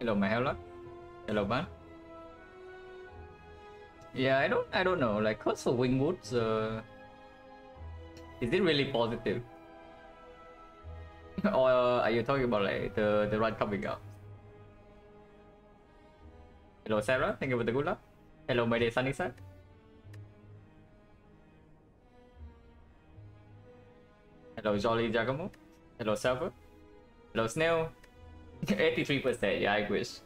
Hello, my hello. Hello, man. Yeah, I don't know. Like, what's for Wingwoods? Is it really positive? Or are you talking about like the run coming up? Hello, Sarah. Thank you for the good luck. Hello, my dear sunny side. Hello, Jolly Giacomo. Hello, Server. Hello, Snail. 83%. Yeah, I wish.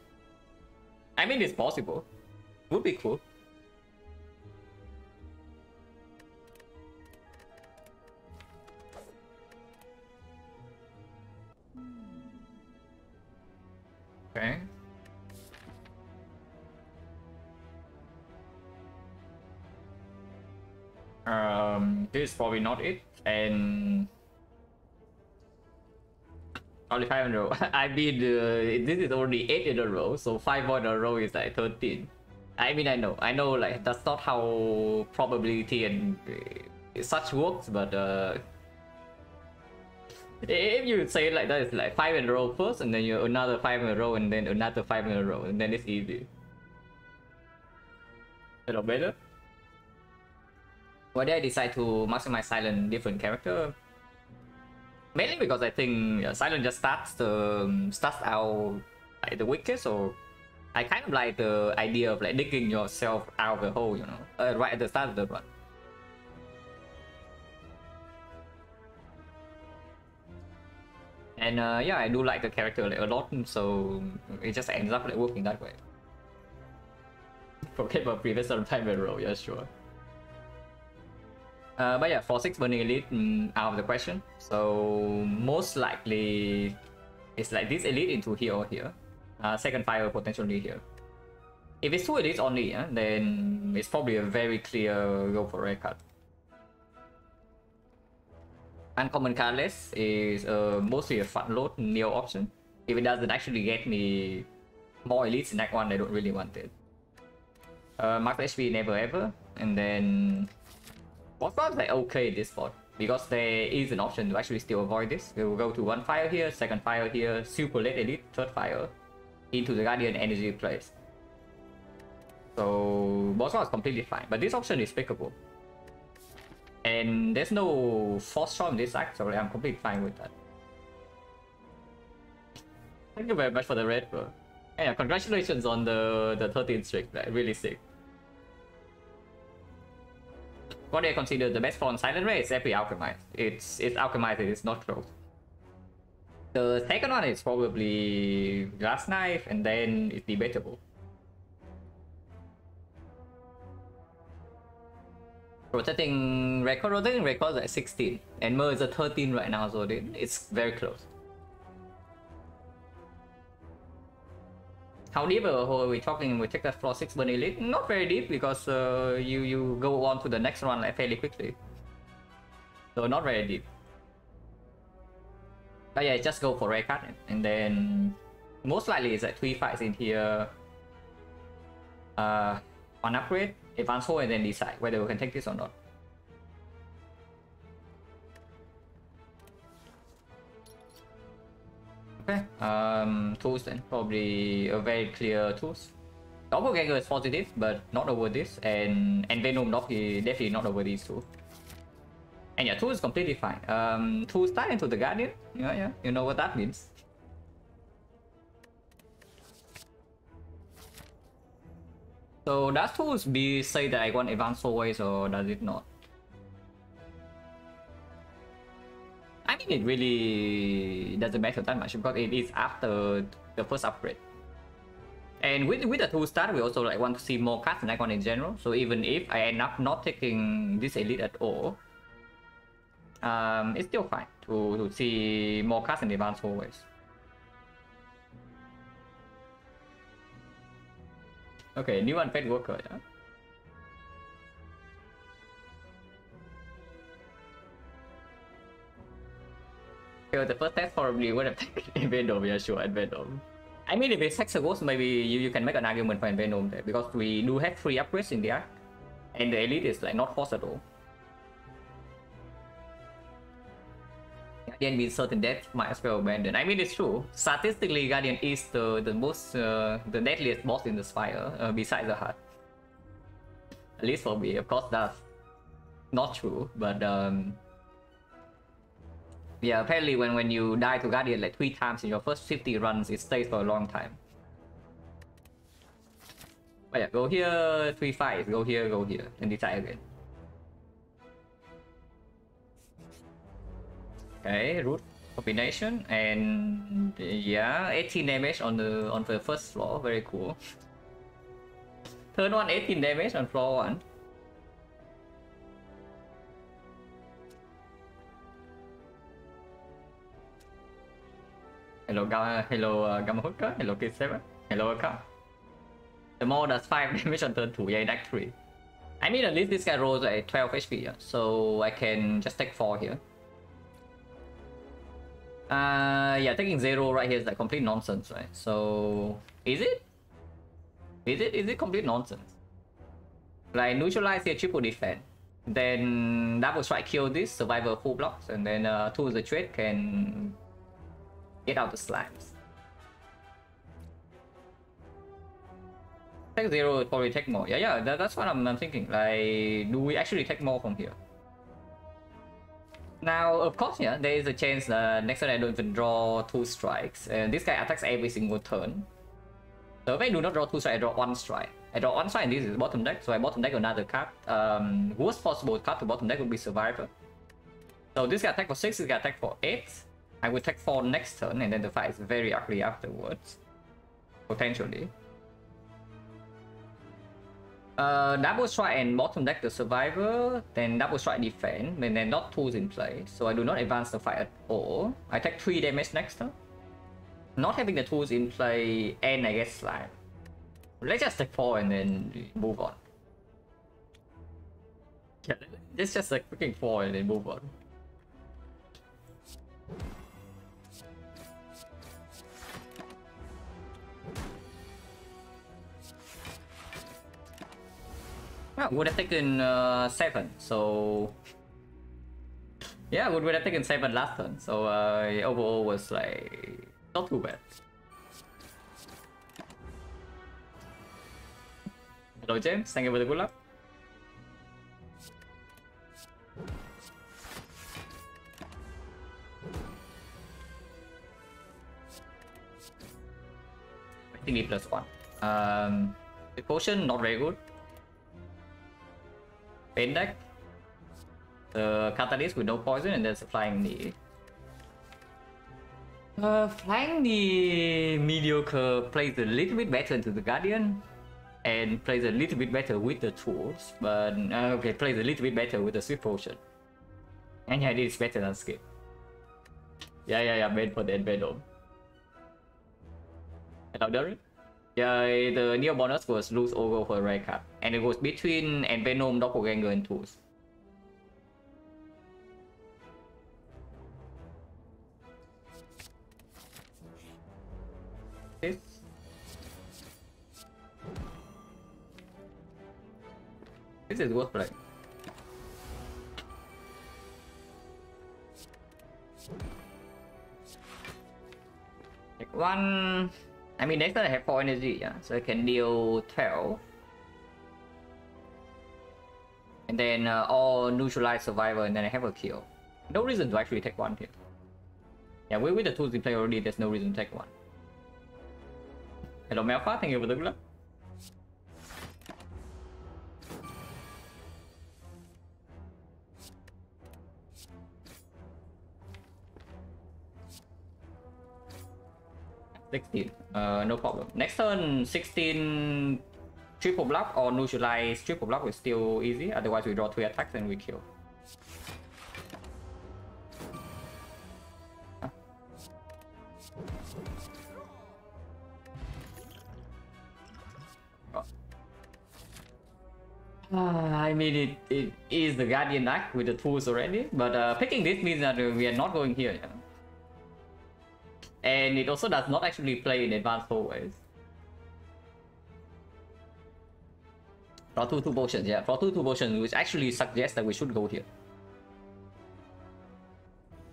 I mean, it's possible. Would be cool. Okay. This is probably not it, and only 5 in a row. I mean, this is only 8 in a row, so 5 more in a row is like 13. I mean, I know, like that's not how probability and such works, but if you say it like that, it's like 5 in a row first, and then you another 5 in a row, and then another 5 in a row, and then it's easy. Hello, better. Why did I decide to maximize Silent different character? Mainly because I think Silent just starts out like the weakest, so I kind of like the idea of like digging yourself out of the hole, you know, right at the start of the run. And yeah, I do like the character like a lot, so it just ends up like working that way. Forget about previous time in a row, yeah, sure. But yeah, for 6 burning elite out of the question, so most likely it's like this elite into here or here. Second fire potentially here. If it's 2 elites only, then it's probably a very clear go for red card. Uncommon cardless is mostly a front load neo option. If it doesn't actually get me more elites in Act 1, I don't really want it. Max HP never ever, and then boss is like okay this spot because there is an option to actually still avoid this. We will go to 1 fire here, 2nd fire here, super late elite, 3rd fire into the Guardian energy place. So boss is completely fine, but this option is pickable. And there's no force shot in this act, so I'm completely fine with that. Thank you very much for the red, bro. And yeah, congratulations on the 13th streak, like, really sick. What do I consider the best for Silent Ray? It's Epi Alchemized. It's Alchemized, it's not close. The second one is probably Glass Knife, and then it's debatable. Rotating record is at 16, and Mer is at 13 right now, so it's very close. How deep are we talking? We take that for 6 burn elite? Not very deep because you go on to the next one like fairly quickly. So not very deep. But yeah, just go for red card, and then most likely it's like 3 fights in here. On upgrade, advance hold, and then decide whether we can take this or not. Okay, tools then, probably a very clear tools. Doppelganger is positive, but not over this, and Venom definitely not over these two. And yeah, tools is completely fine. Tools tie into the Guardian, yeah, you know what that means. So does tools say that I want advanced always, or does it not? I mean, it really doesn't matter that much because it is after the first upgrade. And with the 2-star, we also like want to see more cards in Icon in general. So even if I end up not taking this elite at all, it's still fine to see more cards in advanced always. Okay, new unpaid worker, yeah. Okay, the first test probably would have taken Venom, yeah, sure, and Venom. I mean, if it's Hexaghost, maybe you can make an argument for Venom there, because we do have 3 upgrades in the arc, and the elite is like not forced at all. Guardian with certain death might as well abandon. I mean, it's true. Statistically, Guardian is the most the deadliest boss in the Spire, besides the Heart. At least for me. Of course, that's not true, but yeah, apparently when you die to Guardian like 3 times in your first 50 runs, it stays for a long time. But yeah, go here, 3 fights, go here, and decide again. Okay, root combination, and yeah, 18 damage on the first floor, very cool. Turn 1, 18 damage on floor 1. Hello, Gamma Hooker. Hello, Kid 7. Hello, Aka. The Maul does 5 damage on turn 2. Yeah, deck 3. I mean, at least this guy rolls at 12 HP, yeah? So I can just take 4 here. Yeah, taking 0 right here is like complete nonsense, right? So, is it? Is it complete nonsense? Like, neutralize here, triple defense. Then double strike kill this, survivor full blocks, and then tools the trade can get out the slimes. Take 0 would probably take more. Yeah, that's what I'm thinking. Like, do we actually take more from here? Now, of course, yeah, there is a chance that next turn I don't even draw 2 strikes. And this guy attacks every single turn. So if I do not draw 2 strikes, I draw 1 strike. I draw 1 strike and this is bottom deck, so I bottom deck another card. Worst possible card to bottom deck would be Survivor. So this guy attack for 6, this guy attack for 8. I would take 4 next turn, and then the fight is very ugly afterwards. Potentially. Double strike and bottom deck the Survivor, then double strike defense, and then not tools in play, so I do not advance the fight at all. I take 3 damage next turn. Not having the tools in play, and I get slime. Let's just take 4 and then move on. Yeah, let's just like freaking 4 and then move on. Well, would have taken 7, so yeah, would have taken 7 last turn, so overall was like not too bad. Hello James, thank you for the good luck. I think +1. The potion not very good. Pain deck. The Catalyst with no poison, and there's a Flying Knee. Flying Knee mediocre plays a little bit better into the Guardian, and plays a little bit better with the tools, but okay, plays a little bit better with the Swift Potion. And yeah, it is better than Skip. Yeah, made for the Venom. Hello, Darren? Yeah, the Neo bonus was lose Ogo for a rare card, and it was between Venom, Doppelganger, and tools. This is worth playing. Like 1. I mean, next time I have 4 energy, yeah, so I can deal 12. And then all neutralize Survivor, and then I have a kill. No reason to actually take 1 here. Yeah, with the tools in play already, there's no reason to take 1. Hello Melfa, thank you for the good luck. No problem. Next turn, 16 triple block or neutralize triple block is still easy. Otherwise, we draw 3 attacks and we kill. I mean, it is the Guardian Act with the tools already, but picking this means that we are not going here. Yeah? And it also does not actually play in advanced hallways. Draw 2 potions, yeah. Draw 2 potions, which actually suggests that we should go here.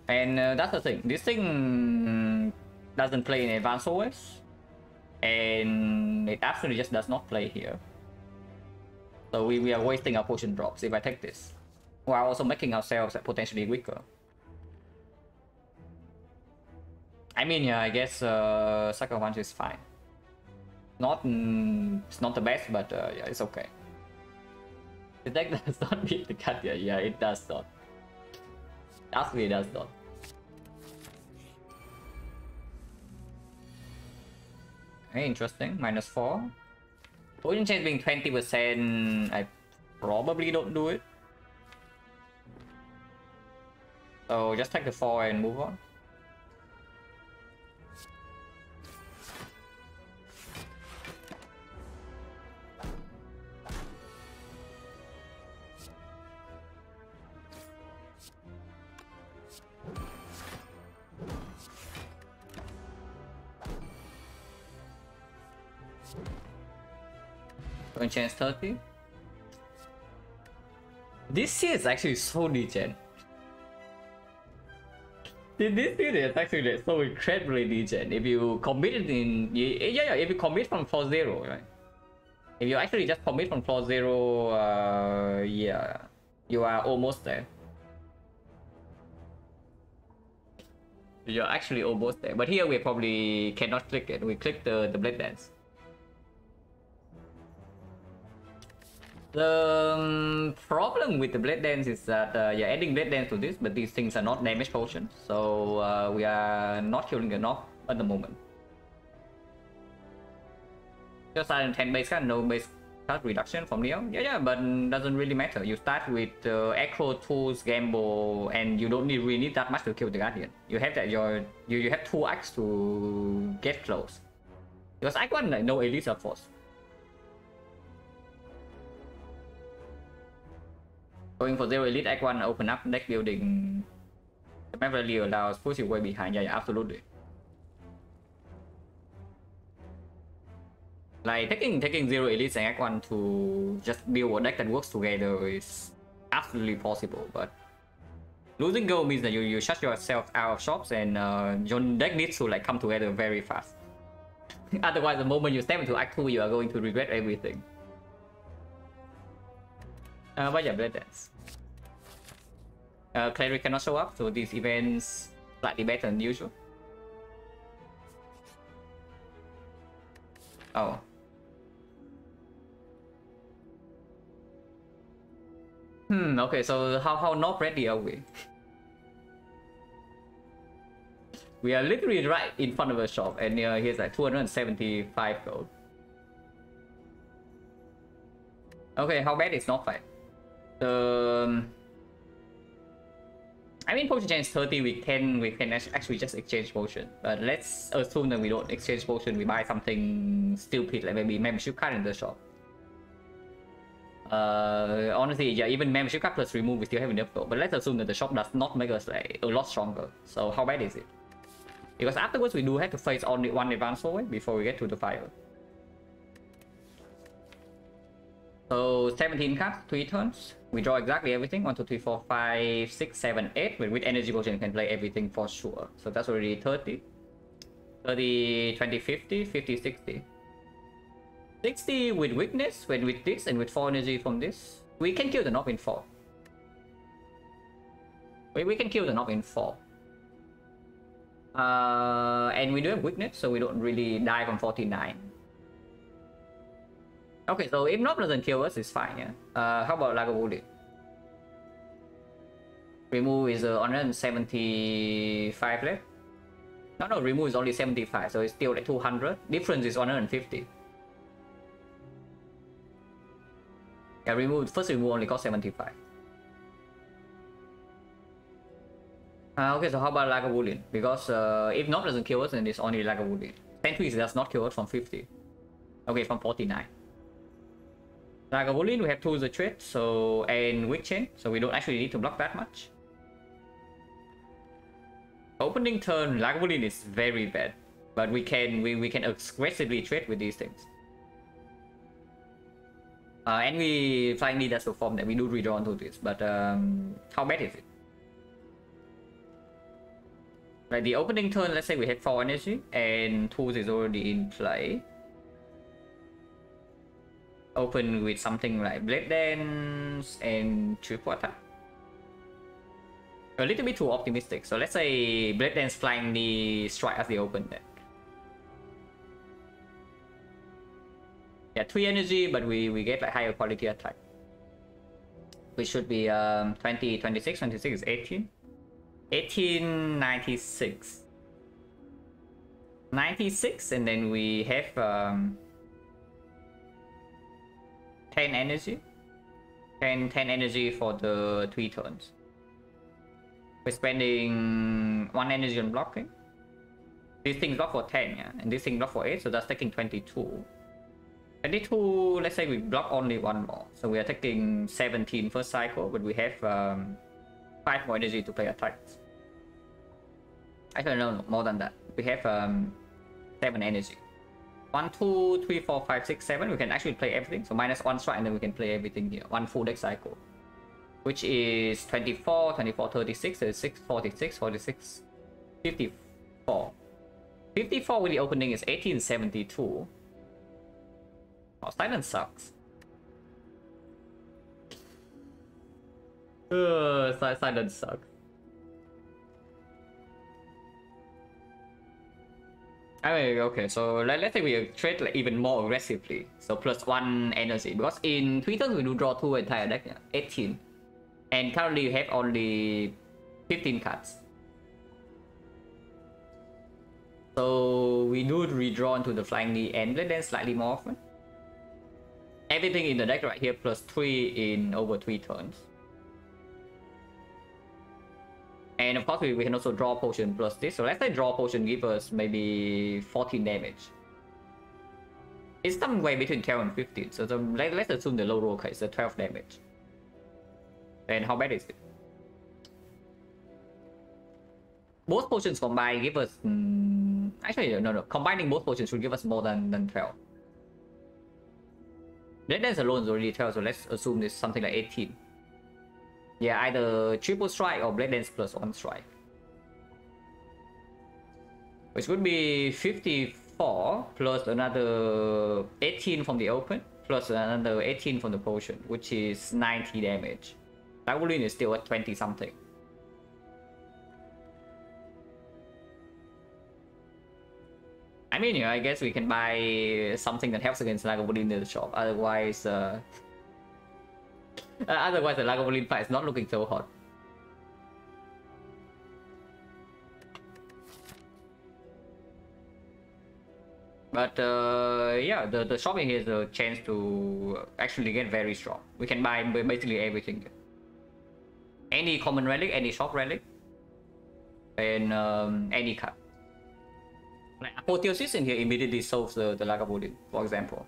And that's the thing. This thing doesn't play in advanced OS, and it absolutely just does not play here. So we are wasting our potion drops if I take this, while also making ourselves potentially weaker. I mean, yeah, I guess Sucker Punch is fine. It's not the best, but yeah, it's okay. The deck does not beat the cut, yeah, it does not. Absolutely does not. Okay, interesting. -4. Potion chance being 20%, I probably don't do it. So just take the 4 and move on. Chance 30. This is actually so degen. This is actually so incredibly degen. If you commit it in, yeah, if you commit from floor 0, right? If you actually just commit from floor 0, yeah, you are almost there. You're actually almost there. But here we probably cannot click it. We click the Blade Dance. The problem with the Blade Dance is that you're adding Blade Dance to this, but these things are not damage potions, so we are not killing enough at the moment. Just Silent 10 base card, no base card reduction from Neo. Yeah, but doesn't really matter. You start with Echo, Tools, Gamble, and you don't really need that much to kill the Guardian. You have that you have 2 acts to get close. Because Act 1, no elites are forced. Going for 0 elite, Act 1 open up deck building. The map value allows push you way behind. Yeah, absolutely. Like taking 0 elites and Act 1 to just build a deck that works together is absolutely possible, but losing go means that you shut yourself out of shops, and your deck needs to like come together very fast. Otherwise, the moment you step into Act 2, you are going to regret everything. But yeah, Blade Dance. Cleric cannot show up, so these events slightly better than usual. Oh. Okay, so how not ready are we? We are literally right in front of a shop, and here's like 275 gold. Okay, how bad is not fight? I mean, potion chance 30, we can actually just exchange potion, but let's assume that we don't exchange potion. We buy something stupid like maybe membership card in the shop. Honestly, yeah, even membership card plus remove, we still have enough gold. But let's assume that the shop does not make us like a lot stronger. So how bad is it? Because afterwards we do have to face only one advance forward before we get to the fire. So 17 cards, 3 turns. We draw exactly everything. 1, 2, 3, 4, 5, 6, 7, 8. With energy potion, you can play everything for sure. So that's already 30. 30, 20, 50, 50, 60. 60 with weakness, when with this and with 4 energy from this. We can kill the knob in 4. We can kill the knob in 4. And we do have weakness, so we don't really die from 49. Okay, so if knob doesn't kill us, it's fine, yeah. How about Lagavulin? Remove is 175 left. No, remove is only 75, so it's still like 200. Difference is 150. Yeah, first remove only cost 75. Okay, so how about Lagavulin? Because if knob doesn't kill us, then it's only Lagavulin. Sentry does not kill us from 50. Okay, from 49. Lagavulin, we have tools of trade, so and weak chain, so we don't actually need to block that much. Opening turn, Lagavulin is very bad, but we can aggressively trade with these things. And we finally does perform that we do redraw onto this, but how bad is it? Like the opening turn, let's say we have 4 energy and tools is already in play. Open with something like Blade Dance and triple attack. A little bit too optimistic. So let's say Blade Dance flying the strike as the open deck. Yeah, 3 energy, but we get like higher quality attack. Which should be 20, 26, 26 is 18. 18, 96. 96, and then we have 10 energy. 10 energy for the 3 turns. We're spending 1 energy on blocking. This thing block for 10, yeah, and this thing block for 8, so that's taking 22. 22, let's say we block only 1 more. So we are taking 17 first cycle, but we have 5 more energy to play attacks. Actually, no, more than that. We have 7 energy. 1, 2, 3, 4, 5, 6, 7. We can actually play everything. So -1 strike, and then we can play everything here. 1 full deck cycle. Which is 24, 24, 36, 36, 46, 46, 54. 54 with the opening is 1872. Oh, Silent sucks. Silent sucks. I mean, okay, so let's say we trade like even more aggressively. So +1 energy. Because in 3 turns we do draw 2 entire deck, yeah, 18. And currently you have only 15 cards. So we do redraw into the Flying Knee and Blade Dance slightly more often. Everything in the deck right here +3 in over 3 turns. And of course we can also draw potion plus this. So let's say draw potion give us maybe 14 damage. It's somewhere between 12 and 15. So let's assume the low roll case is 12 damage. Then how bad is it? Both potions combined give us... actually, no. Combining both potions should give us more than 12. Blade Dance alone is already 12, so let's assume this something like 18. Yeah, either triple strike or Blade Dance +1 strike. Which would be 54 plus another 18 from the open, plus another 18 from the potion, which is 90 damage. Lagavulin is still at 20 something. I mean, yeah, I guess we can buy something that helps against Lagavulin in the shop. Otherwise, otherwise the Lagavulin fight is not looking so hot. But yeah, the shopping here is a chance to actually get very strong. We can buy basically everything. Any common relic, any shop relic, and any card. Like Apotheosis in here immediately solves the Lagavulin, for example.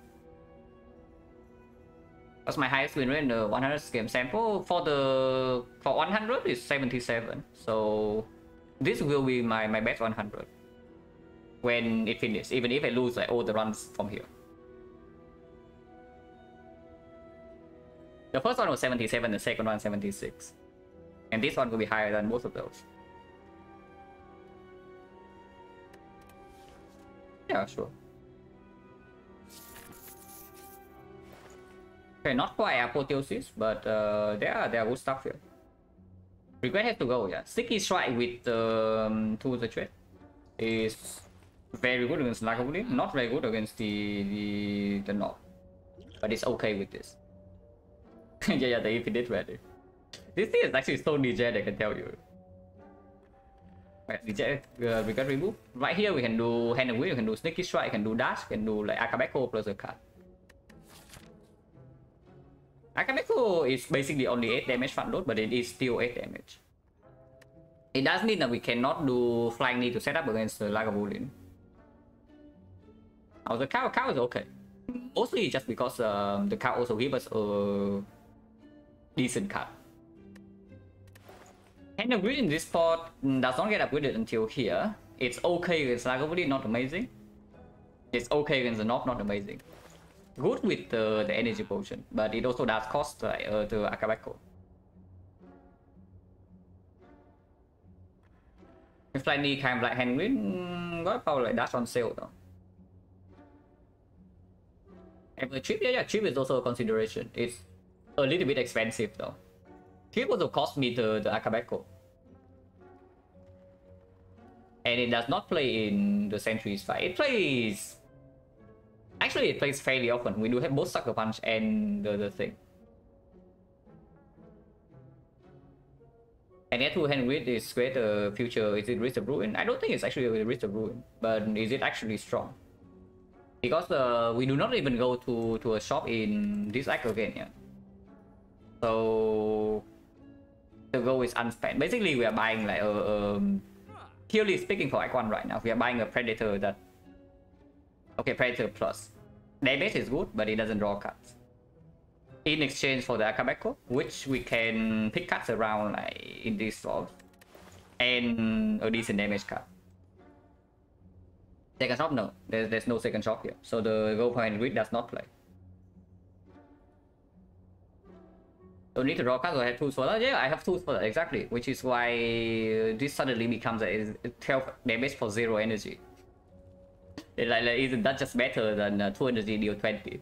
That's my highest win rate in the 100 game sample. For 100 is 77. So this will be my best 100 when it finishes, even if I lose like all the runs from here. The first one was 77, the second one 76. And this one will be higher than both of those. Yeah, sure. Okay, not quite Apotheosis, but there are good stuff here. Regret has to go, yeah. Sticky Strike with Tools of Trade is very good against Lagavulin, not very good against the Knob. But it's okay with this. yeah, the Infinite Ready. This thing is actually so deject, I can tell you. Right, deject, Regret remove. Right here we can do Hand and Wheel, we can do Sneaky Strike, we can do Dash, we can do like Akabeko plus a card. Akabeko is basically only 8 damage front load, but it is still 8 damage. It does mean that we cannot do Flying Knee to set up against the Lagavulin. Now the cow is okay. Mostly just because the cow also gives us a decent card. Hand of Greed in this spot does not get upgraded until here. It's okay against Lagavulin, not amazing. It's okay against the Knob, not amazing. Good with the energy potion, but it also does cost to Akabeko. Slightly kind of like hand grid, what about like dash on sale though? And the chip, yeah, chip is also a consideration. It's a little bit expensive though. Chip also cost me the Akabeko. And it does not play in the Centuries fight. It plays... Actually, it plays fairly often. We do have both Sucker Punch and the thing. And A2 hand grid is great future. Is it Risk of Ruin? I don't think it's actually a Risk of Ruin. But is it actually strong? Because we do not even go to a shop in this deck again, yeah. So the goal is unspent. Basically, we are buying like purely speaking for Act 1 right now, we are buying a Predator that... Okay, Predator plus. Damage is good, but it doesn't draw cards. In exchange for the Akabeko, which we can pick cards around like in this sword. And a decent damage card. Second shop? No. There's no second shop here. So the gold point grid does not play. Don't need to draw cards or have tools for that? Yeah, I have tools for that, exactly. Which is why this suddenly becomes a 12 damage for 0 energy. Isn't that just better than 2 energy deal 20?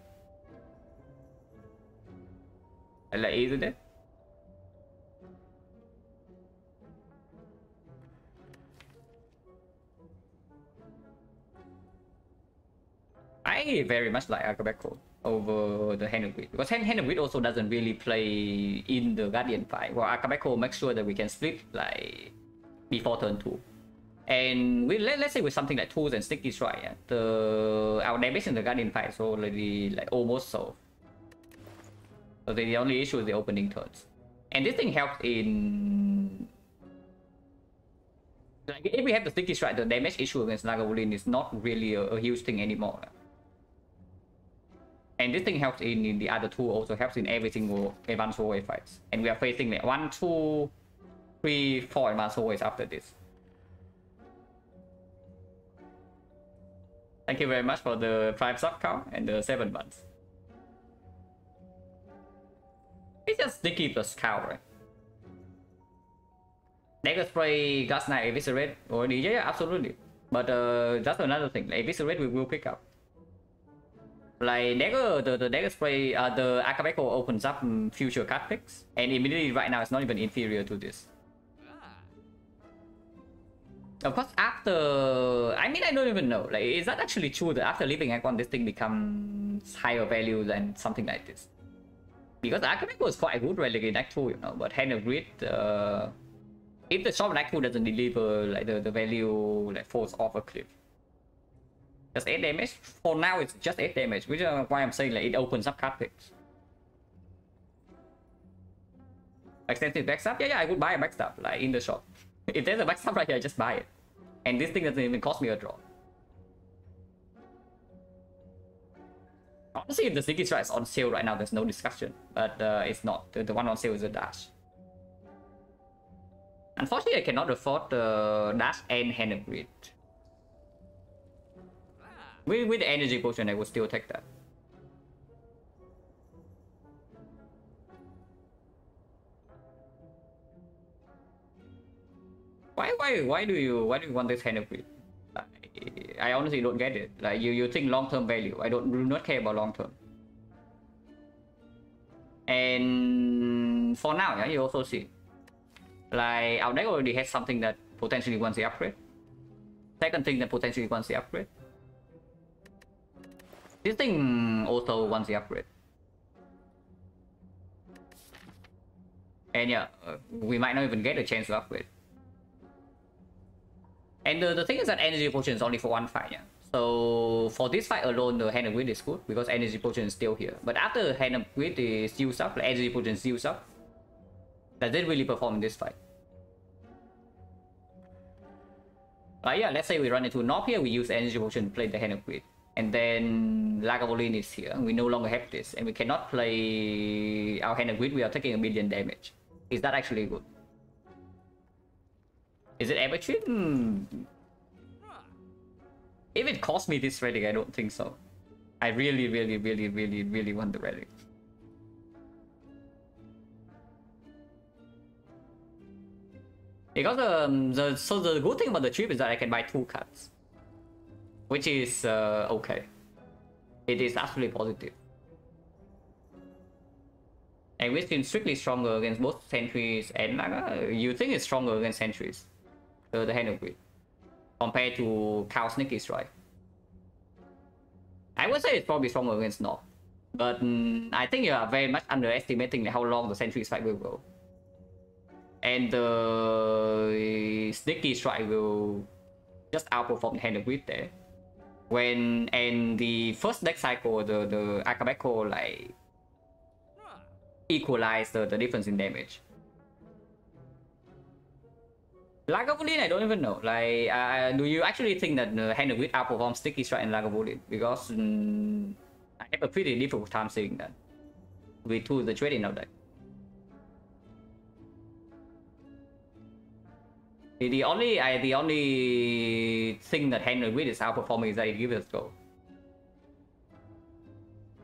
Like, isn't it? I very much like Akabeko over the Hand of Grid, because Hand of Grid also doesn't really play in the Guardian fight, while Akabeko makes sure that we can split like before turn 2. And let's say with something like tools and sticky strike, yeah, our damage in the Guardian fight is already like almost solved. So the only issue is the opening turns. And this thing helps in... Like, if we have the sticky strike, the damage issue against Lagavulin is not really a huge thing anymore. And this thing helps in the other two, also helps in every single advanced hallway fights. And we are facing like 1, 2, 3, 4 advanced hallways after this. Thank you very much for the 5 sub count and the 7 months. It's just sticky plus cow, right? Dagger Spray, Glass Knight, Eviscerate already, yeah, absolutely. But that's another thing, like, Eviscerate we will pick up. Like, Dagger, the Dagger Spray, the Akabeko opens up future card picks, and immediately right now it's not even inferior to this. Of course, after... I mean, I don't even know. Like, is that actually true that after leaving Act 1, this thing becomes higher value than something like this? Because Akabeko is quite a good relic in Act 2, you know, but Hand of Grid, if the shop in Act 2 doesn't deliver, like, the value, like, falls off a cliff. Just 8 damage? For now, it's just 8 damage, which is why I'm saying, like, it opens up card picks. Extensive backstab? Yeah, I would buy a backstab, like, in the shop. If there's a backstab right here, I just buy it. And this thing doesn't even cost me a draw. Honestly, if the sticky strike is on sale right now, there's no discussion. But it's not. The one on sale is a dash. Unfortunately, I cannot afford the dash and Hand of Grid. With the energy potion, I would still take that. Why do you want this Hand of Grid? I honestly don't get it. Like, you think long-term value. I do not care about long-term. And for now, yeah, you also see, like, our deck already has something that potentially wants the upgrade. Second thing that potentially wants the upgrade. This thing also wants the upgrade. And yeah, we might not even get a chance to upgrade. And the thing is that energy potion is only for one fight, yeah. So for this fight alone, the Hand of Grid is good because energy potion is still here. But after Hand of Grid is used up, like energy potion is used up, does it really perform in this fight? But yeah, let's say we run into Knob here, we use energy potion to play the Hand of Grid. And then Lagavulin is here, we no longer have this, and we cannot play our Hand of Grid, we are taking 1 million damage. Is that actually good? Is it ever cheap? If it cost me this relic, I don't think so. I really want the relic. Because the good thing about the trip is that I can buy 2 cards, which is okay. It is absolutely positive. And which is strictly stronger against both sentries and you think it's stronger against sentries, the hand of greed, compared to Cow Sneaky Strike. I would say it's probably stronger against Knob, but I think you are very much underestimating how long the sentry strike will go. And the Sneaky Strike will just outperform the hand of greed there. And the first deck cycle, the Akabeko like equalize the difference in damage. Lagavulin, I don't even know. Like, do you actually think that the hand of greed outperforms Sticky Strike and Lagavulin? Because I have a pretty difficult time seeing that with two the trade in our deck. The only thing that hand of greed is outperforming is that it gives us go.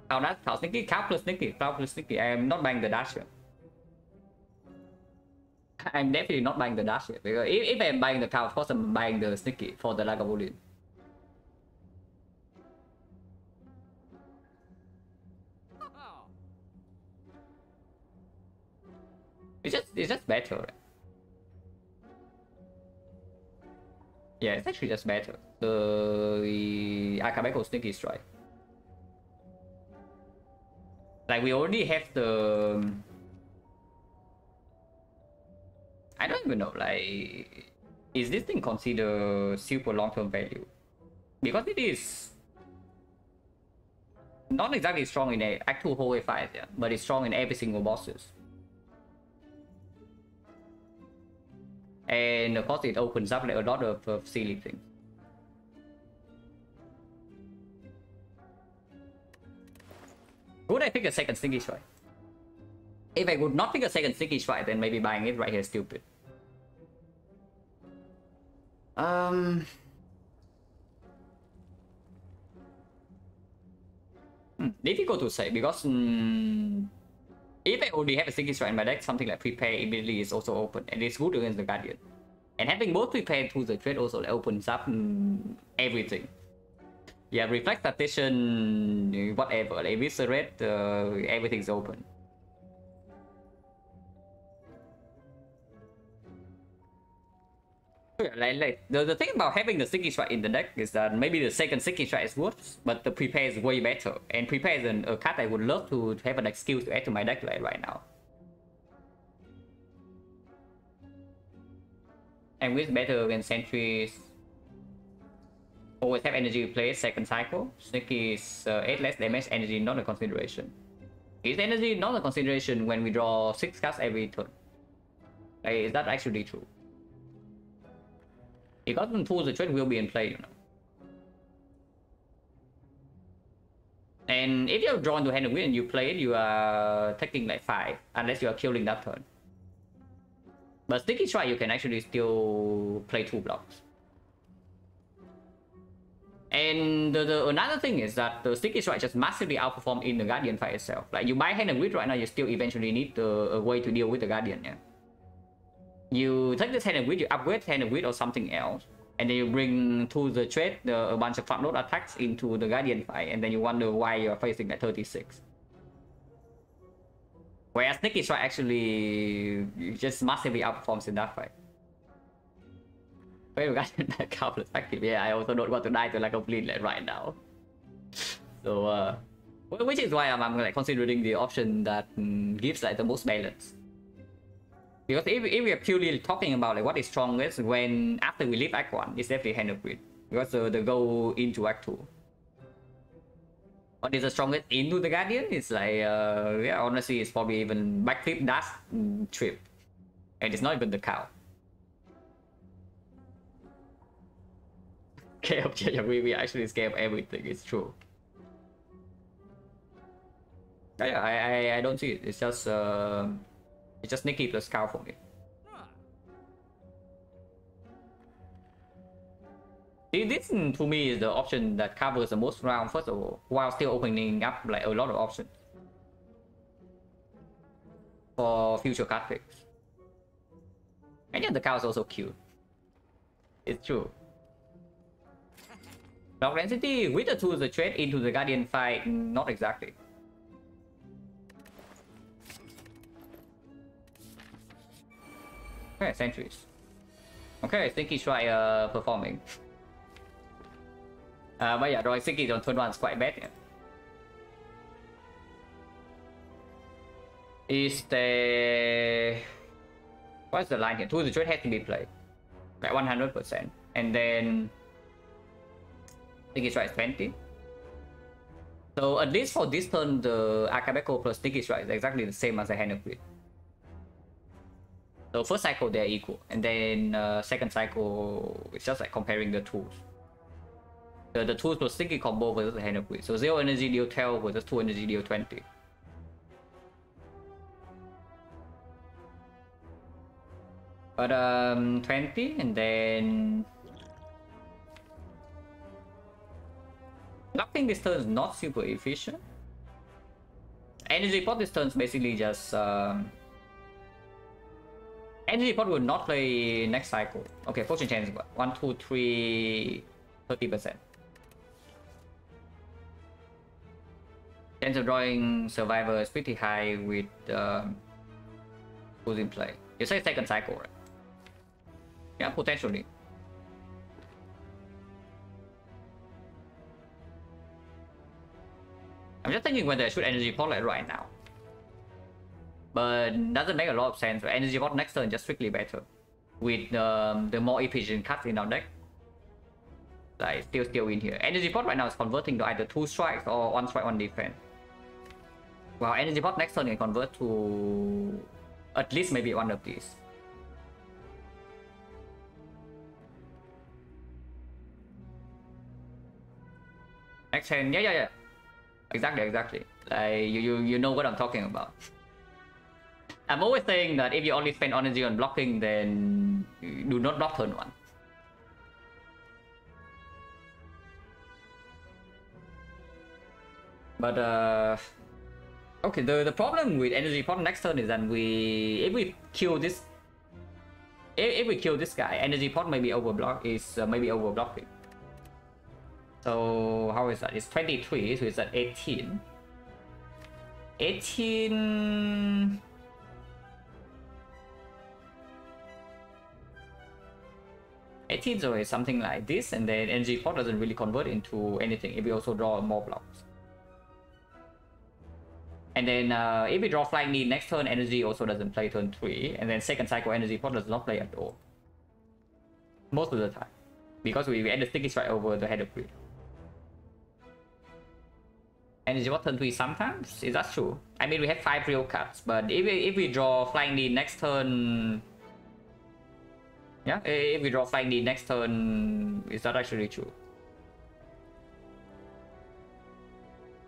Cow dash, cow sneaky, cow plus sneaky, cow plus sneaky. I am not buying the dash here. I'm definitely not buying the dash here, because if I'm buying the cow, of course I'm buying the sneaky for the Lagavulin. It's just better, right? Yeah, it's actually just better. The Akabeko Sneaky Strike. Like, we already have the... I don't even know, like... Is this thing considered super long-term value? Because it is... not exactly strong in Act 2 whole A5, yeah, but it's strong in every single bosses. And of course it opens up like a lot of silly things. Would I pick a second Sneaky Strike? If I would not pick a second Sneaky Strike, then maybe buying it right here is stupid. Difficult to say, because if I already have a Sneaky Strike in my deck, something like Prepare immediately is also open, and it's good against the Guardian. And having both Prepare to the trade also opens up everything. Yeah, Reflex Tactician, whatever, like Eviscerate, everything's open. Like the thing about having the Sticky Strike in the deck is that maybe the second Sticky Strike is worse, but the Prepare is way better. And Prepare is a card I would love to have an excuse to add to my deck right now. And with better against sentries. Always have energy replaced second cycle. Sneaky is 8 less damage, energy not a consideration. Is energy not a consideration when we draw 6 cards every turn? Like, is that actually true? Because tools the trade will be in play, you know. And if you're drawn to hand of greed and you play it, you are taking like 5, unless you are killing that turn. But Sticky Strike, you can actually still play 2 blocks. And another thing is that the Sticky Strike just massively outperform in the Guardian fight itself. Like, you buy hand of greed right now, you still eventually need a way to deal with the Guardian, yeah. You take this hand of greed, you upgrade hand of greed or something else, and then you bring to the trade a bunch of front load attacks into the Guardian fight, and then you wonder why you're facing at 36. Whereas Sneaky Strike actually just massively outperforms in that fight. Well, Guardian cow perspective, yeah, I also don't want to die to like completely right now. So, which is why I'm like considering the option that gives like the most balance. Because if we are purely talking about like what is strongest when after we leave Act 1, it's definitely hand of greed. Because the go into Act 2. What is the strongest into the Guardian? It's like, yeah, honestly, it's probably even backflip dash trip. And it's not even the cow. Okay, we actually scale everything, it's true. Yeah, I don't see it. It's just Sneaky plus cow for me. This to me is the option that covers the most ground first of all, while still opening up like a lot of options for future card picks. And yeah, the cow is also cute. It's true. Block density with the tools, the trade into the Guardian fight, not exactly. Okay, sentries. Okay, Stinky try performing. But yeah, drawing Stinky on turn 1 is quite bad. Yeah. Is the... What's the line here? Tools, the trade has to be played. Like 100%. And then... Stinky Strike is 20. So at least for this turn, the Akabeko plus Stinky Strike is exactly the same as the Hand of Grid. So first cycle they're equal, and then second cycle it's just like comparing the tools. The tools plus Stinky combo versus the Hand of Grid. So 0 energy deal 12 versus 2 energy deal 20. But 20 and then... Blocking this turn is not super efficient. Energy pot this turn is basically just... Energy pot will not play next cycle. Okay, fortune chance 1, 2, 3, 30%. Chance of drawing survivor is pretty high with who's in play. You say second cycle, right? Yeah, potentially. I'm just thinking whether I should energy pot like right now. But doesn't make a lot of sense. Energy pot next turn just strictly better. With the more efficient cards in our deck. Like still win here. Energy pot right now is converting to either 2 strikes or 1 strike 1 defense. Well, energy pot next turn can convert to at least maybe one of these. Next turn, yeah. Exactly. Like you know what I'm talking about. I'm always saying that if you only spend energy on blocking, then do not block turn 1. But okay, the problem with energy pot next turn is that if we kill this guy, energy pot maybe overblocking. So how is that? It's 23, so it's at 18. 18. So it's something like this, and then energy pot doesn't really convert into anything if we also draw more blocks. And then if we draw Flying Knee next turn, energy also doesn't play turn 3, and then second cycle energy pot does not play at all. Most of the time. Because we add the Sticky Strike over the Head of Grid. Energy pot turn 3 sometimes? Is that true? I mean, we have 5 real cards, but if we draw Flying Knee next turn... Yeah, if we draw Flying Knee next turn, is that actually true?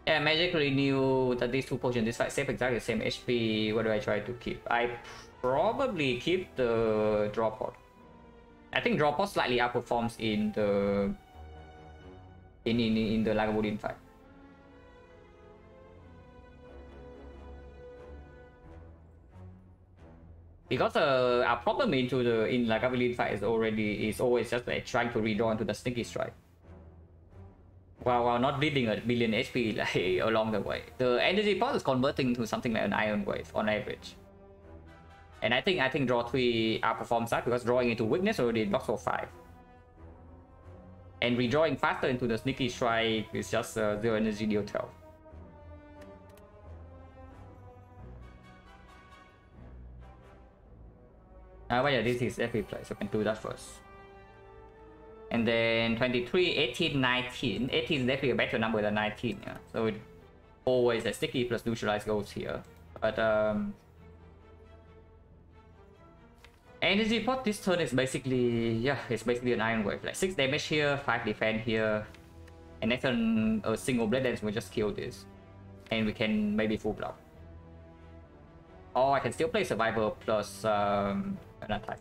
Yeah, magically knew that these 2 potions this fight save exactly the same HP. What do I try to keep? I probably keep the draw pod. I think draw pod slightly outperforms in the Lagavulin fight. Because our problem in Lagavulin fight is always just like trying to redraw into the Stinky Strike. While not bleeding a billion HP like along the way. The energy pot is converting to something like an Iron Wave on average. And I think draw 3 outperforms that because drawing into weakness already blocks for 5. And redrawing faster into the Sneaky Strike is just 0 energy deal 12. But yeah, this is every play, so we can do that first. And then 23, 18, 19. 18 is definitely a better number than 19, yeah. So it always a sticky plus neutralize goes here. But energy pot this turn is basically, yeah, it's basically an Iron Wave. Like 6 damage here, 5 defense here. And next turn a single blade dance will just kill this. And we can maybe full block. Or I can still play survivor plus an attack.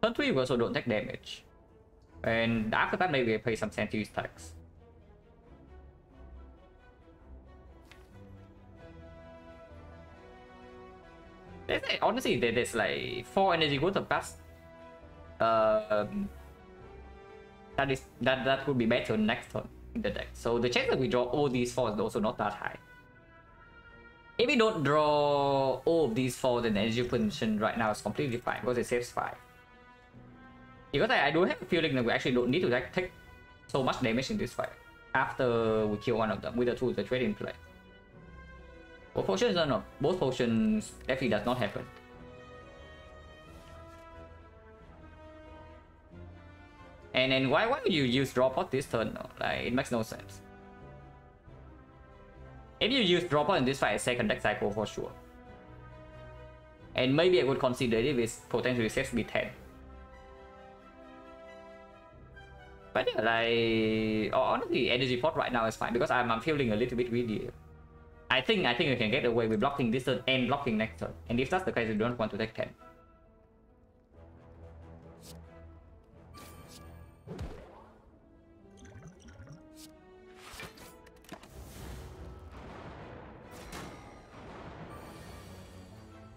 Turn 3 we also don't take damage. And after that maybe I play some sentry stacks. Honestly, there's like 4 energy worth of cards. That would be better next turn in the deck. So the chance that we draw all these 4 is also not that high. If we don't draw all of these 4, then the energy position right now is completely fine because it saves 5. Because I do have a feeling that we actually don't need to take so much damage in this fight after we kill one of them with the tools that trade in play. Both potions are not. Both potions definitely does not happen. And then why would you use draw pot this turn? No? Like, it makes no sense. If you use draw pot in this fight, second deck cycle for sure. And maybe I would consider it if it's potentially saves me 10. But yeah, like honestly, energy pot right now is fine because I'm feeling a little bit greedy. I think I can get away with blocking this turn and blocking next turn. And if that's the case, you don't want to take 10.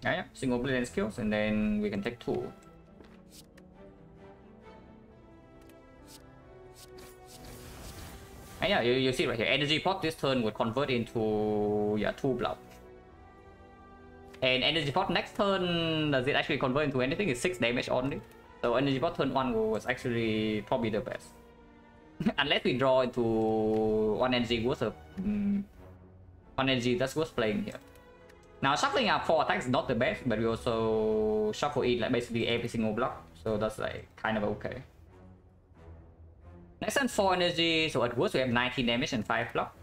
Yeah, single brilliant skills, and then we can take 2. And yeah, you see right here, energy pot this turn would convert into 2 block. And energy pot next turn, does it actually convert into anything? It's 6 damage only. So energy pot turn 1 was actually probably the best. Unless we draw into 1 energy worth of 1 energy that's worth playing here. Now shuffling up 4 attacks is not the best, but we also shuffle it like basically every single block. So that's like kind of okay. Next turn 4 energy, so at worst we have 19 damage and 5 block.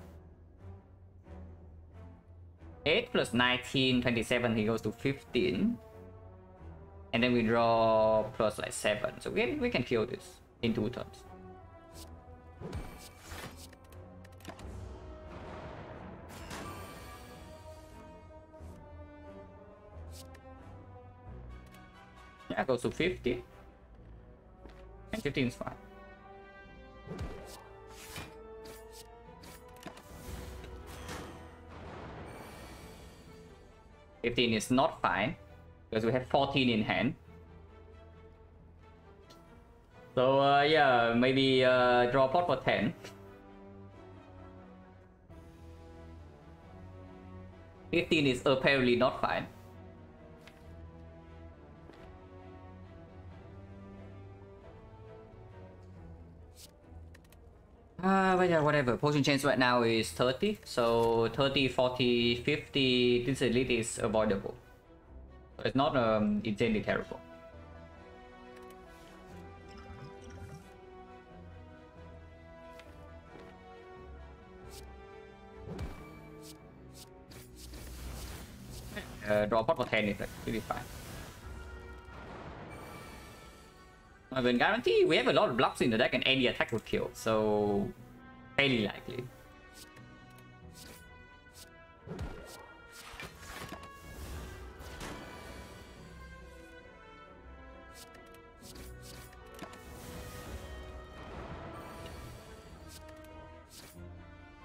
8 plus 19, 27, he goes to 15. And then we draw plus like 7. So we can kill this in 2 turns. Yeah, goes to 50. And 15 is fine. $15 is not fine because we have 14 in hand. So yeah, maybe draw pot for 10. 15 is apparently not fine. But yeah, whatever. Potion chance right now is 30. So 30, 40, 50, this elite is avoidable. It's not insanely terrible. Draw pot for 10 is like really fine. I will guarantee we have a lot of blocks in the deck and any attack would kill, so fairly likely.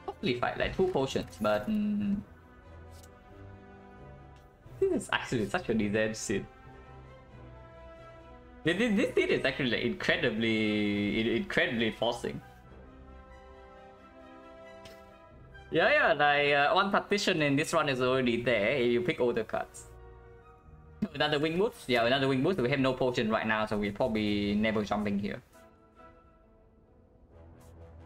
Hopefully fight like 2 potions, but this is actually such a disaster. This thing is actually like incredibly forcing. Yeah, like one partition in this run is already there if you pick all the cards. Another wing boost? Yeah, another wing boost. We have no potion right now, so we're probably never jumping here.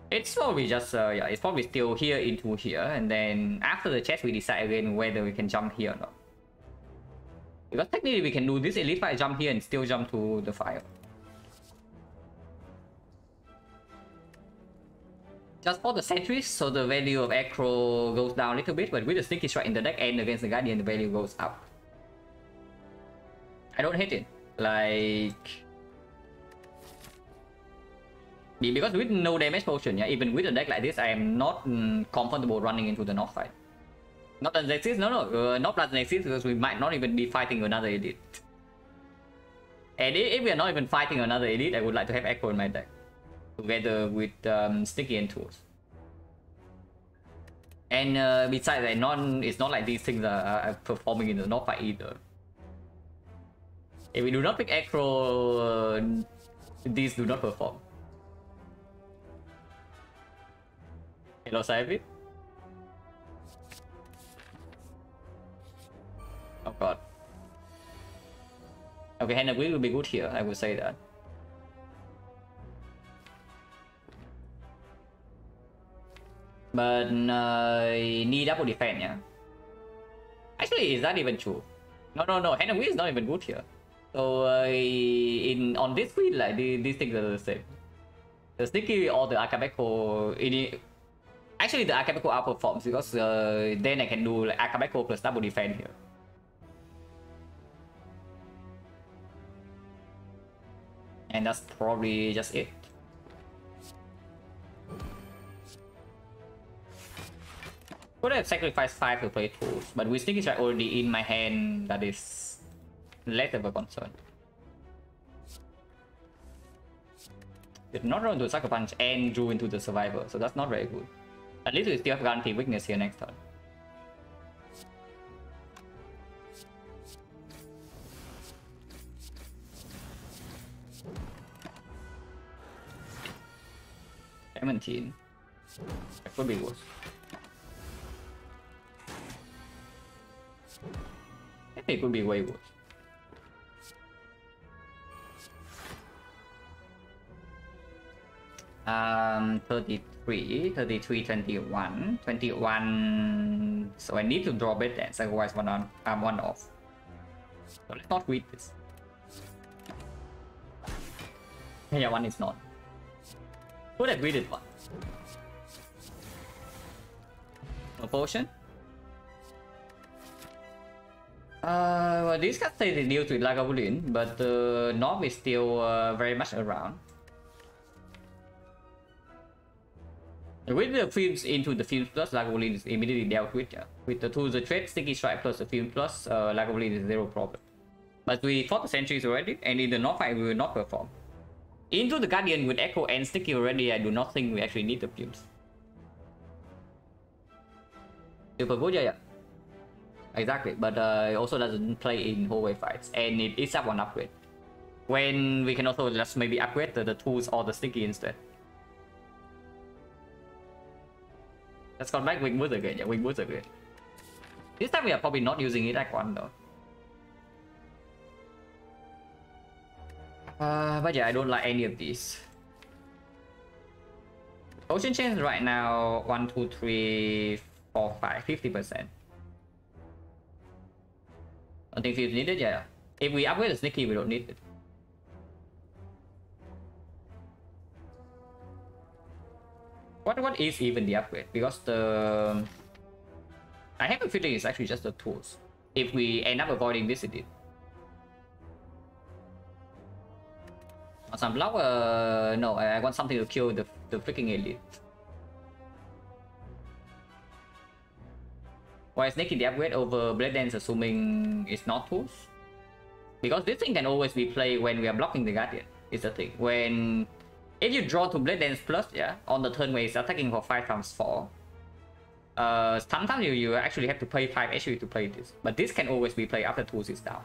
It's probably just, yeah, it's probably still here into here, and then after the chest we decide again whether we can jump here or not. Because technically we can do this elite fight, jump here and still jump to the fire. Just for the sentries, so the value of Acro goes down a little bit, but with the Sneaky Strike in the deck and against the Guardian, the value goes up. I don't hate it. Like... Because with no damage potion, yeah, even with a deck like this, I am not comfortable running into the North fight. Not that it exists, no, not that it exists because we might not even be fighting another elite. And if we are not even fighting another elite, I would like to have Echo in my deck. Together with Sticky and Tools. And besides, it's not like these things are performing in the North fight either. If we do not pick Acro, these do not perform. Hello, Saivit. Oh god. Okay, Hannah will be good here, I would say that. But need double defense, yeah. Actually, is that even true? No. Hannah is not even good here. So on this field, like these things are the same. The Sticky or the Akabeko, actually the Akabeko outperforms because then I can do like Akabeko plus double defense here. And that's probably just it. Could have sacrificed 5 to play tools, but with Sticky Strike already in my hand, that is less of a concern. Did not run to Sucker Punch and drew into the Survivor, so that's not very good. At least we still have guaranteed weakness here next turn. $17. That could be worse. I think it could be way worse. Um, 33, 21. So I need to draw bed dance, otherwise one off. So let's not read this. Yeah, one is not. Could have read it one. No potion. Well, this card says it deals with Lagavulin, but Knob is still very much around. With the films into the Films Plus, Lagavulin is immediately dealt with. Yeah. With the tools, the trade, Sticky Strike plus the Film Plus, Lagavulin is zero problem. But we fought the Sentries already, and in the Knob fight we will not perform. Into the Guardian with Echo and Sticky already, I do not think we actually need the Films. Super good, yeah. Exactly, but it also doesn't play in hallway fights, and it is up one upgrade. When we can also just maybe upgrade the tools or the Sticky instead. Let's come back Wing Boots again, yeah, Wing Boots again. This time we are probably not using it like one though. But yeah, I don't like any of these. Ocean Chains right now, 1, 2, 3, 4, 5, 50%. I think it's needed, yeah. If we upgrade the Sneaky, we don't need it. What is even the upgrade? Because I have a feeling it's actually just the tools. If we end up avoiding this, it did. On some block, no, I want something to kill the freaking elite. Why is Sneaky the upgrade over Blade Dance, assuming it's not tools? Because this thing can always be played when we are blocking the Guardian, is the thing. If you draw to Blade Dance Plus, yeah, on the turn where it's attacking for 5 times 4, sometimes you actually have to pay 5 HP to play this. But this can always be played after tools is down.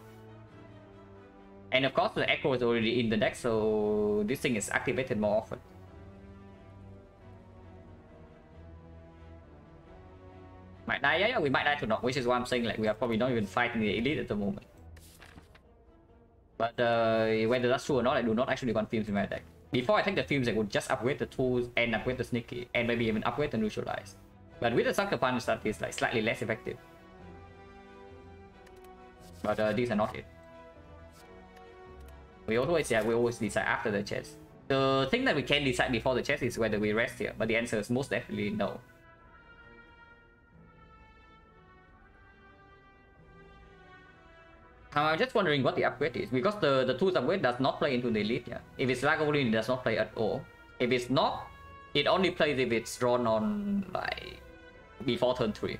And of course the Echo is already in the deck, so this thing is activated more often. Might die, yeah, we might die to not, which is why I'm saying like we are probably not even fighting the elite at the moment. But whether that's true or not, I do not actually want films in my deck. Before I take the films, I would just upgrade the tools and upgrade the Sneaky, and maybe even upgrade the Neutralize. But with the Sucker Punch, that is like slightly less effective. But these are not it. We always decide after the chest. The thing that we can decide before the chest is whether we rest here, but the answer is most definitely no. I'm just wondering what the upgrade is, because the tools upgrade does not play into the elite, yeah. If it's Lagavulin, it does not play at all. If it's not, it only plays if it's drawn on like before turn 3.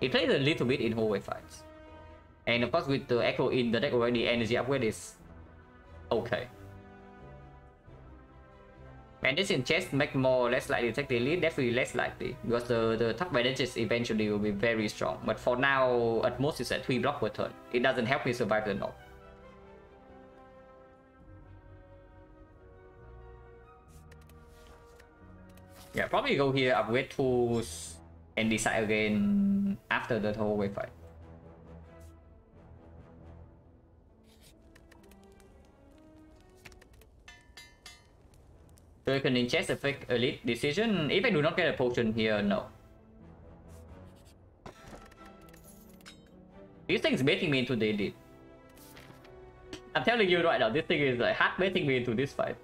It plays a little bit in hallway fights. And of course with the Echo in the deck already, energy upgrade is okay. And this in chest make more less likely to take the elite, definitely less likely because the top bandages eventually will be very strong. But for now, at most it's at 3 block per turn. It doesn't help me survive the knock. Yeah, probably go here, upgrade tools, and decide again after the whole wave fight. So you can ingest affect elite decision. If I do not get a potion here, no. This thing is baiting me into the elite. I'm telling you right now, this thing is like hard baiting me into this fight.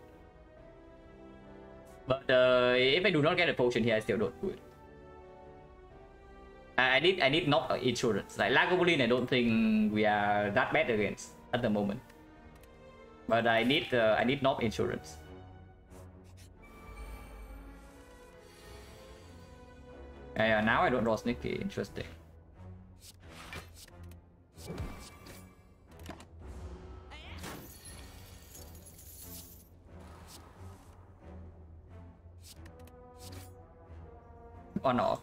But if I do not get a potion here, I still don't do it. I need not insurance. Like Lagavulin, I don't think we are that bad against at the moment. But I need not insurance. Yeah, now I don't draw sneaky. Interesting. On off.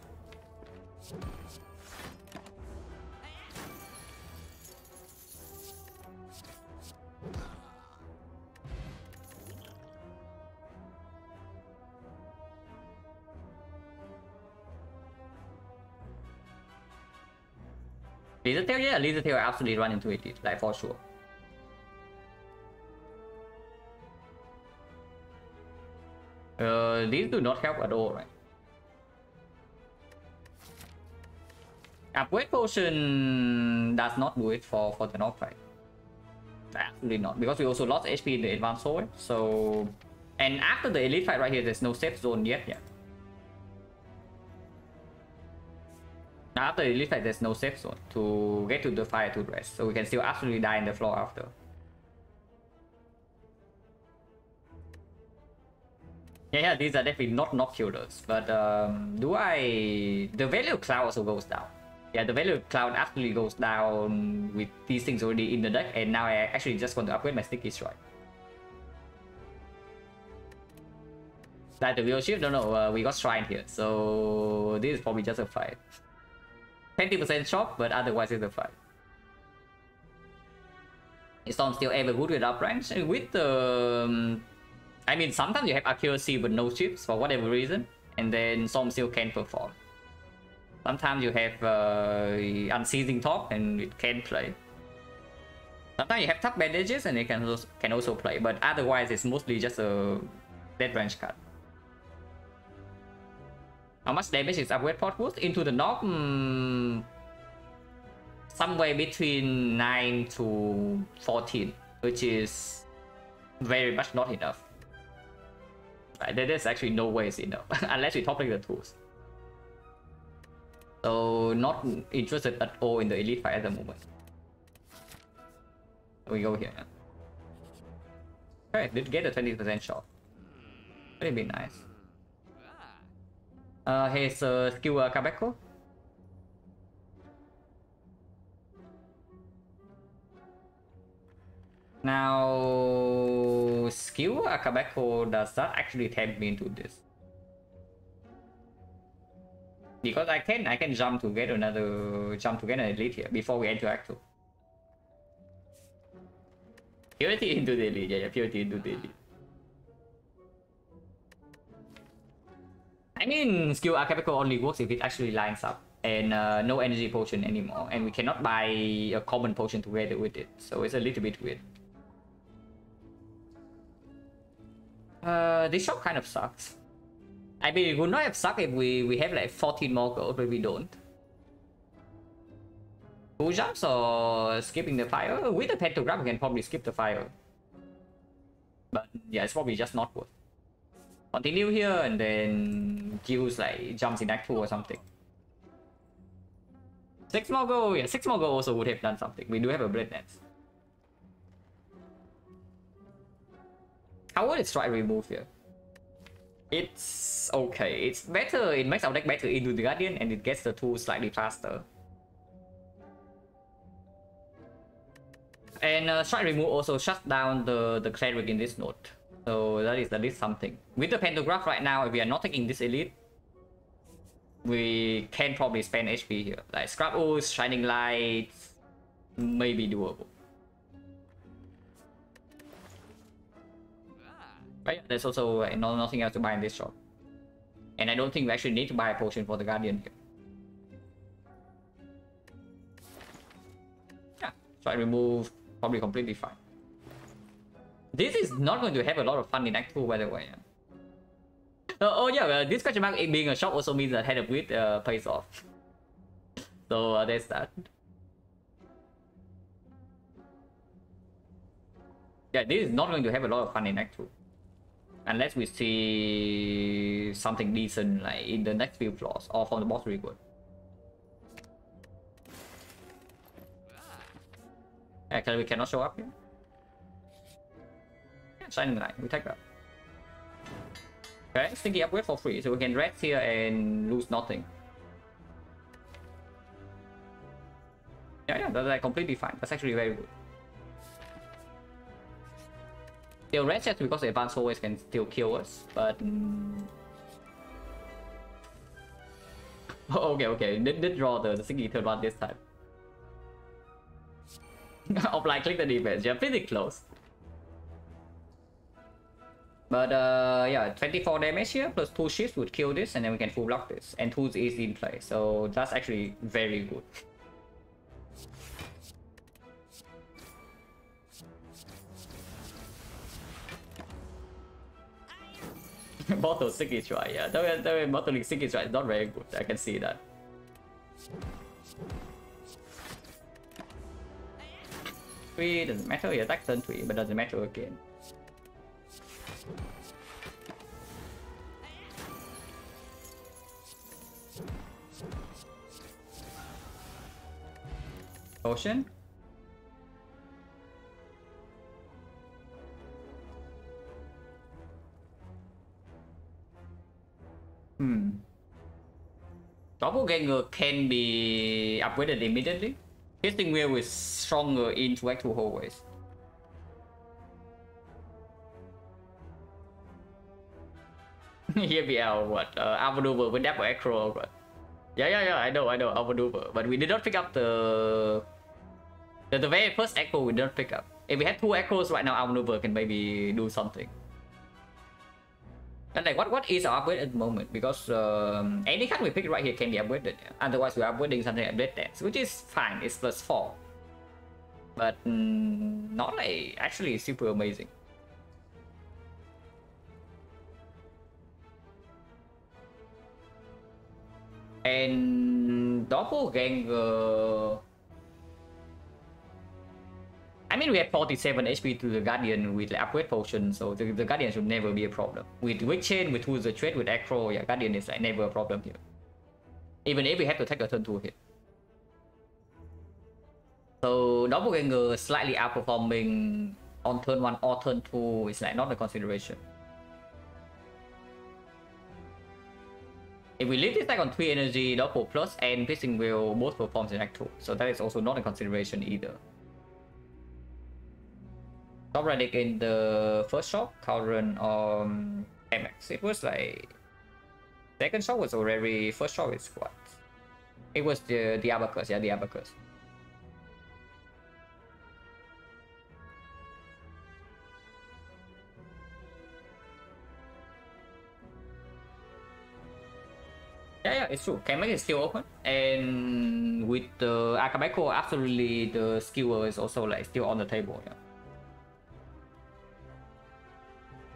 Laser tail, yeah, laser tail absolutely run into it, like for sure. These do not help at all, right? Upgrade potion does not do it for the knock fight. Absolutely not, because we also lost HP in the advanced sword. So, and after the elite fight right here, there's no safe zone yet. Yeah. After the elite fight, there's no safe zone to get to the fire to rest, so we can still absolutely die in the floor after. Yeah, these are definitely not knock killers, but the value of cloud also goes down. Yeah, the value of cloud absolutely goes down with these things already in the deck, and now I actually just want to upgrade my sticky strike. Like the viewership, no, we got shrine here, so this is probably just a fight. 20% shock, but otherwise it's a fight. Is Storm still ever good with uprange? With the... I mean, sometimes you have accuracy but no chips for whatever reason, and then Storm still can perform. Sometimes you have unceasing top and it can play. Sometimes you have tough bandages and it can also play, but otherwise it's mostly just a dead range card. How much damage is upgrade port boost? Into the knob? Somewhere between 9 to 14, which is very much not enough. Right, there's actually no way it's enough, unless we top-link the tools. So, not interested at all in the elite fight at the moment. We go here. Okay, did get a 20% shot. Pretty be nice. Here's skill Kabeko. Now, skill Kabeko does not actually tempt me into this. Because I can jump to get an elite here before we enter Act 2. Purity into the elite, yeah, purity into the elite. I mean, skill Akabeko only works if it actually lines up, and no energy potion anymore, and we cannot buy a common potion together with it, so it's a little bit weird. This shop kind of sucks. I mean, it would not have sucked if we have like 14 more gold, but we don't. Full jumps or skipping the fire? With the pentagram, we can probably skip the fire. But yeah, it's probably just not worth. Continue here and then use like jumps in Act 2 or something. 6 more go, yeah, 6 more go also would have done something. We do have a Blade Nets. How would it strike remove here? It's okay. It's better. It makes our deck better into the Guardian and it gets the tool slightly faster. And strike remove also shuts down the cleric in this node. So that is at least something. With the pantograph right now, if we are not taking this elite, we can probably spend HP here. Like Scrap Ooze, Shining Lights, maybe doable. But yeah, there's also like, nothing else to buy in this shop. And I don't think we actually need to buy a potion for the Guardian here. Yeah, so I remove probably completely fine. This is not going to have a lot of fun in Act 2, by the way. Oh yeah, this question mark being a shop also means that Head of Wheat pays off. So there's that. Yeah, this is not going to have a lot of fun in Act 2. Unless we see something decent like in the next few floors or from the boss reward. Actually, we cannot show up here. Yeah, Shining Light, we take that. Okay, Stinky upgrade for free, so we can rest here and lose nothing. Yeah, that's like completely fine. That's actually very good. Still rest just because the advanced always can still kill us, but okay. Did draw the Stinky third one this time. Offline click the defense, yeah, pretty close. But yeah, 24 damage here plus 2 shifts would kill this, and then we can full block this. And 2 is in play, so that's actually very good. Bottle Sticky Try, yeah. The bottling Sticky Try is not very good, I can see that. Three doesn't matter, he attack turn 3, but doesn't matter again. Potion. Doppelganger can be upgraded immediately. Hitting wheel is stronger into actual hallways. Here we are, what? Outmaneuver with double acro, but yeah, I know, outmaneuver. But we did not pick up the very first echo. We did not pick up. If we had 2 echoes right now, outmaneuver can maybe do something. And like, what is our upgrade at the moment? Because any card we pick right here can be upgraded. Otherwise, we're upgrading something like Blade Dance, which is fine. It's +4, but not like actually super amazing. And Doppelganger, I mean, we have 47 HP to the Guardian with the upgrade potion, so the Guardian should never be a problem. With Witch Chain, with Who's the Trade, with Acro, yeah, Guardian is like never a problem here. Even if we have to take a turn 2 hit. So Doppelganger slightly outperforming on turn 1 or turn 2 is like not a consideration. If we leave this deck on 3 energy, Doppel Plus and Piercing Wheel both performs in Act 2, so that is also not a consideration either. Top right deck in the first shop, current MX. It was like second shop was already, first shop is what? It was the Abacus, yeah, the Abacus. Yeah, it's true. Kamek is still open, and with the Akabeko, absolutely the skewer is also like still on the table. Yeah.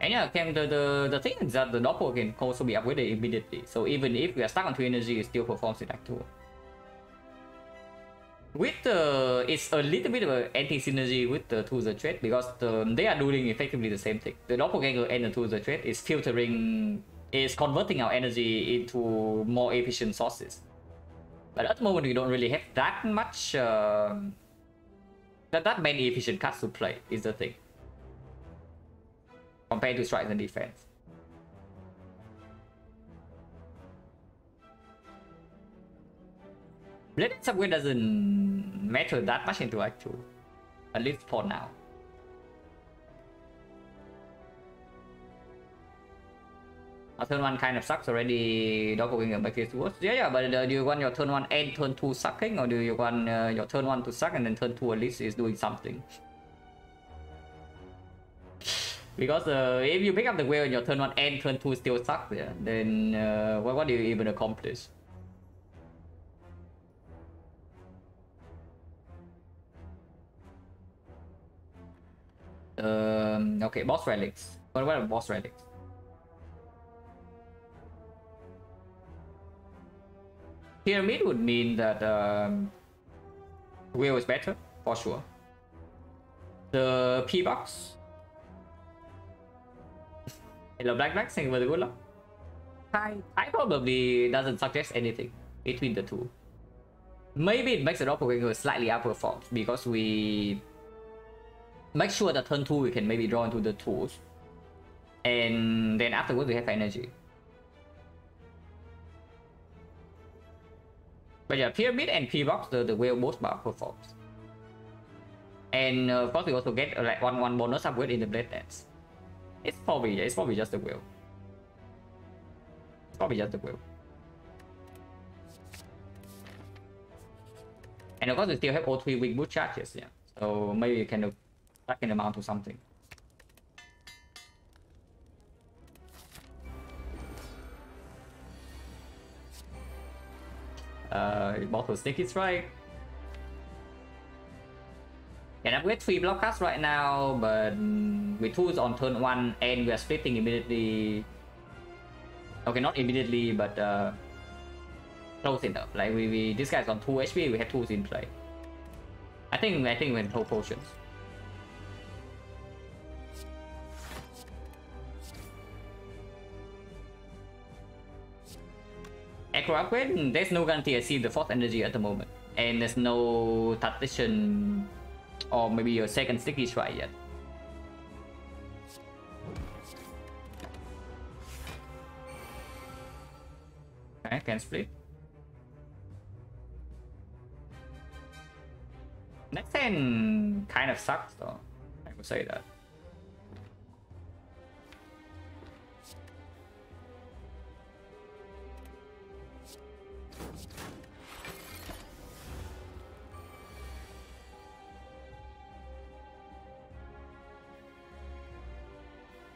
And yeah, the thing is that the Doppel can also be upgraded immediately. So even if we are stuck on 2 energy, it still performs in Act 2. With the, it's a little bit of an anti-synergy with the Tools of Trade because they are doing effectively the same thing. The Doppelganger and the Tools of Trade is filtering, is converting our energy into more efficient sources. But at the moment, we don't really have that much, that many efficient cards to play, is the thing. Compared to strikes and defense. Blade upgrade doesn't matter that much into Act 2, at least for now. Our turn 1 kind of sucks already. Doppelganger make it worse. Yeah, but do you want your turn 1 and turn 2 sucking, or do you want your turn 1 to suck and then turn 2 at least is doing something? Because if you pick up the whale and your turn 1 and turn 2 still sucks, yeah, then what do you even accomplish? Okay, boss relics. What about boss relics? Pyramid would mean that whale is better, for sure. The P-box. Hello, Black, thank you for the good luck. I probably doesn't suggest anything between the two. Maybe it makes the doppelganger slightly outperformed because we make sure that turn 2 we can maybe draw into the tools, and then afterwards we have energy. But yeah, Pyramid and P-box, the whale both outperforms. And of course we also get like one bonus upgrade in the blade dance. It's probably just the whale. It's probably just the whale. And of course we still have O3 weak boot charges, yeah. So maybe you can stack in amount to something. Bottle Sticky Strike. Can upgrade 3 block cards right now, but with tools on turn 1 and we are splitting immediately. Okay, not immediately, but close enough. Like this guy's on 2 HP, we have tools in play. I think we can throw potions. Acro upgrade, there's no guarantee I see the fourth energy at the moment. And there's no tactician or maybe your second sticky try yet. Okay, can split. Next 10 kind of sucks though, I would say that.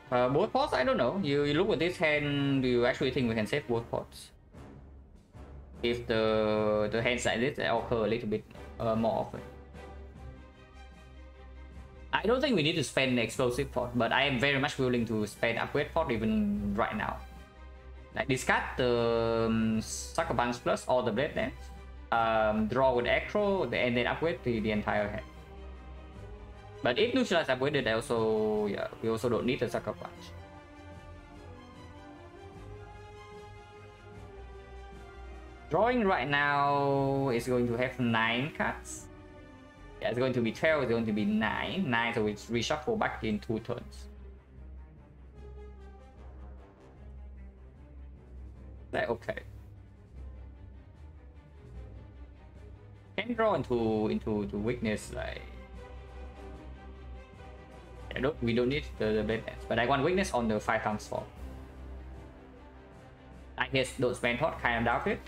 Both pots, I don't know. You look at this hand, do you actually think we can save both pots? If the hands like this occur a little bit more often. I don't think we need to spend the explosive pot, but I am very much willing to spend upgrade pot even right now. Like discard the Sucker Punch plus or the Blade Dance, draw with Acro, and then upgrade the entire hand. But if neutralize upgraded, we also don't need the Sucker Punch. Drawing right now is going to have 9 cards. Yeah, it's going to be 12, it's going to be 9. 9, so we reshuffle back in 2 turns. Like, okay. Can draw into weakness, like. We don't need the blade dance, but I want weakness on the 5 times 4. I guess those spend thought kind of doubt it.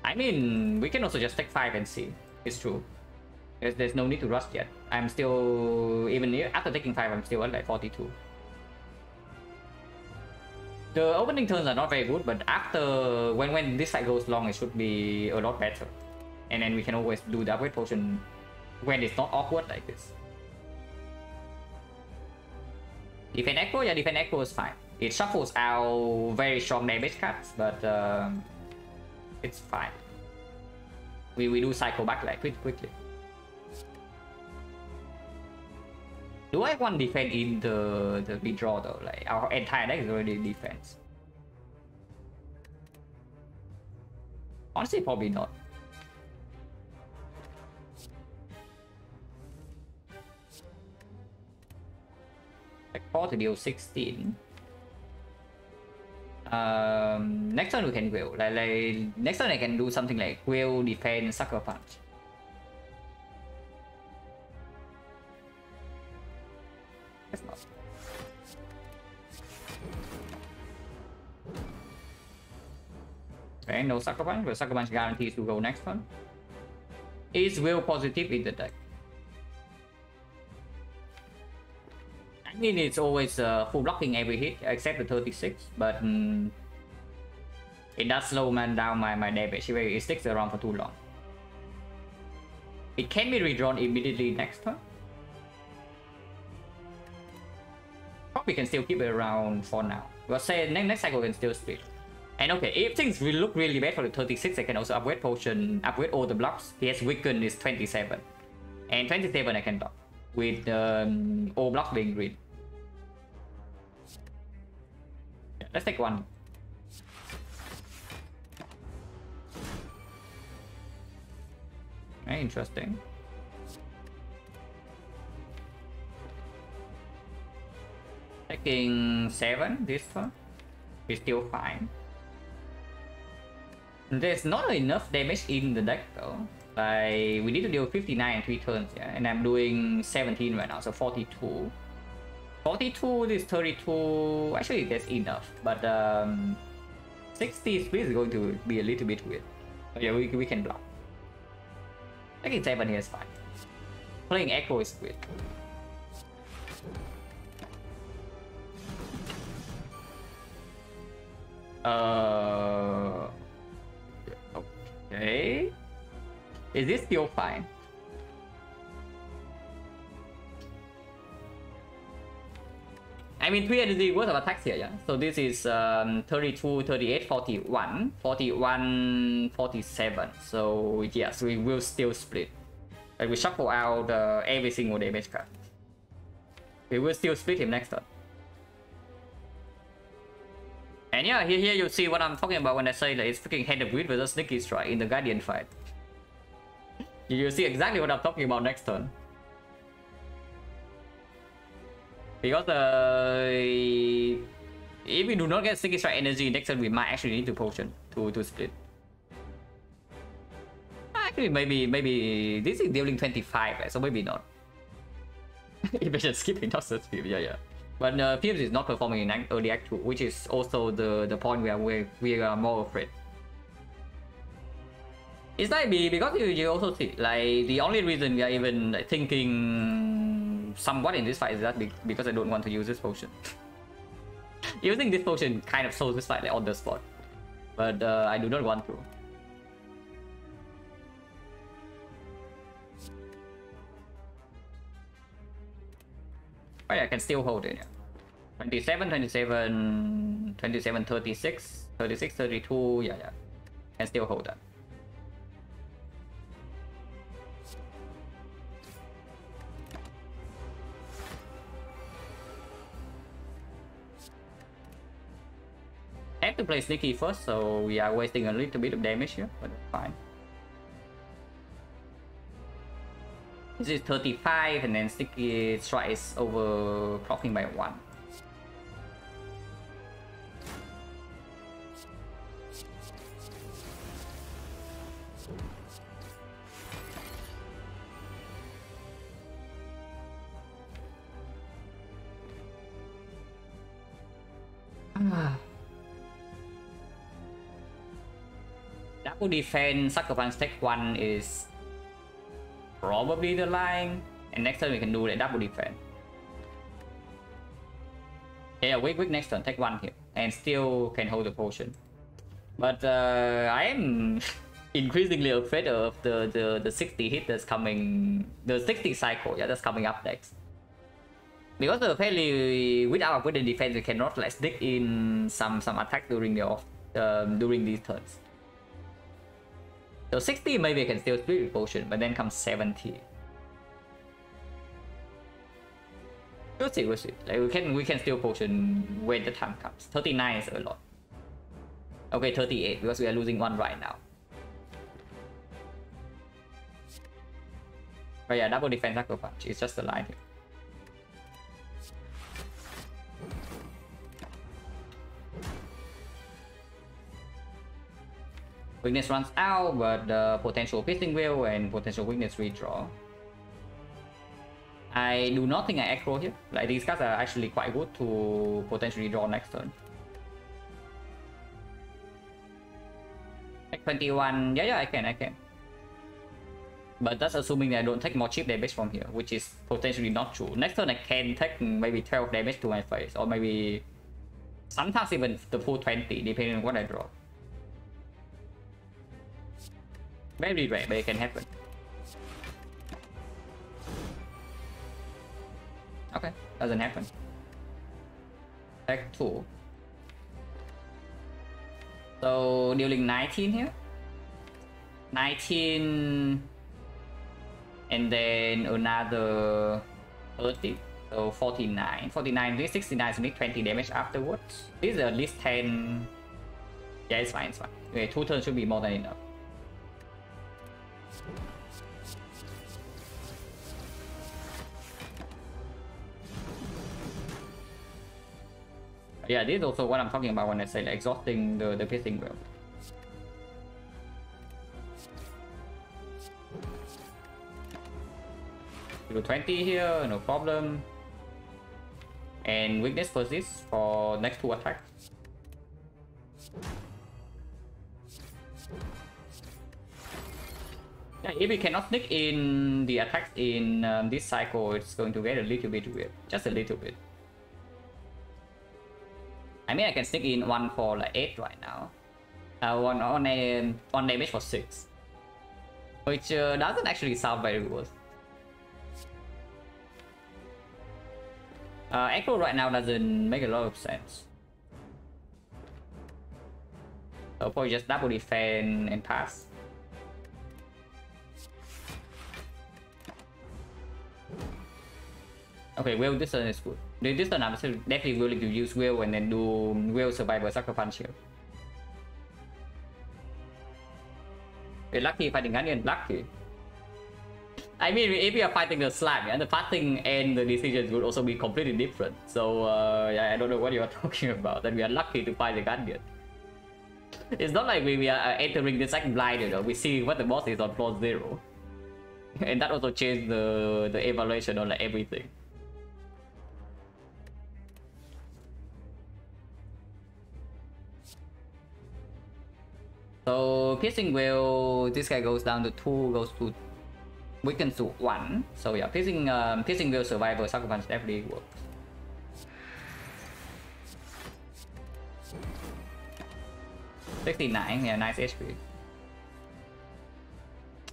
I mean, we can also just take 5 and see. It's true. There's no need to rush yet. I'm still, even after taking 5, I'm still at like 42. The opening turns are not very good, but after, when this side goes long, it should be a lot better. And then we can always do the upgrade potion when it's not awkward like this. Defend Echo? Yeah, Defend Echo is fine. It shuffles out very strong damage cards, but it's fine. We do cycle back like quickly. Do I want defend in the redraw though? Like our entire deck is already defense. Honestly, probably not. Like 4 to deal 16. Next turn we can Will. Like next turn I can do something like Will, defend, Sucker Punch. That's not. Okay, no Sucker Punch, but Sucker Punch guarantees to go next one. Is will positive in the deck. I mean, it's always full blocking every hit except the 36, but it does slow man down my damage if it sticks around for too long. It can be redrawn immediately next turn. Probably can still keep it around for now. But say next cycle can still split. And okay, if things will look really bad for the 36, I can also upgrade potion, upgrade all the blocks. He has weaken is 27. And 27 I can block. With all blocks being green. Yeah, let's take one. Very interesting. Taking 7 this one is still fine. There's not enough damage in the deck though. Like we need to deal 59 in 3 turns, yeah, and I'm doing 17 right now, so 42. 42, this 32, actually that's enough, but 60 split is going to be a little bit weird. But yeah, we can block. Taking 7 here is fine. Playing Echo is weird. Okay. Is this still fine? I mean, 3 energy worth of attacks here, yeah? So this is 32, 38, 41, 41, 47. So yes, we will still split. Like we shuffle out every single damage card. We will still split him next turn. And yeah, here you see what I'm talking about when I say that it's freaking Head of Greed versus Sneaky Strike in the Guardian fight. You see exactly what I'm talking about next turn. Because if we do not get Sneaky Strike energy next turn, we might actually need to potion to split. Actually, maybe this is dealing 25, right? So maybe not. If I just skipping not such speed, yeah. But Pims is not performing in early act 2, which is also the point where we are more afraid. It's like because you also see, like, the only reason we are even like, thinking somewhat in this fight is that because I don't want to use this potion. Using this potion kind of solves this fight like, on the spot. But I do not want to. Oh yeah, I can still hold it, yeah. 27, 27, 27, 36, 36, 32, yeah. Can still hold that. I have to play Sneaky first, so we are wasting a little bit of damage here, but that's fine. This is 35, and then Sneaky Strike is over clocking by 1. Double defense, Sucker Punch Tech 1 is probably the line, and next turn we can do the double defense. Yeah, quick next turn, take 1 here, and still can hold the potion. But I am increasingly afraid of the 60 hit that's coming, the 60 cycle, yeah, that's coming up next. Because apparently without the defense, we cannot like stick in some attack during the during these turns. So 60 maybe I can still split with potion, but then comes 70. We'll see. Like we can still potion when the time comes. 39 is a lot. Okay, 38 because we are losing 1 right now. But yeah, double defense Sucker Punch. It's just a line here. Weakness runs out, but potential Piercing Will and potential weakness redraw. I do not think I aggro here. Like these cards are actually quite good to potentially draw next turn. 21. Yeah, I can. But that's assuming that I don't take more chip damage from here, which is potentially not true. Next turn I can take maybe 12 damage to my face, or maybe sometimes even the full 20, depending on what I draw. Very rare, but it can happen. Okay, doesn't happen. Take 2. So dealing 19 here. 19, and then another 30. So 49. 49, this 69, so need 20 damage afterwards. This is at least 10. Yeah, it's fine, it's fine. Okay, 2 turns should be more than enough. Yeah, this is also what I'm talking about when I say like, exhausting the piercing well. Do 20 here, no problem. And weakness persists for next 2 attacks. Yeah, if we cannot sneak in the attacks in this cycle, it's going to get a little bit weird. Just a little bit. I mean, I can sneak in 1 for like 8 right now. One damage for 6. Which doesn't actually sound very good. Echo right now doesn't make a lot of sense. So probably just double defend and pass. Okay, well, this turn is good. This turn I'm definitely willing to use will and then do will survivor sucker punch here. We're lucky fighting Guardian, lucky. I mean, if we are fighting the slime, yeah, the pathing and the decisions would also be completely different. So, yeah, I don't know what you are talking about. That we are lucky to fight the Guardian. It's not like we are entering the second blind, you know. We see what the boss is on floor 0. And that also changed the evaluation on like everything. So, piercing will, this guy goes down to 2, goes to weakens to 1. So yeah, piercing will survivor sucker punch definitely works. $69, yeah, nice HP.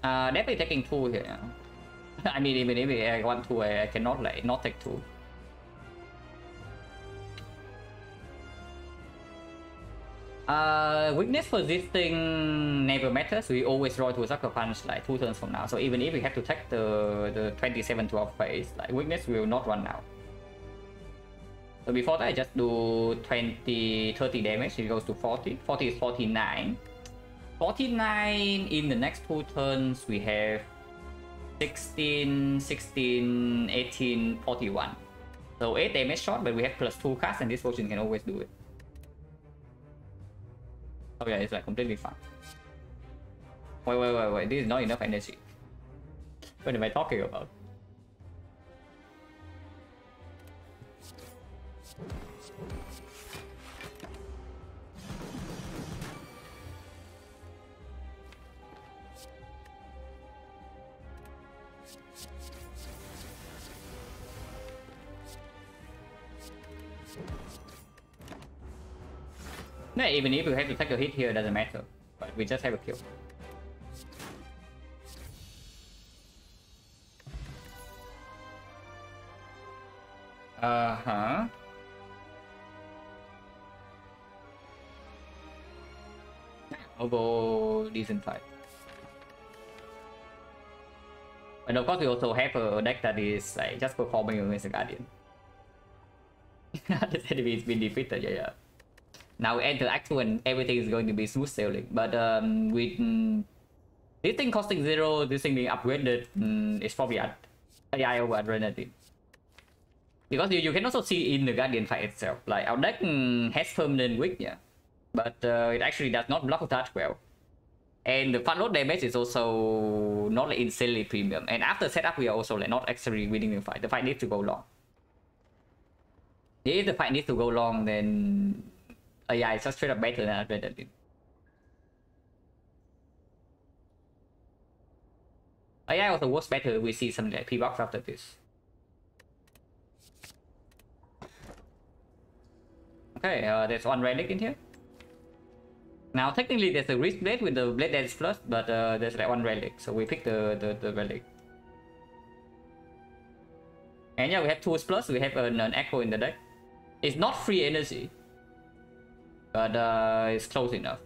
Definitely taking 2 here. I mean, even if I want to, I cannot like not take 2. Weakness persisting never matters. We always draw to a sucker punch like 2 turns from now. So even if we have to take the 27-12 phase, like weakness will not run out. So before that, I just do 30 damage. It goes to 40. 40 is 49. 49 in the next 2 turns, we have 16, 16, 18, 41. So 8 damage shot, but we have +2 cast, and this potion can always do it. Oh yeah, it's like completely fine. Wait, this is not enough energy. What am I talking about? No, even if we have to take a hit here, it doesn't matter. But we just have a kill. Overall, decent fight. And of course, we also have a deck that is like just performing against the Guardian. The enemy has been defeated, yeah. Now we enter Act 2 and everything is going to be smooth sailing. But with this thing costing 0, this thing being upgraded, it's probably at AI over Adrenaline. Because you can also see in the Guardian fight itself, like our deck has permanent weak, yeah. But it actually does not block that well. And the front load damage is also not like insanely premium. And after setup, we are also like not actually winning the fight. The fight needs to go long. If the fight needs to go long, then AI is just straight up better than Adrenaline. AI also works better. We see something like P-Box after this. Okay, there's one relic in here. Now technically there's a wrist blade with the blade that is flush, but there's like one relic, so we pick the relic. And yeah, we have 2 plus. We have an echo in the deck. It's not free energy, but it's close enough.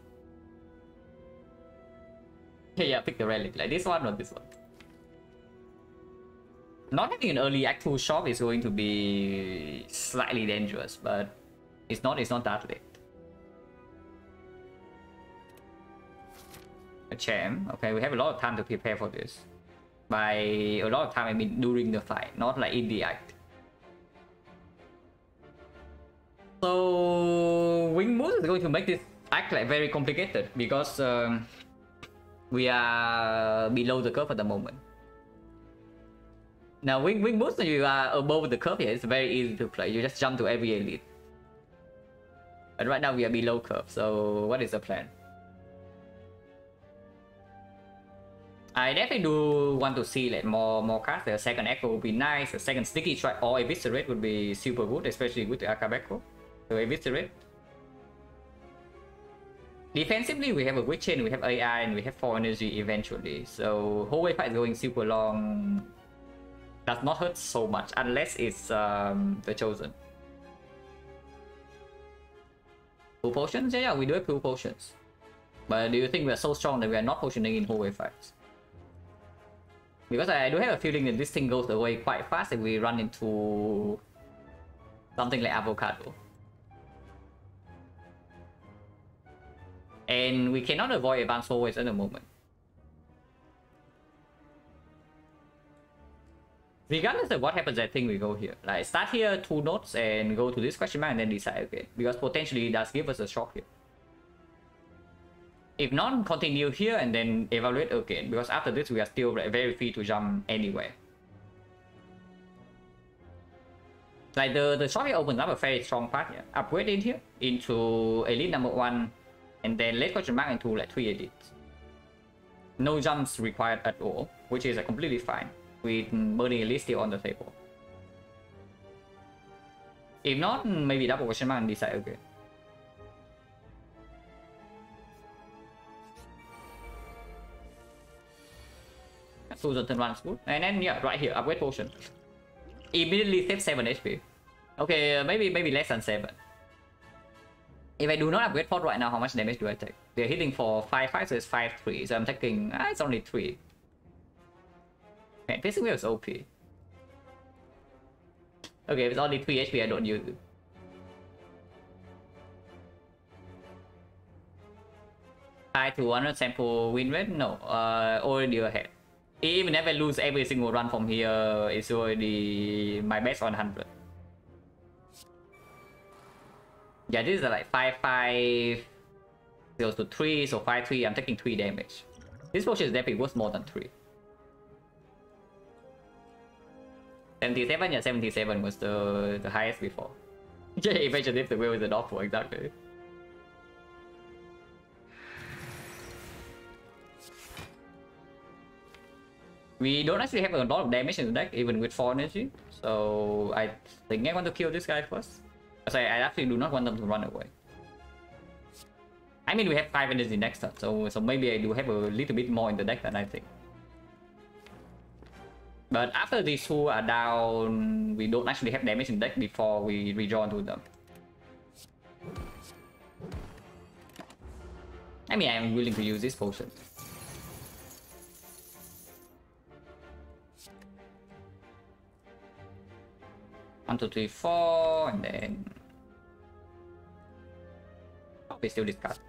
Yeah, pick the relic, like this one or this one. Not having an early Act 2 shop is going to be slightly dangerous, but it's not that late. A champ. Okay, we have a lot of time to prepare for this. By a lot of time, I mean during the fight, not like in the act. So Wing Moose is going to make this act like very complicated because we are below the curve at the moment. Now Wing Moose, when you are above the curve here, it's very easy to play. You just jump to every elite. But right now we are below curve, so what is the plan? I definitely do want to see like more cards. The second Echo would be nice. The second Sticky Strike or Eviscerate would be super good, especially with the Akabeko. So Eviscerate. Defensively, we have a Witch Chain, we have AI, and we have 4 energy eventually. So whole wave fight is going super long. Does not hurt so much unless it's the Chosen. Full potions? Yeah, we do have full potions. But do you think we are so strong that we are not potioning in whole wave fights? Because I do have a feeling that this thing goes away quite fast if we run into something like Avocado. And we cannot avoid advanced forwards at the moment. Regardless of what happens, I think we go here. Like start here 2 nodes and go to this question mark and then decide again. Because potentially it does give us a shock here. If not, continue here and then evaluate again. Because after this we are still very free to jump anywhere. Like the shop here opens up a very strong part here. Upgrade in here into elite number 1. And then late question mark into like 3 elites. No jumps required at all, which is completely fine. With burning elite still on the table. If not, maybe double question mark and decide again. Susan turn 1 is good. And then yeah, right here, upgrade potion. Immediately save 7 HP. Okay, maybe less than 7. If I do not upgrade fort right now, how much damage do I take? They're hitting for 5-5, so it's 5-3. So I'm taking it's only 3. Man, facing wheel is OP. Okay, if it's only 3 HP, I don't use it. High to 100 sample win rate? No, already ahead. Even if I lose every single run from here, it's already my best on 100. Yeah, this is like 5-5 goes to 3, so 5-3, I'm taking 3 damage. This potion is definitely worth more than 3. 77, yeah, 77 was the highest before. Yeah, eventually if the wheel is an awful, exactly. We don't actually have a lot of damage in the deck, even with 4 energy. So I think I want to kill this guy first. Because I actually do not want them to run away. I mean, we have 5 energy next turn, so maybe I do have a little bit more in the deck than I think. But after these 2 are down, we don't actually have damage in the deck before we redraw to them. I mean, I am willing to use this potion. One, two, three, 4, and then we still discard.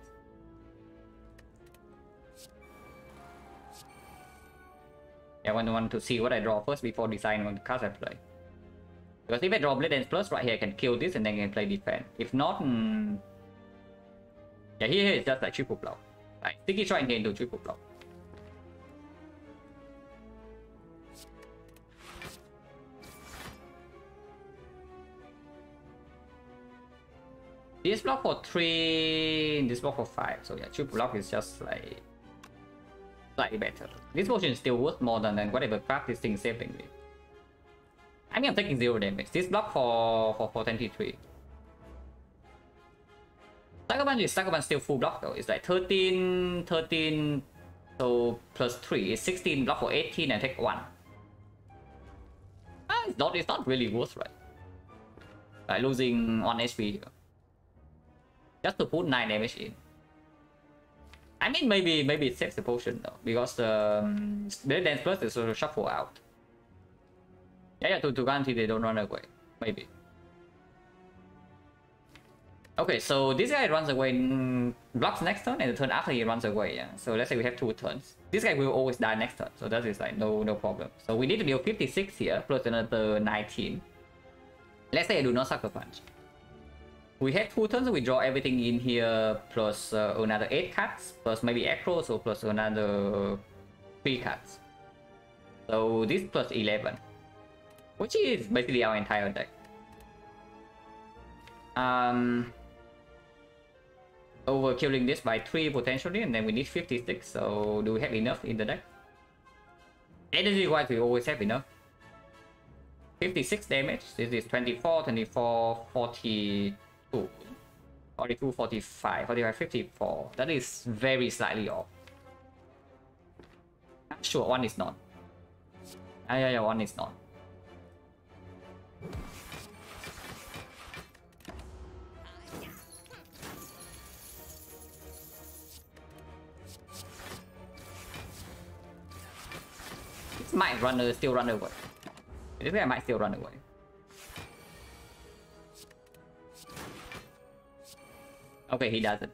Yeah, I want to see what I draw first before deciding on the cards I play. Because if I draw Blade Dance Plus right here, I can kill this and then I can play defense. If not, yeah, here it's just like triple block. Like Sticky Strike here into triple block. This block for 3, this block for 5. So yeah, triple block is just like slightly better. This potion is still worth more than whatever crap this thing is saving me. I mean, I'm taking 0 damage. This block for 23. Sakaban still full block though. It's like 13, so plus 3 is 16 block for 18 and take 1. It's not really worth, right? Like losing 1 HP here. Just to put 9 damage in. I mean, maybe it saves the potion though, because the dance plus is sort of shuffle out. Yeah, to guarantee they don't run away. Maybe. Okay, so this guy runs away, blocks next turn, and the turn after he runs away, yeah. So let's say we have 2 turns. This guy will always die next turn, so that is like no problem. So we need to deal 56 here, plus another 19. Let's say I do not sucker punch. We have 2 turns, so we draw everything in here, plus another 8 cards, plus maybe acro, so plus another 3 cards. So this plus 11, which is basically our entire deck. Overkilling this by 3 potentially, and then we need 56, so do we have enough in the deck? Energy wise, we always have enough. 56 damage, this is 24, 24, 42, 42, 45, 45, 54. That is very slightly off. Sure, 1 is not. Yeah, 1 is not. This might still run away. This guy might still run away. Okay, he doesn't.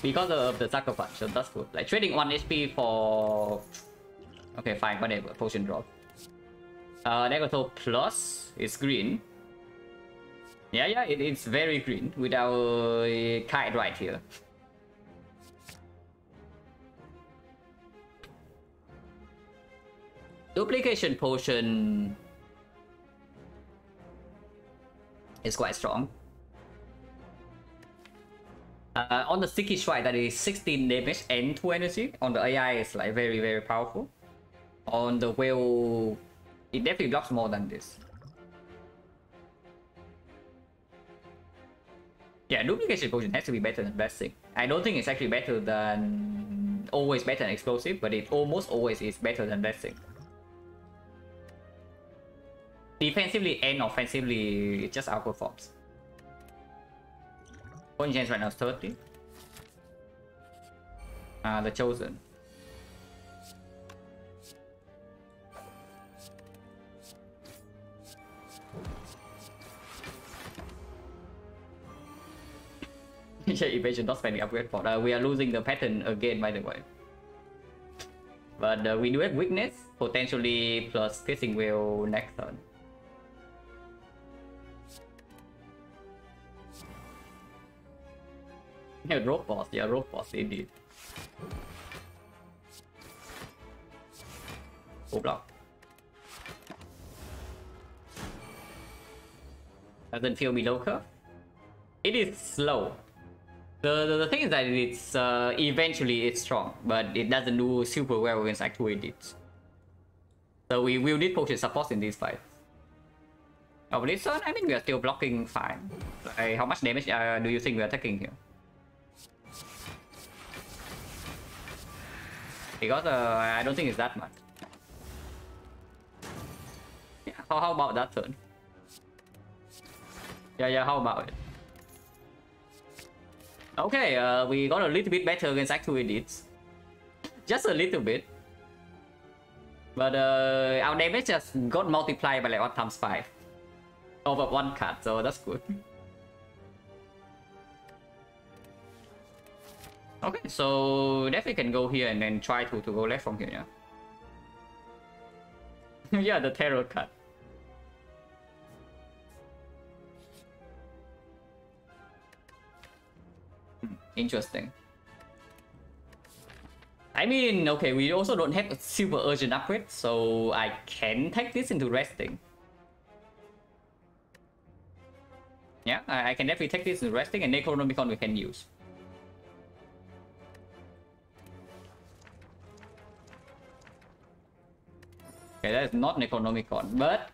Because of the sucker punch, so that's good. Like trading 1 HP for... Okay, fine, whatever. Potion drop. Negative plus is green. Yeah, it's very green with our kite right here. Duplication potion is quite strong. On the sticky strike, that is 16 damage and 2 energy. On the AI, it's like very powerful. On the whale, it definitely blocks more than this. Yeah, duplication potion has to be better than blessing. I don't think it's actually better than always better than explosive, but it almost always is better than blessing. Defensively and offensively, it just outperforms. Point chance right now is 30. The Chosen. Yeah, evasion not spending upgrade for we are losing the pattern again, by the way. But we do have weakness, potentially plus piercing wheel next turn. Yeah, rope boss, indeed. Full block. Doesn't feel below curve. It is slow. The thing is that it's eventually it's strong, but it doesn't do super well against actual elites. So we will need potion support in these fights. Oh, this turn, I mean, we are still blocking fine. Like, how much damage do you think we are taking here? Because I don't think it's that much. Yeah, how about that turn? Yeah, how about it? Okay, we got a little bit better against actual elites. Just a little bit. But our damage just got multiplied by like 1 times 5. Over 1 card, so that's good. Okay, so definitely can go here and then try to go left from here, yeah. Yeah, the tarot card. Interesting. I mean, okay, we also don't have a super urgent upgrade, so I can take this into resting. Yeah, I can definitely take this into resting, and Necronomicon we can use. Okay, that is not Necronomicon, but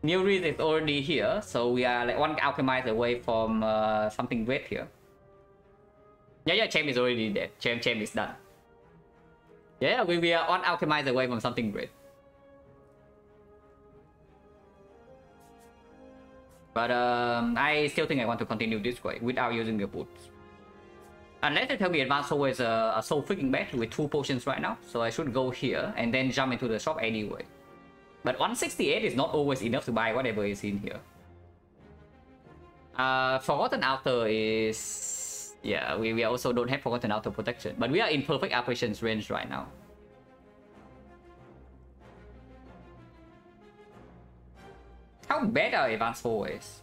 New Reese is already here, so we are like one alchemize away from something great here. Yeah, Champ is already dead. Champ is done. Yeah, we are one alchemize away from something great. But I still think I want to continue this way without using the boots. Unless they tell me Advanced Soul is so freaking bad with 2 potions right now, so I should go here and then jump into the shop anyway. But 168 is not always enough to buy whatever is in here. Forgotten Outer is... Yeah, we also don't have Forgotten Outer protection, but we are in perfect operations range right now. How bad are Advanced Soul is?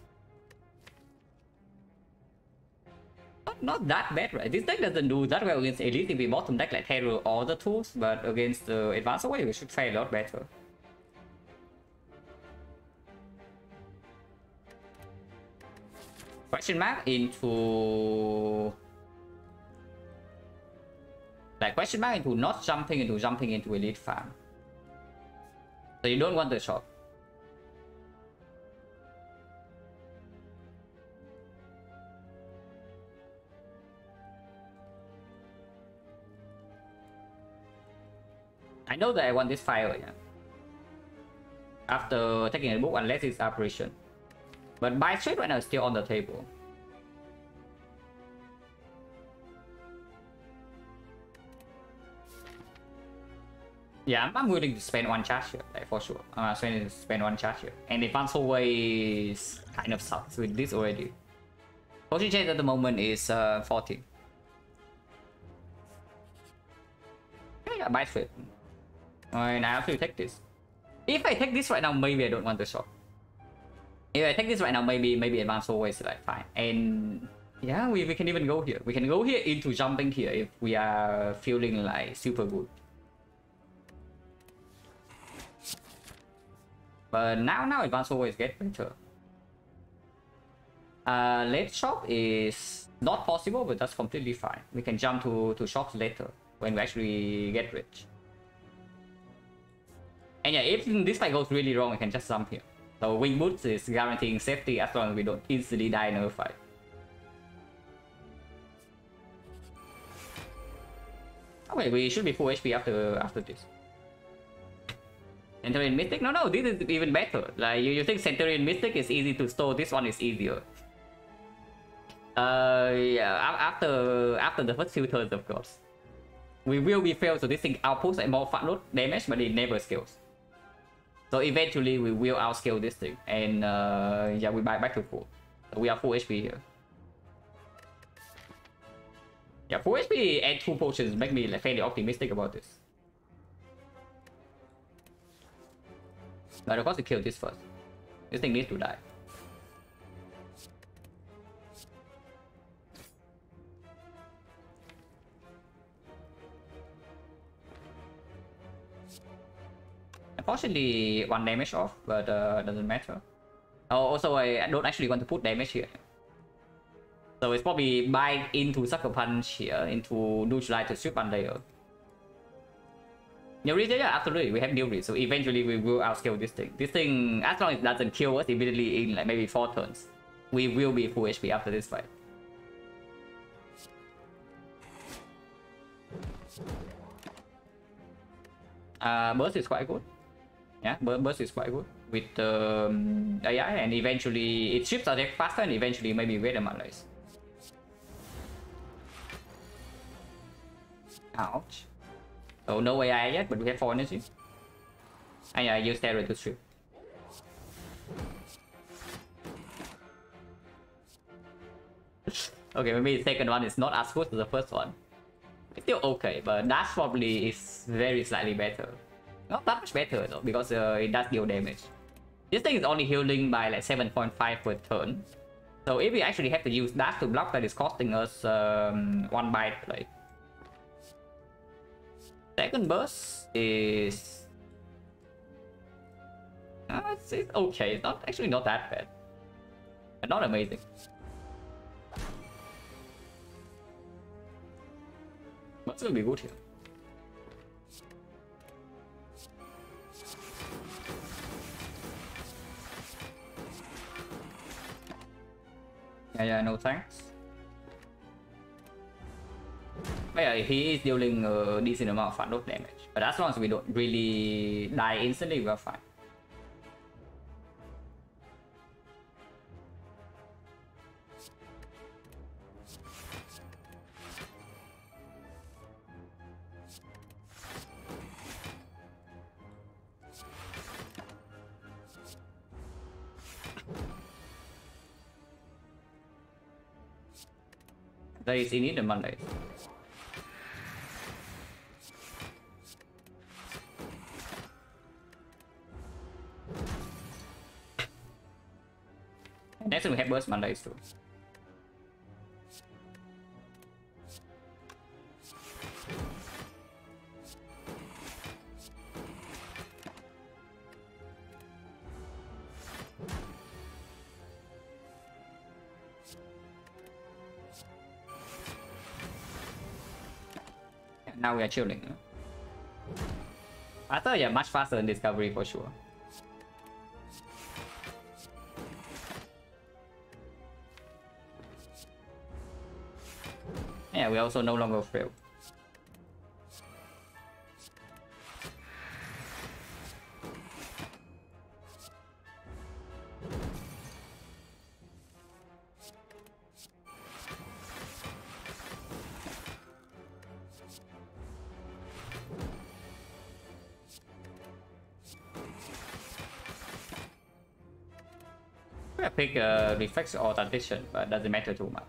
Not that bad, right? This deck doesn't do that well against Elite if we bottom deck like Terror or the tools, but against the Advanced Away we should fare a lot better. Question mark into... Like question mark into not jumping into Elite farm. So you don't want the shop. I know that I want this file, yeah. After taking a book, unless it's operation. But buy straight right now is still on the table. Yeah, I'm willing to spend 1 charge here, like for sure. I'm willing to spend 1 charge here. And Advanced Always kind of sucks with this already. Potion change at the moment is 40. Yeah, buy straight. And I have to take this. If I take this right now, maybe I don't want the shop. If I take this right now, maybe Advanced Always is like fine. And yeah, we can even go here. We can go here into jumping here if we are feeling like super good. But now Advanced Always get better. Late shop is not possible, but that's completely fine. We can jump to shops later when we actually get rich. And yeah, if this fight goes really wrong, we can just jump here. So Wing Boots is guaranteeing safety as long as we don't instantly die in a fight. Okay, we should be full HP after this. Centurion Mystic? No, this is even better. Like you think Centurion Mystic is easy to store, this one is easier. Yeah, after the first few turns, of course. We will be failed, so this thing outputs like more fat load damage, but it never scales. So eventually we will outscale this thing, and yeah, we buy back to full. So we are full HP here. Yeah, full HP and 2 potions make me like fairly optimistic about this. But of course we kill this first. This thing needs to die. Unfortunately, 1 damage off, but doesn't matter. Oh, also I don't actually want to put damage here. So it's probably buy into Sucker Punch here, into Neutralize to strip one layer. New Reach, yeah, absolutely, we have New Reach, so eventually we will outscale this thing. This thing, as long as it doesn't kill us immediately in like maybe 4 turns, we will be full HP after this fight. Burst is quite good. Yeah, burst is quite good with AI, and eventually it shifts attack faster, and eventually maybe random allies. Ouch. So no AI yet, but we have 4 energy. And yeah, I use Terror to strip. Okay, maybe the second one is not as good as the first one. It's still okay, but that probably is very slightly better. Not that much better though, because it does deal damage. This thing is only healing by like 7.5 per turn. So if we actually have to use that to block, that is costing us 1 bite. Like, second burst is it's okay. It's not actually not that bad, but not amazing. But it's gonna be good here. Yeah, no thanks. But yeah, he is dealing a decent amount of front load damage. But as long as we don't really die instantly, we're fine. There is in the Monday. Next we have burst Mondays too. Now we are chilling. I thought you're much faster than Discovery for sure. Yeah, we also no longer fail. I pick reflex or tradition, but doesn't matter too much.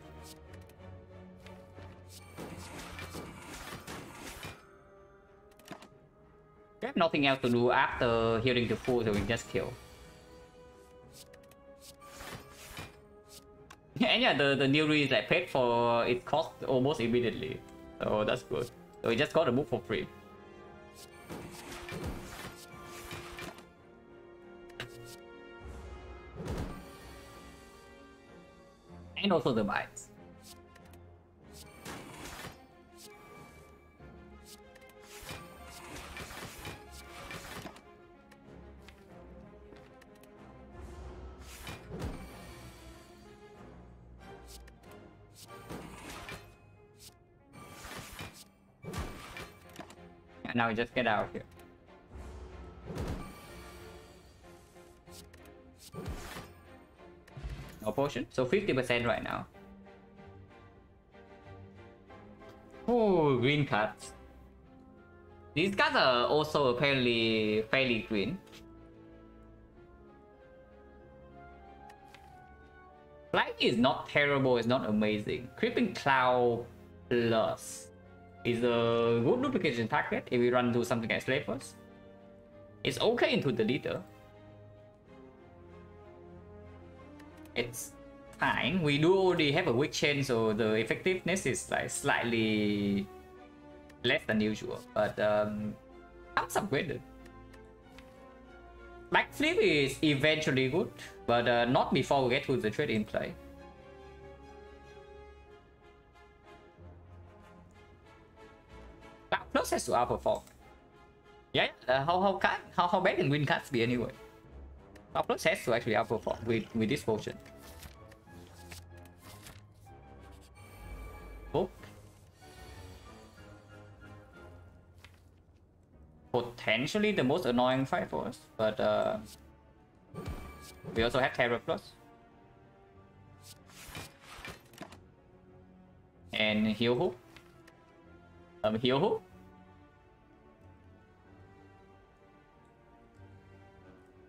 We have nothing else to do after healing the full, so we just kill. And yeah, the new is like paid for its cost almost immediately, so that's good. So we just got the book for free. And also the bites. And now we just get out of here. No potion, so 50% right now. Oh, green cards. These cards are also apparently fairly green. Flying is not terrible, it's not amazing. Creeping Cloud Plus is a good duplication target if we run into something like Slavers. It's okay into the leader. It's fine. We do already have a weak chain, so the effectiveness is like slightly less than usual. But I'm upgraded. Backflip is eventually good, but not before we get to the trade in play. Cloud Plus has to outperform. Yeah, how bad can win cards be anyway? Cloud Plus has to actually outperform with this potion. Oh. Potentially the most annoying fight for us, but we also have Terror Plus. And Heal Hook. Heal Hook.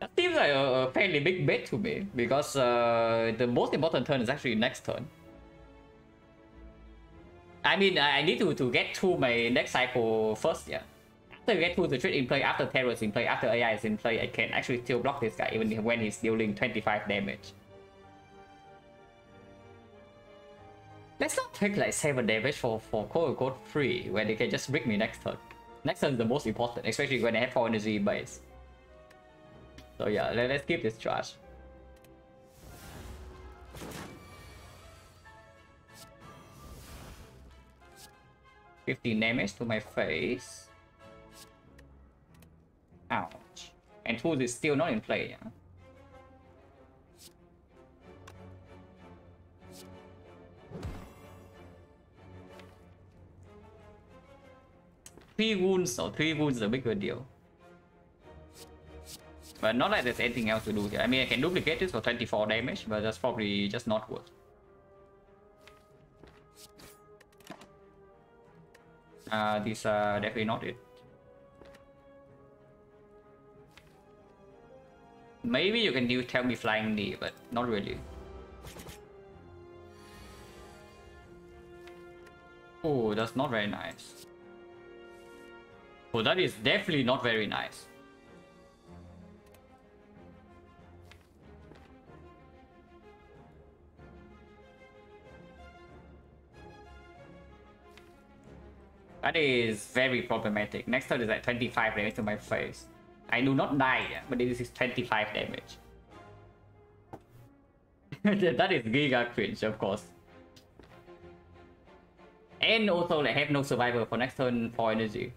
That seems like a fairly big bet to me, because the most important turn is actually next turn. I mean, I need to get through my next cycle first, yeah. After I get through the trade in play, after Terror is in play, after AI is in play, I can actually still block this guy even when he's dealing 25 damage. Let's not take like 7 damage for quote-unquote free, when they can just break me next turn. Next turn is the most important, especially when I have 4 energy base. So yeah, let's keep this trash. $15 damage to my face. Ouch. And Tools is still not in play, yeah? 3 wounds or 3 wounds is a bigger deal. But not like there's anything else to do here. I mean, I can duplicate this for 24 damage, but that's probably just not worth. These are definitely not it. Maybe you can tell me flying knee, but not really. Oh, that's not very nice. Oh, that is definitely not very nice. That is very problematic. Next turn is like 25 damage to my face. I do not die yet, but this is 25 damage. That is giga cringe, of course. And also, I have no survivor for next turn for energy.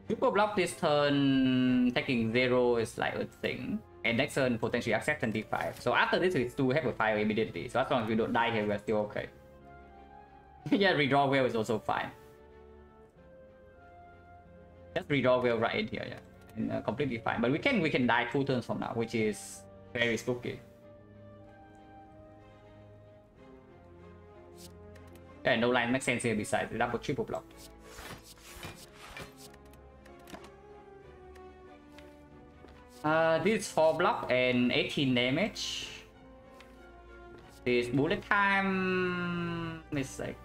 Super block this turn, taking 0 is like a thing. And next turn potentially accept 25. So after this we still have a fire immediately. So as long as we don't die here, we're still okay. Yeah, redraw well is also fine. Just redraw well right in here, yeah. And, completely fine. But we can die 2 turns from now, which is very spooky. Yeah, no line makes sense here besides the double triple block. This is 4 block and 18 damage. This bullet time is like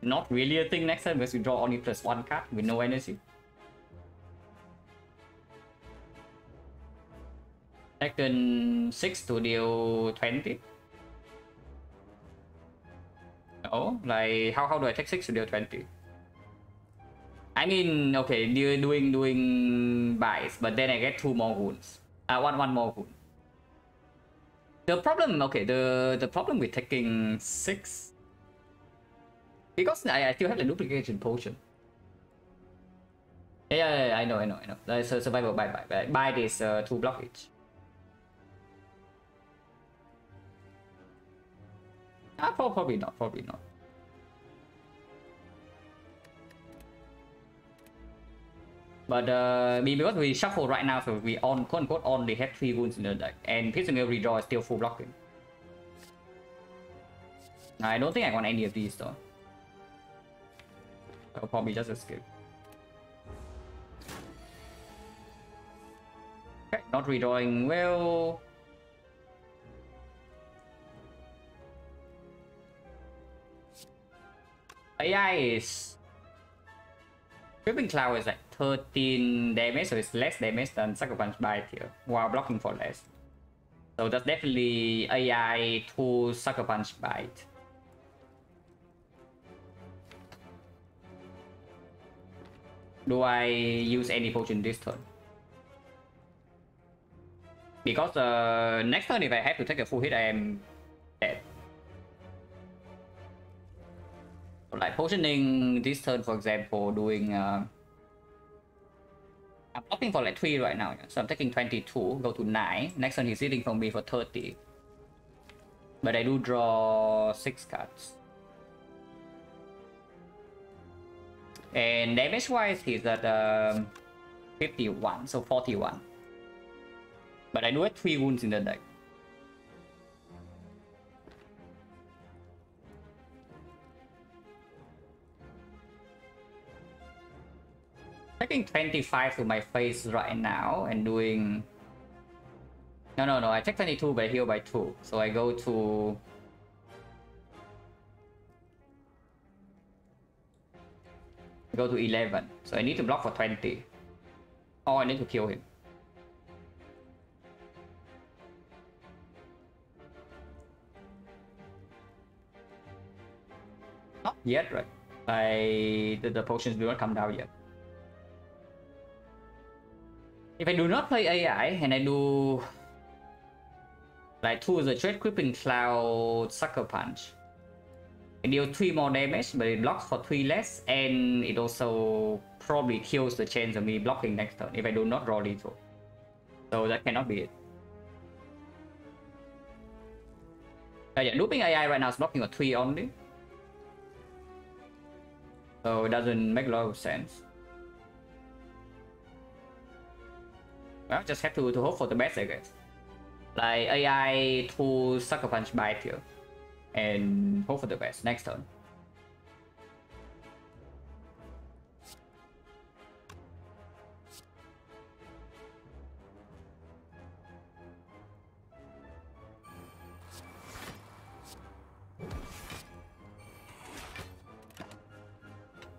not really a thing next turn because we draw only +1 card with no energy. Second 6 to deal 20. Oh, like how do I take 6 to deal 20? I mean, okay, doing buys, but then I get 2 more wounds. One more wound. The problem, okay, the problem with taking 6, because I still have the duplication potion. Yeah, I know. That's a survival buy this 2 blockage. Probably not. But because we shuffle right now, so we quote unquote only have 3 wounds in the deck, and Prisoner redraw is still full blocking. I don't think I want any of these though. I'll probably just escape. Okay, not redrawing well. AI is Creeping Cloud is like 13 damage, so it's less damage than Sucker Punch Bite here, while blocking for less. So that's definitely AI to Sucker Punch Bite. Do I use any potion this turn? Because next turn if I have to take a full hit, I am dead. So like potioning this turn, for example, doing I'm blocking for like 3 right now, so I'm taking 22, go to 9. Next turn he's hitting from me for 30. But I do draw 6 cards. And damage wise he's at 51, so 41. But I do have 3 wounds in the deck. Taking 25 to my face right now and doing... No, I take 22 but I heal by 2. So I go to... Go to 11. So I need to block for 20. Oh, I need to kill him. Not yet, right? The potions do not come down yet. If I do not play AI and I do like 2 the Dread Creeping Cloud Sucker Punch, it deals 3 more damage, but it blocks for 3 less, and it also probably kills the chance of me blocking next turn if I do not draw lethal. So that cannot be it. Yeah, looping AI right now is blocking a 3 only. So it doesn't make a lot of sense. Well, just have to hope for the best, I guess. Like AI to Sucker Punch bite here. And hope for the best next turn.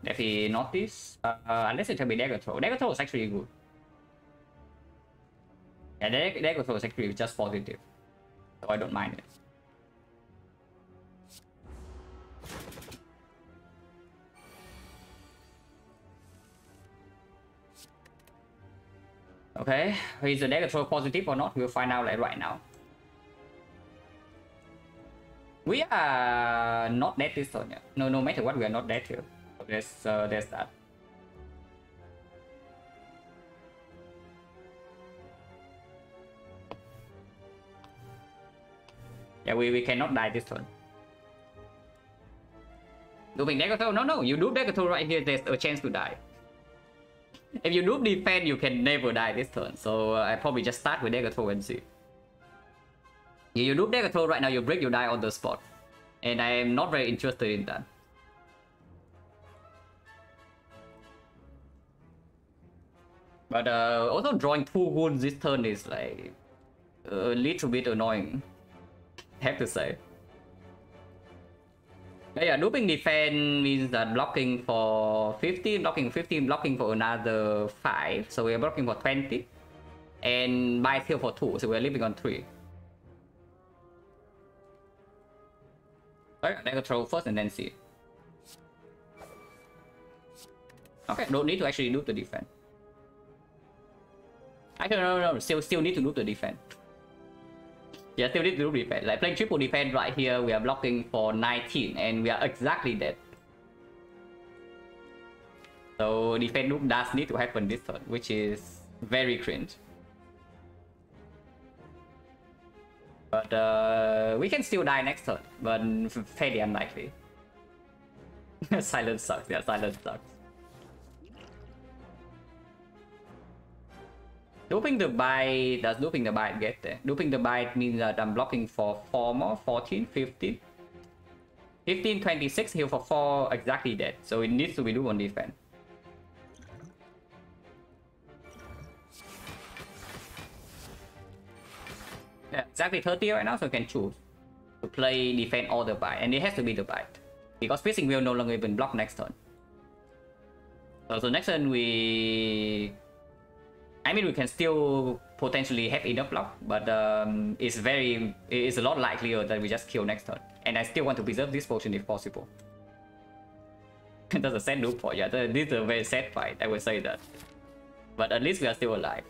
Definitely not this. Unless it can be Dagger Throw. Dagger Throw is actually good. Yeah, Dagger Throw is actually just positive. So I don't mind it. Okay, is the Dagger Throw positive or not? We'll find out like right now. We are not dead this turn, yeah. No matter what, we are not dead here. So there's that. Yeah, we cannot die this turn. Looping Dagger Throw? No, you do Dagger Throw right here, there's a chance to die. If you loop defense, you can never die this turn. So I probably just start with Dagger Throw and see. Yeah, you loop Dagger Throw right now, you break, you die on the spot. And I am not very interested in that. But also drawing 2 wounds this turn is like a little bit annoying, I have to say. But yeah, looping defense means that blocking for 15, blocking 15, blocking for another 5. So we're blocking for 20. And bite here for 2, so we're living on 3. Alright, Dagger Throw first and then see. Okay, don't need to actually loop the defense. Actually, no, still need to loop the defense. Yeah, still need to loop defense. Like playing triple defense right here, we are blocking for 19 and we are exactly dead. So defense loop does need to happen this turn, which is very cringe. But we can still die next turn, but fairly unlikely. Silent sucks, yeah, Silent sucks. Looping the bite, does looping the bite get there? Looping the bite means that I'm blocking for 4 more, 14, 15. 15, 26, heal for 4, exactly dead. So it needs to be loop on defense. Yeah, exactly 30 right now, so you can choose to play defense or the bite. And it has to be the bite. Because Piercing will no longer even block next turn. So next turn we can still potentially have enough block, but it's a lot likelier that we just kill next turn. And I still want to preserve this potion if possible. That's a sad loop for you. This is a very sad fight, I would say that. But at least we are still alive.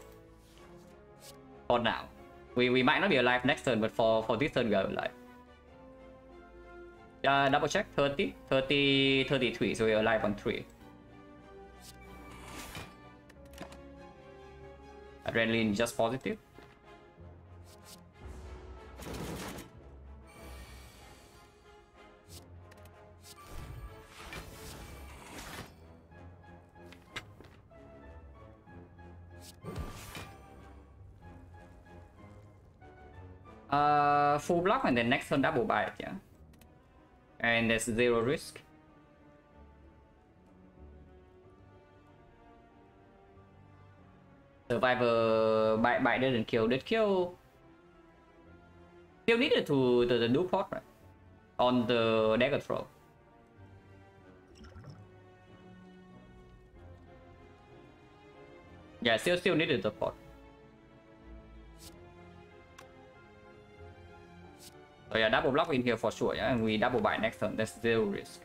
For now. We might not be alive next turn, but for this turn we are alive. Double check, 30, 30, 33, so we are alive on 3. Adrenaline just positive. Full block and then next turn double bite, yeah. And there's 0 risk. Survivor bite didn't kill. Did kill? Still needed to the do pot, right? On the Dagger Throw. Yeah, still needed the pot. So yeah, double block in here for sure, yeah, and we double bite next turn. That's 0 risk.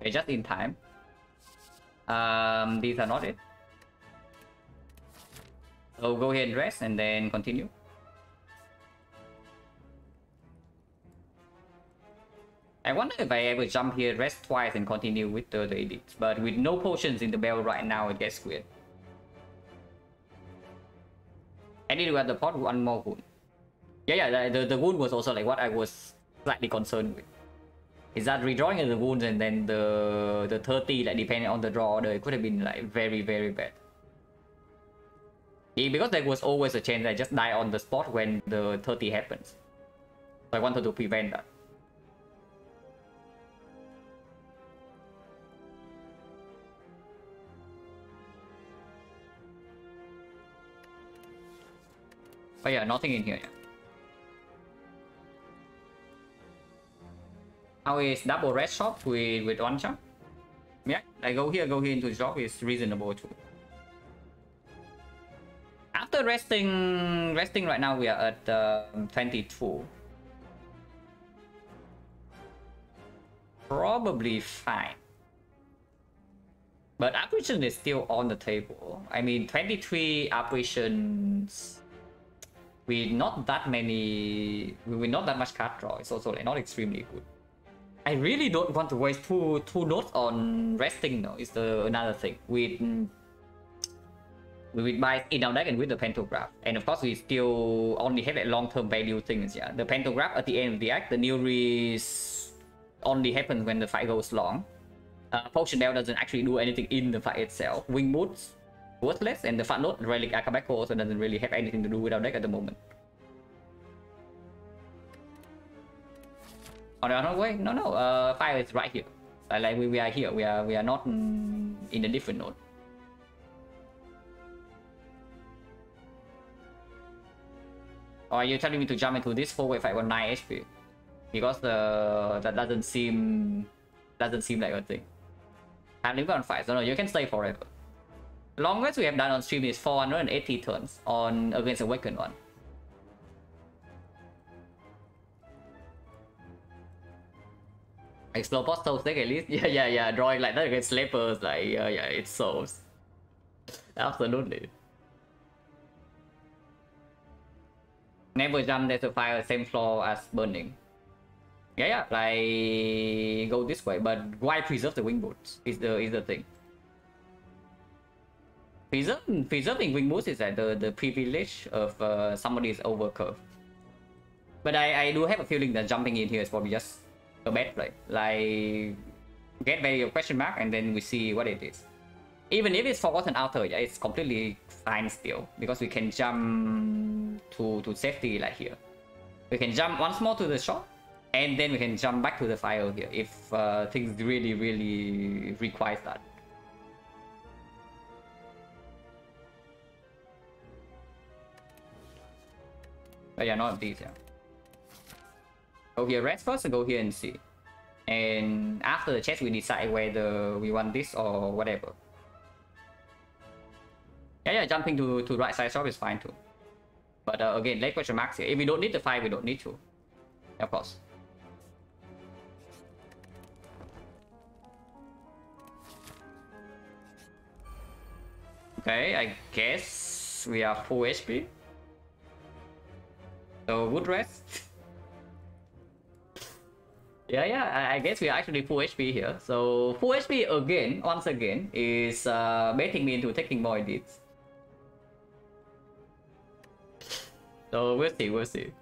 Okay, just in time. These are not it. So go ahead and rest and then continue. I wonder if I ever jump here, rest twice, and continue with the edits. But with no potions in the bell right now, it gets weird. I need to add the pot one more wound. Yeah, the wound was also like what I was slightly concerned with. Is that redrawing the wounds and then the 30, like depending on the draw order, it could have been like very, very bad. Yeah, because there was always a chance I just die on the spot when the 30 happens. So I wanted to prevent that. But yeah, nothing in here. Yeah. How is double red shop with one shop? Yeah, I go here into the shop is reasonable too. After resting right now we are at 22. Probably fine. But apparition is still on the table. I mean 23 apparitions with not that much card draw. It's also like not extremely good. I really don't want to waste two notes on resting though, is another thing. With buy in our deck and with the pantograph. And of course we still only have that long-term value things, yeah. The pantograph at the end of the act, the new release only happens when the fight goes long. Potion Bell doesn't actually do anything in the fight itself. Wing Boots, worthless, and the fat note, Relic Akabeko also doesn't really have anything to do with our deck at the moment. Oh no, wait, no, fire is right here. Like we are here, we are not in a different node. Or are you telling me to jump into this 4-way fight with 9 HP? Because that doesn't seem like a thing. I'm living on 5, so no, you can stay forever. Longest we have done on stream is 480 turns on against Awakened one. Explore postal deck at least. Yeah, drawing like that against slippers, like yeah, it solves. Absolutely. Never jump there to fire same floor as burning. Yeah, like go this way, but why preserve the wing boots is the thing. Preserving wing boots is like the privilege of somebody's overcurve. But I do have a feeling that jumping in here is probably just a bad play. Like get value of question mark and then we see what it is. Even if it's forgotten outer, yeah, it's completely fine still because we can jump to safety like here. We can jump once more to the shop and then we can jump back to the fire here if things really requires that. But yeah, not these, yeah. Go here rest first and go here and see. And after the chest we decide whether we want this or whatever. Yeah, jumping to right side shop is fine too. But again, late question marks here. If we don't need the fight, we don't need to. Of course. Okay, I guess we are full HP. So good rest. Yeah, I guess we are actually full HP here. So full HP again, once again, is baiting me into taking more edits. So we'll see.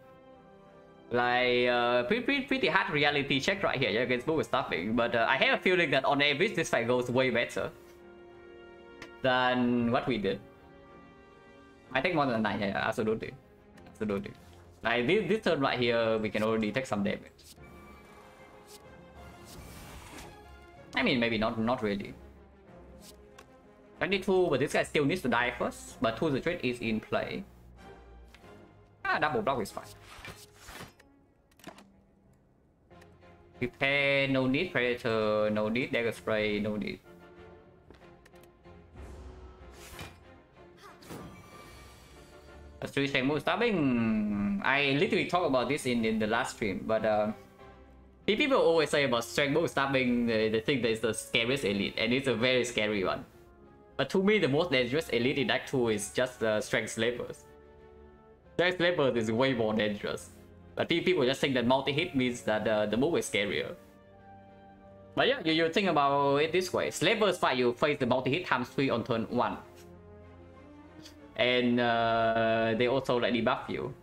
Like pretty hard reality check right here against Boomer Stuffing, but I have a feeling that on average this fight goes way better than what we did. I think more than 9, yeah, absolutely. Like this turn right here, we can already take some damage. I mean, maybe not really. 22, but this guy still needs to die first. But 2 the trade is in play. Double block is fine. Prepare, no need. Predator, no need. Dagger spray, no need. A 3-strike move stabbing. I literally talked about this in the last stream, but people always say about strength move stabbing, they think that it's the scariest elite, and it's a very scary one. But to me, the most dangerous elite in Deck 2 is just strength slavers. Strength slavers is way more dangerous. But people just think that multi-hit means that the move is scarier. But yeah, you think about it this way. Slave vs. Fight, you face the multi-hit ×3 on turn 1. And they also like debuff you.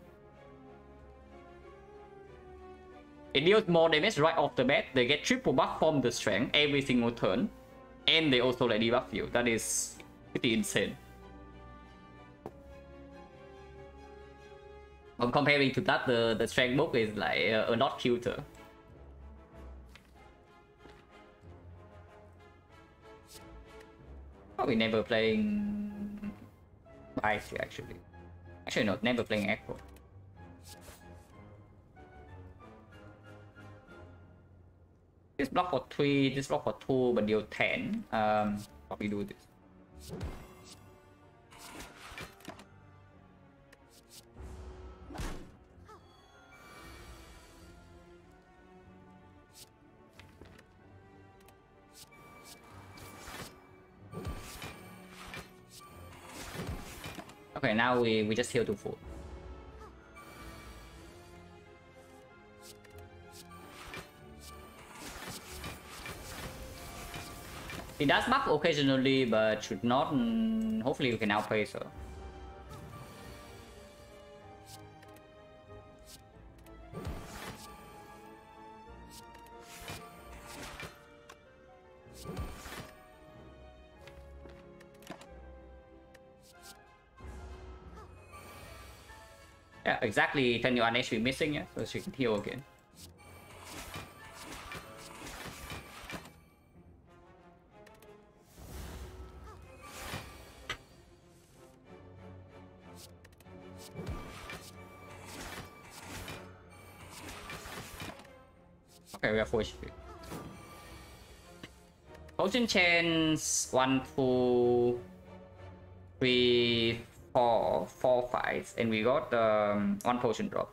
It deals more damage right off the bat. They get triple buff from the strength every single turn. And they also like debuff you. That is pretty insane. Comparing to that, the strength book is like a not cuter. Probably never playing Ice actually. Actually no, never playing Echo. This block for 3, this block for 2, but deal 10. Probably do this. Okay, now we just heal to full. It does buff occasionally, but should not. Hopefully, we can outpace her. Yeah, exactly 21 HP missing, yeah, so she can heal again. Okay, we have 4 HP. Potion chains 1, 2, 3, 4 fights, and we got 1 potion drop.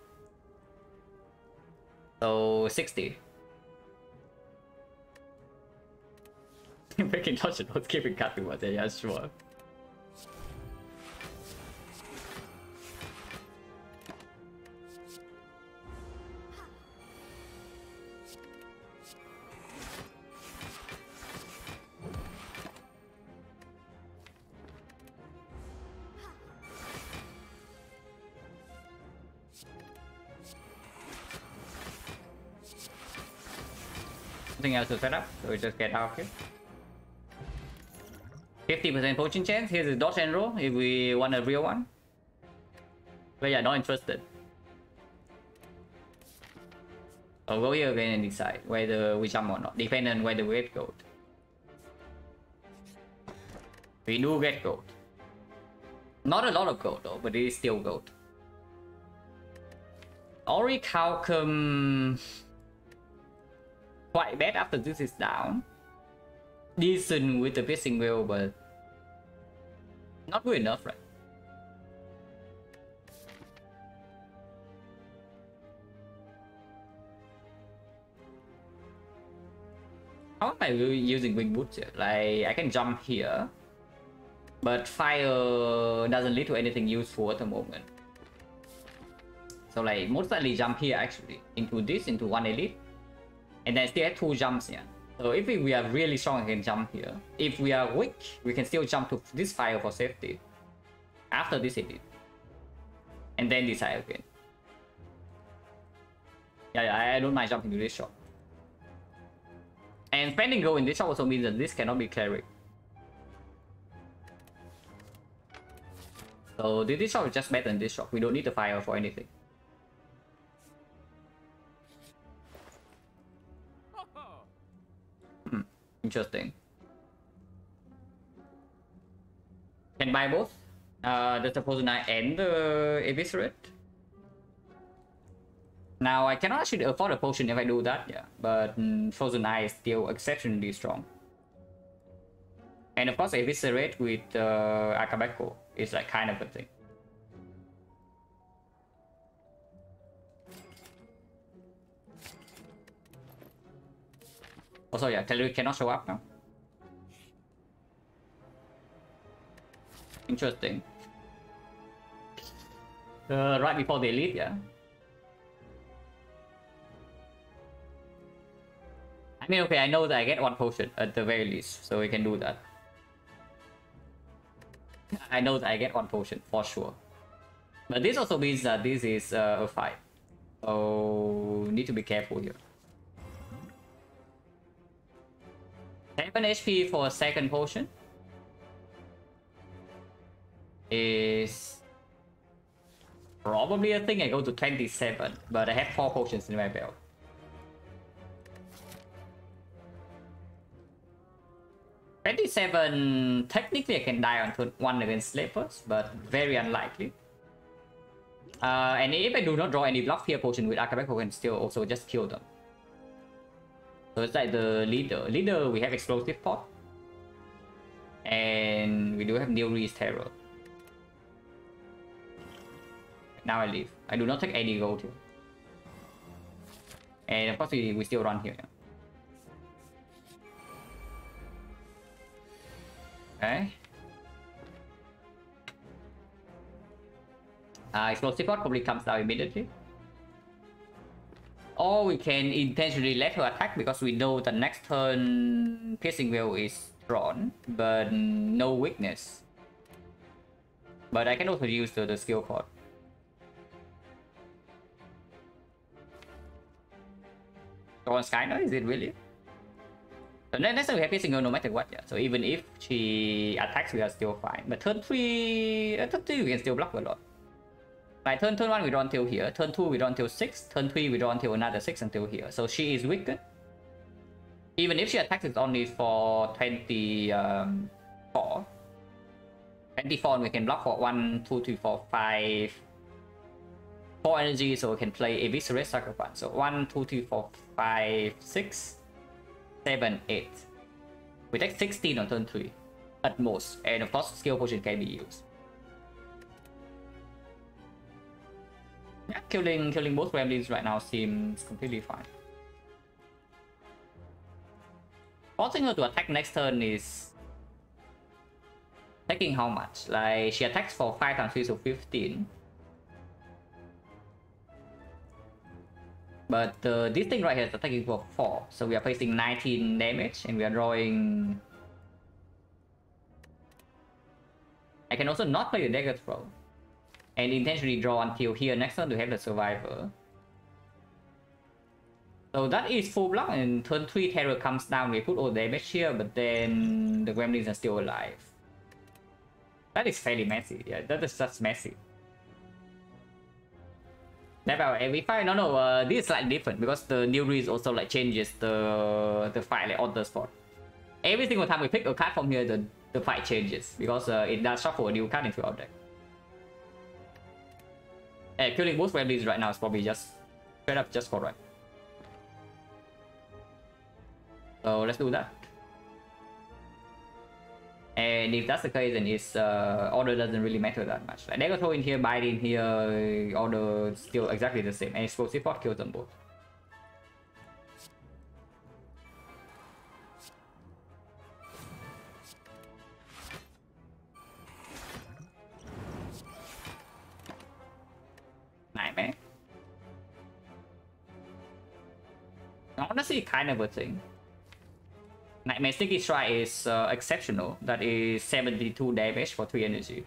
So 60. Making touch it was keeping cut too much, yeah, sure. Nothing else to set up, so we just get out here. 50% potion chance. Here's a dodge and roll if we want a real one. But yeah, not interested. I'll go here again and decide whether we jump or not, depending on whether we get gold. We do get gold. Not a lot of gold though, but it is still gold. Orichalcum quite bad after this is down. Decent with the piercing wheel, but not good enough, right? How am I really using wing boots here? Like I can jump here, but fire doesn't lead to anything useful at the moment. So like most likely jump here actually into this, into 1 elite, and then still have 2 jumps here. So if we are really strong, I can jump here. If we are weak, we can still jump to this fire for safety after this elite, and then decide again. Yeah, I don't mind jumping to this shot. And spending gold in this shot also means that this cannot be cleric. So this shot is just better than this shot. We don't need the fire for anything. Interesting. Can buy both. The Frozen Eye and the Eviscerate. Now I cannot actually afford a potion if I do that, yeah. But Frozen Eye is still exceptionally strong. And of course Eviscerate with Akabeko is like kind of a thing. Also, yeah, Telluric cannot show up now. Interesting. Right before the elite, yeah. I mean, okay, I know that I get 1 potion at the very least, so we can do that. I know that I get 1 potion for sure. But this also means that this is a fight. So need to be careful here. 7 HP for a second potion is probably a thing. I go to 27, but I have 4 potions in my belt. Technically I can die on turn 1 against Slavers, but very unlikely. And if I do not draw any block fear potion with Architect, I can still also just kill them. So it's like the leader. Leader, we have Explosive Pot. And we do have Neoris Terror. Now I leave. I do not take any gold here. And of course we still run here. Okay. Explosive Pot probably comes down immediately. Or we can intentionally let her attack because we know the next turn Piercing Veil is drawn, but no weakness. But I can also use the skill card. Go on XecnaR, is it really? So next time we have Piercing Veil no matter what, yeah. So even if she attacks, we are still fine. But turn 3 we can still block a lot. Like turn 1 we draw until here, turn 2 we draw until 6, turn 3 we draw until another 6 until here. So she is weakened. Even if she attacks, it's only for 24. 24 and we can block for 1, 2, 3, 4, 5, 4 energy, so we can play Eviscerate Sacrifice. So 1, 2, 3, 4, 5, 6, 7, 8. We take 16 on turn 3 at most, and of course skill potion can be used. Yeah, killing both remedies right now seems completely fine. Forcing her to attack next turn is taking how much? Like she attacks for 5 times 3, so 15. But this thing right here is attacking for 4, so we are facing 19 damage, and we are drawing. I can also not play the dagger throw. And intentionally draw until here next turn to have the survivor. So that is full block, and turn 3 terror comes down, we put all the damage here, but then the gremlins are still alive. That is fairly messy, yeah, that is just messy. Never every fight, no, this is slightly different because the new release also like changes the fight like on the spot. Every single time we pick a card from here, the fight changes because it does shuffle a new card into our deck. Killing both remedies right now is probably just straight up just correct. So let's do that. And if that's the case, then its order doesn't really matter that much. Like dagger throw in here, bite in here, order still exactly the same. And explosive pot kills them both. Nightmare. Honestly, kind of a thing. Nightmare Sticky Strike is exceptional. That is 72 damage for 3 energy.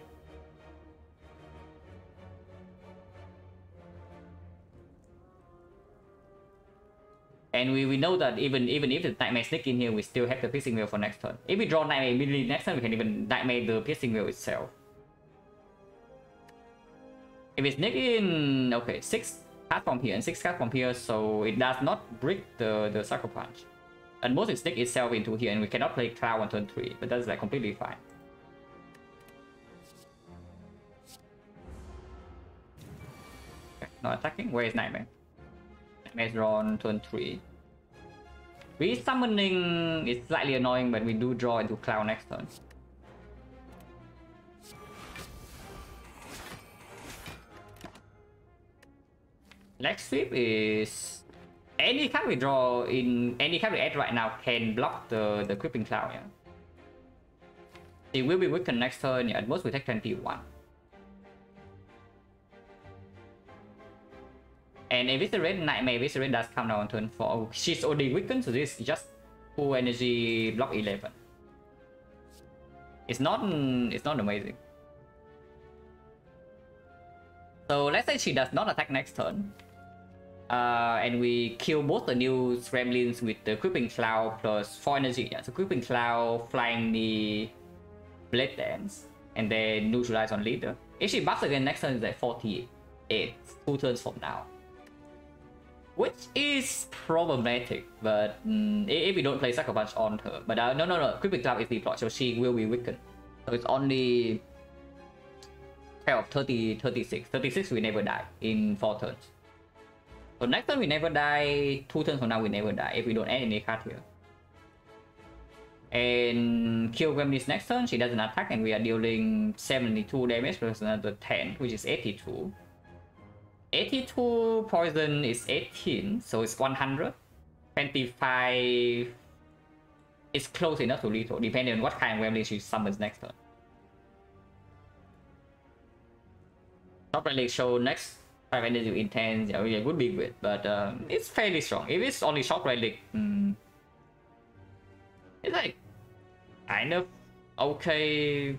And we know that even if the Nightmare sneak in here, we still have the Piercing Veil for next turn. If we draw Nightmare immediately next turn, we can even Nightmare the Piercing Veil itself. If we sneak in, okay, 6 cards from here and 6 cards from here, so it does not break the Sucker Punch. At most it sneaks itself into here, and we cannot play Cloud on turn 3, but that's like completely fine. Okay, not attacking. Where is Nightmare? Nightmare is drawn turn 3. Resummoning is slightly annoying, but we do draw into Cloud next turn. Next sweep is any card we draw in any card we add right now can block the Creeping Cloud. Yeah, it will be weakened next turn. Yeah, at most we take 21. And Eviscerate, Nightmare Eviscerate does come down on turn 4. She's already weakened, so this is just full energy block 11. It's not amazing. So let's say she does not attack next turn. And we kill both the new Gremlins with the Creeping Cloud plus 4 energy. Yeah, so Creeping Cloud, flying the Blade Dance, and then neutralize on leader. If she buffs again next turn, is like 48, 2 turns from now. Which is problematic, but if we don't play Sucker Punch on her. But no, Creeping Cloud is deployed, so she will be weakened. So it's only 12, 30, 36. 36 we never die in 4 turns. So next turn we never die, 2 turns from now we never die if we don't add any card here. And kill Gremlins next turn, she doesn't attack and we are dealing 72 damage plus another 10, which is 82. 82 poison is 18, so it's 100. 25 is close enough to lethal, depending on what kind of Gremlin she summons next turn. Top relic show next 5 energy intense, yeah, it would be good, but it's fairly strong. If it's only shock relic, it's like kind of okay.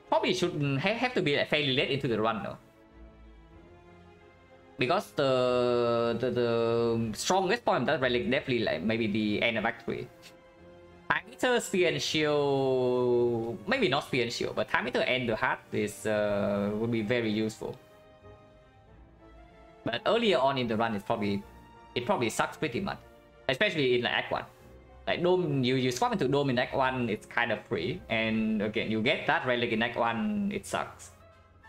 Probably shouldn't have to be like fairly late into the run though, because the strongest point of that relic definitely like maybe the end of Act 3. Time Eater, Spear and Shield, maybe not Spear and Shield, but Time Eater and the Heart is would be very useful. But earlier on in the run, it probably sucks pretty much, especially in like Act 1. Like Dome, you swap into Dome in Act 1, it's kind of free, and again you get that relic in Act 1, it sucks.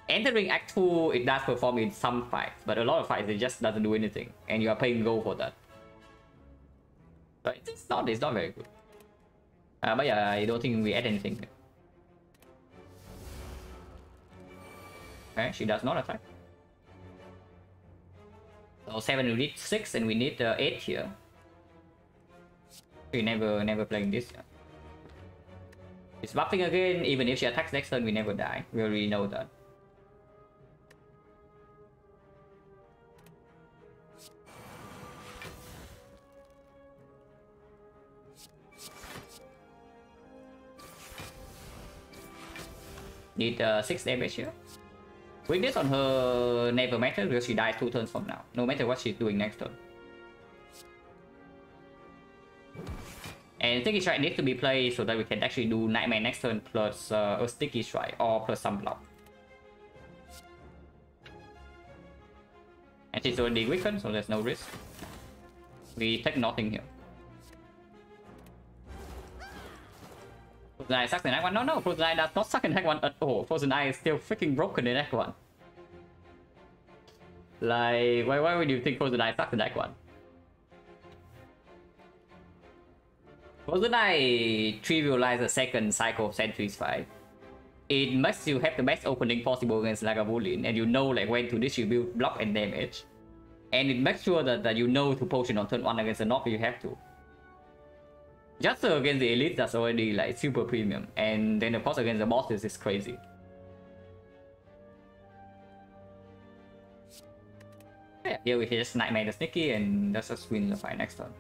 Entering Act 2, it does perform in some fights, but a lot of fights it just doesn't do anything, and you are paying gold for that. So it's not very good. But yeah, I don't think we add anything. Okay, she does not attack. So 7 we need 6 and we need 8 here. We never playing this. It's buffing again, even if she attacks next turn we never die. We already know that. Need 6 damage here. Weakness on her never matters because she dies 2 turns from now, no matter what she's doing next turn. And Sticky Strike needs to be played so that we can actually do Nightmare next turn plus a Sticky Strike or plus some block. And she's already weakened, so there's no risk. We take nothing here. Frozen Eye sucks in Act 1. No, Frozen Eye does not suck in Act 1 at all. Frozen Eye is still freaking broken in Act 1. Like, why would you think Frozen Eye sucks in Act 1? Frozen Eye trivializes the second cycle of Sentry's fight. It makes you have the best opening possible against Lagavulin, and you know like when to distribute block and damage. And it makes sure that you know to potion on turn 1 against the knock if you have to. Just against the elite, that's already like super premium, and then of course against the bosses is crazy. Yeah, here we can just Nightmare the Sneaky and that's just win the fight next turn.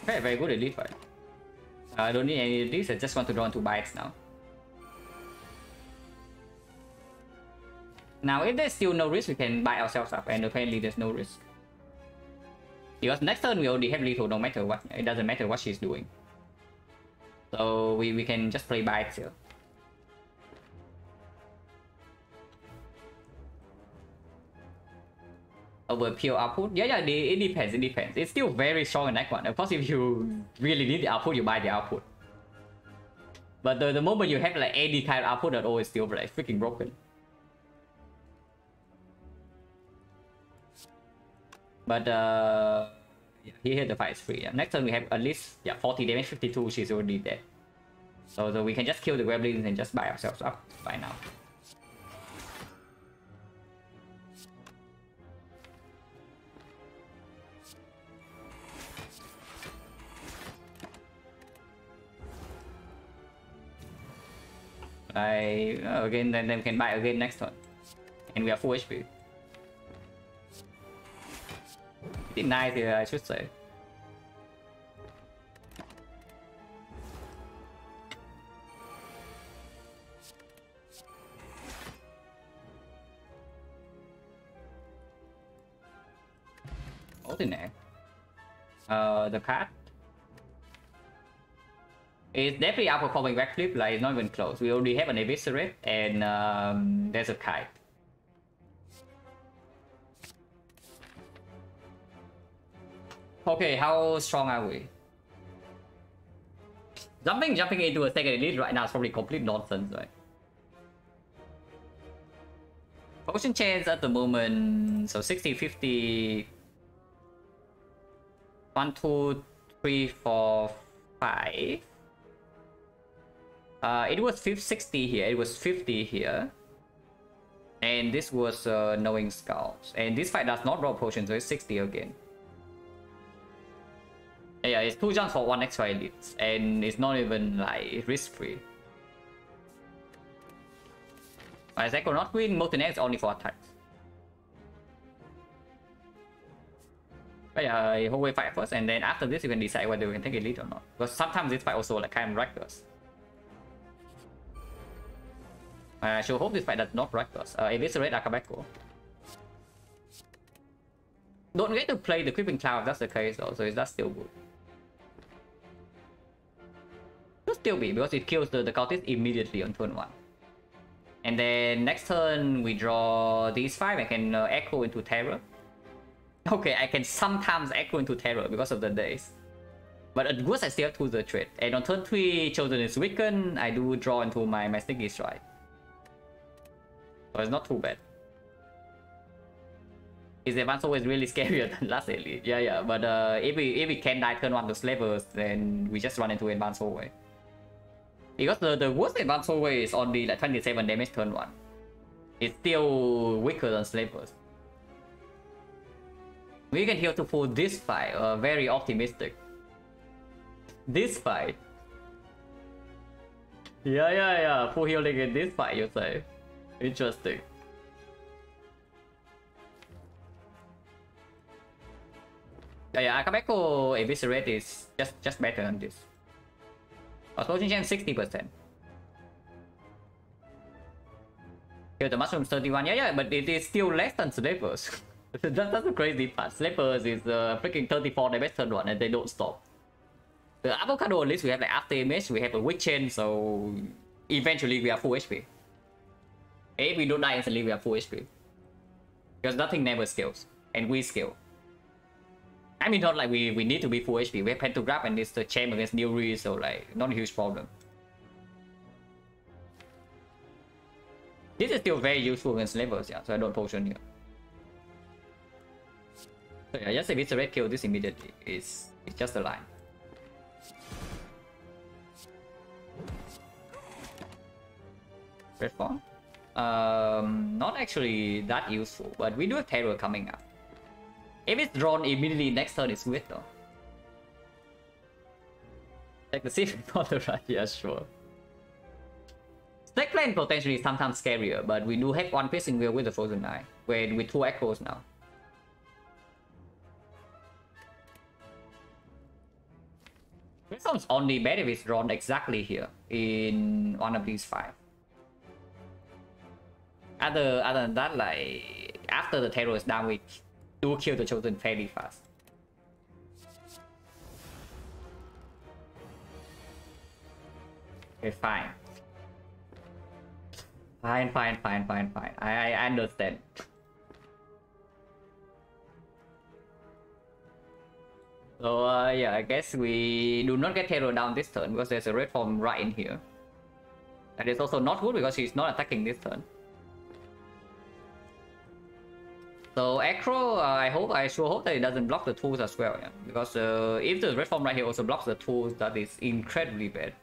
Very good elite fight. I don't need any of these, I just want to draw into bites now. Now if there's still no risk, we can buy ourselves up, and apparently there's no risk. Because next turn we already have lethal no matter what, it doesn't matter what she's doing. So we can just play bites here. Over pure output? Yeah, it depends, It's still very strong in Act 1. Of course if you really need the output, you buy the output. But the moment you have like any kind of output at all, it's still like freaking broken. But yeah, here the fight is free. Yeah. Next turn we have at least 40 damage, 52, she's already dead. So we can just kill the Gremlins and just buy ourselves up by now. Again, then we can buy again next turn. And we are full HP. Pretty nice here, I should say. Ordinary. The card is definitely outperforming backflip, like it's not even close. We already have an eviscerate and there's a kite. Okay, how strong are we? Jumping into a second elite right now is probably complete nonsense, right? Potion chance at the moment, so 60, 50. 1, 2, 3, 4, 5. It was 60 here, it was 50 here. And this was knowing scouts. And this fight does not draw potion, so it's 60 again. Yeah, it's 2 jumps for 1 extra elite. And it's not even like risk-free. As Echo not win, multi-net is only for attacks. But yeah, whole way fight first, and then after this you can decide whether you can take elite or not. Because sometimes this fight also like kind of reckless. I should hope this fight does not reckless. Eviscerate Akabeko. Don't get to play the Creeping Cloud if that's the case though, so that's still good. Should still be, because it kills the cultist immediately on turn 1. And then next turn we draw these 5, I can echo into Terror. Okay, I can sometimes echo into Terror because of the days. But at worst, I still have 2 the trade. And on turn 3, Chosen is weakened. I do draw into my Sticky Strike. So it's not too bad. Is Advance always really scarier than last elite? Yeah, but if we can die turn 1 to Slavers, then we just run into Advance Hallway. Because the worst Advance Hallway is only like 27 damage turn 1. It's still weaker than Slavers. We can heal to pull this fight, very optimistic. This fight. Yeah, full healing in this fight, you say. Interesting. Yeah, Akabeko Eviscerate is just better than this. Potion chance 60%. Here the mushrooms 31, yeah, but it is still less than Slavers. That's the crazy part. Slavers is freaking 34 damage turn 1 and they don't stop. The avocado at least we have like after image, we have a weak chain, so eventually we are full HP. If we don't die instantly, we are full HP. Because nothing never scales, and we scale. I mean, not like we need to be full HP. We have Pentagraph and it's the champ against Newry, so like not a huge problem. This is still very useful against Slavers, yeah, so I don't potion here. So yeah, just if it's a red kill this immediately, it's just a line. Red form? Not actually that useful, but we do have Terror coming up. If it's drawn immediately next turn, it's weird though. Check the see if it's not the right, yeah, sure. Stack plan potentially is sometimes scarier, but we do have 1 piercing wheel with the Frozen Eye, with 2 echoes now. This sounds only bad if it's drawn exactly here in one of these 5. Other than that, like after the Terror is down, we do kill the Chosen fairly fast. Okay, fine. Fine. I understand. So yeah, I guess we do not get Terror down this turn because there's a red form right in here. And it's also not good because she's not attacking this turn. So Acro, I sure hope that it doesn't block the tools as well, yeah. Because if the red form right here also blocks the tools, that is incredibly bad.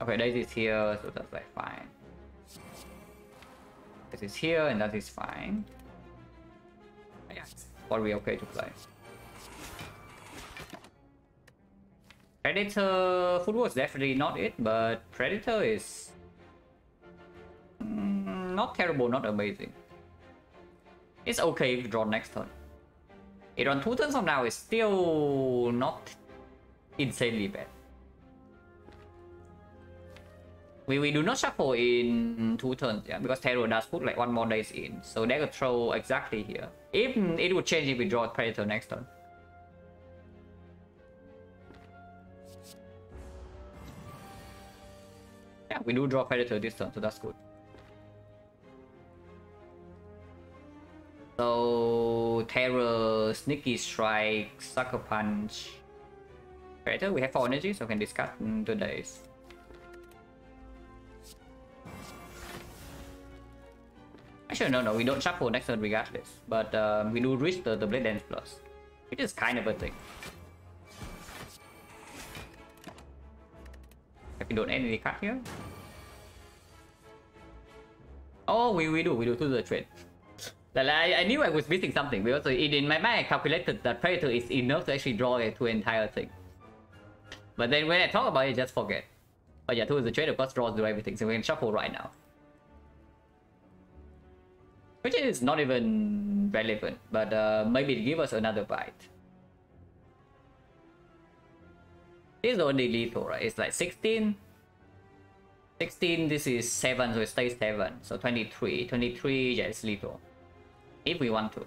Okay, that is here, so that's like fine. This is here, and that is fine. Yeah, probably okay to play. Predator football is definitely not it, but Predator is not terrible, not amazing. It's okay if drawn next turn. It on 2 turns from now is still not insanely bad. We do not shuffle in 2 turns, yeah, because Terror does put like 1 more days in, so they could throw exactly here. If it would change if we draw Predator next turn. Yeah, we do draw Predator this turn, so that's good. So Terror, Sneaky Strike, Sucker Punch, Predator. We have 4 energy, so we can discard today's. Actually, no, we don't shuffle next turn regardless, but we do reach the Blade Dance Plus, which is kind of a thing. If we don't end any card here. Oh, we do to the trade. I knew I was missing something because in my mind I calculated that Predator is enough to actually draw to an entire thing. But then when I talk about it, just forget. But yeah, to the trade of course draws do everything, so we can shuffle right now. Which is not even relevant, but maybe give us another bite. This is only lethal, right? It's like 16. 16, this is 7, so it stays 7. So 23. 23, yeah, it's lethal. If we want to.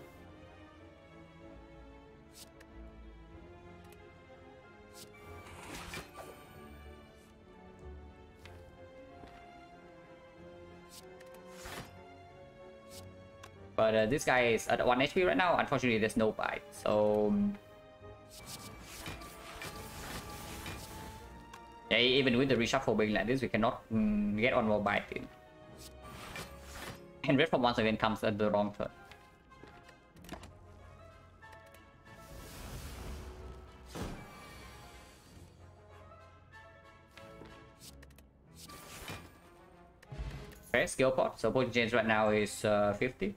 But this guy is at 1 HP right now. Unfortunately, there's no bite. So yeah, even with the reshuffle being like this, we cannot get on more bite in. And Red from once again comes at the wrong turn. Okay, skill pot. So point change right now is 50.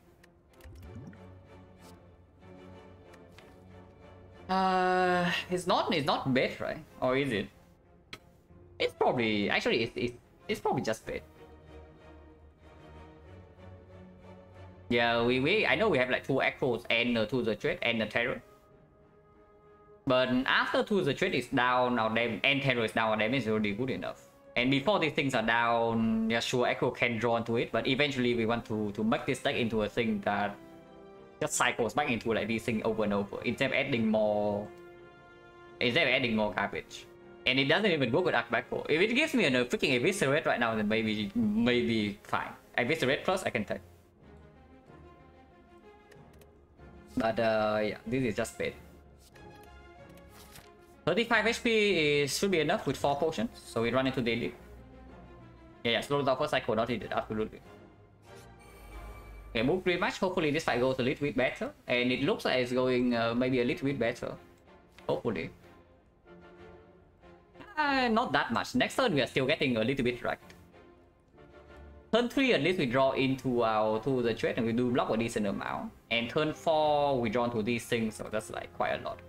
It's not bad, right? Or is it? It's probably it's probably just bad. Yeah, I know we have like 2 Echoes and 2 the Threat and the Terror. But after 2 the Threat is down, our damage and Terror is down, our damage is already good enough. And before these things are down, yeah, sure, Echo can draw into it, but eventually we want to make this deck into a thing that just cycles back into like these things over and over instead of adding more garbage. And it doesn't even work with Archbackle. If it gives me a freaking Eviscerate right now, then maybe fine. Eviscerate plus I can take. But yeah, this is just bad. 35 HP should be enough with 4 potions, so we run into daily. Yeah, slow down for cycle, not needed, absolutely. Okay, move pretty much. Hopefully this fight goes a little bit better, and it looks like it's going maybe a little bit better. Hopefully. Not that much. Next turn we are still getting a little bit wrecked. Turn 3 at least we draw into our the trade and we do block a decent amount. And turn 4 we draw into these things, so that's like quite a lot.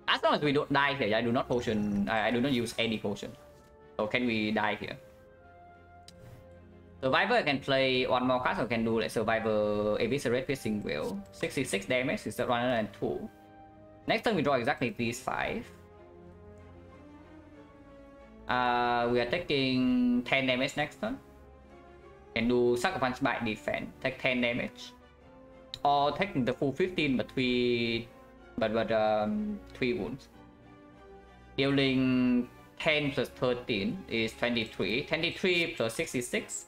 As long as we don't die here, I do not potion. I do not use any potion. So can we die here? Survivor can play 1 more card, so can do like Survivor Eviscerate Piercing Will. 66 damage is 102. Next turn we draw exactly these 5. We are taking 10 damage next turn. Can do Sucker Punch by defense, take 10 damage. Or taking the full 15 but 3 wounds. Dealing 10 plus 13 is 23. 23 plus 66.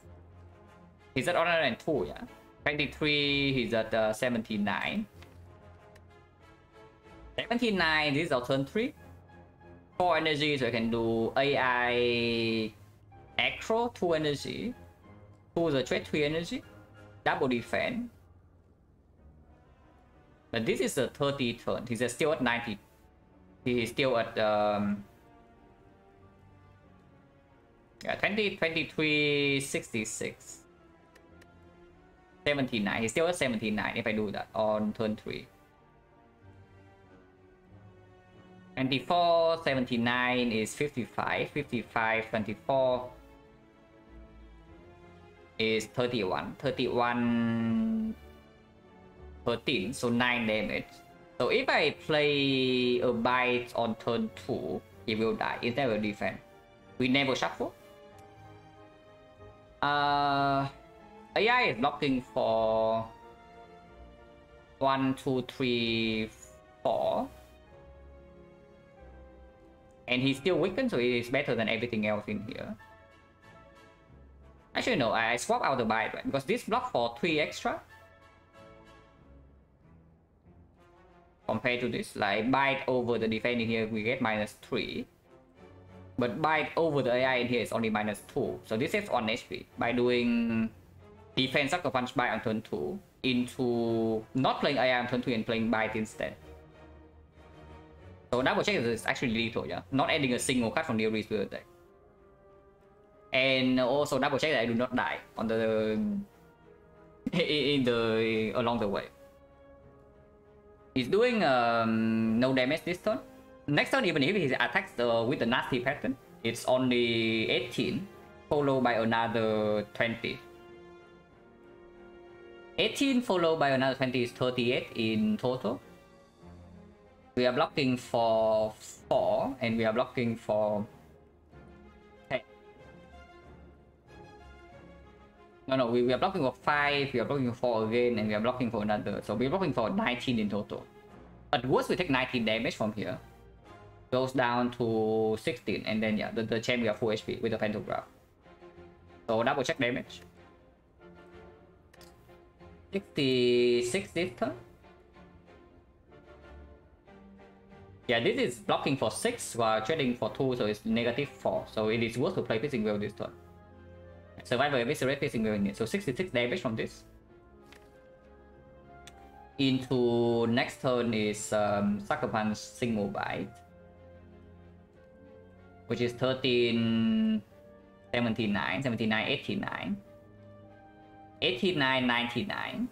He's at 102, yeah. 23, he's at 79. 79, this is our turn 3. 4 energy, so I can do AI Acro, 2 energy. 2 the trade, 3 energy. Double defense. But this is a 30 turn. He's still at 90. He's still at yeah, 20, 23, 66. 79. He's still at 79 if I do that on turn 3. 24, 79 is 55, 55, 24 is 31, 31, 13, so 9 damage. So if I play a bite on turn 2, he will die instead of defense. We never shuffle. AI is blocking for 1, 2, 3, 4. And he's still weakened, so it is better than everything else in here. Actually, no, I swap out the bite, right? Because this block for 3 extra. Compared to this, like bite over the defense in here, we get -3. But bite over the AI in here is only -2. So this is 1 HP. By doing defense sucker punch bite on turn 2 into not playing AI on turn 3 and playing bite instead. So double check is actually lethal, yeah? Not adding a single card from the Ares to the deck. And also double check that I do not die on the along the way. He's doing no damage this turn. Next turn, even if he attacks with the nasty pattern, it's only 18, followed by another 20. 18 followed by another 20 is 38 in total. We are blocking for 4, and we are blocking for 10. No, we are blocking for 5, we are blocking for 4 again, and we are blocking for another. So we are blocking for 19 in total. At worst, we take 19 damage from here. Goes down to 16, and then yeah, the champ we are full HP with the pantograph. So double check damage. 66 this turn. Yeah, this is blocking for 6 while trading for 2, so it's -4. So it is worth to play Piercing Veil this turn. Survivor Eviscerate Piercing Veil in it. So 66 damage from this. Into next turn is Sucker Punch Single Bite, which is 13, 79, 79, 89, 89, 99,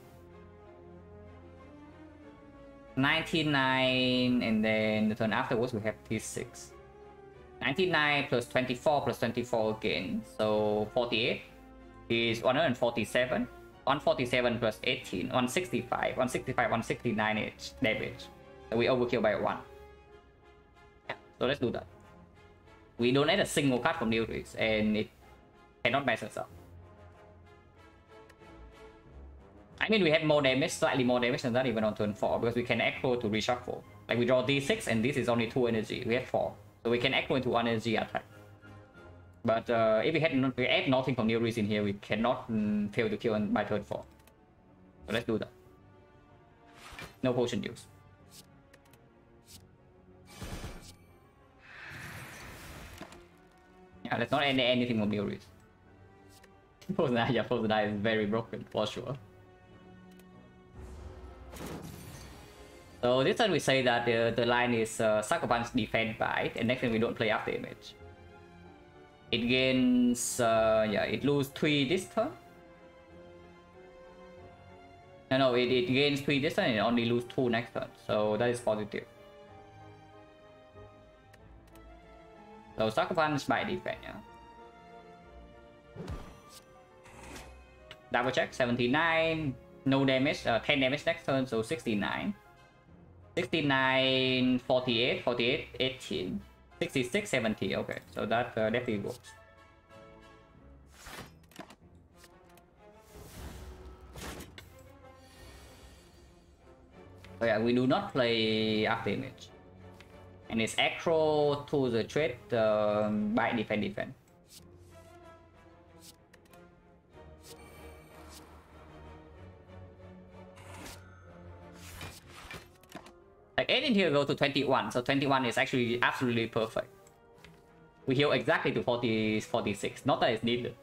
99, and then the turn afterwards we have T6. 99 plus 24 plus 24 again, so 48 is 147. 147 plus 18, 165, 165, 169 damage. So we overkill by 1. Yeah, so let's do that. We don't add a single card from Neutris, and it cannot mess us up. I mean, we have more damage, slightly more damage than that even on turn 4, because we can echo to reshuffle. Like we draw D6, and this is only 2 energy. We have 4. So we can echo into 1 energy attack. But if we add nothing from Neutris in here, we cannot fail to kill by turn 4. So let's do that. No potion use. Yeah, let's not add anything from Neutris. Poison Eye is very broken for sure. So this time we say that the line is Sucker Punch, Defend, Bite, and next time we don't play after image. It gains, yeah, it loses 3 this turn. No, it gains 3 this turn and it only loses 2 next turn. So that is positive. So Sucker Punch by defense, yeah. Double check, 79, no damage, 10 damage next turn, so 69. 69, 48, 48, 18. 66, 70, okay, so that definitely works. So yeah, we do not play after image. And it's acro to the trade by defense. Like 8 in here go to 21, so 21 is actually absolutely perfect. We heal exactly to 40, 46, not that it's needed.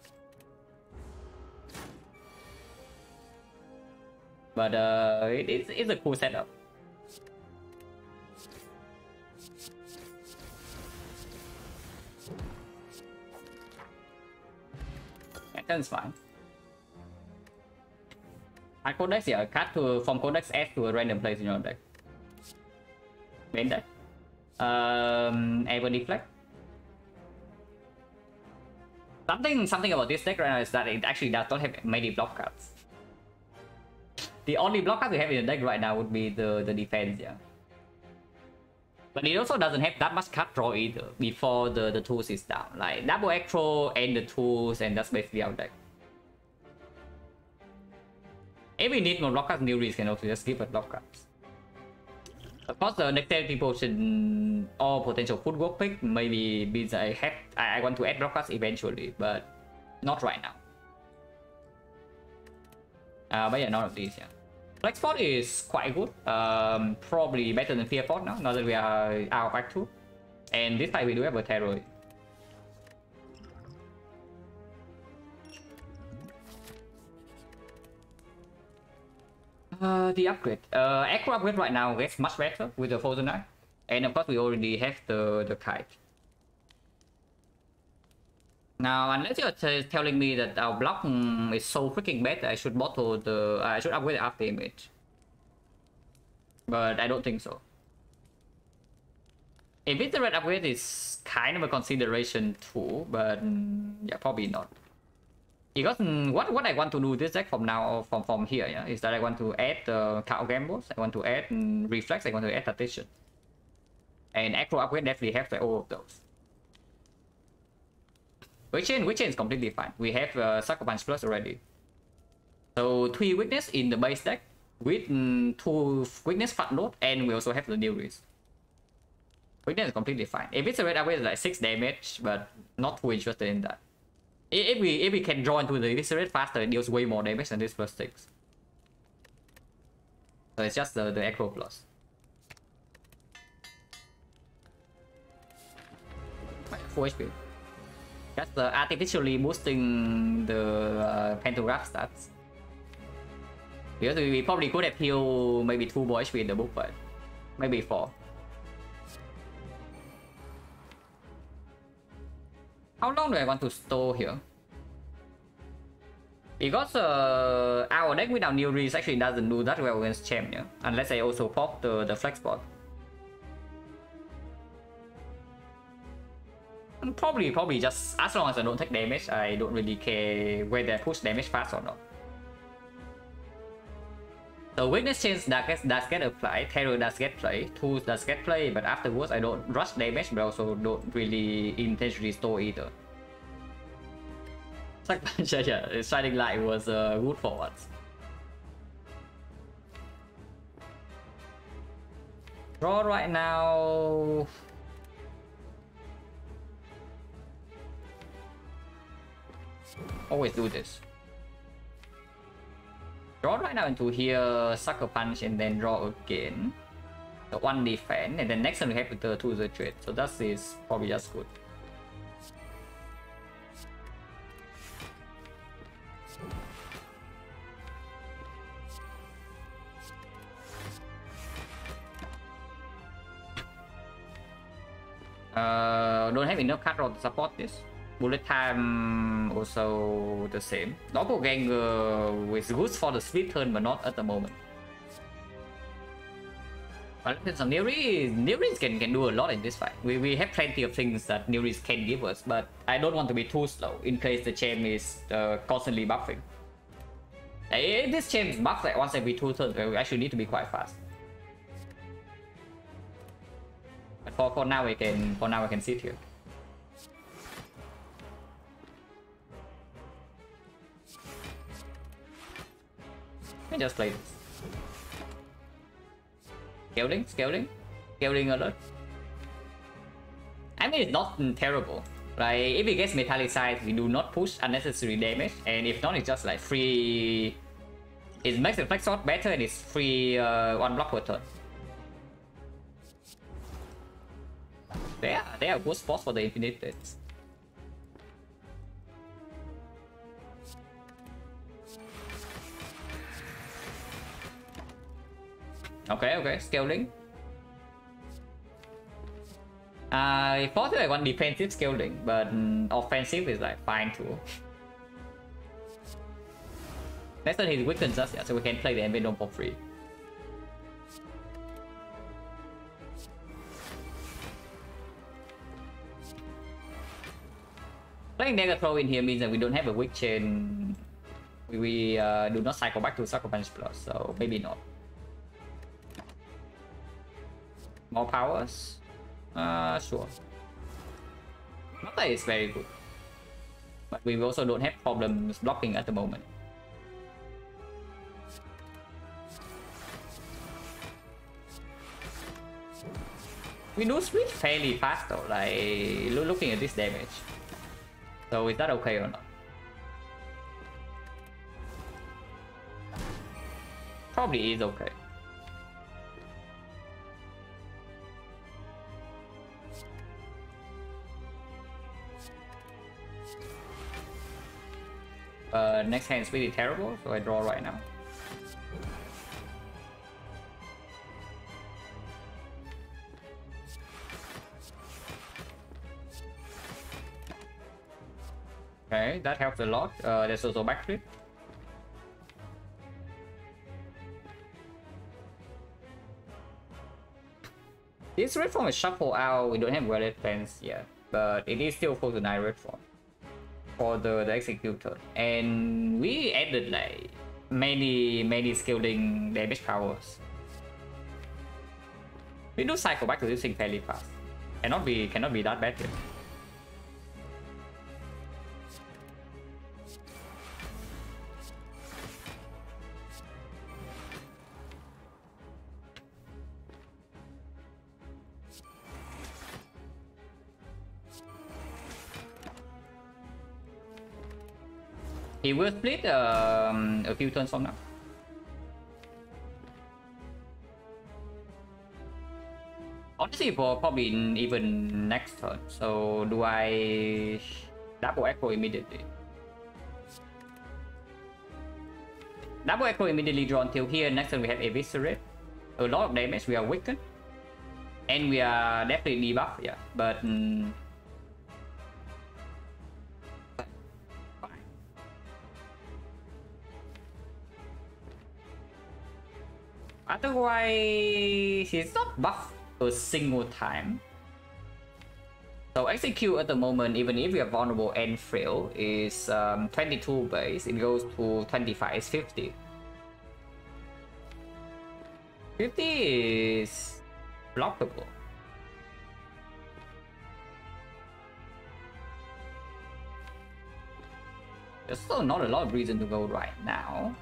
But it's a cool setup. Yeah, that's fine. Add codex, yeah, cut to from codex S to a random place in your deck. Main deck. Ever deflect. Something about this deck right now is that it actually does not have many block cards. The only block card we have in the deck right now would be the defense, yeah. But it also doesn't have that much card draw either before the tools is down. Like double Electro and the tools, and that's basically our deck. If we need more block cards, New Reese can also just give us block cards. Of course, the Dexterity Potion or potential footwork pick maybe means I want to add block cards eventually, but not right now. But yeah, none of these, yeah. Flex Spot is quite good. Probably better than Fear Fort now that we are out of Act 2. And this time we do have a Terror. The upgrade. Echo upgrade right now gets much better with the Frozen Eye. And of course we already have the Kite. Now, unless you're telling me that our block is so freaking bad, I should bottle the... I should upgrade the after image. But I don't think so. If it's the red upgrade, it's kind of a consideration too, but yeah, probably not. Because what I want to do this deck from now from here, yeah, is that I want to add Cow Gambles, I want to add Reflex, I want to add Tactician. And Acro upgrade definitely have all of those. Which chain is completely fine. We have Sucker Punch Plus already. So 3 weakness in the base deck with 2 weakness front load, and we also have the new risk. Weakness is completely fine. If it's a red upgrade, it's like 6 damage, but not too interested in that. If we can draw into the Eviscerate faster, it deals way more damage than this plus 6. So it's just the Acro Plus. 4 HP. Just artificially boosting the Pantograph stats. Because we probably could have healed maybe 2 more HP in the book, but maybe 4. How long do I want to store here? Because our deck without new reads actually doesn't do that well against champion, unless I also pop the flex bot. Probably just as long as I don't take damage, I don't really care whether I push damage fast or not. So weakness change does get applied, terror does get played, tools does get played, but afterwards I don't rush damage, but also don't really intentionally store either. Yeah, Shining Light was good for once. Draw right now. Always do this. Draw right now into here, Sucker Punch, and then draw again. The 1 defense, and then next time we have the 2 the trade. So that is probably just good. Don't have enough card draw to support this. Bullet time also the same. Doppelganger is good for the split turn, but not at the moment. But some Nereis can do a lot in this fight. We have plenty of things that Nereis can give us, but I don't want to be too slow in case the champ is constantly buffing. If this champ is buffed like once every 2 turns, we actually need to be quite fast. But for now we can sit here. Let me just play this. Scaling alert. I mean, it's not terrible. Like, if it gets metallicized, we do not push unnecessary damage, and if not, it's just like free. It makes the flex shot better, and it's free 1 block per turn. They are good spots for the infinite hits. Okay, scaling. I thought I want defensive scaling, but offensive is like fine too. Next turn he weakens us, yeah, so we can play the Envenom for free. Playing Dagger Throw in here means that we don't have a weak chain. We do not cycle back to Sucker Punch Plus, so maybe not. More powers? Sure. Not that it's very good. But we also don't have problems blocking at the moment. We do switch fairly fast though, like looking at this damage. So is that okay or not? Probably is okay. Next hand is really terrible, so I draw right now. Okay, that helps a lot. There's also backflip. This red form is shuffle out. We don't have red plans yet, but it is still 4-9 red form for the executor, and we added like many scaling damage powers. We do cycle back to this thing fairly fast. Cannot be that bad here. He will split a few turns from now. Honestly, probably even next turn. So do I double echo immediately? Double echo immediately draw until here. Next turn we have eviscerate. A lot of damage. We are weakened, and we are definitely debuffed. Yeah, but. Otherwise, he's not buffed a single time. So execute at the moment, even if we are vulnerable and frail, is 22 base. It goes to 25, it's 50. 50 is blockable. There's still not a lot of reason to go right now.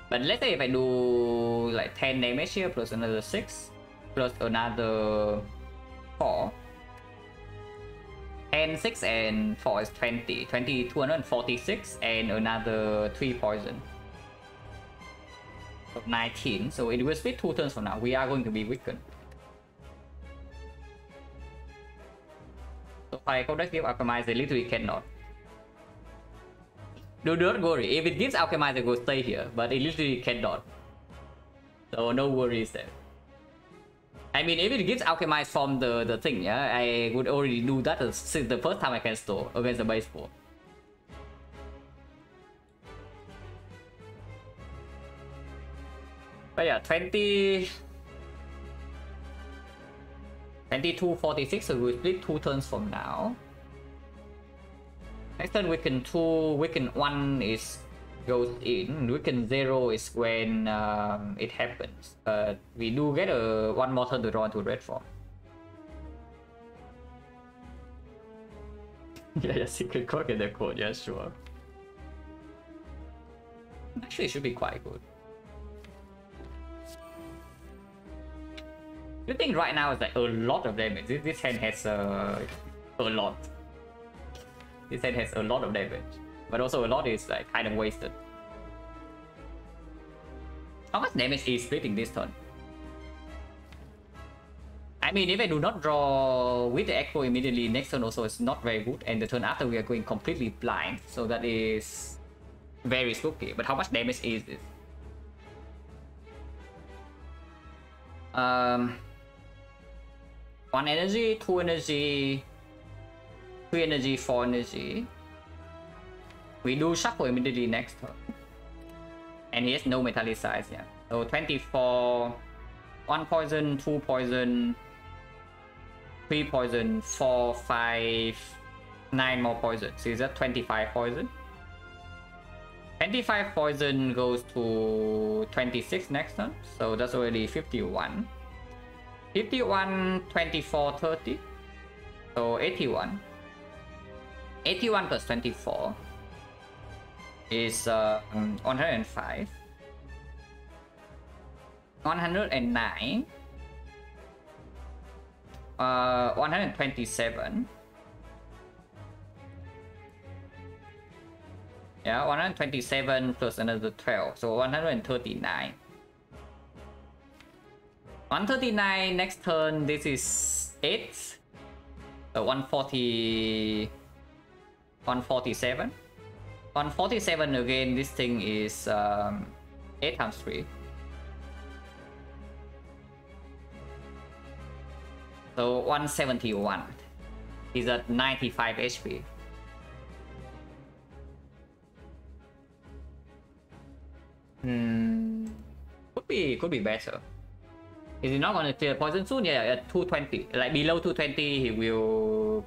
But let's say if I do like 10 damage here plus another 6 plus another 4. 10, 6 and 4 is 20. 246 and another 3 poison. So 19. So it will split 2 turns from now. We are going to be weakened. So if I go back give Alchemize, I literally cannot. Do not worry, if it gives Alchemize, I will stay here, but it literally cannot. So no worries there. I mean, if it gives Alchemize from the thing, yeah, I would already do that since the first time I can store against the base 4. But yeah, 22, 46, so we split 2 turns from now. Next turn weaken 2, weaken 1 is goes in, weaken 0 is when it happens. But we do get a 1 more turn to draw into red form. Yeah, secret code in the code, yeah, sure. Actually, it should be quite good. The thing right now is like a lot of damage. This hand has a lot. This hand has a lot of damage, but also a lot is like kind of wasted. How much damage is splitting this turn? I mean, if I do not draw with the echo immediately, next turn also is not very good, and the turn after we are going completely blind, so that is very spooky. But how much damage is this? 1 energy, 2 energy, 3 energy, 4 energy. We do shuffle immediately next turn. And he has no metallicize, yeah. So 24, 1 poison, 2 poison, 3 poison, 4, 5, 9 more poison. So is that 25 poison? 25 poison goes to 26 next turn. So that's already 51. 51, 24, 30. So 81. 81 plus 24 is 105. 109. 127. Yeah, 127 plus another 12, so 139. 139 next turn, this is 8. So 140. 147. 147 again, this thing is 8 times 3. So 171. He's at 95 HP. Could be better. Is he not gonna clear poison soon? Yeah, at 220. Like below 220, he will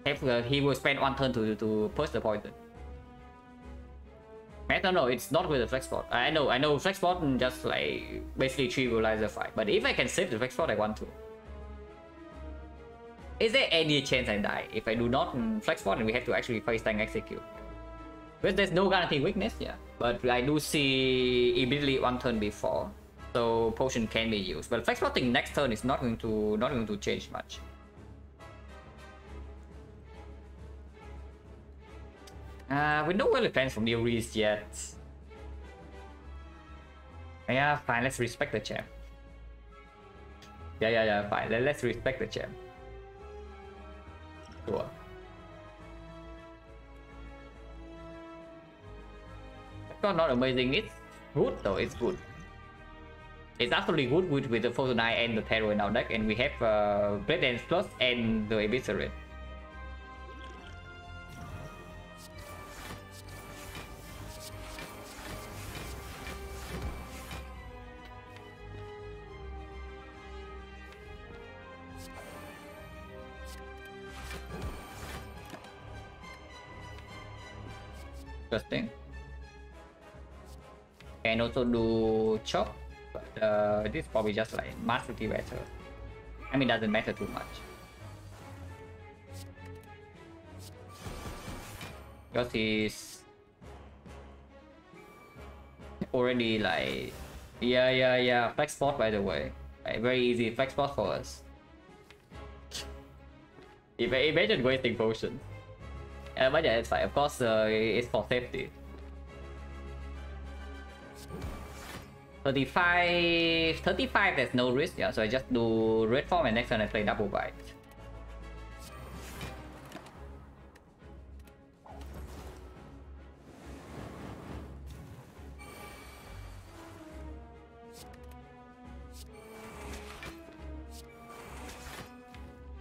have, he will spend 1 turn to push the poison. I don't know, it's not with the flex spot. I know flex spot just like basically trivialize the fight. But if I can save the flex spot, I want to. Is there any chance I die if I do not flex spot and we have to actually face tank execute? Because there's no guaranteed weakness, yeah. But I do see immediately 1 turn before, so potion can be used. But flex spotting next turn is not going to change much. We don't really plans for new release yet. Yeah, fine. Let's respect the champ. Yeah. Fine. Let's respect the champ. Sure. Not amazing. It's good though. It's good. It's absolutely good with the Photon Eye and the Terror in our deck, and we have Blade Dance Plus and the Eviscerate. Interesting. Can also do chop, but this is probably just like massively better. I mean, doesn't matter too much because he's already like yeah flex spot, by the way, like, very easy flex spot for us. Imagine wasting potions. But yeah, it's fine. Of course, it's for safety. 35, there's no risk, yeah, so I just do red form and next turn I play double bite.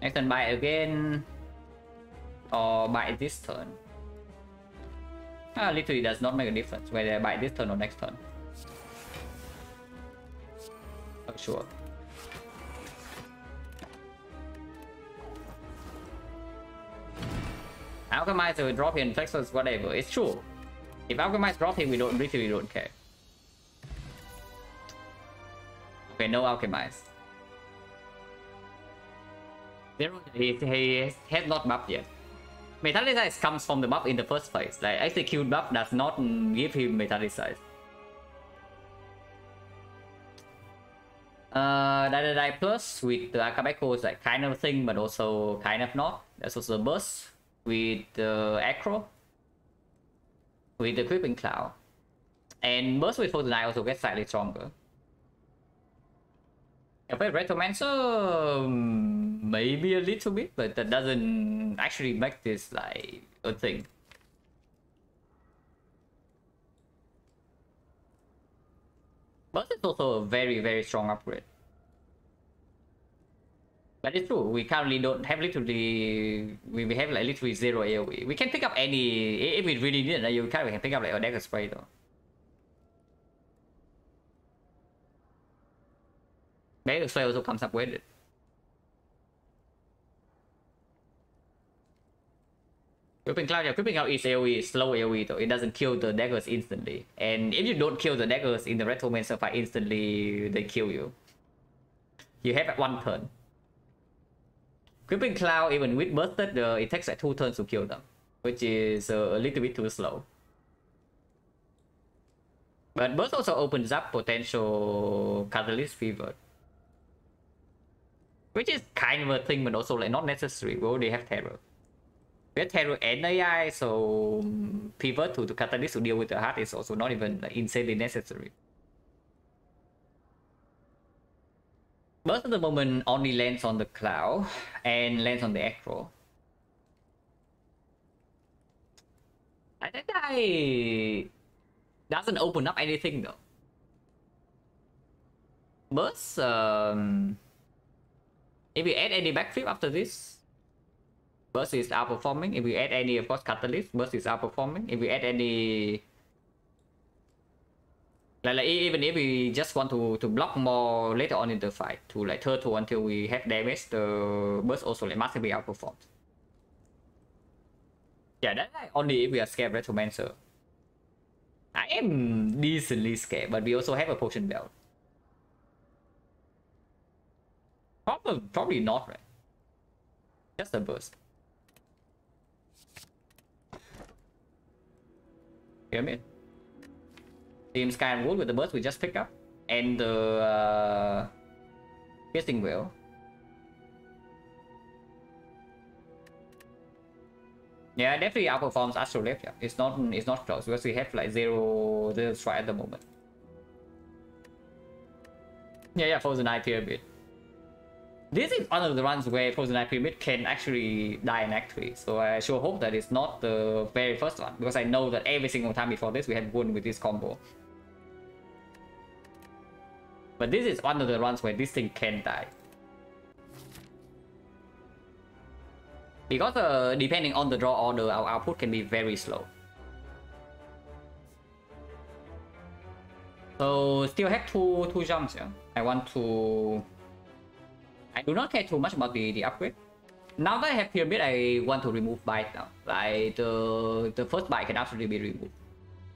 Next turn bite again, or bite this turn. Literally does not make a difference whether I bite this turn or next turn. Oh, sure. Alchemize will drop in flexors, whatever. It's true. If Alchemize drop him, we literally don't care. Okay, no Alchemize. Zero, he has not buffed yet. Metallicize comes from the buff in the first place. Like, execute buff does not give him Metallicize. Die plus with the Akabeko is like kind of a thing, but also kind of not. That's also a burst with the Acro, with the Creeping Cloud, and burst with Photon Eye also gets slightly stronger. If I Retromancer, maybe a little bit, but that doesn't actually make this like a thing. But it's also a very strong upgrade. But it's true, we currently don't have literally, we have like literally 0 AoE. We can pick up any, if we really need it, we can pick up like a Dagger Spray though. Dagger Spray also comes up with it. Creeping Cloud, yeah, Creeping Cloud is AoE, slow AoE though. It doesn't kill the daggers instantly. And if you don't kill the daggers in the Retromancer fight instantly, they kill you. You have 1 turn. Creeping Cloud, even with Bursted, it takes like 2 turns to kill them, which is a little bit too slow. But Burst also opens up potential Catalyst Fever, which is kind of a thing, but also like not necessary. We already have Terror. We have Terror and AI, so pivot to Catalyst to deal with the heart is also not even like, insanely necessary. Burst at the moment only lands on the Cloud and lands on the Acro. I think I doesn't open up anything though. Burst, if we add any backflip after this, Burst is outperforming. If we add any, of course, Catalyst, Burst is outperforming. If we add any, like even if we just want to block more later on in the fight, to like turtle until we have damage, the Burst also like massively outperforms. Yeah, that's like only if we are scared Retromancer. I am decently scared, but we also have a potion belt. Probably not, right? Just a burst. Pyramid. Team Sky and Wood with the burst we just picked up. And the piercing wheel. Yeah, definitely outperforms Astrolabe. Yeah, it's not close because we have like zero strike at the moment. Yeah, Frozen Eye Pyramid. This is one of the runs where Frozen Eye Pyramid can actually die in Act 3, so I sure hope that it's not the very first one, because I know that every single time before this we had won with this combo. But this is one of the runs where this thing can die. Because depending on the draw order, our output can be very slow. So still have two jumps, yeah. I do not care too much about the upgrade. Now that I have Pyramid, I want to remove Bite now. Like the first Bite can absolutely be removed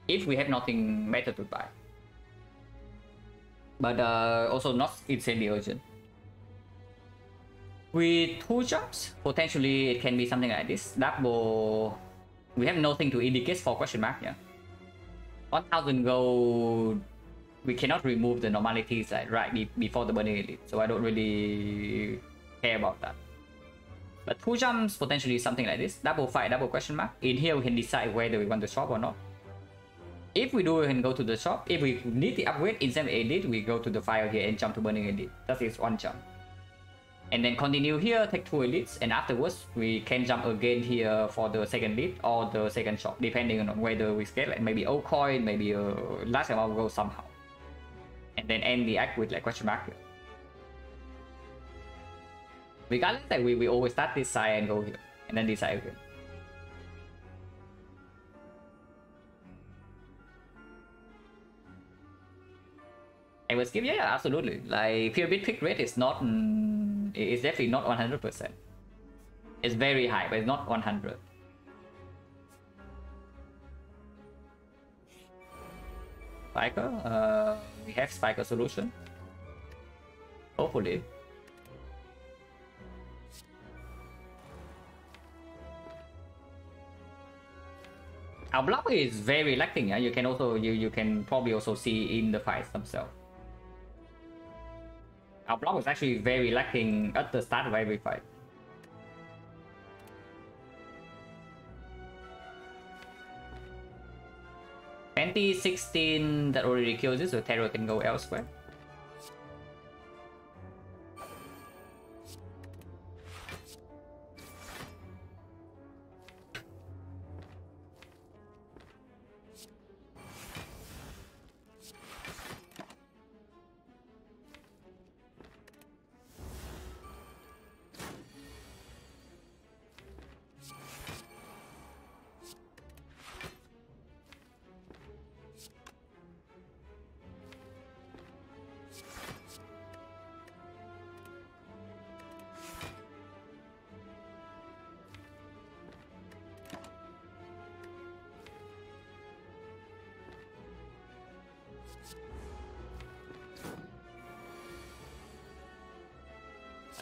if we have nothing better to buy. But also not insanely urgent. With 2 jumps, potentially it can be something like this. Double. We have nothing to indicate for question mark, yeah. 1000 gold. We cannot remove the normalities like right before the Burning Elite, so I don't really care about that. But 2 jumps, potentially something like this. Double fight, double question mark. In here we can decide whether we want to shop or not. If we do, we can go to the shop. If we need the upgrade instead of Elite, we go to the fire here and jump to Burning Elite. That is 1 jump. And then continue here, take 2 elites, and afterwards we can jump again here for the second lead or the second shop, depending on whether we scale, like maybe old coin, maybe a large amount will go somehow. And then end the act with like question mark here. Regardless, like we always start this side and go here, and then this side again. I will skip, yeah, absolutely. Like Pyramid pick rate is not, it's definitely not 100%. It's very high, but it's not 100. Spiker, we have Spiker solution. Hopefully. Our block is very lacking. Yeah, you can also you can probably also see in the fights themselves. Our block was actually very lacking at the start of every fight. Twenty 16 that already kills it, so Terror can go elsewhere.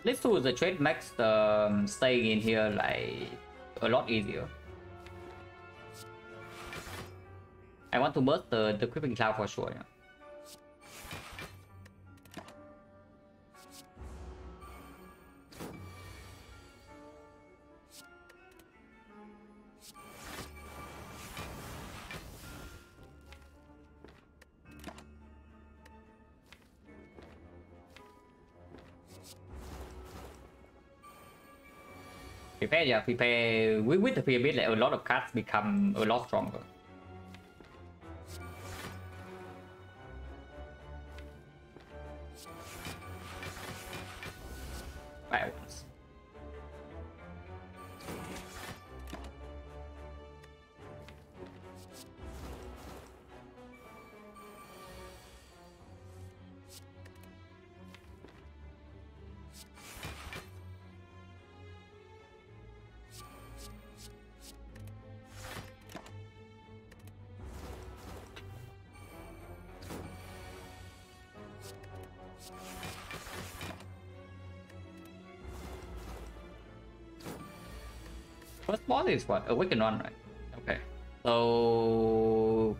This tool, the trade makes the staying in here like a lot easier. I want to burst the creeping cloud for sure. Yeah. Prepare, yeah, prepare. With the pyramid, like, a lot of cards become a lot stronger. Violence. First boss is what? Awaken on, right? Okay. So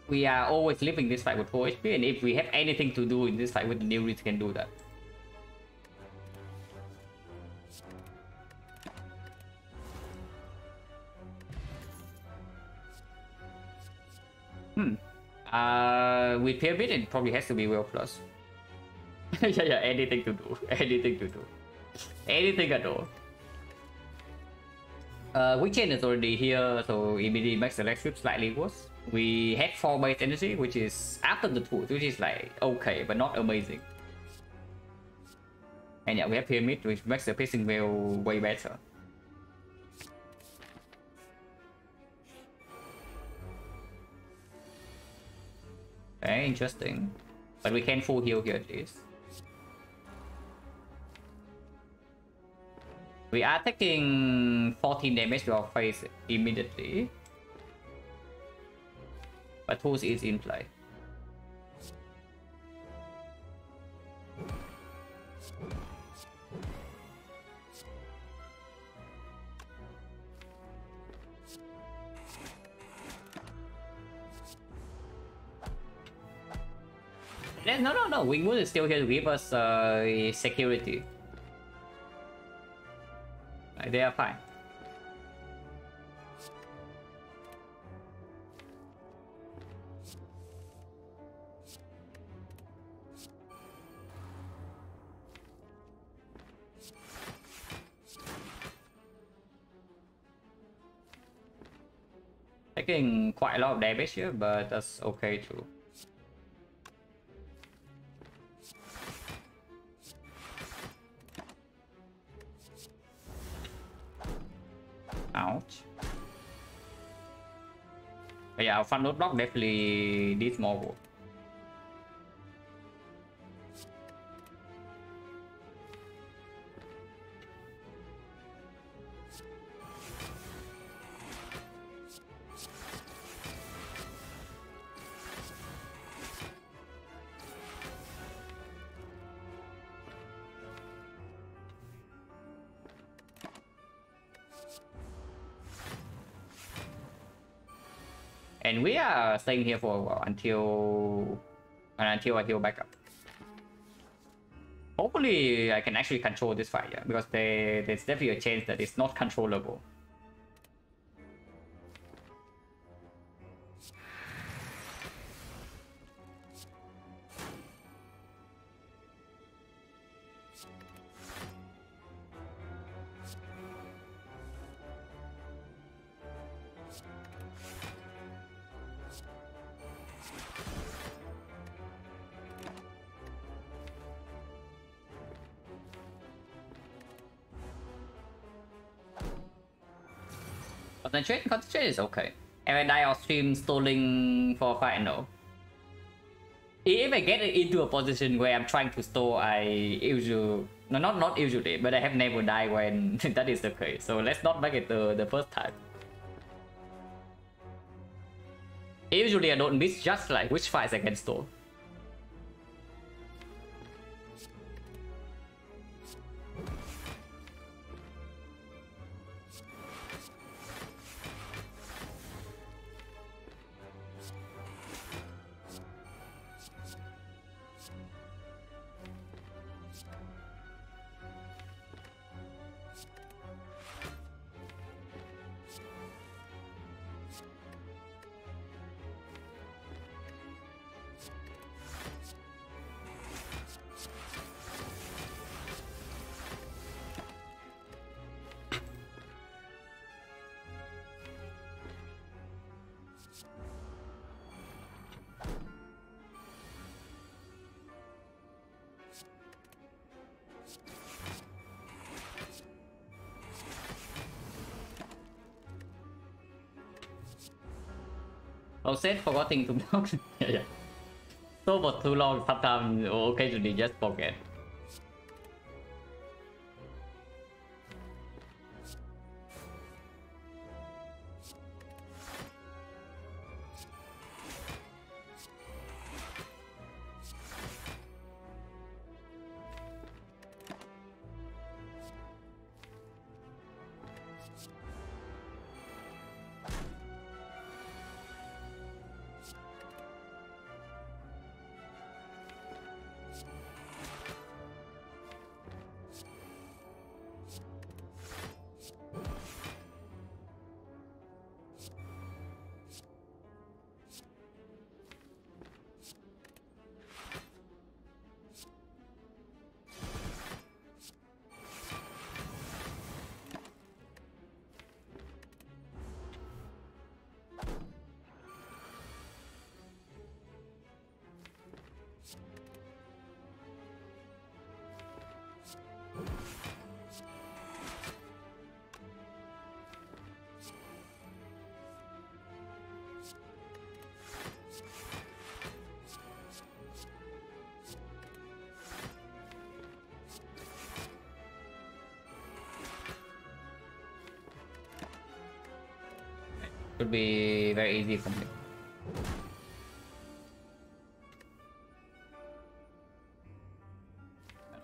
we are always living this fight with 4 HP, and if we have anything to do in this fight with the new we can do that. With pyramid, it probably has to be well plus. yeah, anything to do. Anything to do. Anything at all. Weekend is already here, so immediately makes the next trip slightly worse. We had 4 base energy, which is after the tools, which is like okay, but not amazing. And yeah, we have pyramid, which makes the pacing well way better. Okay, interesting. But we can full heal here at least. We are taking 14 damage to our face immediately. But tools is in play. No. Wingwood is still here to give us security. They are fine. Taking quite a lot of damage here, but that's okay too. Ouch. But yeah, our front load block definitely needs more work. And we are staying here for a while until I heal back up. Hopefully I can actually control this fight, yeah, because there's definitely a chance that it's not controllable. Concentration is okay. If I die or stream stalling for a fight, no. If I get into a position where I'm trying to stall, I usually... No, not usually, but I have never died when that is the case. So let's not make it the first time. Usually I don't miss just like which fights I can stall. Oh, said forgetting to block. Yeah. So for too long, sometimes occasionally just forget. Should be very easy for me.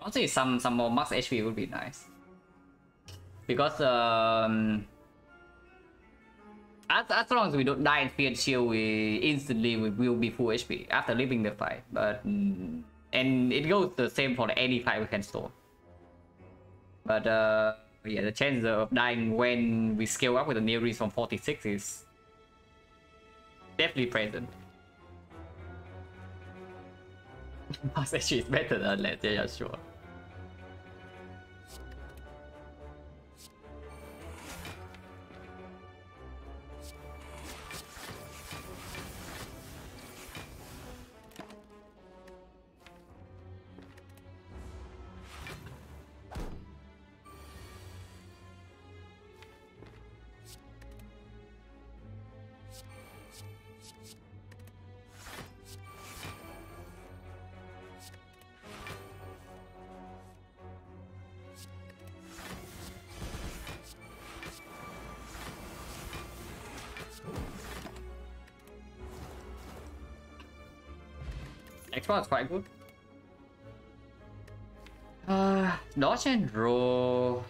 Also, some more max HP would be nice. Because as long as we don't die in Fear Shield, we instantly will be full HP after leaving the fight. But and it goes the same for any fight we can store. But yeah, the chance of dying when we scale up with the Neoris from 46 is definitely present. Max HP is better than less, yeah, sure. X1 is quite good. Dodge and roll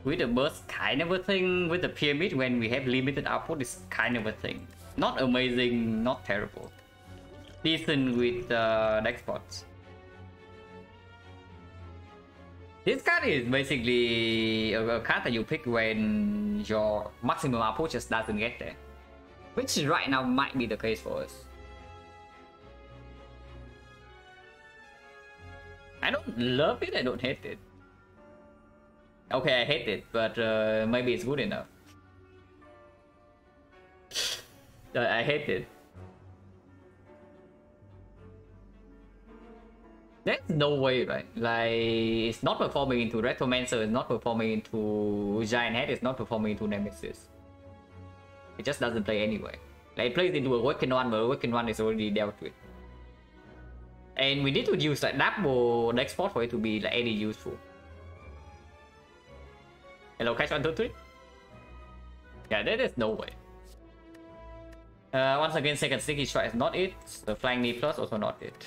with the burst, kind of a thing. With the pyramid, when we have limited output, is kind of a thing. Not amazing, not terrible. Decent with deck spots. This card is basically a card that you pick when your maximum output just doesn't get there. Which right now might be the case for us. I don't love it, I don't hate it. Okay, I hate it, but maybe it's good enough. I hate it. There's no way, right? Like, it's not performing into Retromancer, it's not performing into Giant Head, it's not performing into Nemesis. It just doesn't play anyway. Like, it plays into Awakened One, but Awakened One is already dealt with. And we need to use like double deck spot for it to be like any useful. Hello, catch 1, 2, 3. Yeah, there is no way. Once again, second sticky strike is not it. The flying knee plus also not it.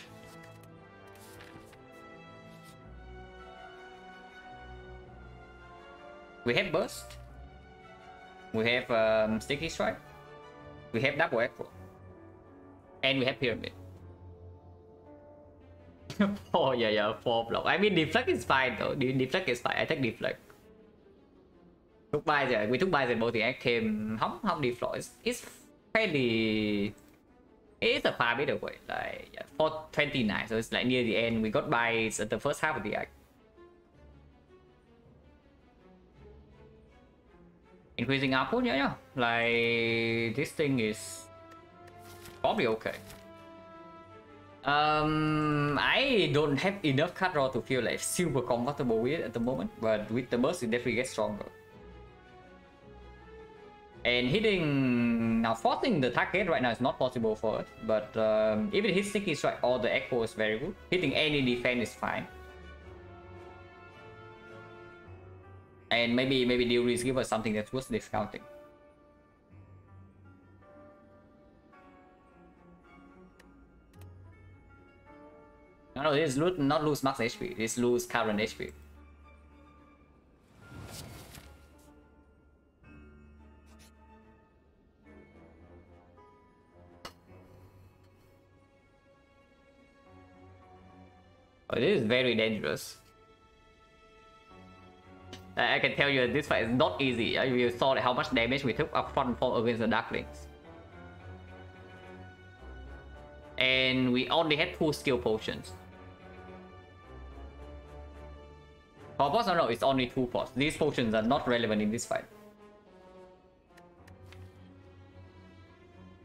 We have burst. We have sticky strike. We have double echo. And we have pyramid. Oh yeah, 4 block. I mean, deflect is fine though. Deflect is fine. I take deflect. Took buy rồi. We took buy rồi both the act thêm không deflect. It's fairly. It's a far bit away. Like yeah, 429. So it's like near the end. We got buys at the first half of the act. Increasing output, yeah. Like this thing is probably okay. I don't have enough card draw to feel like super comfortable with it at the moment, but with the burst it definitely gets stronger. And hitting now, forcing the target right now is not possible for it, but if it hits Sticky Strike or the Echo is very good. Hitting any defense is fine. And maybe Dewey's give us something that's worth discounting. No, this not lose max HP, this lose current HP. Oh, this is very dangerous. I can tell you this fight is not easy. You saw how much damage we took up front for against the Darklings. And we only had 2 skill potions. For boss, no, it's only 2 pots. These potions are not relevant in this fight.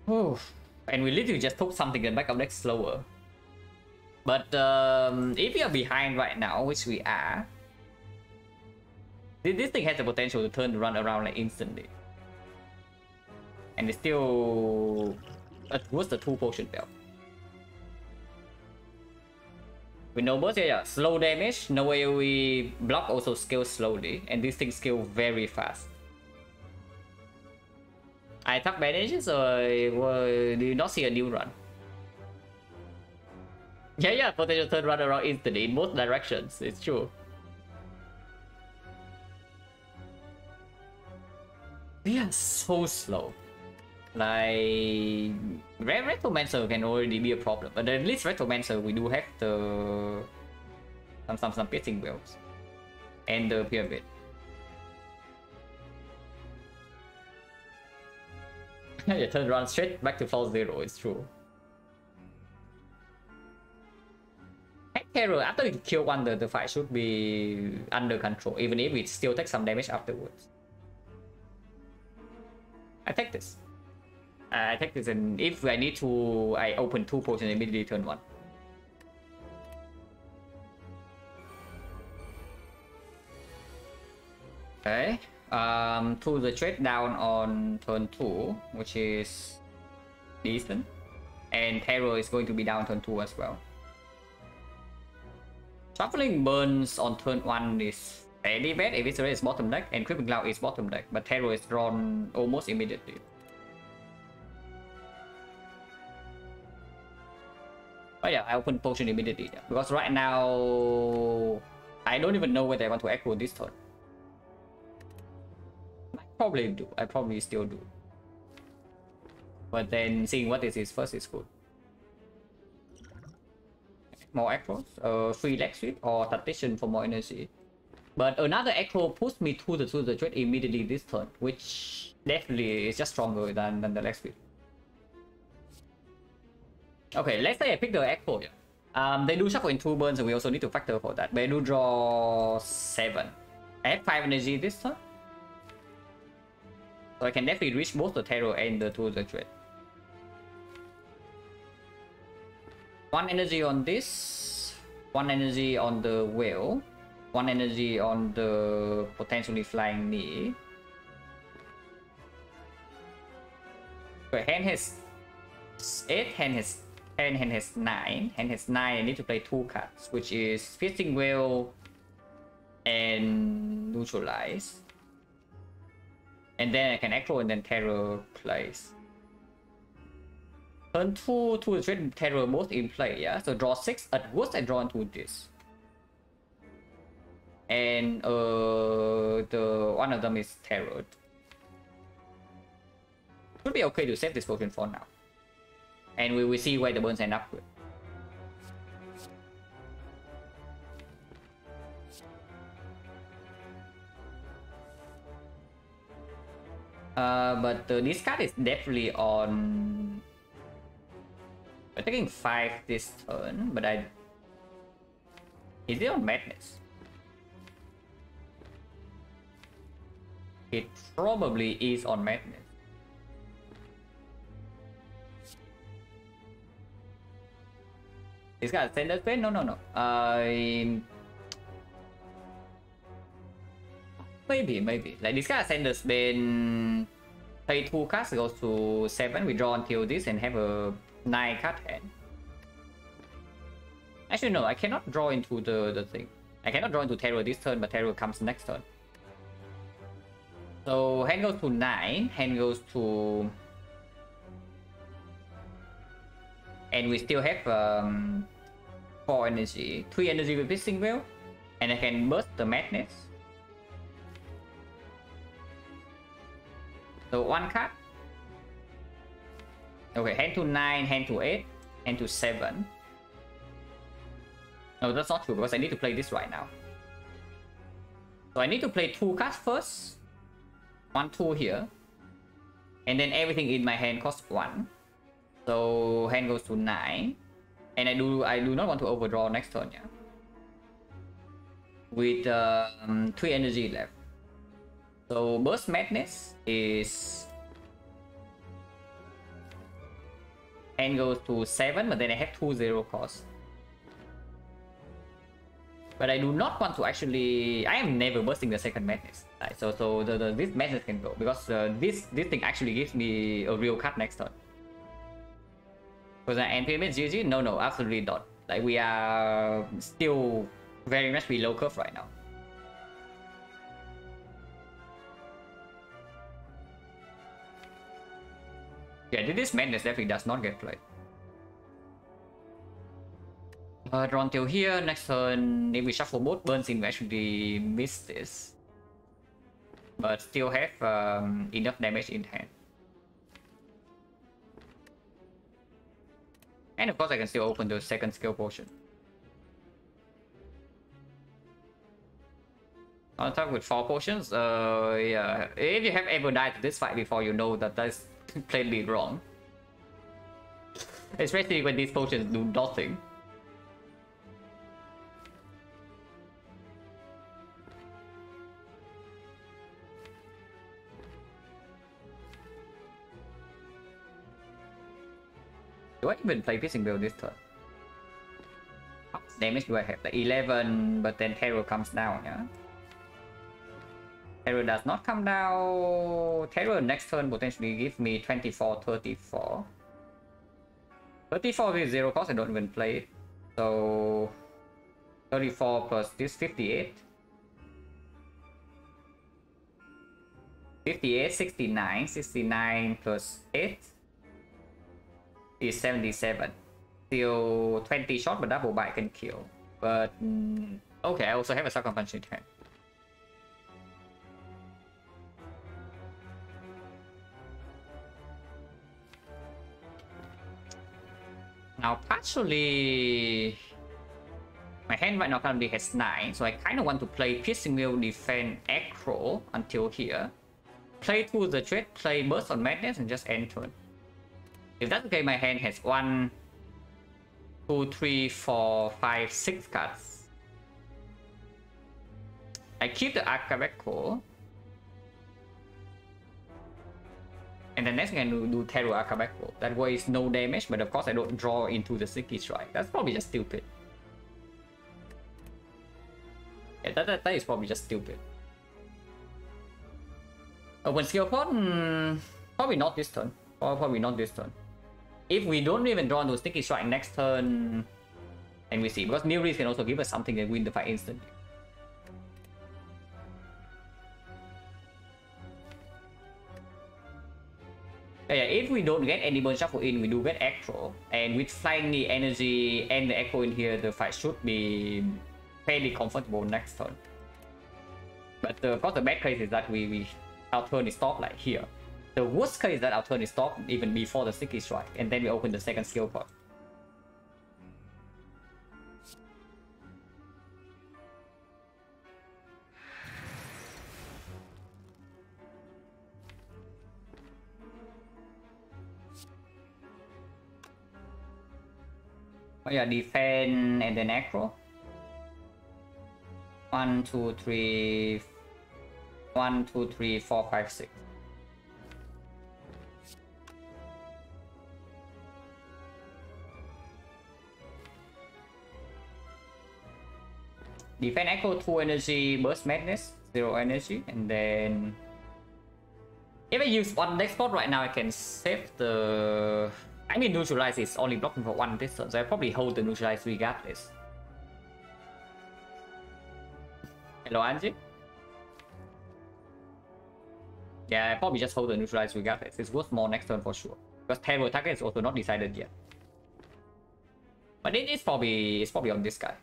Oof. And we literally just took something in back of deck slower. But if you're behind right now, which we are, this thing has the potential to turn run around like instantly. And it's still what's the 2 potion belt. With no burst, yeah, slow damage, no AoE block also scales slowly, and this thing scales very fast. I took bandages, or do you not see a new run? Yeah, potential turn run around instantly in both directions, it's true. We are so slow. Like, Retromancer can already be a problem, but at least Retromancer we do have the some piercing wells and the pyramid. You turn around straight back to false 0, it's true. Terror, after you kill one, the fight should be under control, even if it still takes some damage afterwards. I take this. I take this, and if I need to, I open 2 potions immediately turn 1. Okay. To the trade down on turn 2, which is decent. And Terror is going to be down turn 2 as well. Shuffling Burns on turn 1 is fairly bad if it's bottom deck, and Creeping Cloud is bottom deck, but Terror is drawn almost immediately. But yeah, I open potion immediately, yeah, because right now I don't even know whether I want to echo this turn. I probably do. I probably still do. But then seeing what this is first is good. More echoes, 3 leg sweep or tactician for more energy. But another echo pushed me to the trade immediately this turn, which definitely is just stronger than the leg sweep. Okay, let's say I pick the echo. Yeah. They do shuffle in 2 burns, and we also need to factor for that. But I do draw 7. I have 5 energy this turn, so I can definitely reach both the terror and the trade. 1 energy on this, 1 energy on the whale, 1 energy on the potentially flying knee. So hand has 8, hand has 10, hand has 9. Hand has 9, I need to play 2 cards, which is Fishing Whale and Neutralize. And then I can Echo and then Terror plays. Turn 2 to the trade Terror both in play, yeah? So draw 6, at worst I draw into this. And the one of them is Terror. Should be okay to save this potion for now. And we will see where the burns end up with. But this card is definitely on... We're taking 5 this turn, but I... Is it on Madness? It probably is on Madness. Discard Sender Space? No, no, no. Maybe. Like discard Sender Space, play 2 cards, goes to 7, we draw until this and have a 9 card hand. Actually, no, I cannot draw into the thing. I cannot draw into Terror this turn, but Terror comes next turn. So hand goes to 9, hand goes to... And we still have 4 energy, 3 energy with Pissing Wheel, and I can burst the Madness. So 1 card. Okay, hand to 9, hand to 8, hand to 7. No, that's not true because I need to play this right now. So I need to play 2 cards first. 1, 2 here. And then everything in my hand costs 1. So hand goes to 9. And I do not want to overdraw next turn, yeah. With 3 energy left. So Burst Madness is... Hand goes to 7, but then I have 2-0 cost. But I do not want to actually... I am never bursting the second Madness. Right, so this Madness can go. Because this thing actually gives me a real card next turn. Was that Pyramid GG? No, absolutely not. Like, we are still very much below curve right now. Yeah, this Madness definitely does not get played. Draw until here. Next turn, if we shuffle both burns in, we actually miss this. But still have enough damage in hand. And of course I can still open the second skill potion. On top with 4 potions, yeah. If you have ever died to this fight before, you know that that's plainly wrong. Especially when these potions do nothing. Do I even play Piercing Bill this turn? How much damage do I have? Like 11, but then Terror comes down, yeah? Terror does not come down. Terror next turn potentially give me 24, 34. 34 with 0 cost, I don't even play it. So 34 plus this 58. 58, 69. 69 plus 8 is 77. Still 20 shot, but double bite can kill. But okay, I also have a sucker punch in hand. Now, partially, my hand right now currently has 9, so I kind of want to play Piercing Wheel, defend, aggro until here. Play through the threat, play Burst on Madness, and just end turn. If that's okay, my hand has 1, 2, 3, 4, 5, 6 cards. I keep the Arcabeco. And the next thing I do Terror Arcabeco. That way it's no damage, but of course I don't draw into the Sticky Strike. That's probably just stupid. Yeah, that is probably just stupid. Open skill pot? Probably not this turn. Probably not this turn. If we don't even draw into Sticky Strike next turn, and we see, because New Reef can also give us something and win the fight instantly. Yeah, if we don't get any burn shuffle in, we do get aggro, and with flying the energy and the echo in here, the fight should be fairly comfortable next turn. But of course, the bad case is that our turn is stopped like here. The worst case is that our turn is stopped even before the Sticky Strike, and then we open the second skill pot. Oh yeah, defend and then aggro. 1, 2, 3, 1, 2, 3, 4, 5, 6. Defend Echo 2 energy, Burst Madness 0 energy, and then if I use one deck spot right now, I can save the. I mean, Neutralize is only blocking for one this turn, so I probably hold the Neutralize regardless. Hello, Angie. Yeah, I probably just hold the Neutralize regardless. It's worth more next turn for sure. Because Terror target is also not decided yet. But it's probably on this guy.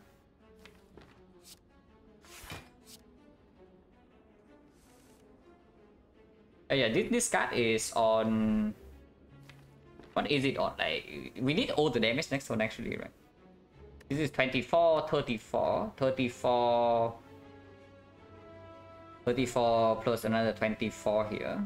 Yeah, this card is on. What is it on? Like, we need all the damage next one actually, right? This is 24, 34, 34, 34 plus another 24 here.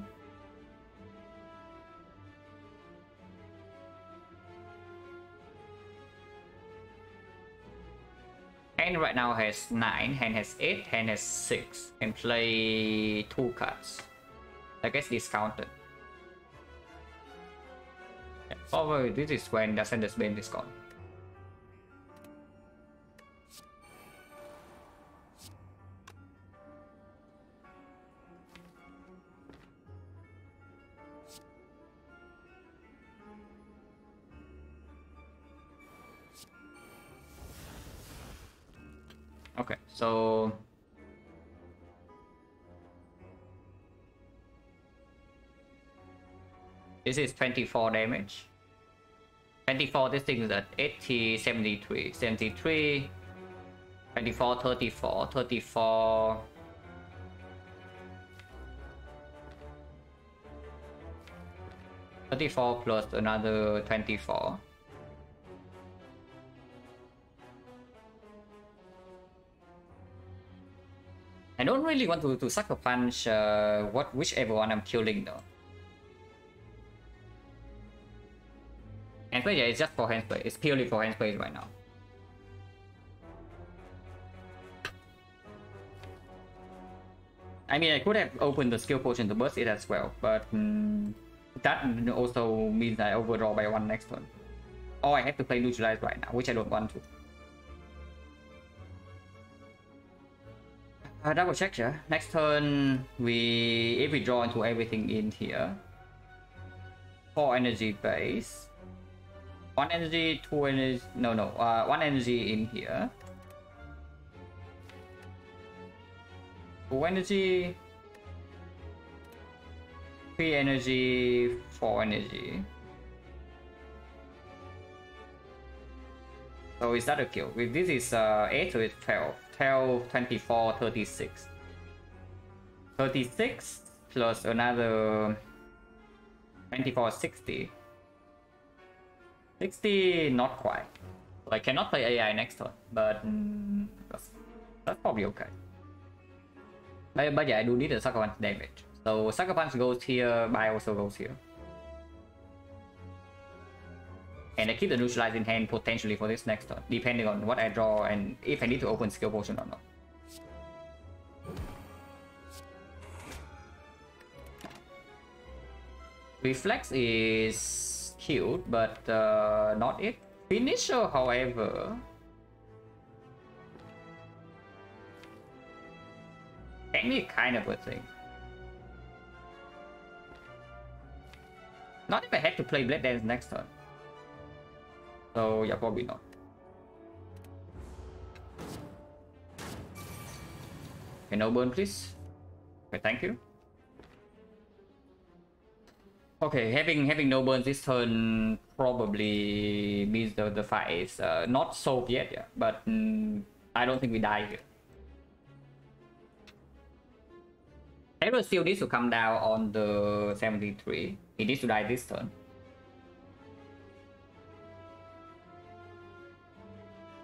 Hand right now has 9, hand has 8, hand has 6, and play 2 cards. I guess discounted. Yeah, probably this is when the Ascender's Bane is gone. Okay, so this is 24 damage. 24, this thing is at 80, 73, 73, 24, 34, 34. Plus another 24. I don't really want to sucker punch whichever one I'm killing though. Handspray, yeah, it's just for handspray. It's purely for handspray right now. I mean, I could have opened the skill potion to burst it as well, but that also means I overdraw by 1 next turn. Or I have to play Neutralize right now, which I don't want to. Double check, yeah. Next turn, if we draw into everything in here, 4 energy base, 1 energy, 2 energy, no, 1 energy in here, 2 energy, 3 energy, 4 energy. So is that a kill? With this is 8, so it's 12. 12, 24, 36. 36 plus another 24, 60. 60, not quite. So I cannot play AI next turn, but that's probably okay. But yeah, I do need a Sucker Punch damage. So Sucker Punch goes here, Buy also goes here. And I keep the Neutralize in hand potentially for this next turn, depending on what I draw and if I need to open skill potion or not. Reflex is cute, but not it. Finisher, however, can be kind of a thing. Not if I had to play Blade Dance next turn. So yeah, probably not. Okay, no burn, please. Okay, thank you. Okay, having no burn this turn probably means the fight is not solved yet, yeah, but I don't think we die here. Hero still needs to come down on the 73. He needs to die this turn.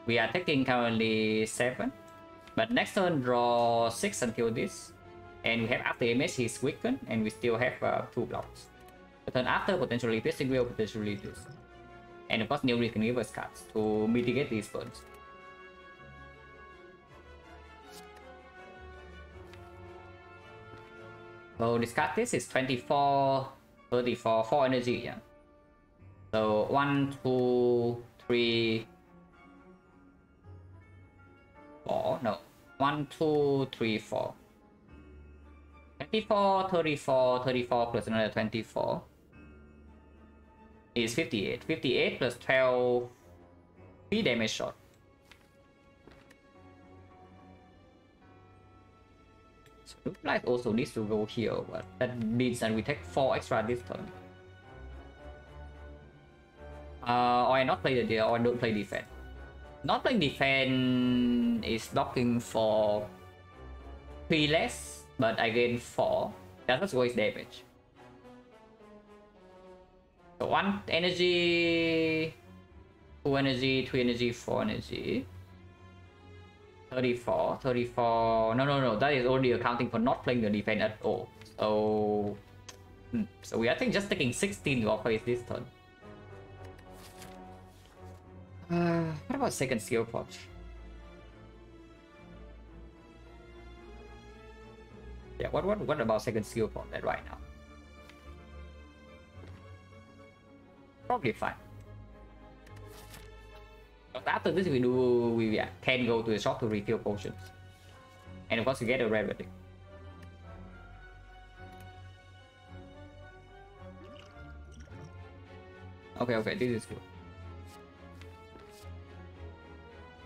We are taking currently 7, but next turn draw 6 until this, and we have after image he's weakened, and we still have 2 blocks. The turn after potentially piercing will, potentially this, and of course new Recon Reverse cards to mitigate these burns. So discard this is 24, 34, 4 energy, yeah. So 1, 2, 3. 4, no, 1, 2, 3, 4. 24, 34, 34 plus another 24 is 58. 58 plus 12, 3 damage shot. So Blue also needs to go here, but that means that we take 4 extra this turn. Or I not play the or I don't play defense. Not playing defense is blocking for 3 less, but I gain 4. That's always damage. So 1 energy, 2 energy, 3 energy, 4 energy. 34, 34. No. That is only accounting for not playing the defense at all. So we are, I think, just taking 16 to face this turn. What about second skill pot? Yeah, what about second skill pot that right now? Probably fine. But after this we can go to the shop to refill potions. And of course you get a rarity. Okay, this is good.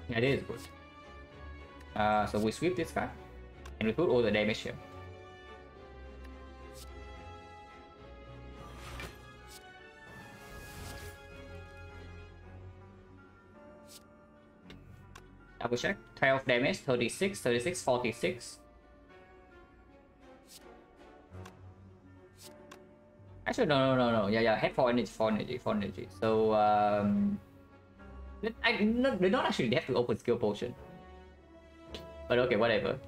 Yeah, this is good. So we sweep this guy and we put all the damage here. Double check. 12 damage, 36, 36, 46. Actually, no. Yeah, head 4 energy, 4 energy. So, they don't actually have to open skill potion. But okay, whatever.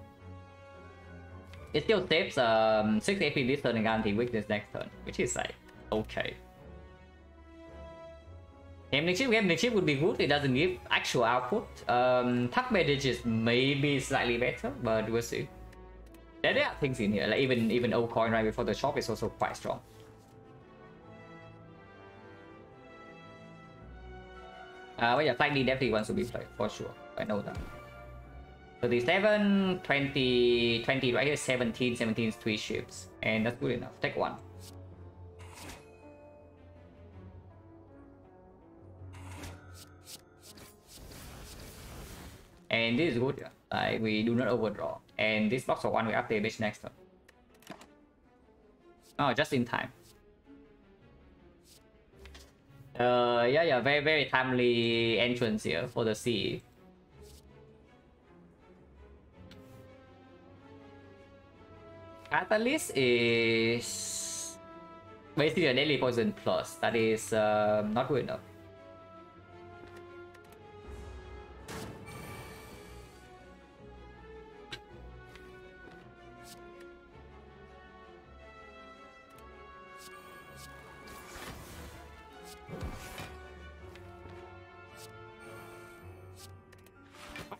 It still saves 6 AP this turn and guarantee weakness next turn, which is like, okay. Game chip would be good. It doesn't give actual output. Tuck bandage is maybe slightly better, but we'll see. There are things in here, like even old coin right before the shop is also quite strong. But yeah, Flight definitely wants to be played for sure. I know that. 37, 20, 20 right here, 17, 17 is 3 ships, and that's good enough. Take 1. And this is good, yeah. Like, we do not overdraw. And this blocks for 1, we up damage next turn. Oh, just in time. Yeah, very timely entrance here for the CE. Catalyst is basically a daily poison plus. That is not good enough.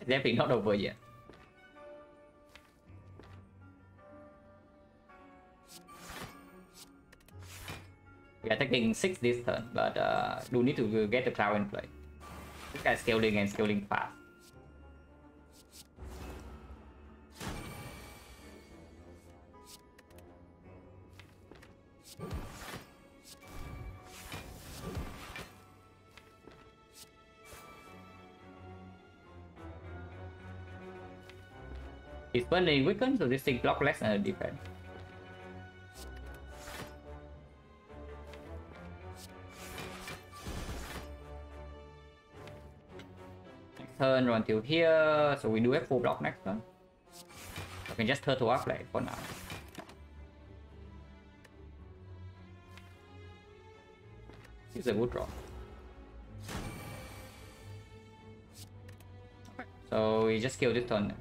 Definitely not over yet. We are taking 6 this turn, but do need to get the cloud in play. This guy's scaling and scaling fast. It's burning weakened, so this thing block less and defense. Next turn, run till here, so we do have full block next turn. I can just turtle up play for now. This is a good draw. Okay, so we just kill this turn.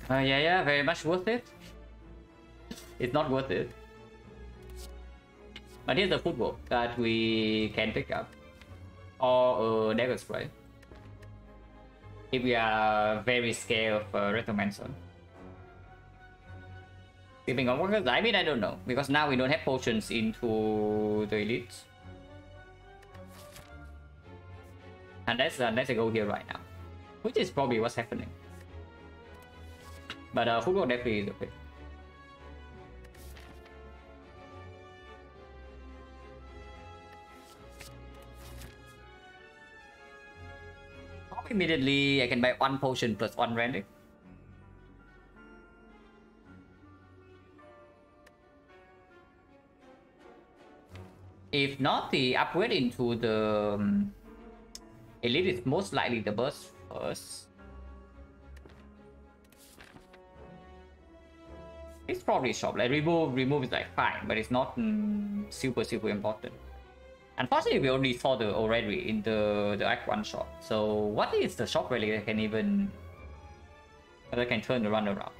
Yeah, very much worth it. It's not worth it. But here's the football that we can pick up. Or a dagger spray. If we are very scared of Retromancer. Keeping on workers, I mean, I don't know. Because now we don't have potions into the elites. unless I go here right now, which is probably what's happening. But football definitely is okay. Immediately I can buy 1 potion plus 1 relic. If not, the upgrade into the elite is most likely the burst first. It's probably shop. Like remove is like fine, but it's not super important. Unfortunately, we already saw the already in the Act 1 shop. So what is the shop really that can even that can turn the run around?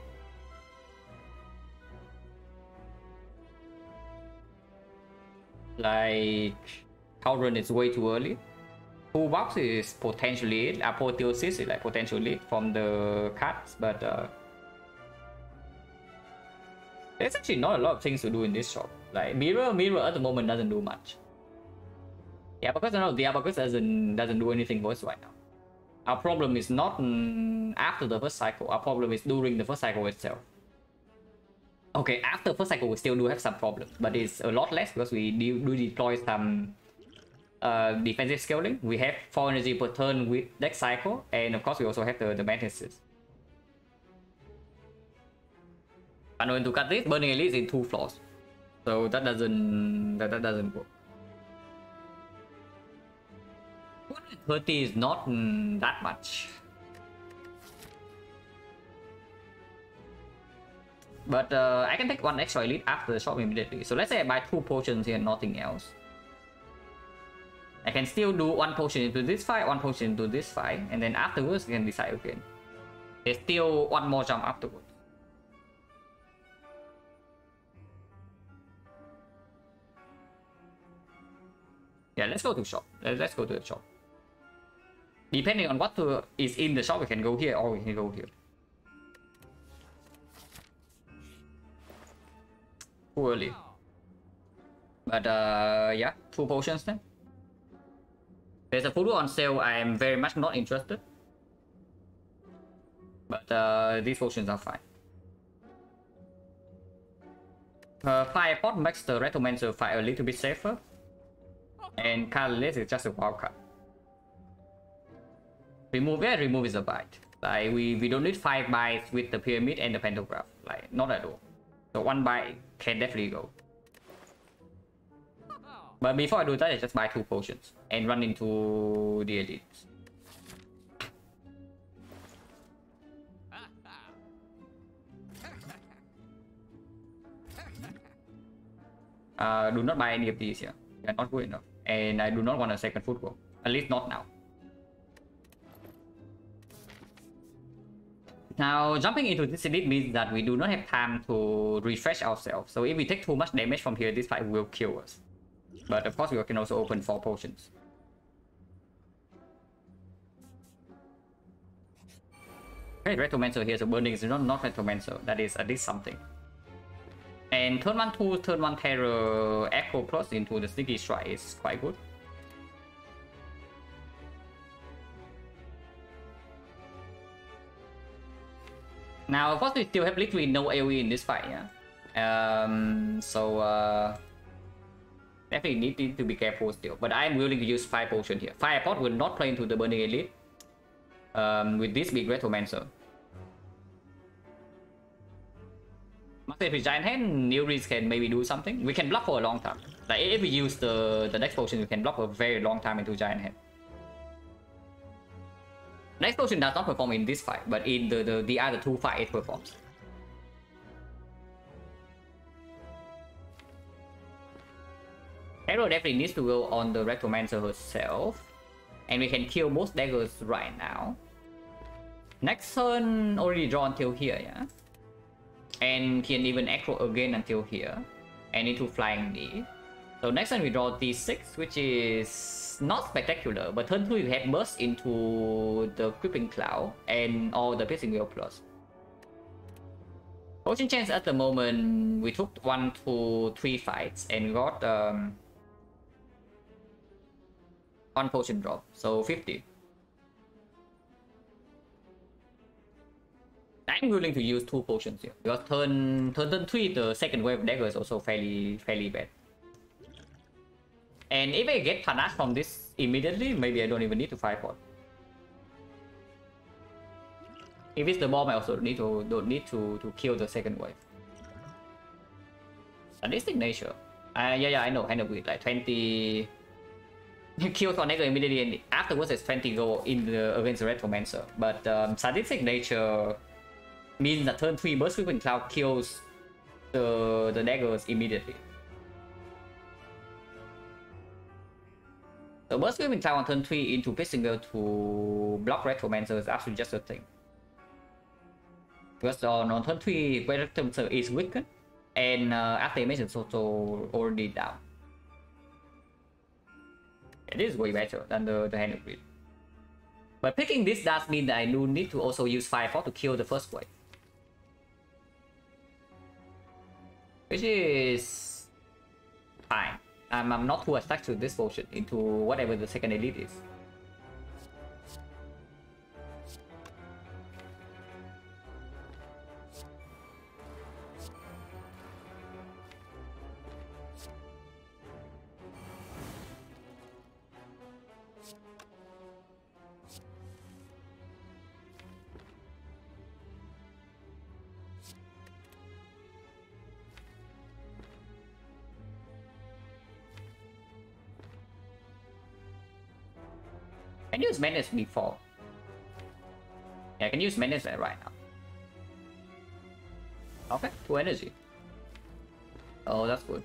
Like Cauldron is way too early. Toolbox is potentially it. Apotheosis is like potentially from the cards, but there's actually not a lot of things to do in this shop. Like mirror at the moment doesn't do much. Yeah, because I know the Abacus doesn't do anything for us right now. Our problem is not after the first cycle. Our problem is during the first cycle itself. Okay, after first cycle we still do have some problems, but it's a lot less because we do deploy some defensive scaling. We have 4 energy per turn with next cycle, and of course we also have the mantises. I'm going to cut this. Burning Elite in 2 floors, so that doesn't work. 230 is not that much. But I can take 1 extra elite after the shop immediately. So let's say I buy 2 potions here and nothing else. I can still do 1 potion into this fight, 1 potion into this fight, and then afterwards I can decide again. There's still 1 more jump afterwards. Yeah, let's go to shop. Let's go to the shop. Depending on what is in the shop, we can go here or we can go here. Too early. But yeah, 2 potions then. There's a photo on sale. I am very much not interested. But these potions are fine. Firepot makes the Retromancer fight a little bit safer. And Catalyst is just a wildcard. Remove is a bite. Like we don't need 5 bites with the pyramid and the pantograph. Like not at all. So 1 bite can definitely go. But before I do that, I just buy 2 potions and run into the elites. Do not buy any of these here. They are not good enough. And I do not want a second football. At least not now. Now, jumping into this elite means that we do not have time to refresh ourselves. So if we take too much damage from here, this fight will kill us. But of course, we can also open 4 potions. Okay, Retromancer here, so burning is not Retromancer. That is at least something. And turn 1 2, turn 1 Terror Echo Plus into the Sneaky Strike is quite good. Now, of course, we still have literally no AoE in this fight, yeah. Definitely need to be careful still. But I'm willing to use 5 potions here. Firepot will not play into the Burning Elite with this big Retromancer. With Giant Hand, Neuris can maybe do something. We can block for a long time. Like if we use the next potion, we can block for a very long time into Giant Hand. Next potion does not perform in this fight, but in the other 2 fights it performs. Hero definitely needs to go on the Retromancer herself. And we can kill most daggers right now. Next turn already draw until here, yeah? And can even echo again until here. And into Flying Knee. So next turn we draw D6, which is not spectacular, but turn 2 we have burst into the Creeping Cloud and all the Piercing Wheel Plus. Potion chance at the moment, we took 1 to 3 fights and got 1 potion drop, so 50. I'm willing to use 2 potions here because turn 3 the second wave of dagger is also fairly bad. And if I get panache from this immediately, maybe I don't even need to fight for it. If it's the bomb, I also don't need to kill the second wave. Sadistic nature. Yeah, I know it. Like 20 you kill Tornado immediately, and afterwards it's 20 go in the against the Retromancer. But sadistic nature means that turn 3 Burst Sweeping Cloud kills the daggers immediately. So Burst Sweeping Cloud on turn 3 into Piercing Veil to block Retromancer is actually just a thing. Because on turn 3 Retromancer is weakened, and after damage is also already down. It is way better than the Hand of Greed. But picking this does mean that I do need to also use Firefall to kill the first wave. Which is fine. I'm not too attached to this potion into whatever the second elite is. I can use Menace before. Yeah, I can use Menace right now. Okay, 2 energy. Oh, that's good.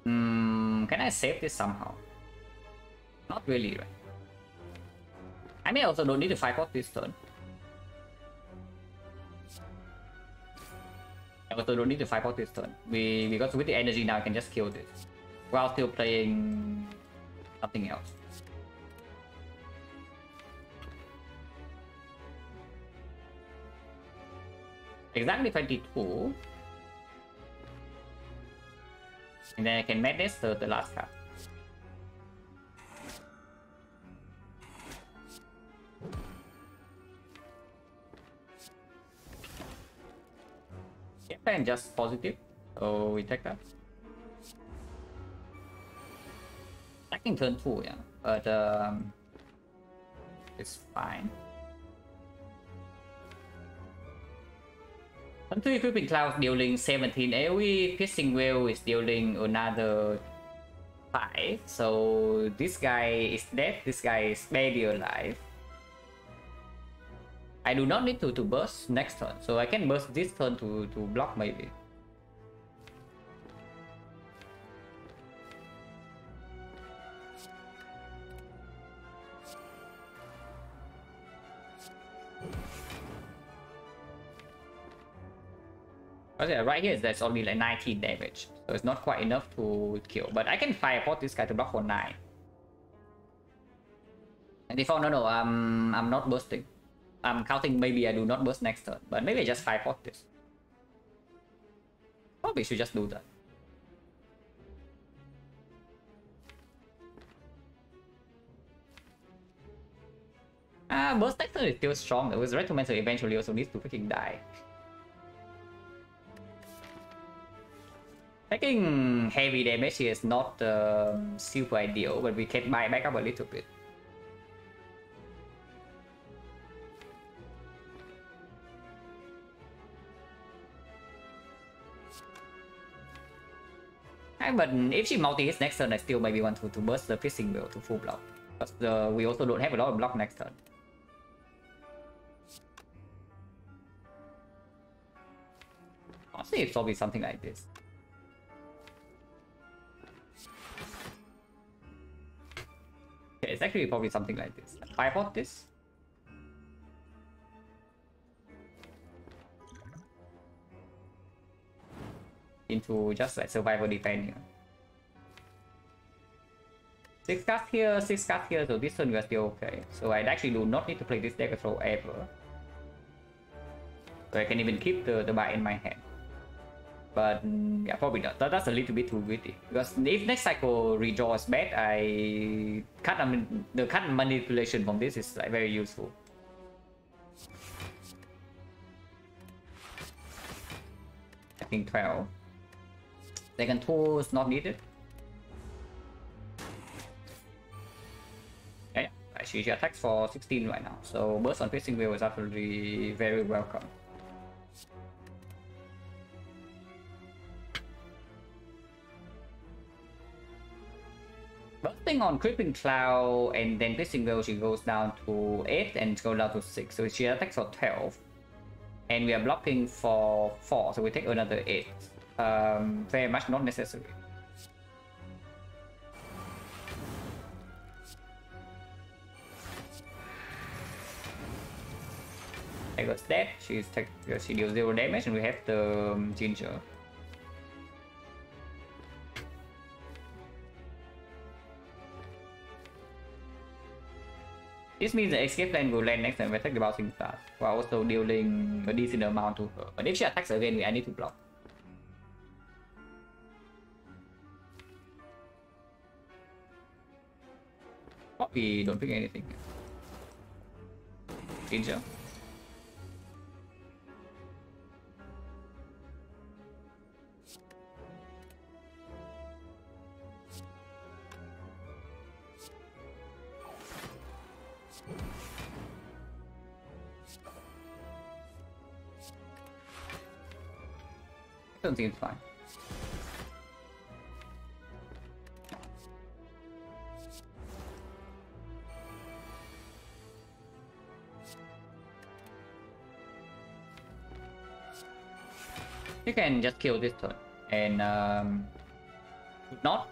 Can I save this somehow? Not really, right? I may also don't need to fight for this turn. I also don't need to fight for this turn. Because with the energy now I can just kill this while still playing something else. Exactly 22. And then I can madness the last card. And just positive, so we take that. Attacking turn 2, yeah, but it's fine. Turn 3 Creeping Cloud dealing 17 AoE, Piercing Veil is dealing another 5, so this guy is dead, this guy is barely alive. I do not need to burst next turn, so I can burst this turn to block maybe. But yeah, right here that's only like 19 damage, so it's not quite enough to kill. But I can fireport this guy to block for 9. And default, no, I'm not bursting. I'm counting maybe I do not burst next turn, but maybe I just fireport this. Probably should just do that. Burst next turn is still strong, because Retromancer eventually also needs to freaking die. Taking heavy damage here is not super ideal, but we can buy back up a little bit. But if she multi-hits next turn, I still maybe want to burst the Piercing Veil to full block. Because we also don't have a lot of block next turn. Honestly, it's probably something like this. Okay, it's actually probably something like this. Fireport this. Into just like survival defense here. 6 cards here, 6 cards here, so this turn we are still okay. So I actually do not need to play this dagger throw ever. So I can even keep the buy in my hand. But yeah, probably not. That's a little bit too greedy. Because if next cycle redraw is bad, the cut manipulation from this is like very useful. I think 12. Second tool is not needed. Yeah, she attacks for 16 right now, so burst on piercing wheel is absolutely very welcome. Bursting on creeping cloud and then piercing wheel, she goes down to 8 and goes down to 6, so she attacks for 12. And we are blocking for 4, so we take another 8. Very much not necessary. I got dead. She deals 0 damage, and we have the Ginger. This means the escape plan will land next time we attack the bouncing fast, while also dealing a decent amount to her. But if she attacks again, I need to block. We don't pick anything. Ginger. Don't seem fine. You can just kill this turn, and not.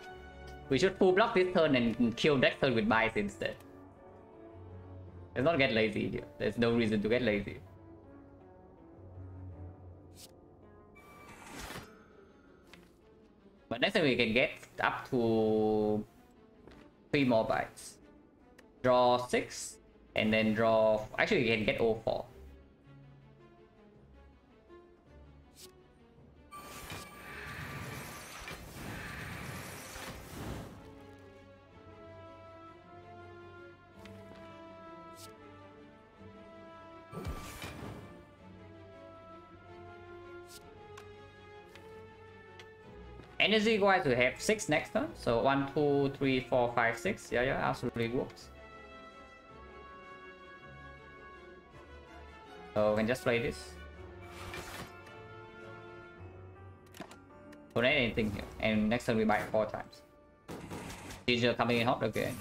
We should full block this turn and kill next turn with bias instead. Let's not get lazy here. There's no reason to get lazy. But next time we can get up to 3 more bites. Draw 6, and then draw. Actually, we can get all 4. Energy wise, we have 6 next turn. So 1, 2, 3, 4, 5, 6. Yeah, absolutely works. So we can just play this. Don't add anything here. And next turn we buy 4 times. Ginger coming in hot again.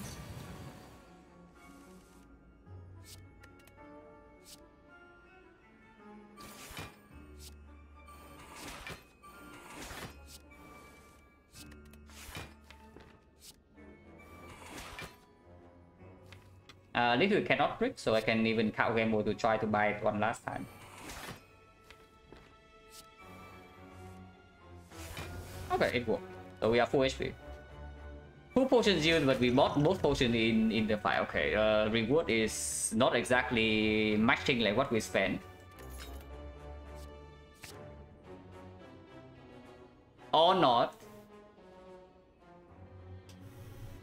Little cannot brick, so I can even count game mode to try to buy it one last time. Okay, it worked. So we are full HP. 2 potions used, but we bought both potions in the fight. Okay, reward is not exactly matching like what we spent. Or not.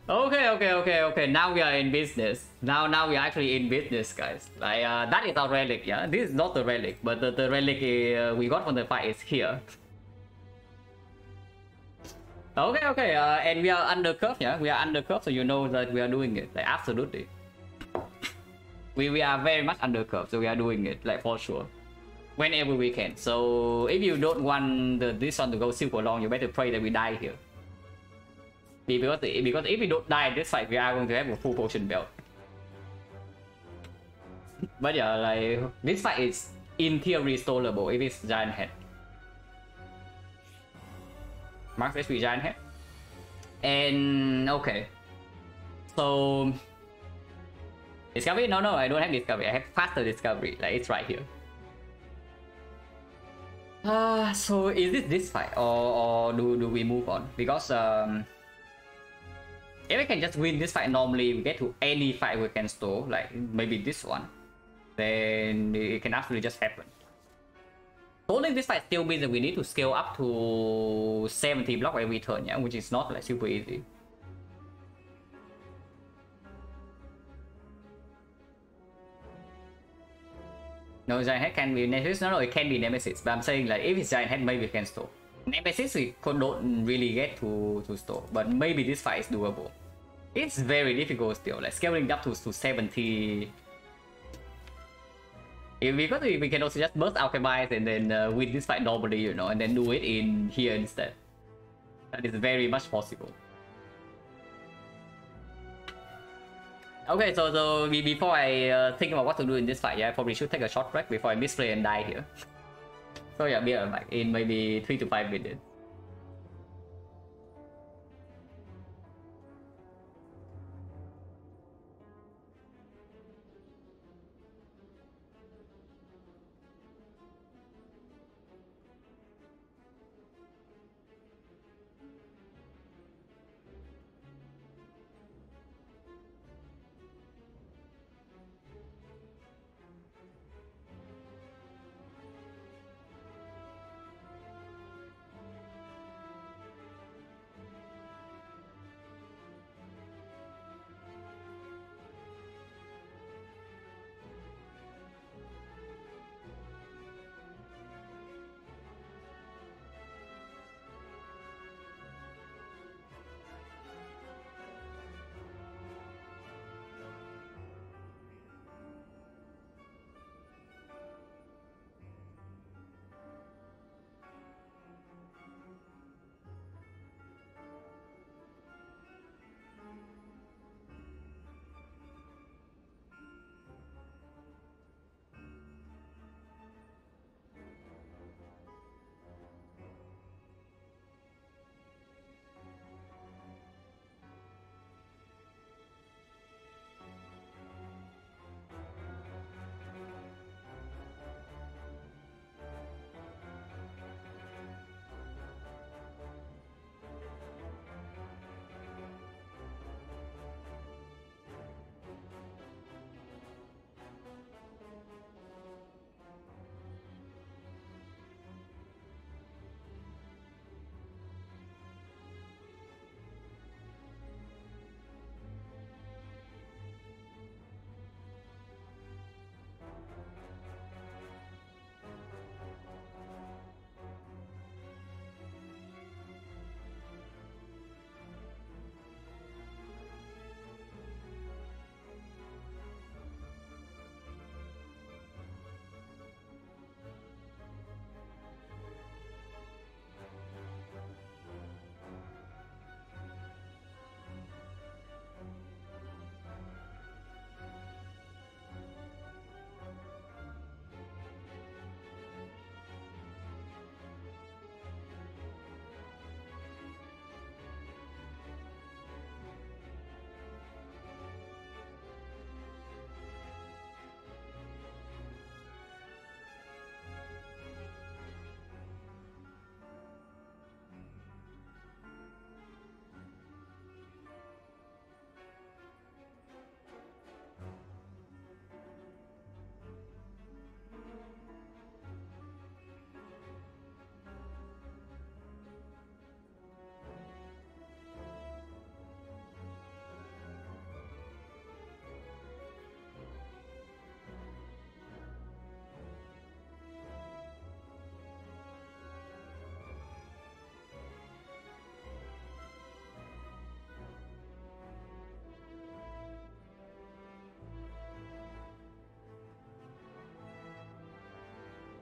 Okay. Now we are in business. Now we are actually in business, guys. Like that is our relic, yeah. This is not the relic, but the relic we got from the fight is here. Okay. And we are under curve, yeah. We are under curve, so you know that we are doing it. Like absolutely. We are very much under curve, so we are doing it, like for sure. Whenever we can. So if you don't want this one to go super long, you better pray that we die here. Because if we don't die in this fight, we are going to have a full potion belt. But yeah, like this fight is in theory stoleable if it's giant head. Max HP giant head. And okay. So discovery? No, I don't have discovery. I have faster discovery. Like it's right here. So is this fight or do we move on? Because if we can just win this fight normally, we get to any fight we can stall, like maybe this one, then it can actually just happen. Holding this fight still means that we need to scale up to 70 block every turn, yeah, which is not like super easy. No, Giant Head can be Nemesis. No, it can be Nemesis. But I'm saying like if it's Giant Head, maybe we can stop. Nemesis we don't really get to stop, but maybe this fight is doable. It's very difficult still, like scaling up to 70. Because we can also just burst Alchemize and then win this fight normally, you know, and then do it in here instead. That is very much possible. Okay, so before I think about what to do in this fight, yeah, I probably should take a short break before I misplay and die here. So yeah, be back in maybe 3 to 5 minutes.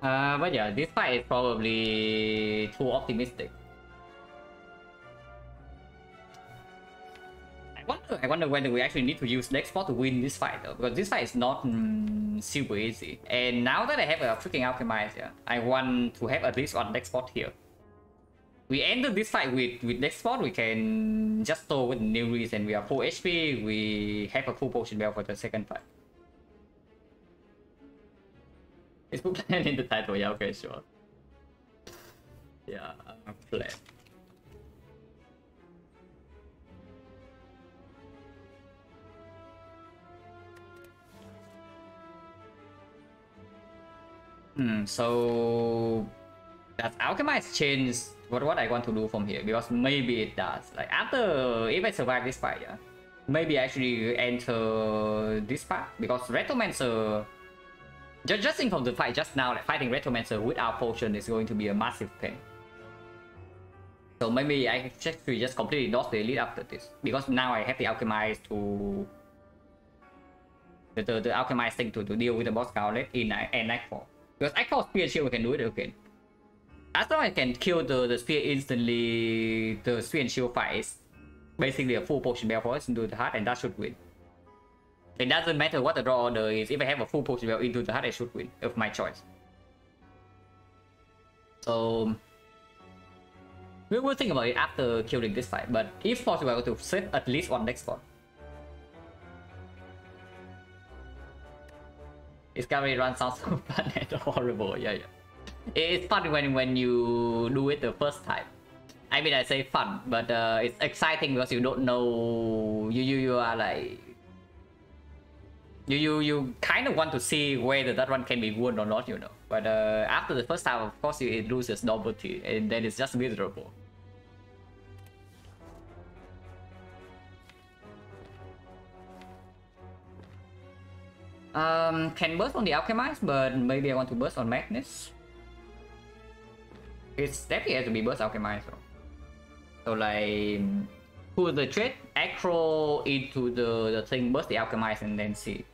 But yeah, this fight is probably too optimistic. I wonder whether we actually need to use deck spot to win this fight though, because this fight is not super easy. And now that I have a freaking Alchemize, yeah, I want to have at least one deck spot here. We ended this fight with deck spot, we can just throw with Neuris and we are full HP, we have a full potion bell for the second fight. It's put plan in the title, yeah, okay, sure. Yeah, plan. So does Alchemize change what I want to do from here? Because maybe it does. Like after, if I survive this fight, yeah, maybe I actually enter this path, because Retromancer, judging from the fight just now, like fighting Retromancer without potion is going to be a massive pain. So maybe I actually just completely dodge the elite after this, because now I have the Alchemize to the Alchemize thing to deal with the boss gauntlet in Act 4. Because Act 4 Spear and Shield we can do it again. As long as I can kill the spear instantly, the spear and shield fight is basically a full potion belt for us into the heart, and that should win. It doesn't matter what the draw order is, if I have a full potion belt into the heart, I should win, of my choice. So we will think about it after killing this fight, but if possible, to save at least one deck spot. Discovery run sounds so fun and horrible, yeah. It's fun when you do it the first time. I mean, I say fun, but it's exciting because you don't know. You are like you kind of want to see whether that one can be won or not, you know. But after the first time, of course, it loses novelty, and then it's just miserable. Can burst on the Alchemize, but maybe I want to burst on Madness. It's definitely has to be burst Alchemize. So like, pull the trade, acro into the thing, burst the Alchemize, and then see.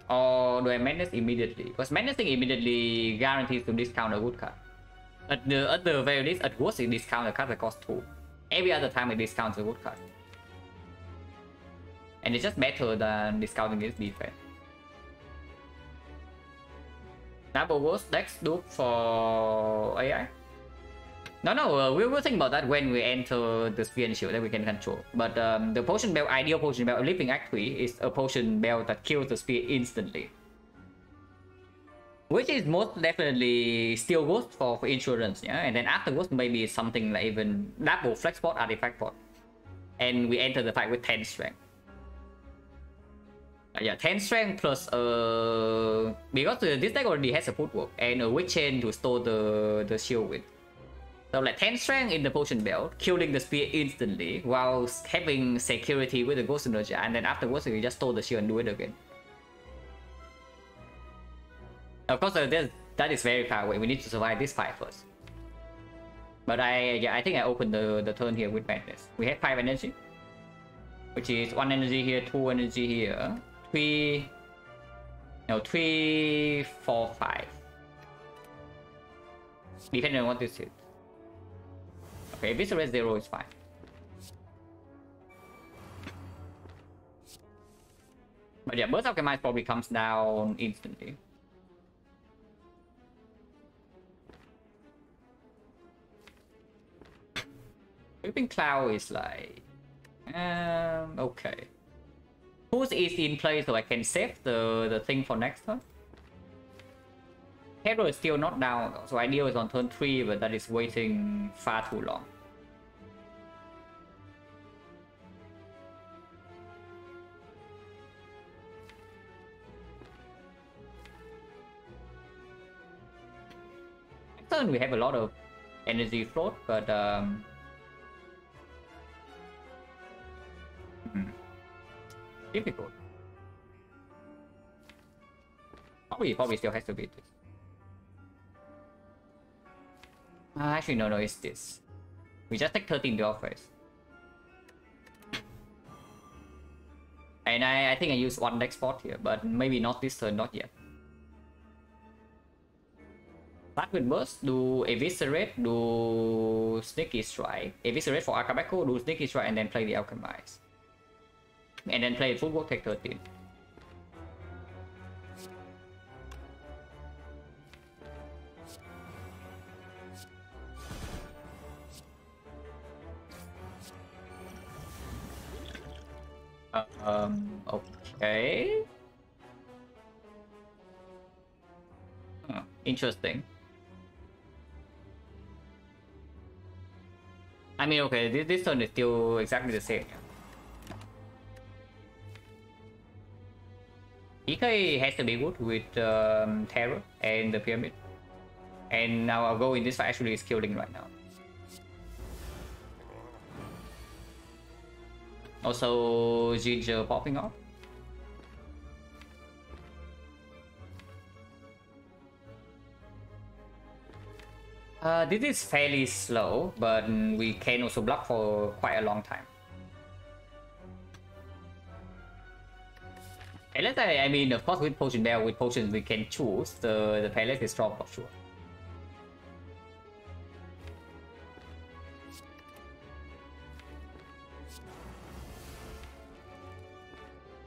Or do I Madness immediately? Because Madnessing immediately guarantees to discount a good card. At the very least, at worst it discounts a card that costs 2. Every other time it discounts a good card. And it's just better than discounting its defense. Double Ghost decks look for AI? No, we will think about that when we enter the Spear and Shield that we can control. But the Potion Belt, ideal Potion Belt, Living Act 3 is a Potion Belt that kills the Spear instantly. Which is most definitely still Ghost for insurance, yeah? And then after Ghost, maybe something like even double Flex Pot, Artifact Pot. And we enter the fight with 10 strength. Yeah, 10 strength plus because this deck already has a footwork and a Witch Chain to store the shield with. So like 10 strength in the Potion Belt, killing the spear instantly while having security with the Ghost Energy, and then afterwards you just store the shield and do it again. Of course, that is very far away. We need to survive this fight first. But I think I opened the turn here with Madness. We have 5 energy, which is 1 energy here, 2 energy here. 3, 4, 5. Depending on what this is. Okay, if it's a red 0, it's fine. But yeah, Burst Alchemize probably comes down instantly. Whipping Cloud is like... okay. Who's is in play so I can save the thing for next turn? Hero is still not down though, so ideal is on turn 3, but that is waiting far too long. Next turn we have a lot of energy float, but difficult. Probably still has to beat this. Actually, no, it's this. We just take 13 to face. And I think I use 1 deck spot here, but maybe not this turn, not yet. Start with Burst, do Eviscerate, do Sneaky Strike. Eviscerate for Akabeko, do Sneaky Strike, and then play the Alchemize. And then play footwork, take 13. Okay. Interesting. I mean, okay, this turn is still exactly the same. PK has to be good with Terror and the Pyramid. And now our goal in this fight actually is killing right now. Also, Ginger popping off. This is fairly slow, but we can also block for quite a long time. Palace, I mean, of course, with Potion Bell, with potions we can choose. The Palace is strong for sure.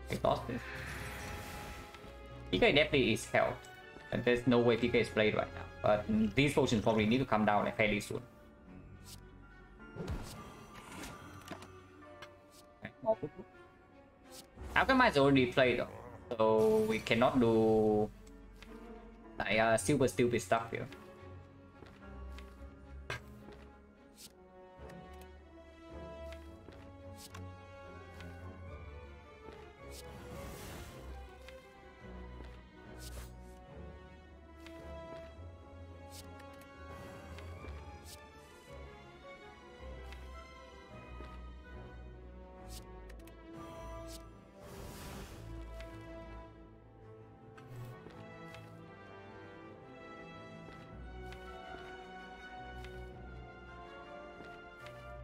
Exhausted. PK definitely is health. And there's no way PK is played right now. But these potions probably need to come down like fairly soon. Alchemy is already played though, so we cannot do like super stupid stuff here.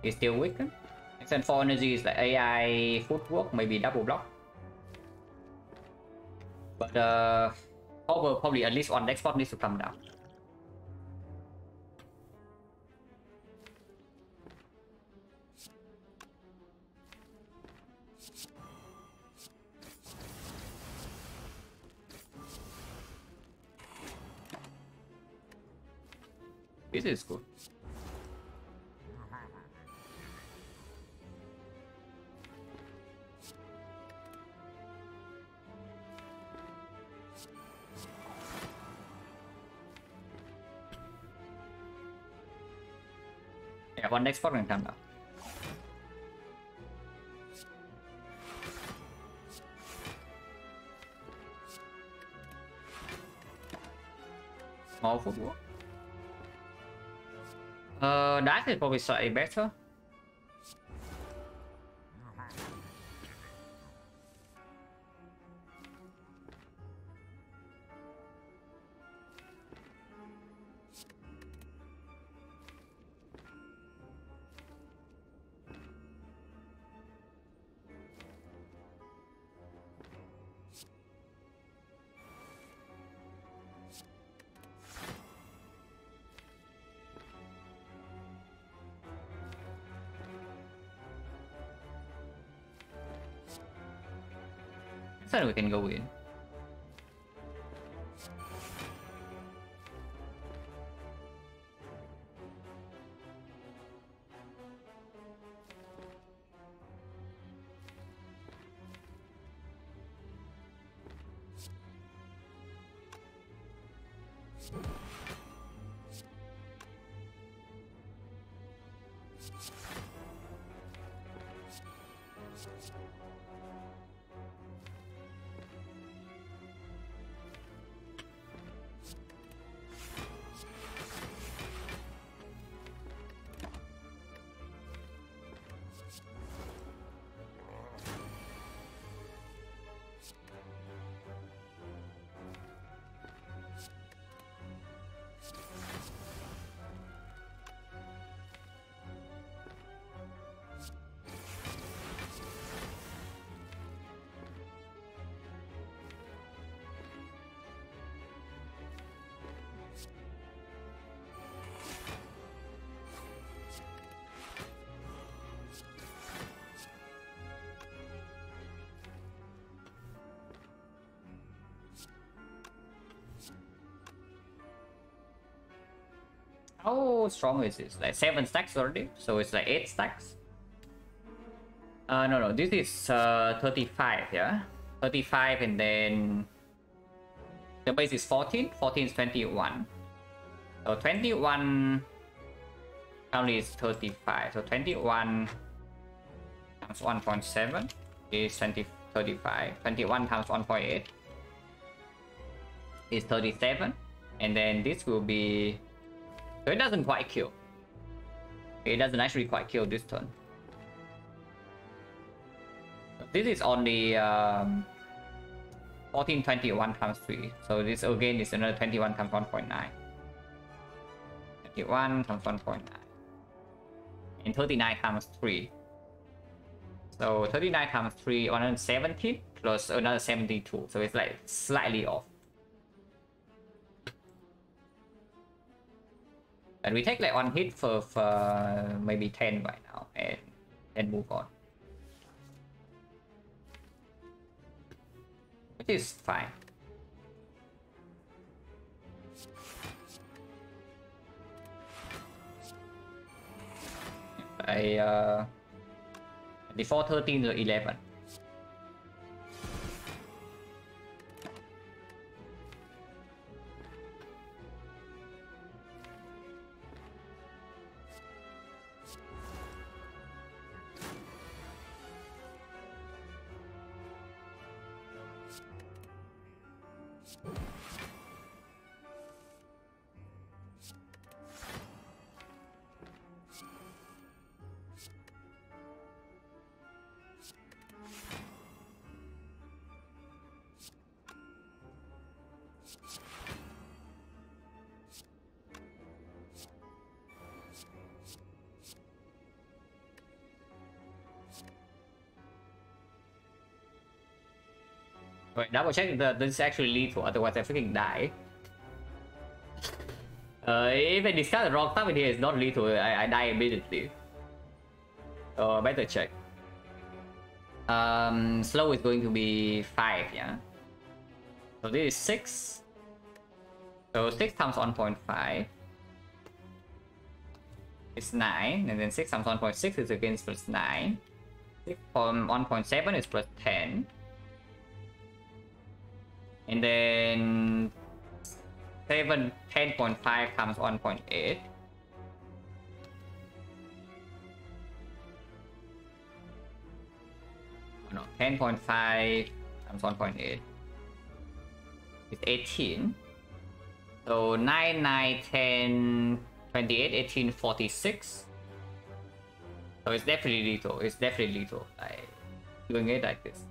It's still weakened. Except for energy is like AI footwork, maybe double block. But probably at least one deck spot needs to come down. This is good. Yeah, one next spot can come down. Small footwork. That is probably slightly better. So we can go in. How strong is this? Like 7 stacks already? So it's like 8 stacks? No, this is 35, yeah? 35 and then the base is 14, 14 is 21. So 21 currently is 35, so 21 times 1.7 is 35, 21 times 1.8 is 37, and then this will be, so it doesn't quite kill. It doesn't actually quite kill this turn. This is only 1421 times 3. So this again is another 21 times 1.9. 21 times 1.9. And 39 times 3. So 39 times 3, 117 plus another 72. So it's like slightly off. And we take like one hit for maybe 10 right now and then move on. Which is fine. Before 13 to 11. Wait, double check that this is actually lethal, otherwise I freaking die. If I discard the wrong stuff in here, it's not lethal, I die immediately. So better check. Slow is going to be 5, yeah? So this is 6. So 6 times 1.5 is 9, and then 6 times 1.6 is again plus 9. 6 from 1.7 is plus 10. And then 10.5 times 1.8. No, 10.5 times 1.8 is 18. So 9, 9, 10, 28, 18, 46. So it's definitely lethal. It's definitely lethal. Like doing it like this.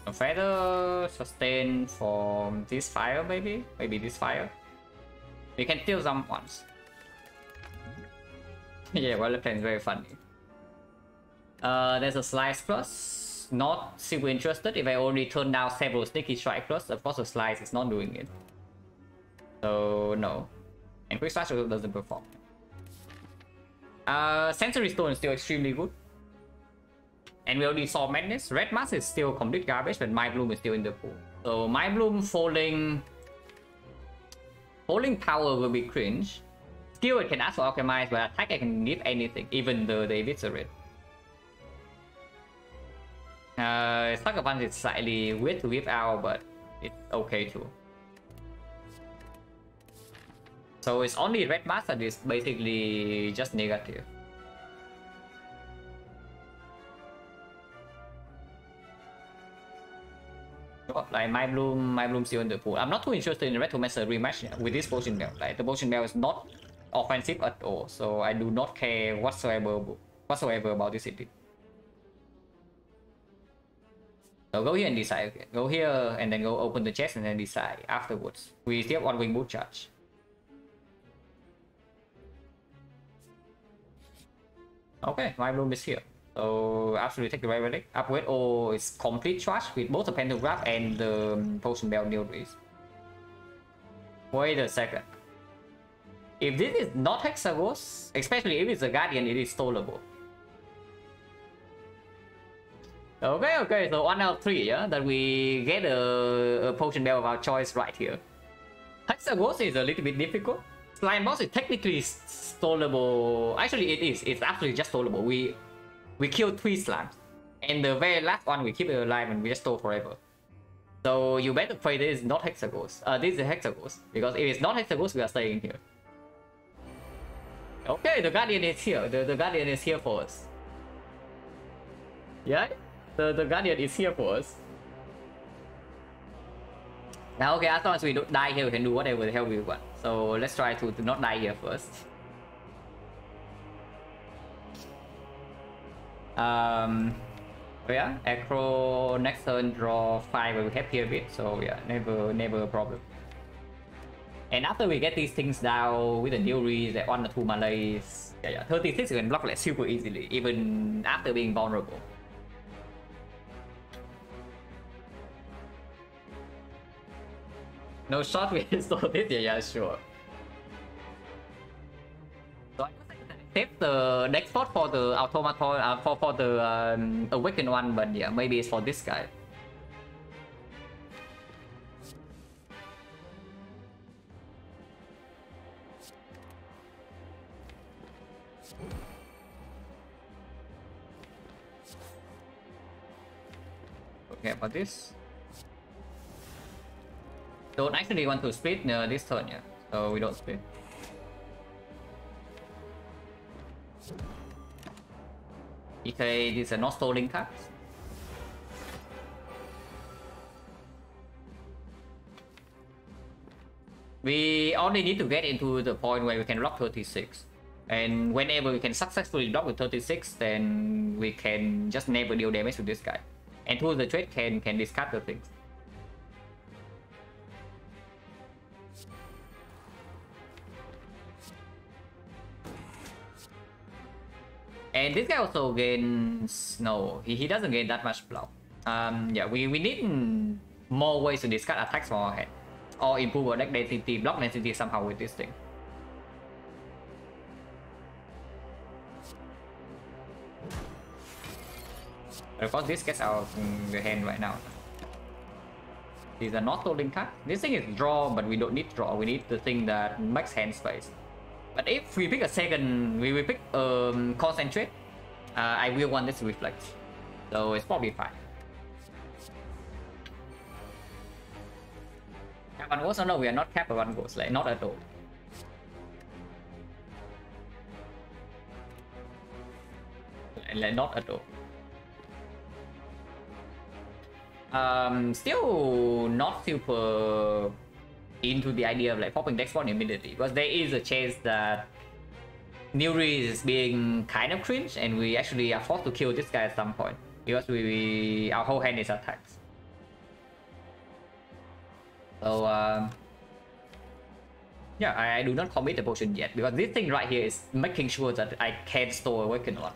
A feather sustain from this fire, maybe this fire. We can still jump once. Yeah, well, the plan is very funny. There's a slice plus. Not super interested. If I only turn down several sneaky strike plus, of course, a slice is not doing it. So no, and quick strike doesn't perform. Sensory stone is still extremely good. And we already saw Madness. Red Mask is still complete garbage, but My Bloom is still in the pool. So My Bloom falling power will be cringe. Skill it can ask for Alchemize, but attack I can give anything, even though they eviscerate. Sucker Punch is slightly weird to give out, but it's okay too. So it's only Red Mask that is basically just negative. Like My Bloom still in the pool. I'm not too interested in the Retromancer rematch with this Potion Bell. Like the Potion Bell is not offensive at all, so I do not care whatsoever about this city. So go here and decide. Okay. Go here and then go open the chest and then decide afterwards. We still have on-wing boot charge. Okay, My Bloom is here. So absolutely take the right relic. Upgrade or it's complete trash with both the Pantograph and the Potion Bell Neo Race. Wait a second. If this is not Hexagos, especially if it's a Guardian, it is stoleable. Okay, so 1 out of 3, yeah, that we get a Potion Bell of our choice right here. Hexagos is a little bit difficult. Slime Boss is technically stoleable. Actually, it is. It's actually just stoleable. We killed 3 slimes, and the very last one we keep it alive and we just stole forever. So you better pray this is not Hexaghost. This is Hexaghost, because if it's not Hexaghost, we are staying here. Okay, the Guardian is here. The Guardian is here for us. Yeah, the Guardian is here for us. Now, okay, as long as we don't die here, we can do whatever the hell we want. So let's try to not die here first. Yeah, Acro next turn draw 5, we have here a bit, so yeah, never a problem. And after we get these things down with the Nilries at 1 or 2 malays, yeah, 36 you can block like super easily, even after being vulnerable. No shot we install this, yeah, sure. So I would say that save the next spot for the automaton, for the awakened one, but yeah, maybe it's for this guy. Okay, about this. Don't actually want to split this turn, yeah, so we don't split. Okay, these are not stolen cards. We only need to get into the point where we can block 36. And whenever we can successfully block with 36, then we can just never deal damage to this guy. And through the trade can discard the things. And this guy also gains... No, he doesn't gain that much block. Yeah, we need more ways to discard attacks from our hand. Or improve our deck density, block density somehow with this thing. But of course this gets out of the hand right now. These are not stolen cards. This thing is draw, but we don't need draw. We need the thing that makes hand space. But if we pick a second, we will pick concentrate. I will want this to reflect, so it's probably fine. Cap one ghost? No, we are not cap one ghost. Like not at all. Like not at all. Still not super into the idea of like popping deck spawn immediately, because there is a chance that Nilri is being kind of cringe and we actually are forced to kill this guy at some point because our whole hand is attacked. So yeah, I do not commit the potion yet because this thing right here is making sure that I can store Awaken one.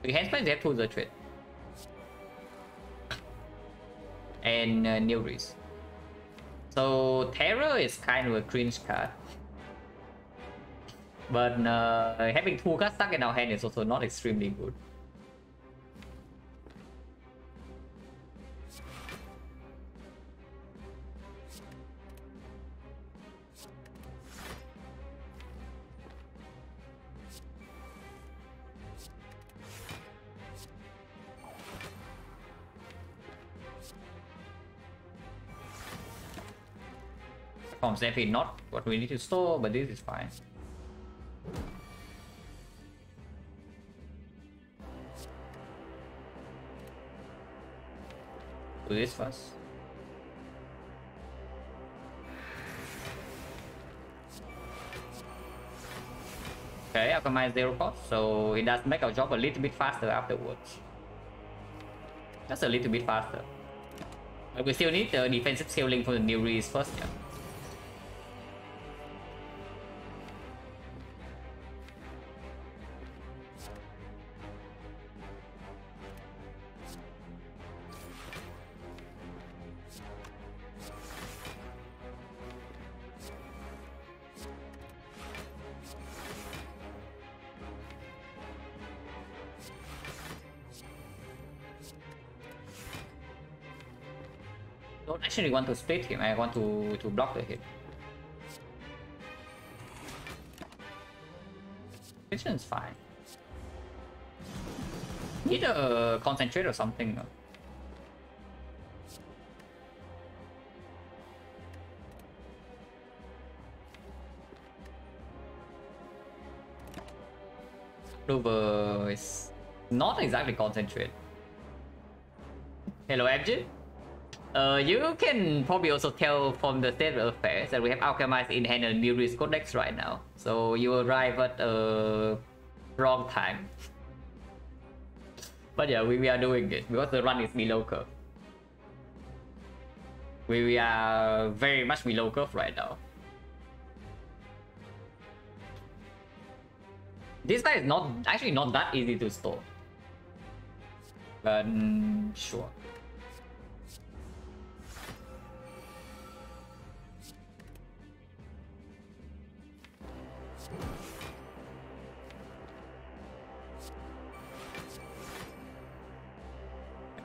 We hand spell have to the trade. And Nilris. So Terror is kind of a cringe card. But having 2 cards stuck in our hand is also not extremely good. From definitely not what we need to store, but this is fine. Do this first. Okay, Alchemize 0 cost, so it does make our job a little bit faster afterwards. Just a little bit faster. But we still need the defensive scaling for the new release first, yeah. Don't actually want to split him, I want to block the hit. Vision's fine. Need a concentrate or something. Maneuver is not exactly concentrate. Hello, MG. You can probably also tell from the state of affairs that we have alchemized in hand and new risk codex right now. So you arrive at a wrong time. But yeah, we are doing it because the run is below curve. We are very much below curve right now. This guy is actually not that easy to store. But sure.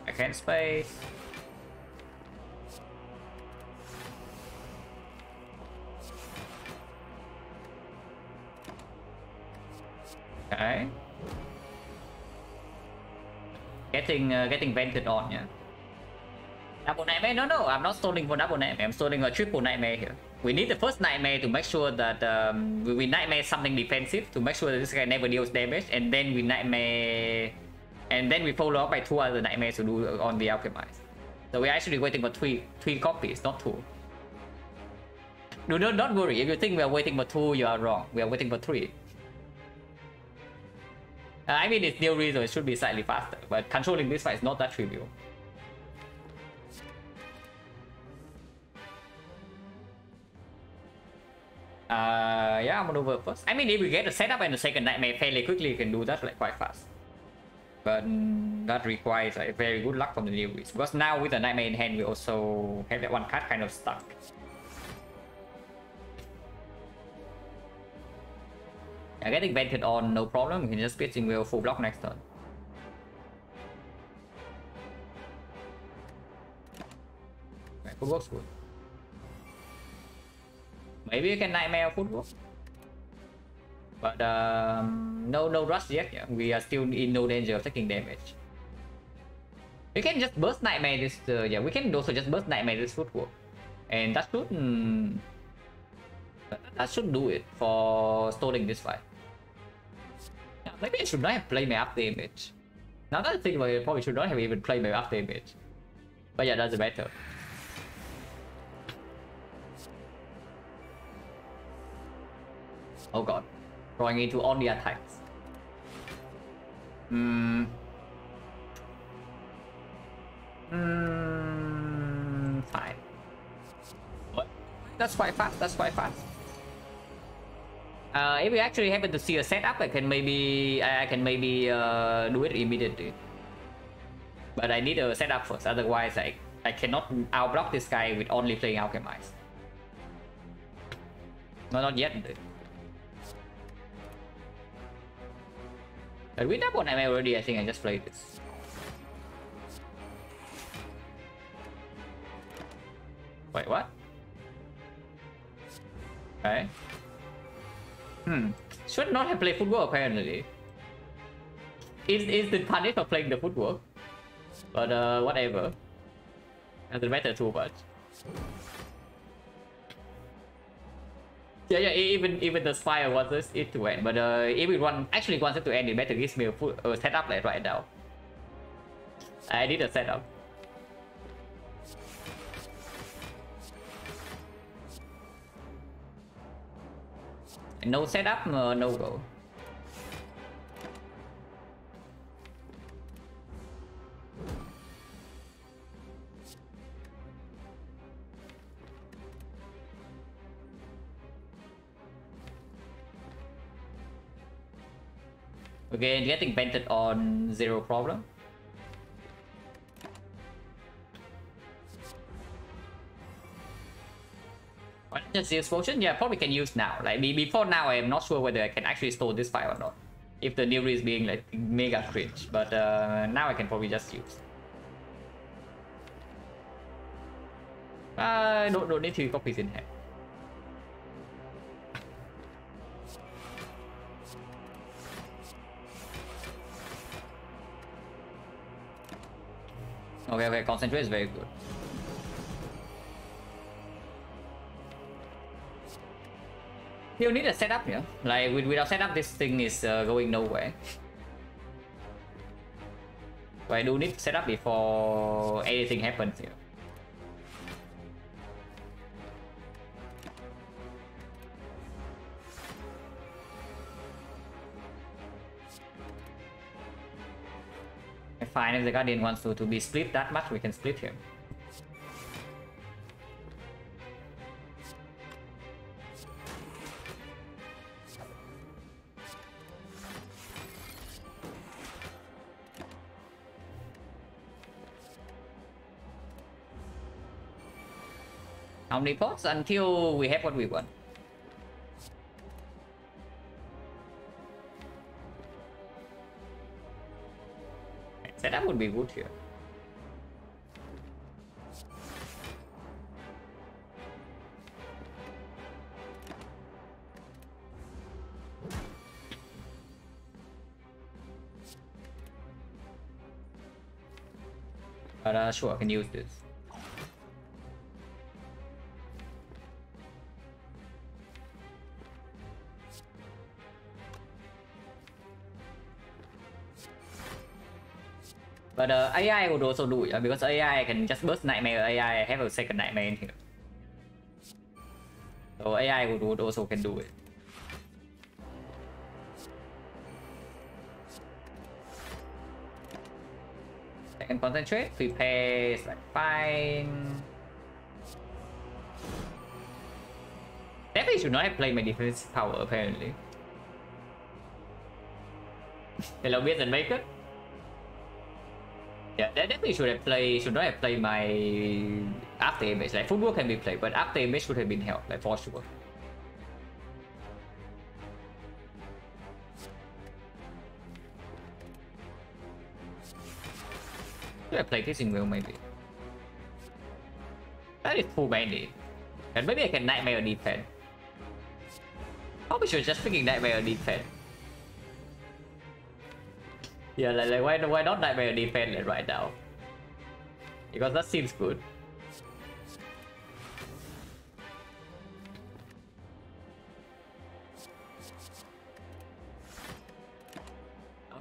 I can't space. Okay. Getting vented on, yeah. Double nightmare? No, I'm not stalling for double nightmare. I'm stalling a triple nightmare here. We need the first nightmare to make sure that we nightmare something defensive to make sure that this guy never deals damage, and then we nightmare, and then we follow up by 2 other nightmares to do on the alchemize. So we're actually waiting for three copies, not 2. Don't worry. If you think we are waiting for 2, you are wrong. We are waiting for 3. I mean, it's new reason it should be slightly faster, but controlling this fight is not that trivial. Yeah, maneuver first. I mean, if we get a setup and the second nightmare fairly quickly, you can do that like quite fast. But that requires like very good luck from the new reason. Because now with the nightmare in hand, we also have that one card kind of stuck. Yeah, getting vented on, no problem. We can just pitching will full block next turn. Okay, footwork's good. Maybe you can nightmare footwork. But no rush yet. Yeah. We are still in no danger of taking damage. We can just burst nightmare this. Yeah, we can also just burst nightmare this footwork, and that should do it for stalling this fight. Yeah, maybe I should not have played my up damage. Now that I think about it, I probably should not have even played my up damage. But yeah, doesn't matter. Oh god. Drawing into all the attacks. Fine. What? That's quite fast. That's quite fast. If we actually happen to see a setup, I can maybe do it immediately. But I need a setup first. Otherwise, I cannot outblock this guy with only playing alchemize. No, not yet. But with that one I'm already, I think I just played this. Wait, what? Okay. Should not have played footwork apparently. It's the punish for playing the footwork. But whatever. Doesn't matter too much. Yeah, even the Spire wants it to end, but if it actually wants it to end, it better gives me a full setup like right now. I need a setup. No setup, no go. Again, getting vented on, zero problem. Why not just use potion? Yeah, probably can use now. Like before now, I am not sure whether I can actually store this file or not. If the new is being like mega cringe, but now I can probably just use. Don't need 3 copies in hand. Okay, concentrate is very good. You need a setup here. Like without setup, this thing is going nowhere. So I do need to set up before anything happens here. Fine, if the Guardian wants to be split that much, we can split him. How many pots? Until we have what we want. Setup would be good here. But sure, I can use this. But AI would also do it, because AI can just burst Nightmare. AI have a second Nightmare in here. So AI would also can do it. Second Concentrate, prepare is like fine. Definitely should not have played my defensive power apparently. Hello, Beers and Bacon. Yeah, that definitely should not have played my after image. Like football can be played, but after image should have been held, like for sure. Should I play Kissing Wheel maybe? That is full bandit. And maybe I can Nightmare defense. Probably should just freaking Nightmare defense. Yeah, like why not Nightmare defense right now? Because that seems good.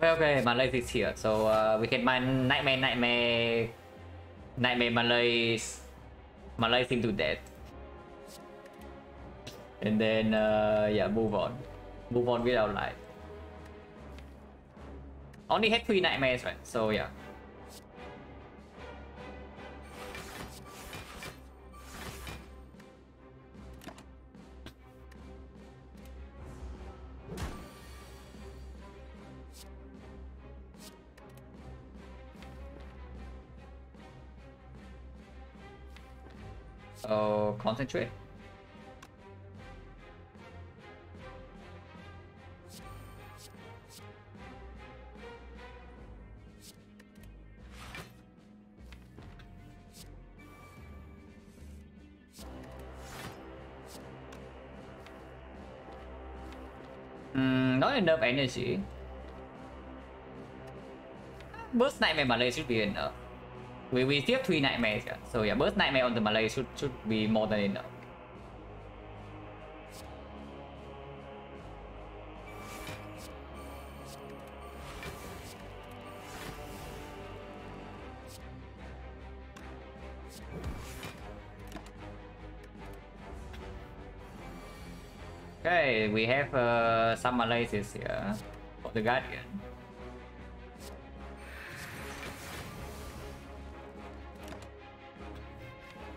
Okay, Malay is here, so we can mine Nightmare Malay into death. And then yeah, move on with our life. Only had 3 Nightmares, right? So yeah. So concentrate. Not enough energy. Burst Nightmare Malay should be enough. We still have 3 Nightmares, yeah. So yeah, Burst Nightmare on the Malay should be more than enough. Okay, we have some Malays here for the Guardian.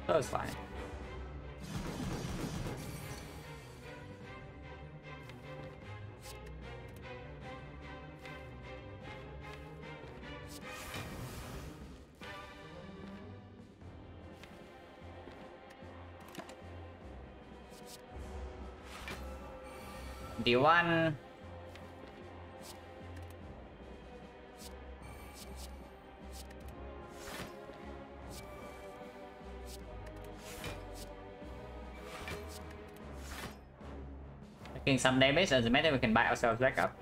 So it's fine. D1. Taking some damage, doesn't matter, we can buy ourselves back up.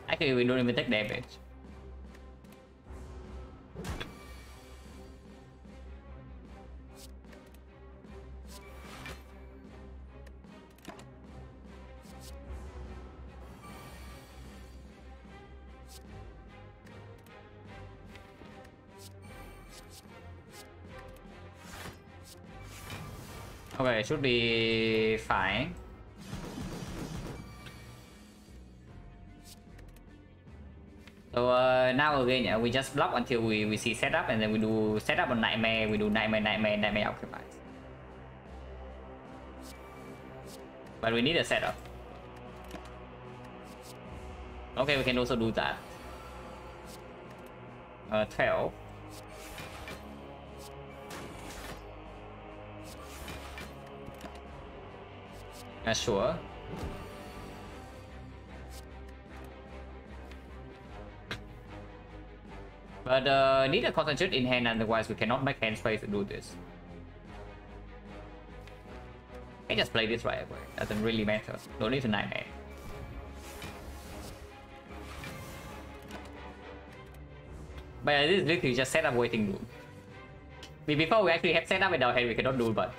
Actually, we don't even take damage. Okay, should be fine. So now again, yeah, we just block until we see setup, and then we do setup on Nightmare, we do Nightmare, Alchemize. But we need a setup. Okay, we can also do that. 12. Sure. But need a concentrate in hand, otherwise we cannot make hand space to do this. I just play this right away. Doesn't really matter. Don't need to Nightmare. But this is literally just set up waiting room. Before we actually have set up in our hand, we cannot do much.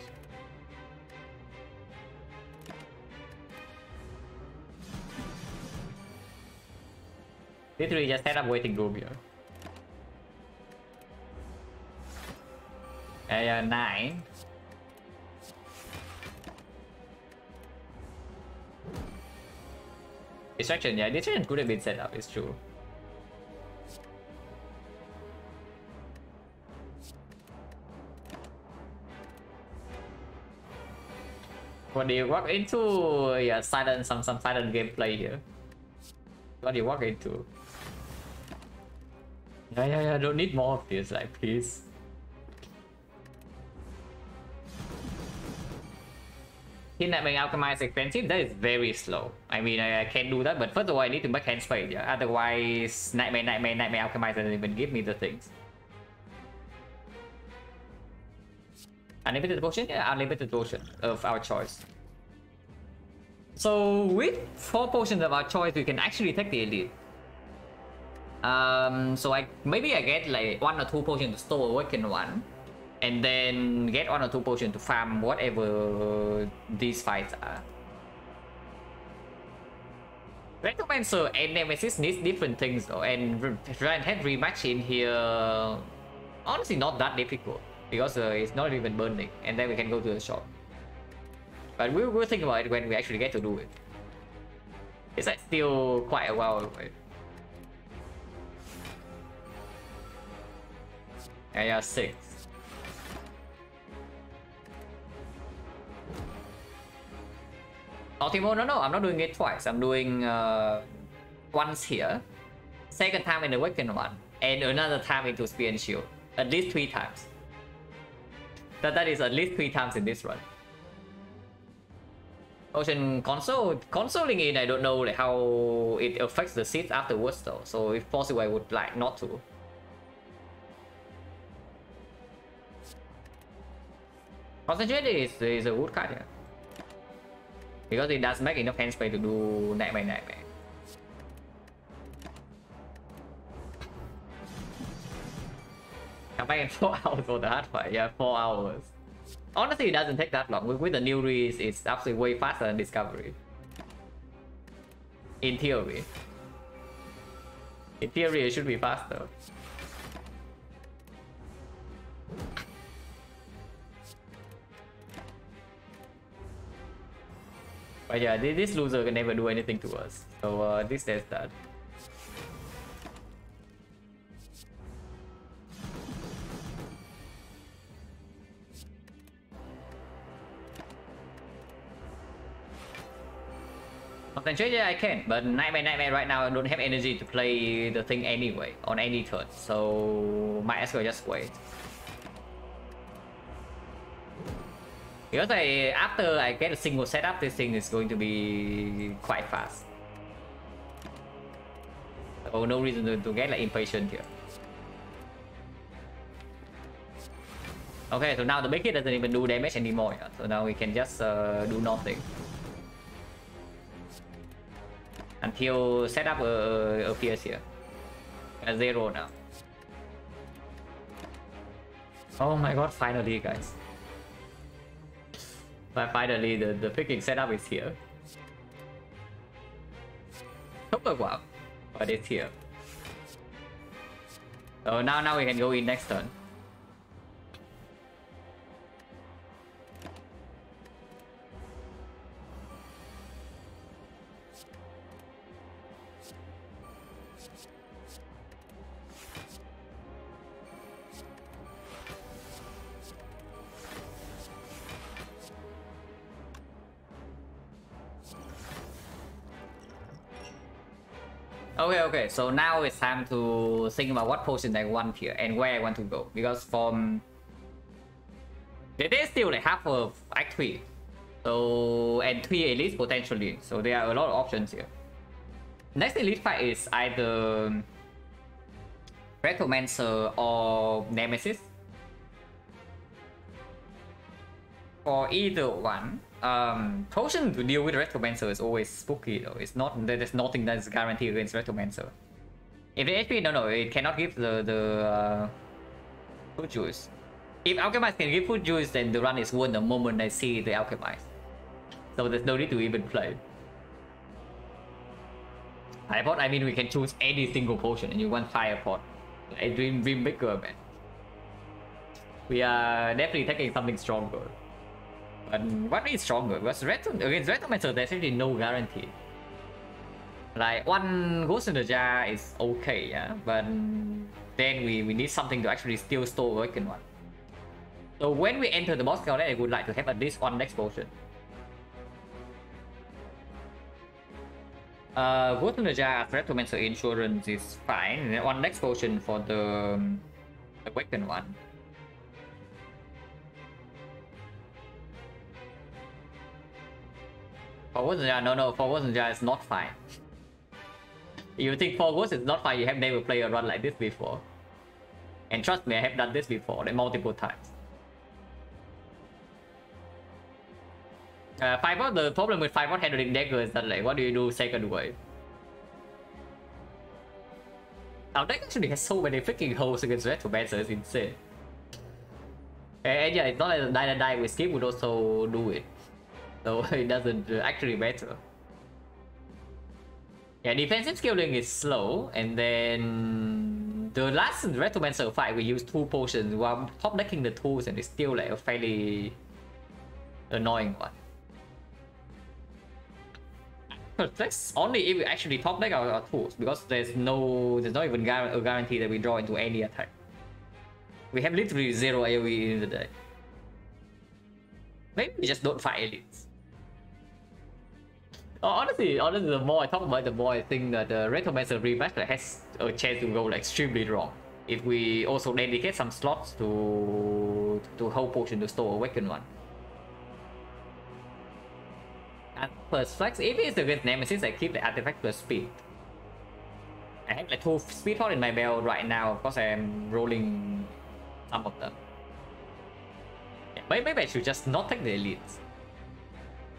Literally just set up waiting room here. 9. Distraction, yeah, distraction could have been set up, it's true. What do you walk into? Yeah, silent, some silent gameplay here. What do you walk into? Yeah, don't need more of this, like, please. Kidnapping Alchemize is expensive, that is very slow. I mean, I can't do that, but first of all, I need to make hand space, yeah? Otherwise, Nightmare, Alchemize doesn't even give me the things. Unlimited potion? Yeah, unlimited potion of our choice. So, with 4 potions of our choice, we can actually take the elite. So maybe I get like 1 or 2 potions to store Awaken 1. And then get 1 or 2 potions to farm whatever these fights are. Recommencer and Nemesis needs different things though, and head rematch in here honestly not that difficult because it's not even burning, and then we can go to the shop. But we'll think about it when we actually get to do it. It's like still quite a while away. Yeah, 6. Ultimo, no, I'm not doing it twice. I'm doing once here, second time in the Awaken 1, and another time into Spear and Shield. At least 3 times. That is at least 3 times in this run. Ocean consoling in, I don't know like how it affects the seeds afterwards though. So if possible, I would like not to. Concentrate is a good card here. Because it does make enough hand space to do Nightmare. Come back in 4 hours for the hard fight. Yeah, 4 hours. Honestly, it doesn't take that long. With the new release, it's actually way faster than Discovery. In theory. In theory, it should be faster. But yeah, this loser can never do anything to us. So this says that. Concentrate, yeah, I can, but Nightmare right now I don't have energy to play the thing anyway on any turn, so might as well just wait. Because after I get a single setup, this thing is going to be quite fast. So no reason to get like impatient here. Okay, so now the big hit doesn't even do damage anymore, yeah? So now we can just do nothing. Until setup appears here. At 0 now. Oh my god, finally guys. But finally the freaking setup is here. Took a while, but it's here. So now we can go in next turn. Okay, so now it's time to think about what potion I want here and where I want to go. Because from... There's still like half of Act 3. So, and 3 elites potentially. So there are a lot of options here. Next elite fight is either Retromancer or Nemesis. For either one, potion to deal with Retromancer is always spooky though. It's not, there's nothing that's guaranteed against Retromancer. If the HP, no, it cannot give the food juice. If Alchemist can give food juice, then the run is won the moment I see the Alchemist. So there's no need to even play. Firepot, I mean we can choose any single potion and you want Firepot. I dream bigger, man. We are definitely taking something stronger. But what is stronger? Because against Retromancer, there's actually no guarantee. Like, one Ghost in the Jar is okay, yeah? But then we need something to actually steal Store Awakened one. So when we enter the boss count, I would like to have at least one next potion. Ghost in the Jar as Retromancer Insurance is fine. And then one next potion for the Awakened one. For Ghost in the Jar, no, for Ghost in the Jar is not fine. If you think for Ghost is not fine, you have never played a run like this before. And trust me, I have done this before, like multiple times. Firepot, the problem with Firepot handling dagger is that, like, what do you do second wave? Our deck actually has so many freaking holes against Retromancer, it's insane. And yeah, it's not like the die with skip would also do it. So it doesn't actually matter. Yeah, defensive scaling is slow, and then the last Retromancer fight we used 2 potions while top decking the tools, and it's still like a fairly annoying one. That's only if we actually top deck our tools, because there's not even a guarantee that we draw into any attack. We have literally 0 AoE in the deck. Maybe we just don't fight elites. Honestly, the more I talk about it, the more I think that the Retromancer rematch has a chance to go like extremely wrong. If we also dedicate some slots to hold potion to Store Awakened one. And plus flex, if it's against Nemesis, I keep the artifact plus speed. I have like 2 speed pot in my belt right now, of course I am rolling some of them. Yeah, maybe I should just not take the elites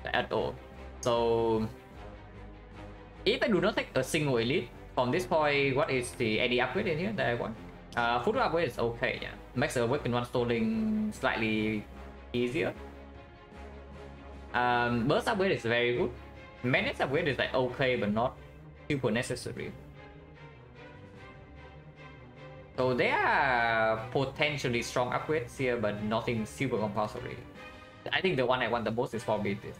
at all. So if I do not take a single elite from this point, what is the any upgrade in here that I want? Food upgrade is okay, yeah. Makes the Awakened one stalling slightly easier. Burst upgrade is very good. Menace upgrade is like okay but not super necessary. So there are potentially strong upgrades here, but nothing super compulsory. I think the one I want the most is probably this.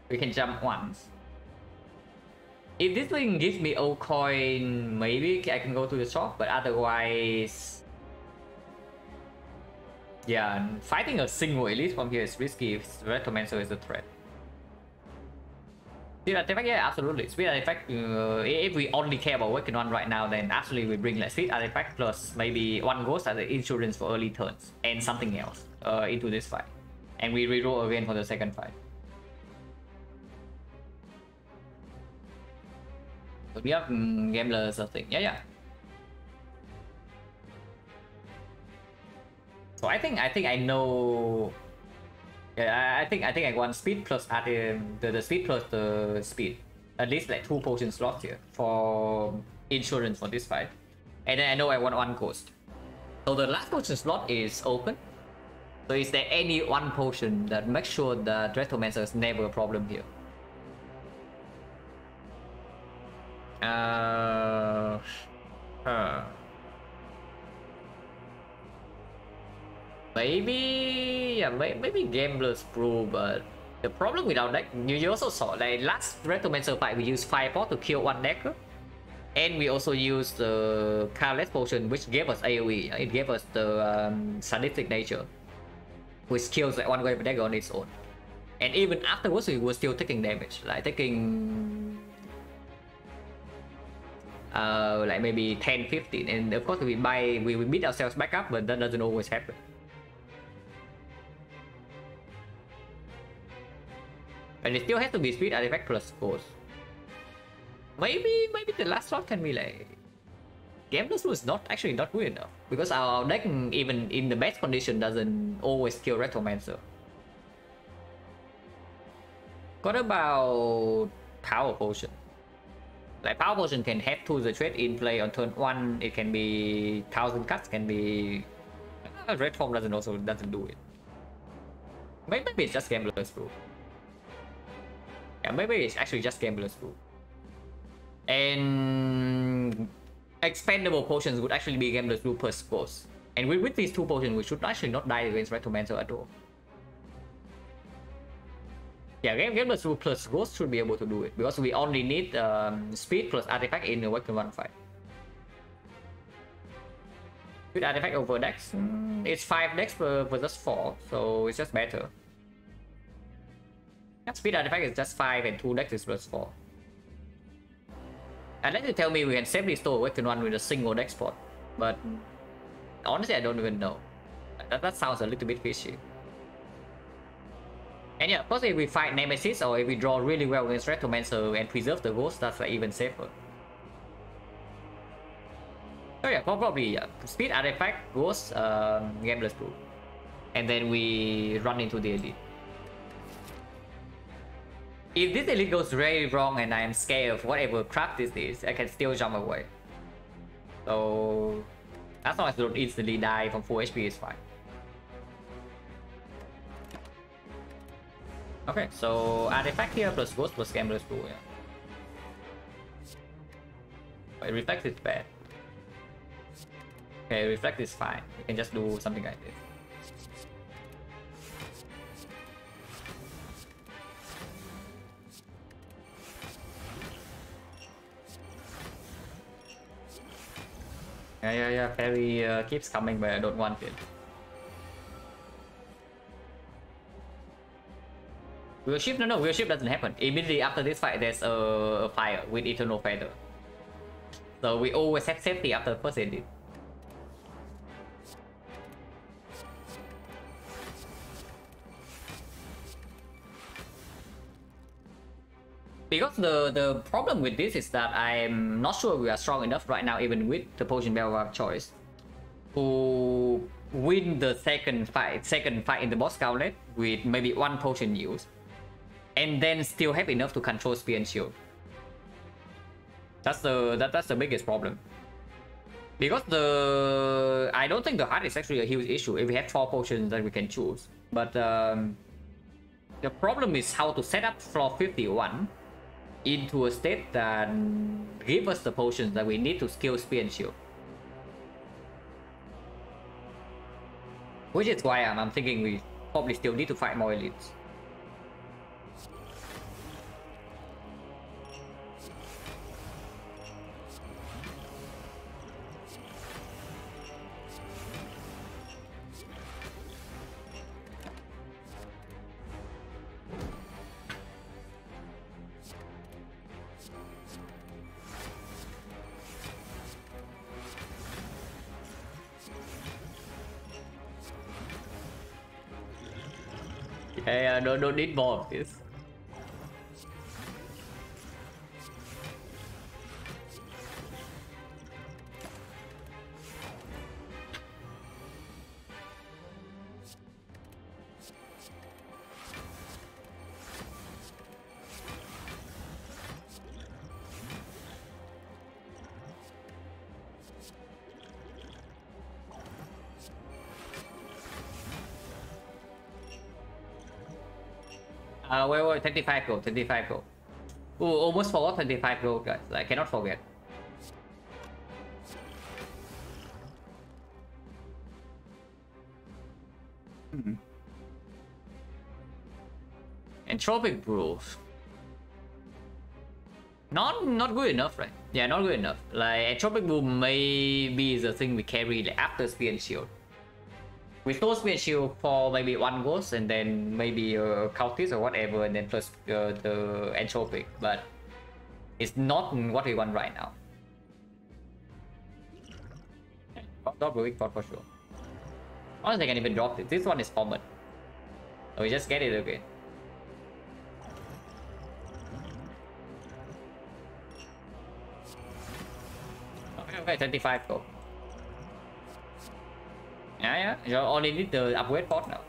We can jump once. If this thing gives me old coin, maybe I can go to the shop, but otherwise, yeah, fighting a single elite from here is risky if Retromancer is a threat. Speed artifact, yeah, absolutely. Speed artifact, if we only care about Awakened one right now, then absolutely we bring like speed artifact plus maybe 1 ghost as the insurance for early turns and something else into this fight. And we reroll again for the second fight. So we have gamblers or something. Yeah. So I think I know. Yeah, I think I want speed plus the speed plus the speed. At least like 2 potion slots here for insurance for this fight. And then I know I want 1 ghost. So the last potion slot is open. So is there any 1 potion that makes sure that Retromancer is never a problem here? Maybe Gambler's Brew, but the problem with our deck, you also saw, like last Retromancer fight, we used Firepot to kill 1 decker. And we also used the Careless Potion, which gave us AoE. It gave us the Sadistic Nature, which kills like 1 wave dagger on its own. And even afterwards, we were still taking damage, like taking like maybe 10, 15, and of course we beat ourselves back up, but that doesn't always happen. And it still has to be speed artifact plus ghost. Maybe the last slot can be like Gambler's Rule is not good enough, because our deck even in the best condition doesn't always kill Retromancer. What about Power Potion? Like Power Potion can have tools of trade in play on turn 1. It can be 1000 cuts, can be Red Form doesn't do it. Maybe it's just Gambler's Rule. Yeah, maybe it's actually just Gambler's Rule. And expendable potions would actually be Gambler's Rule plus Ghost. And with these two potions, we should actually not die against Retromancer at all. Yeah, Gambler's Rule plus Ghost should be able to do it, because we only need speed plus artifact in the Awakened 1 fight. With artifact over decks, it's 5 decks versus 4, so it's just better. Speed artifact is just 5 and 2 decks is plus 4. Unless you tell me we can safely store Awakened 1 with a single deck spot, but honestly I don't even know. That sounds a little bit fishy. And yeah, of course if we fight Nemesis or if we draw really well against Retromancer and preserve the Ghost, that's like even safer. So yeah, probably speed artifact, Ghost, Gambler's Rule. And then we run into the Elite. If this Elite goes very wrong and I'm scared of whatever crap this is, I can still jump away. So as long as I don't instantly die from full HP, is fine. Okay, so artifact here plus Ghost plus Gambler's Rule, yeah. Wait, Reflect is bad. Okay, Reflect is fine. You can just do something like this. Yeah, Fairy keeps coming, but I don't want it. Wheel Shift? No, Wheel Shift doesn't happen. Immediately after this fight, there's a fire with Eternal Feather. So we always have safety after first edit. Because the problem with this is that I'm not sure we are strong enough right now, even with the potion barrel of choice, to win the second fight in the boss gauntlet with maybe 1 potion use, and then still have enough to control Spear and Shield. That's the biggest problem. Because I don't think the heart is actually a huge issue if we have 4 potions that we can choose. But the problem is how to set up floor 51 into a state that give us the potions that we need to skill Spear and Shield. Which is why I'm thinking we probably still need to fight more elites. Yeah, don't need more of this. Wait, 25 gold, 25 gold. Ooh, almost forgot 25 gold, guys. I cannot forget. Entropic Brews. Not good enough, right? Yeah, not good enough. Like Entropic Brew may be the thing we carry like, after Spear and Shield. With those we shield for maybe one ghost and then maybe a cultist or whatever, and then plus the entropic, but it's not what we want right now. Not really for sure. Honestly, I can even drop it. This one is common. So we just get it again. Okay, 25 go. Yeah, you only need the upgrade pot now.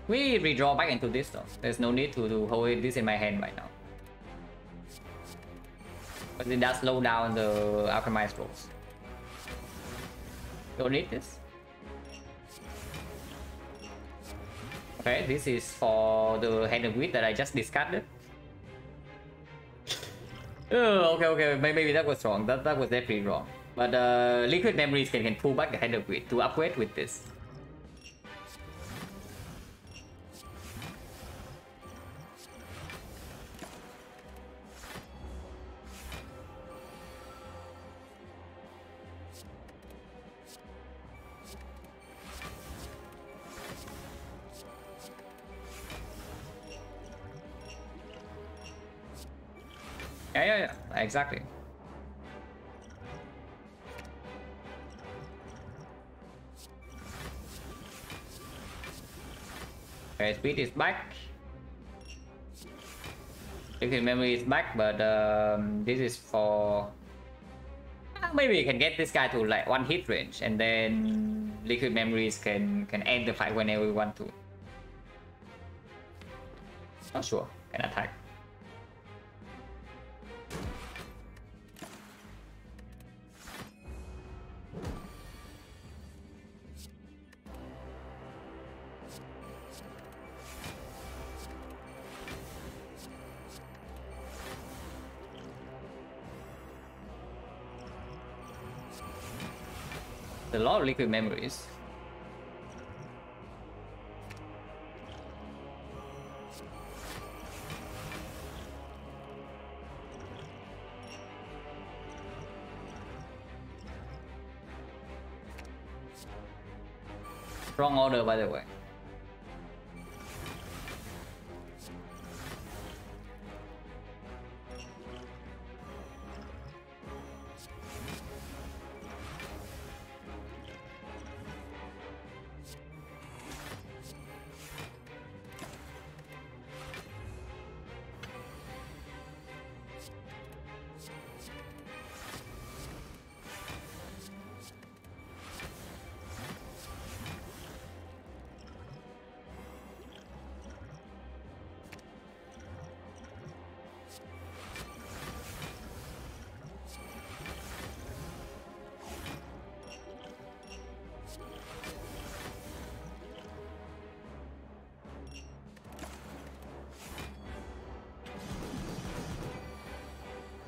We redraw back into this though. There's no need to hold this in my hand right now. But it does slow down the alchemized rolls. Don't need this. Okay, this is for the hand of wheat that I just discarded. Oh, okay, maybe that was wrong. That was definitely wrong. But liquid memories can pull back the hand of wheat to upgrade with this. Yeah, exactly. Okay, speed is back. Liquid memory is back, but this is for... maybe we can get this guy to like 1 hit range, and then liquid memories can end the fight whenever we want to. Not sure, can attack. A lot of liquid memories. Wrong order, by the way.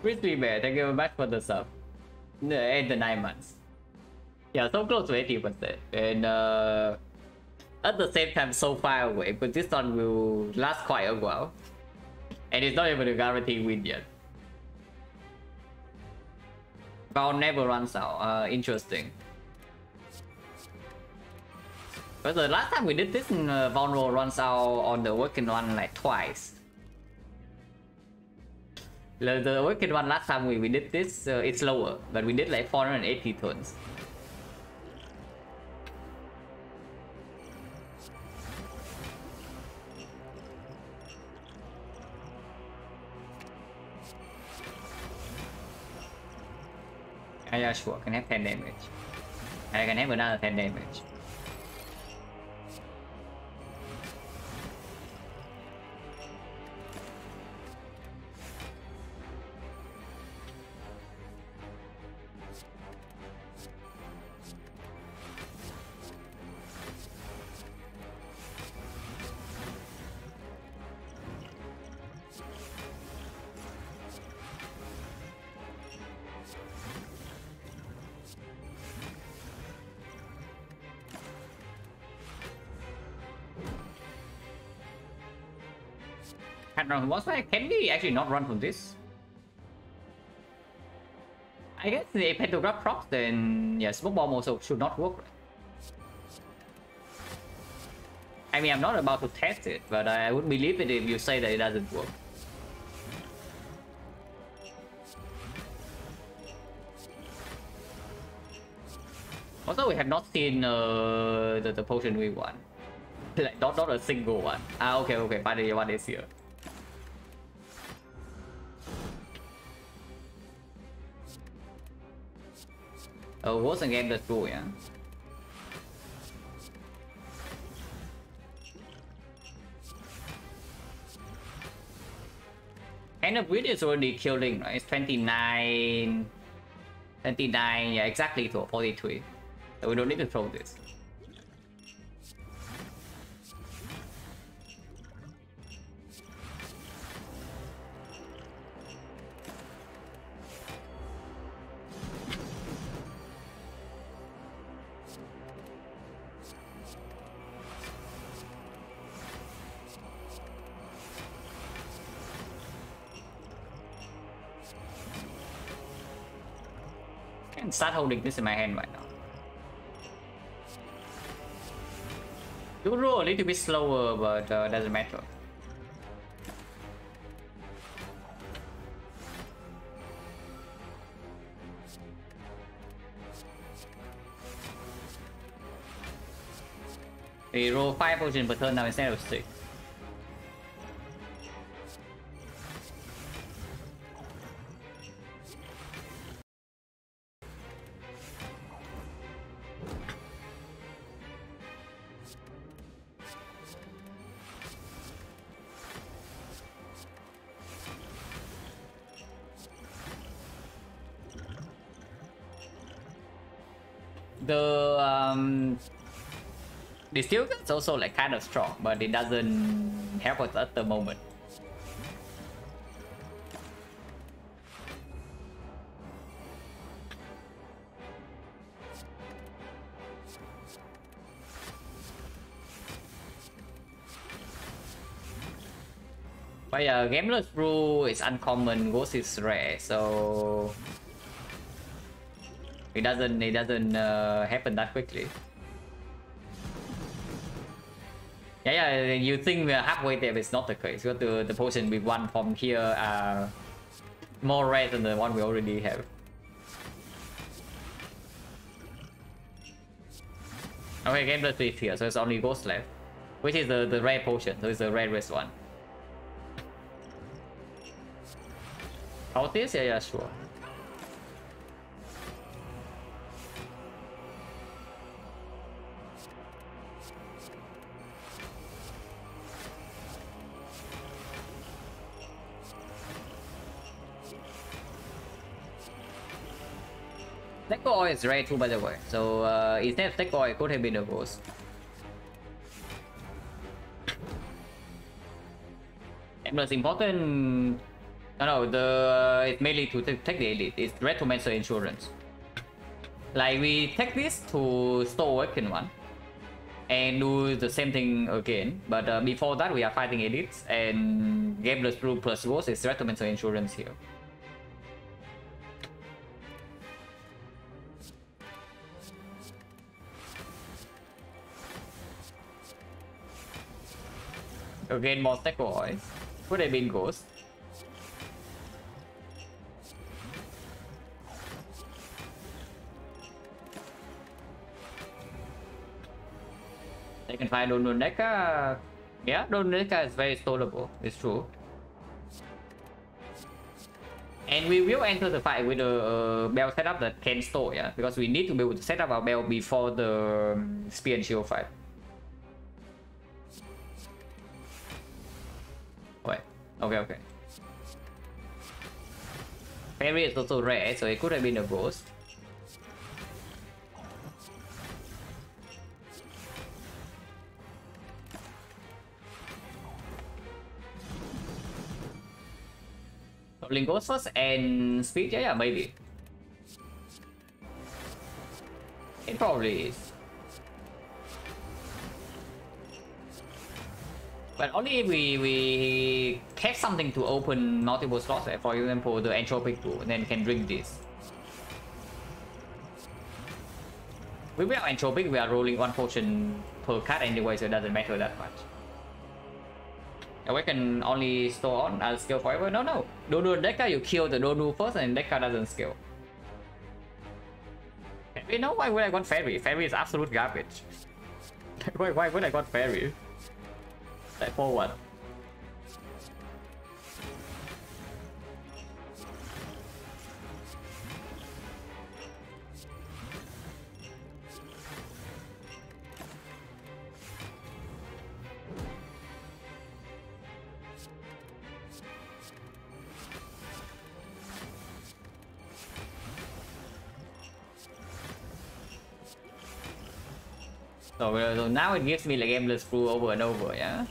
Crispy Bear, thank you very much for the sub. And the 9 months. Yeah, so close to 80%. And at the same time, so far away. But this one will last quite a while. And it's not even a guaranteed win yet. Bound never runs out. Interesting. But the last time we did this, Vulnerable runs out on the Awakened one like twice. The Awakened one last time we did this, it's lower, but we did like 480 turns. Yeah, sure, can have 10 damage. And I can have another 10 damage. Can't run from boss fight. Can we actually not run from this? I guess the pantograph procs, then yeah, smoke bomb also should not work. I mean, I'm not about to test it, but I would believe it if you say that it doesn't work. Also, we have not seen the potion we want. Like, not a single one. Ah, okay, finally one is here. Oh, what's the game that's go, yeah? Kind of weird is already killing, right? It's 29, yeah, exactly to 43. So we don't need to throw this. I can start holding this in my hand right now. You roll a little bit slower, but doesn't matter. We roll 5 potions per turn now instead of 6. The steel gun's also like kind of strong, but it doesn't help us at the moment. But yeah, Gameless Brew is uncommon, Ghost is rare, so it doesn't happen that quickly. Yeah, you think we're halfway there, but it's not the case. Because the potion we won from here are more rare than the one we already have. Okay, Gameless is here, so it's only Ghost left, which is the rare potion, so it's the rarest one. Cultist? Yeah, sure. XecnaR is rare too, by the way, so instead of XecnaR, it could have been a Ghost. And most important, it's mainly to take the elite. It's Retromancer Insurance. Like, we take this to Store Awaken one and do the same thing again, but before that we are fighting elites, and Gameless Brew plus Ghost is Retromancer Insurance here. Again, more XecnaR. Could have been Ghost. They can find Doneka. Yeah, Doneka is very storeable. It's true. And we will enter the fight with a bell setup that can store, yeah, because we need to be able to set up our bell before the spear and shield fight. Wait, okay. Fairy is also rare, so it could have been a Ghost. Goblin Ghost first and speed, yeah, maybe. It probably is. But only if we have something to open multiple slots, for example, the entropic pool, then can drink this. With our entropic, we are rolling 1 potion per card anyway, so it doesn't matter that much. We can only store on as skill forever. No. Donu Deca, you kill the Donu first, and Deca doesn't scale. You know why would I want Fairy? Fairy is absolute garbage. Why would I want Fairy? Like for what? So now it gives me like Aimless Brew over and over, yeah?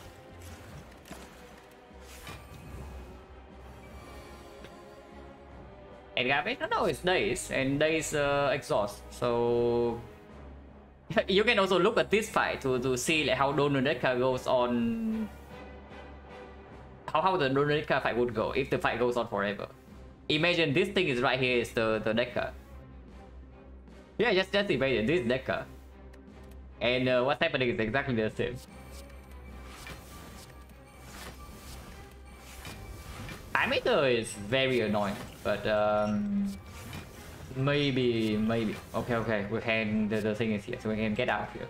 And garbage? No, it's Days, and Days exhaust. So you can also look at this fight to see like how Donodeka goes on. How the Donodeka fight would go if the fight goes on forever. Imagine this thing is right here is the Deca. Yeah, just imagine this Deca. And what's happening is exactly the same. Time meter is very annoying, but maybe. Okay. We can. The thing is here, so we can get out of here.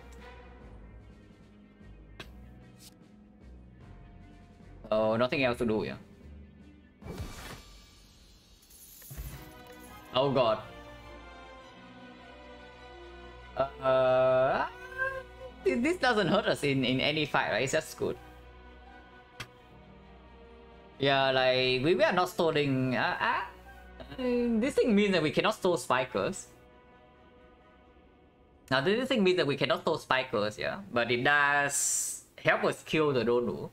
Oh, nothing else to do, yeah. Oh god. This doesn't hurt us in any fight, right? It's just good. Yeah, like we are not storing. This thing means that we cannot store spikers. Now this thing means that we cannot store spikers, yeah. But it does help us kill the Donu.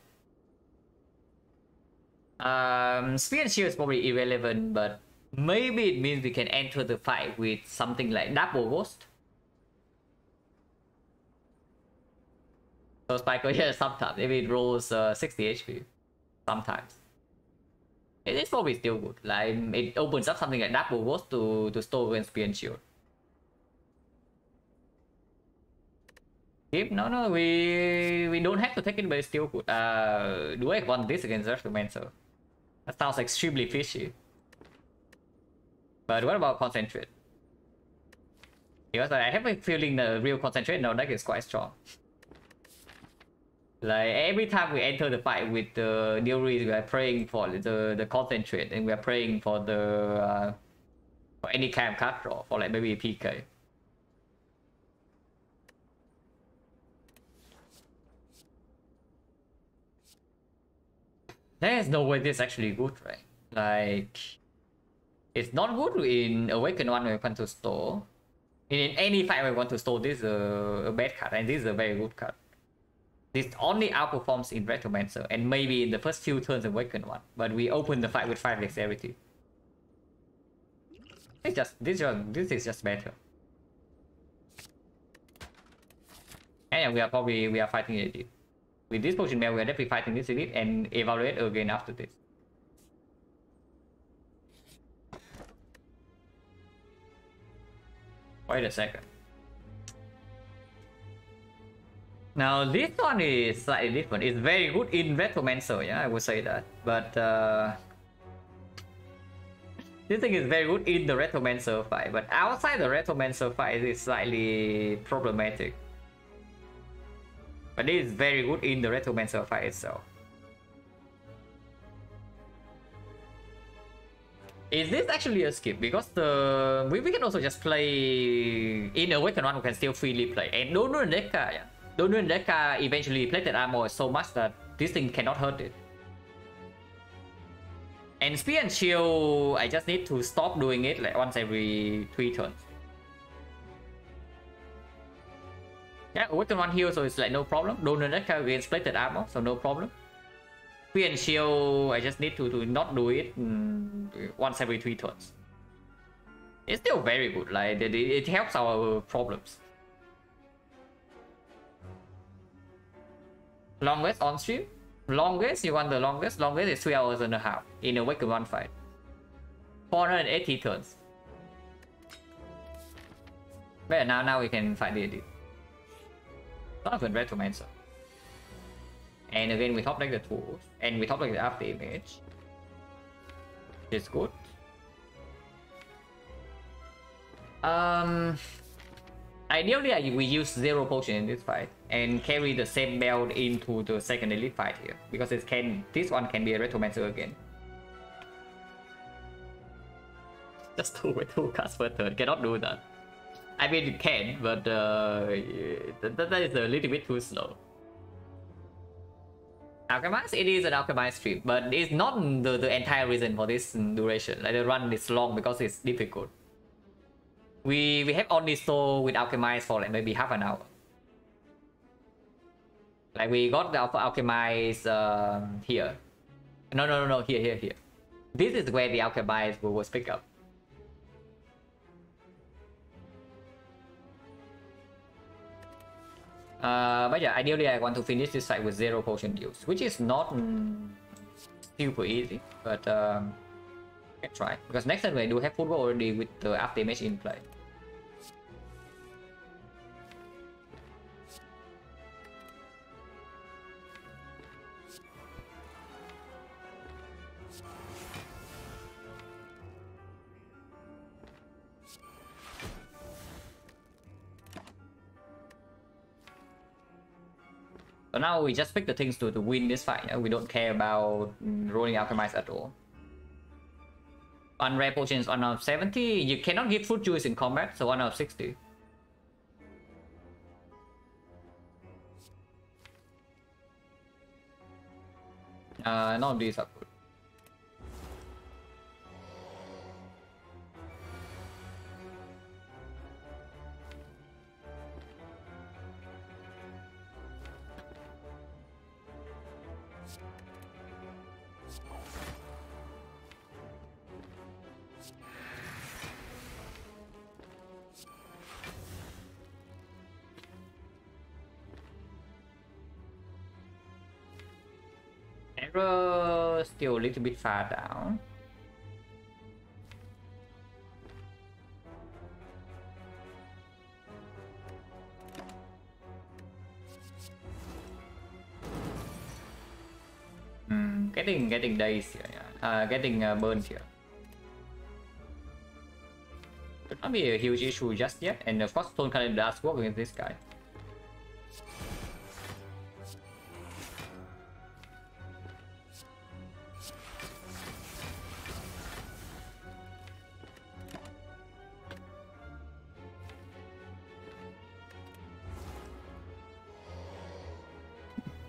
Spear and Shield is probably irrelevant, but maybe it means we can enter the fight with something like Double Ghost. So Spiker, yeah, sometimes. If it rolls 60 HP. Sometimes. It is probably still good. Like, it opens up something like Double Ghost to store against Spear and Shield. No, we don't have to take it, but it's still good. Do I want this against Earthmancer? That sounds extremely fishy. But what about Concentrate? Because I have a feeling the real Concentrate now deck is quite strong. Like every time we enter the fight with the Nilris, we are praying for the Concentrate, and we are praying for the for any kind of card draw, for like maybe PK. There's no way this is actually good, right? Like, it's not good in Awaken one we want to store. In any fight we want to store, this is a bad card, and this is a very good card. This only outperforms in Retromancer, and maybe in the first few turns Awaken one, but we open the fight with 5 dexterity. This is just better. And yeah, we are fighting it. With this potion mail, we are definitely fighting this elite and evaluate again after this. Wait a second. Now this one is slightly different. It's very good in Retromancer, yeah, I would say that. But this thing is very good in the Retromancer fight, but outside the Retromancer fight, it's slightly problematic. But it is very good in the Retromancer fight itself. Is this actually a skip? Because we can also just play in Awaken one. We can still freely play, and Donu and Deca, yeah. Donu and Deca eventually plated armor so much that this thing cannot hurt it. And Spear and Shield, I just need to stop doing it like once every 3 turns. Yeah, Awaken one heal, so it's like no problem. Donu and Deca against plated armor, so no problem. Spear and Shield, I just need to not do it once every 3 turns. It's still very good, like it helps our problems. Long rest on stream? Longest, you want the longest? Longest is 3 hours and a half in a Waken 1 fight. 480 turns. But now we can fight the edit. Not even Retromancer. And again, we top like the tools, and we top like the after image. It's good. Ideally, we use 0 potion in this fight and carry the same build into the second elite fight here, because this one can be a Retromancer again. Just 2 with 2 cards per turn, cannot do that. I mean, it can, but that is a little bit too slow. Alchemize, it is an Alchemize stream, but it's not the entire reason for this duration. Like, the run is long because it's difficult. We have only stole with Alchemize for like maybe half an hour. Like, we got the Alchemize here. No, here. This is where the Alchemize was picked up. But yeah, ideally I want to finish this fight with 0 potion use, which is not super easy, but let's try. Because next time I do have football already with the after image in play. So now we just pick the things to win this fight. Yeah? We don't care about rolling Alchemize at all. On rare potions, 1 out of 70. You cannot give fruit juice in combat, so 1 out of 60. None of these are good. Error still a little bit far down. Getting days here, yeah. Getting burns here. Should not be a huge issue just yet, and of course Stone Calendar does work against this guy.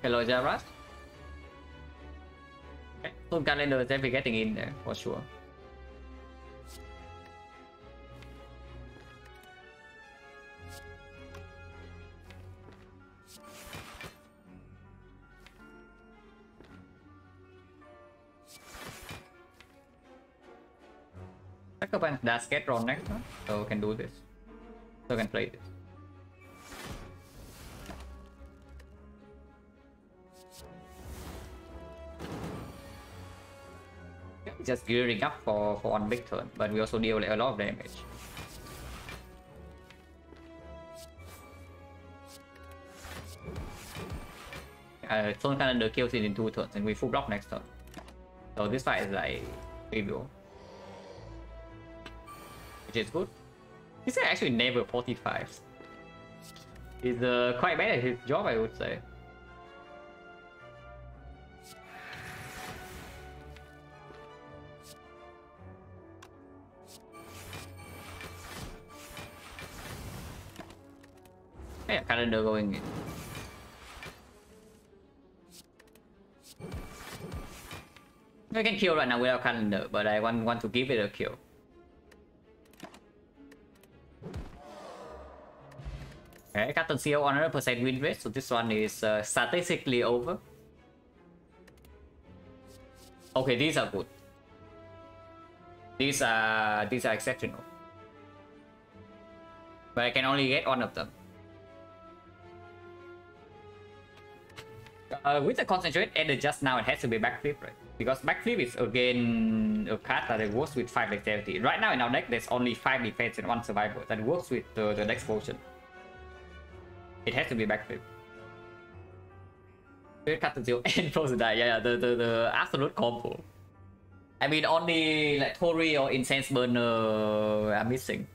Hello, Jaras. Okay, Stone Calendar is definitely getting in there for sure. Sacrifice does get drawn next, huh? So we can do this. So we can play this. Just gearing up for one big turn, but we also deal like, a lot of damage. Stone Calendar kills it in 2 turns, and we full block next turn. So this fight is like preview, which is good. This guy actually never 45s. He's quite bad at his job, I would say. Yeah, Calendar going in. I can kill right now without Calendar, but I want to give it a kill. Okay, Captain CO 100% win rate, so this one is statistically over. Okay, these are good. These are exceptional. But I can only get one of them. With the concentrate added just now, it has to be backflip, right? Because backflip is again a card that works with 5 dexterity. Right now in our deck, there's only 5 defense and 1 survival that works with the dex potion. It has to be backflip. Cut to 0 and frozen die. Yeah, the absolute combo. I mean, only like Tori or Incense Burner are missing.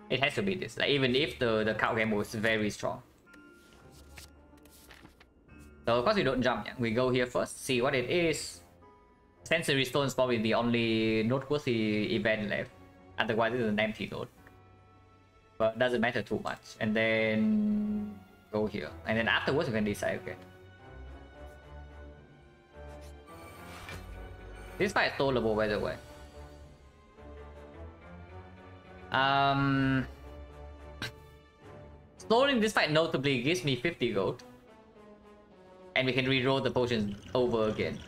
It has to be this. Like even if the card game was very strong. So of course we don't jump. Yeah. We go here first, see what it is. Sensory Stone is probably the only noteworthy event left. Otherwise it's an empty node. But doesn't matter too much. And then go here. And then afterwards we can decide, okay. This fight is tolerable by the way. Stalling this fight notably gives me 50 gold. And we can reroll the potions over again.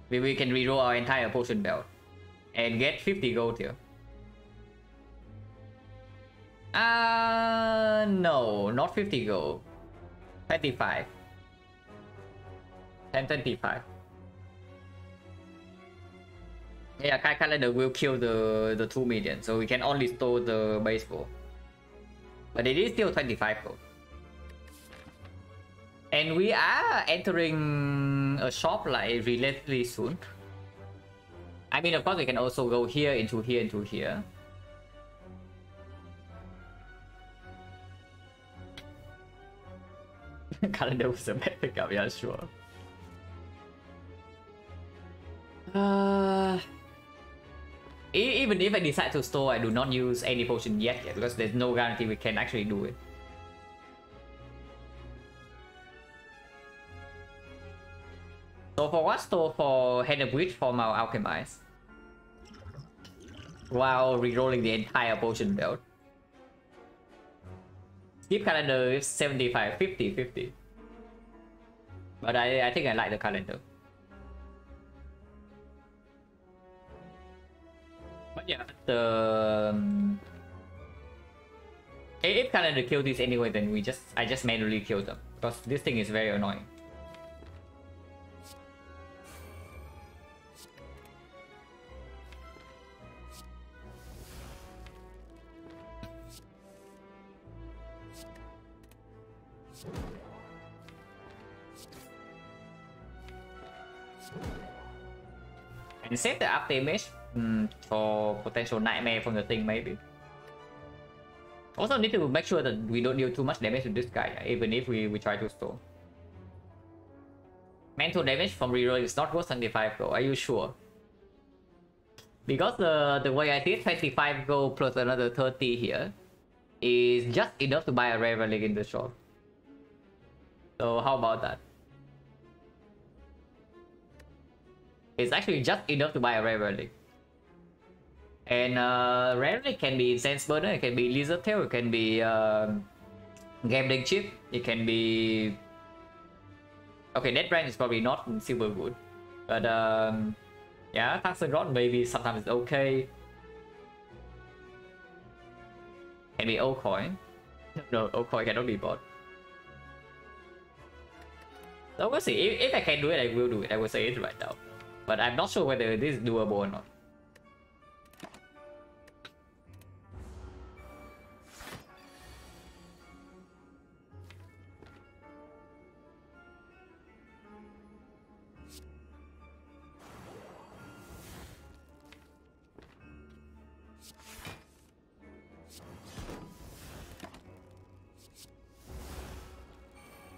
We can reroll our entire potion belt. And get 50 gold here. No, not 50 gold. 25. 1025. Yeah, calendar will kill the 2 million, so we can only store the baseball. But it is still 25 gold. And we are entering a shop like relatively soon. I mean, of course, we can also go here, into here, into here. Calendar was a bad pickup, yeah, sure. Even if I decide to store, I do not use any potion yet, because there's no guarantee we can actually do it. So for what store for Head of Witch from our Alchemize? While rerolling the entire potion belt. Skip calendar is 75, 50, 50. But I think I like the calendar. But yeah, if calendar kill this anyway, then I just manually kill them. Because this thing is very annoying. And save the up damage for potential nightmare from the thing maybe. Also need to make sure that we don't deal too much damage to this guy, even if we try to store. Mental damage from reroll is not worth 25 gold, are you sure? Because the way I did 25 gold plus another 30 here is just enough to buy a rare relic in the shop. So how about that? It's actually just enough to buy a rare relic. And rare relic can be Incense Burner, it can be Lizard Tail, it can be Gambling Chip, it can be... Okay, Dead Branch is probably not super good. But yeah, Tungsten Rod maybe sometimes it's okay. Can be Old Coin. No, Old Coin cannot be bought. So we'll see. If I can do it, I will do it. I will say it right now. But I'm not sure whether this is doable or not.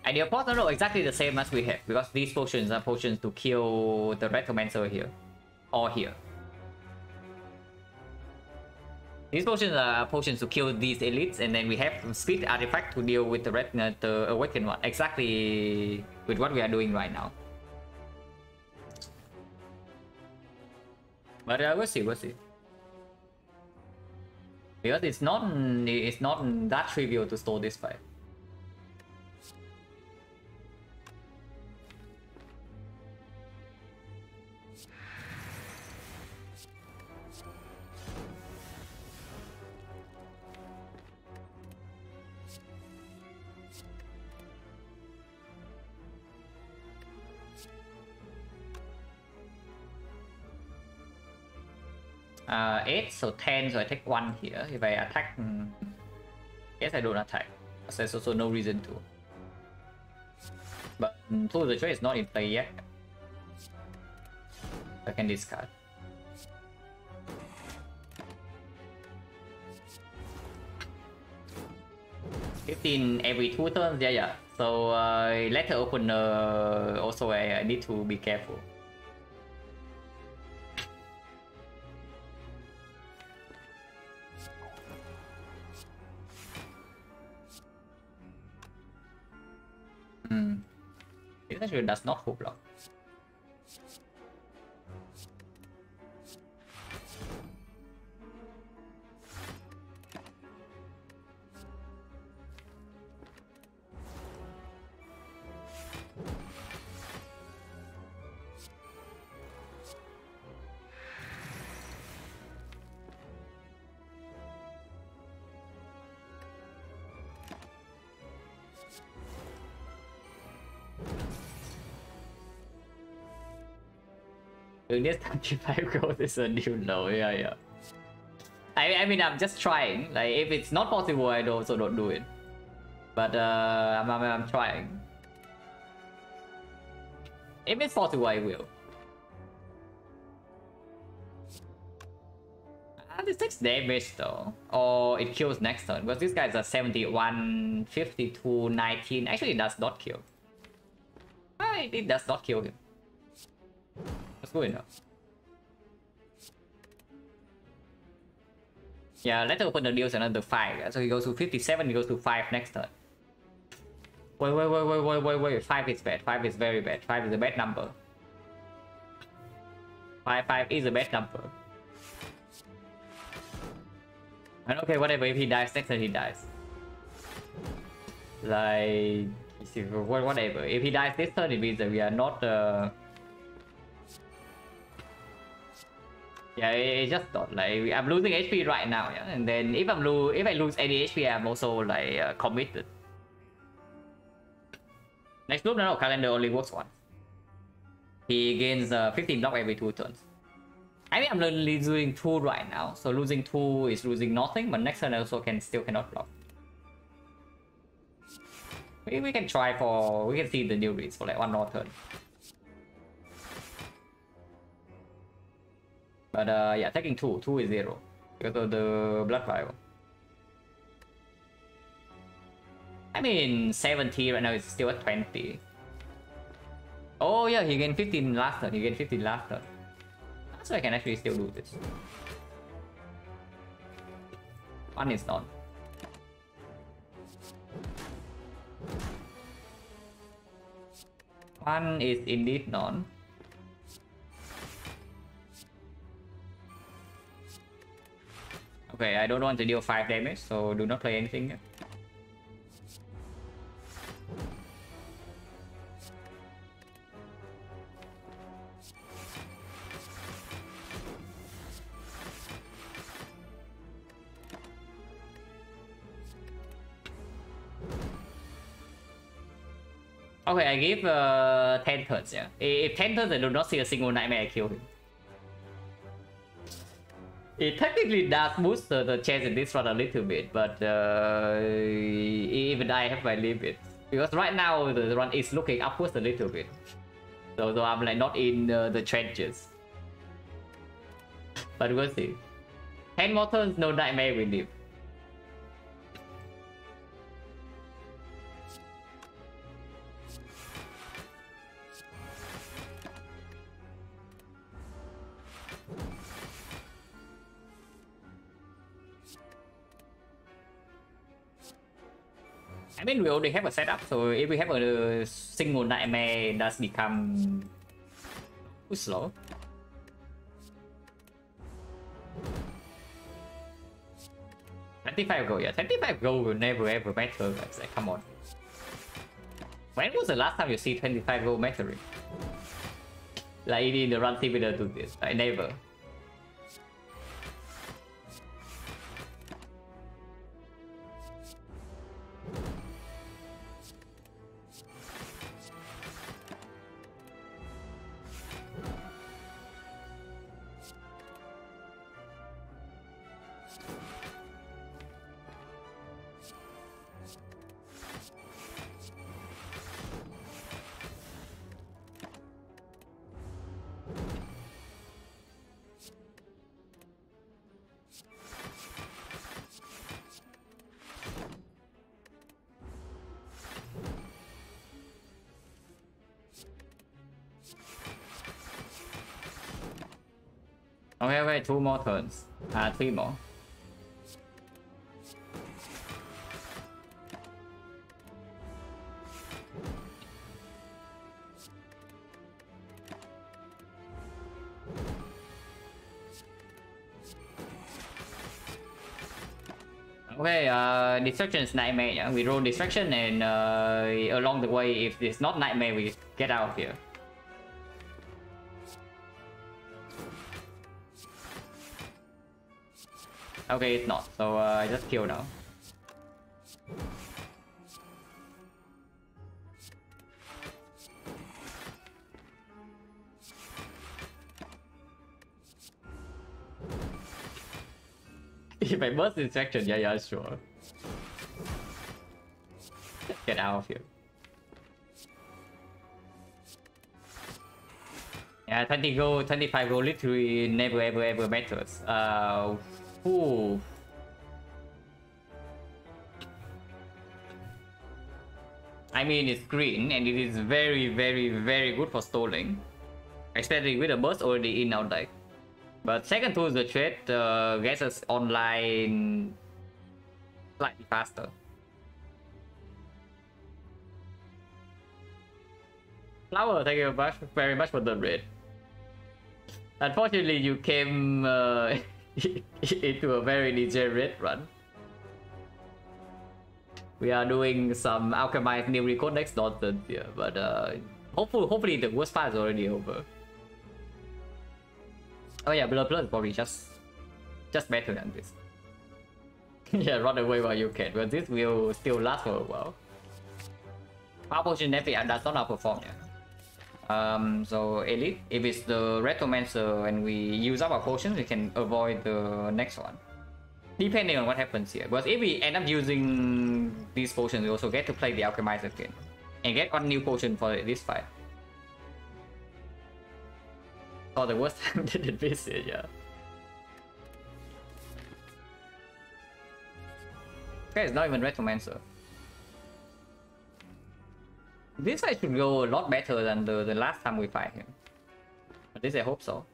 And your potions are exactly the same as we have, because these potions are potions to kill the Red Commencer here. Or here. These potions are potions to kill these elites, and then we have Speed Artifact to deal with the Awakened one. Exactly with what we are doing right now. But we'll see, we'll see. Because it's not that trivial to store this fight. 8, so 10, so I take 1 here. If I attack, yes, I don't attack. There's also no reason to. But Tool of the Trade is not in play yet. I can discard. In every 2 turns, yeah. So letter opener also I need to be careful. This actually does not hook block. Doing this 25 gold is a new low, yeah. I mean, I'm just trying. Like, if it's not possible, I also don't do it. But I'm trying. If it's possible, I will. This takes damage though, or it kills next turn. Because these guys are 71, 52, 19. Actually, it does not kill. It does not kill him. That's good enough. Yeah, let's open the deals another 5. So he goes to 57, he goes to 5 next turn. Wait. 5 is bad. 5 is very bad. 5 is a bad number. 5 is a bad number. And okay, whatever, if he dies next turn, he dies. Like, whatever. If he dies this turn, it means that we are not... Yeah, it's just not like I'm losing HP right now, yeah. And then if I lose any HP, I'm also like committed. Next loop, no, calendar only works once. He gains 15 block every 2 turns. I mean, I'm losing 2 right now, so losing 2 is losing nothing. But next turn I also still cannot block. We can try for, we can see the new reads for like 1 more turn. But yeah, taking 2 is 0 because of the blood vial. I mean, 70 right now is still at 20. Oh yeah, he gained 15 last turn. So I can actually still do this. 1 is none. One is indeed none. Okay, I don't want to deal 5 damage, so do not play anything yet. Okay, I give 10 turns, yeah. If 10 turns I do not see a single nightmare, I kill him. It technically does boost the chance in this run a little bit, but even I have my limit. Because right now the run is looking upwards a little bit. So I'm like not in the trenches. But we'll see. 10 more turns, no nightmare will live. I mean, we already have a setup, so if we have a single nightmare, it does become too slow. $25 gold, yeah. $25 gold will never ever matter, guys. Like, come on. When was the last time you see 25 gold mattering? Like in the run similar to this, like never. Okay, okay, 2 more turns. 3 more. Okay, distraction is nightmare. Yeah? We roll distraction, and along the way, if it's not nightmare, we get out of here. Okay, it's not. So I just kill now. If I burst distraction, yeah, sure. Get out of here. Yeah, 20 gold, 25 gold literally never ever matters. Ooh. I mean, it's green and it is very good for stalling. Especially with a burst already in our deck. But second tool, the trade gets us online slightly faster. Flower, thank you very much for the raid. Unfortunately, you came into a very degenerate run. We are doing some alchemized new record next nonsense here, but hopefully the worst part is already over. Oh yeah, Blood Plus is probably just better than this. Yeah, run away while you can, but this will still last for a while. Power Potion definitely does not outperform, yeah. So Elite, if it's the Retromancer and we use up our potions, we can avoid the next one. Depending on what happens here. But if we end up using these potions, we also get to play the Alchemize again. And get one new potion for this fight. Oh, the worst time didn't visit, yeah. Okay, it's not even Retromancer. This fight should go a lot better than the last time we fight him. At least I hope so.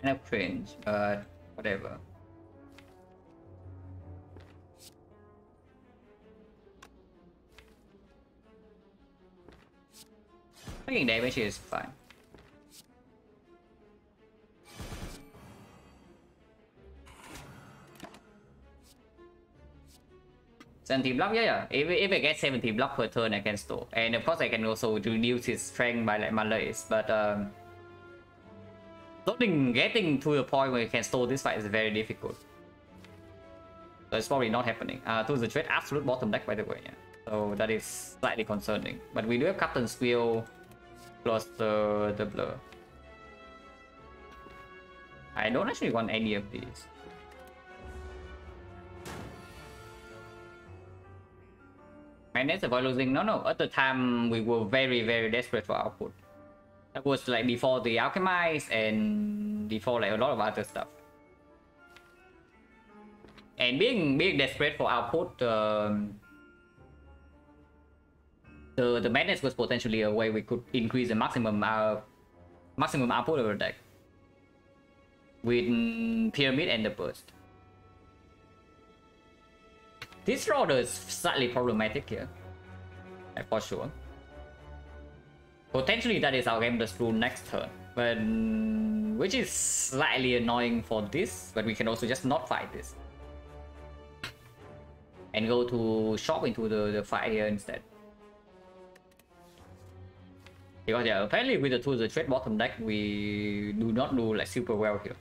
Kind of cringe, but whatever. Taking damage is fine. Seventy block, yeah. If I get 70 block per turn, I can store, and of course I can also reduce his strength by like malaise, but getting to the point where you can store this fight is very difficult. So it's probably not happening. To the trade, absolute bottom deck, by the way, yeah. So that is slightly concerning. But we do have Captain's Wheel plus the blur. I don't actually want any of these. Manage avoid losing. No. At the time, we were very desperate for output. That was like before the Alchemize and before like a lot of other stuff. And being desperate for output, the madness was potentially a way we could increase the maximum output of the deck with Pyramid and the Burst. This order is slightly problematic here, like for sure. Potentially that is our game does rule next turn, but which is slightly annoying for this, but we can also just not fight this. And go to shop into the fight here instead. Because yeah, apparently with the tools, the trade bottom deck, we do not do like super well here.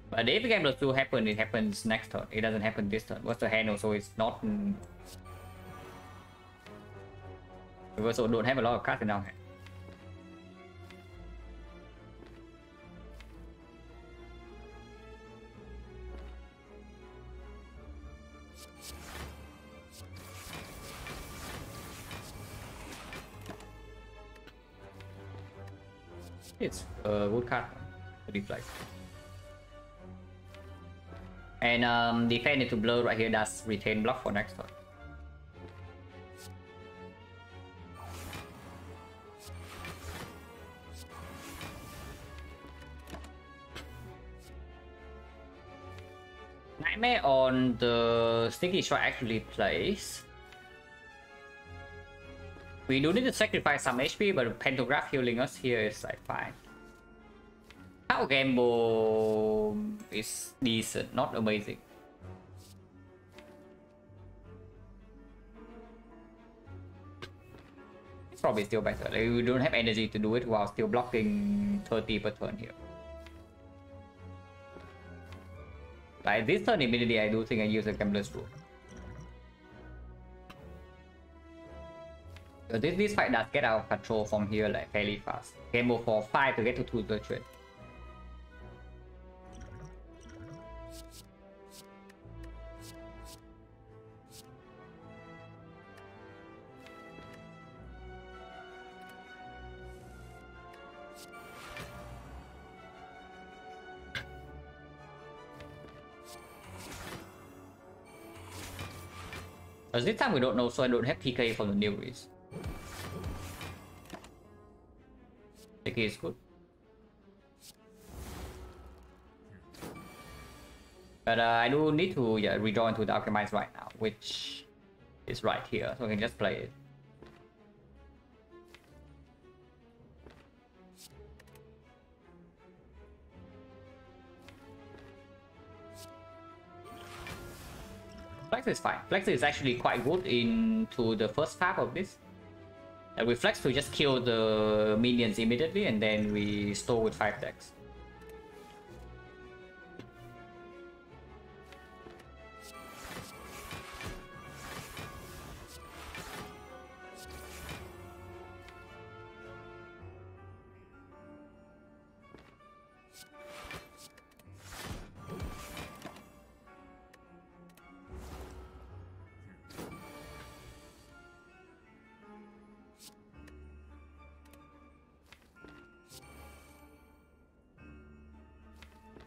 But if the game does still happen, it happens next turn. It doesn't happen this turn. What's the hand also? It's not. We also don't have a lot of cards in our hand. It's a good card. Reflect. And defend into blur right here does retain block for next turn. Nightmare on the Sticky Strike actually plays. We do need to sacrifice some HP, but Pantograph healing us here is like fine. How Gamble is decent, not amazing. It's probably still better. Like, we don't have energy to do it while still blocking 30 per turn here. Like this turn immediately, I do think I use a Gambler's Rule. This fight does get out of control from here like fairly fast. Gamble for 5 to get to 2 trade. But this time we don't know, so I don't have PK for the new race. PK is good. But I do need to rejoin to the Alchemize right now, which is right here, so I can just play it. Flex is fine. Flex is actually quite good into the first half of this. We flex to just kill the minions immediately, and then we store with 5 decks.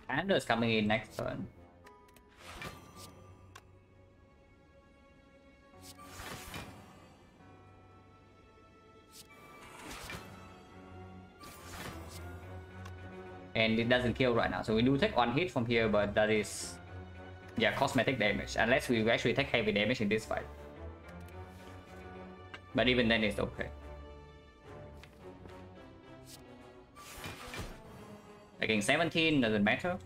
Anders coming in next turn. And it doesn't kill right now, so we do take 1 hit from here, but that is cosmetic damage, unless we actually take heavy damage in this fight. But even then it's okay. Again, 17 doesn't matter.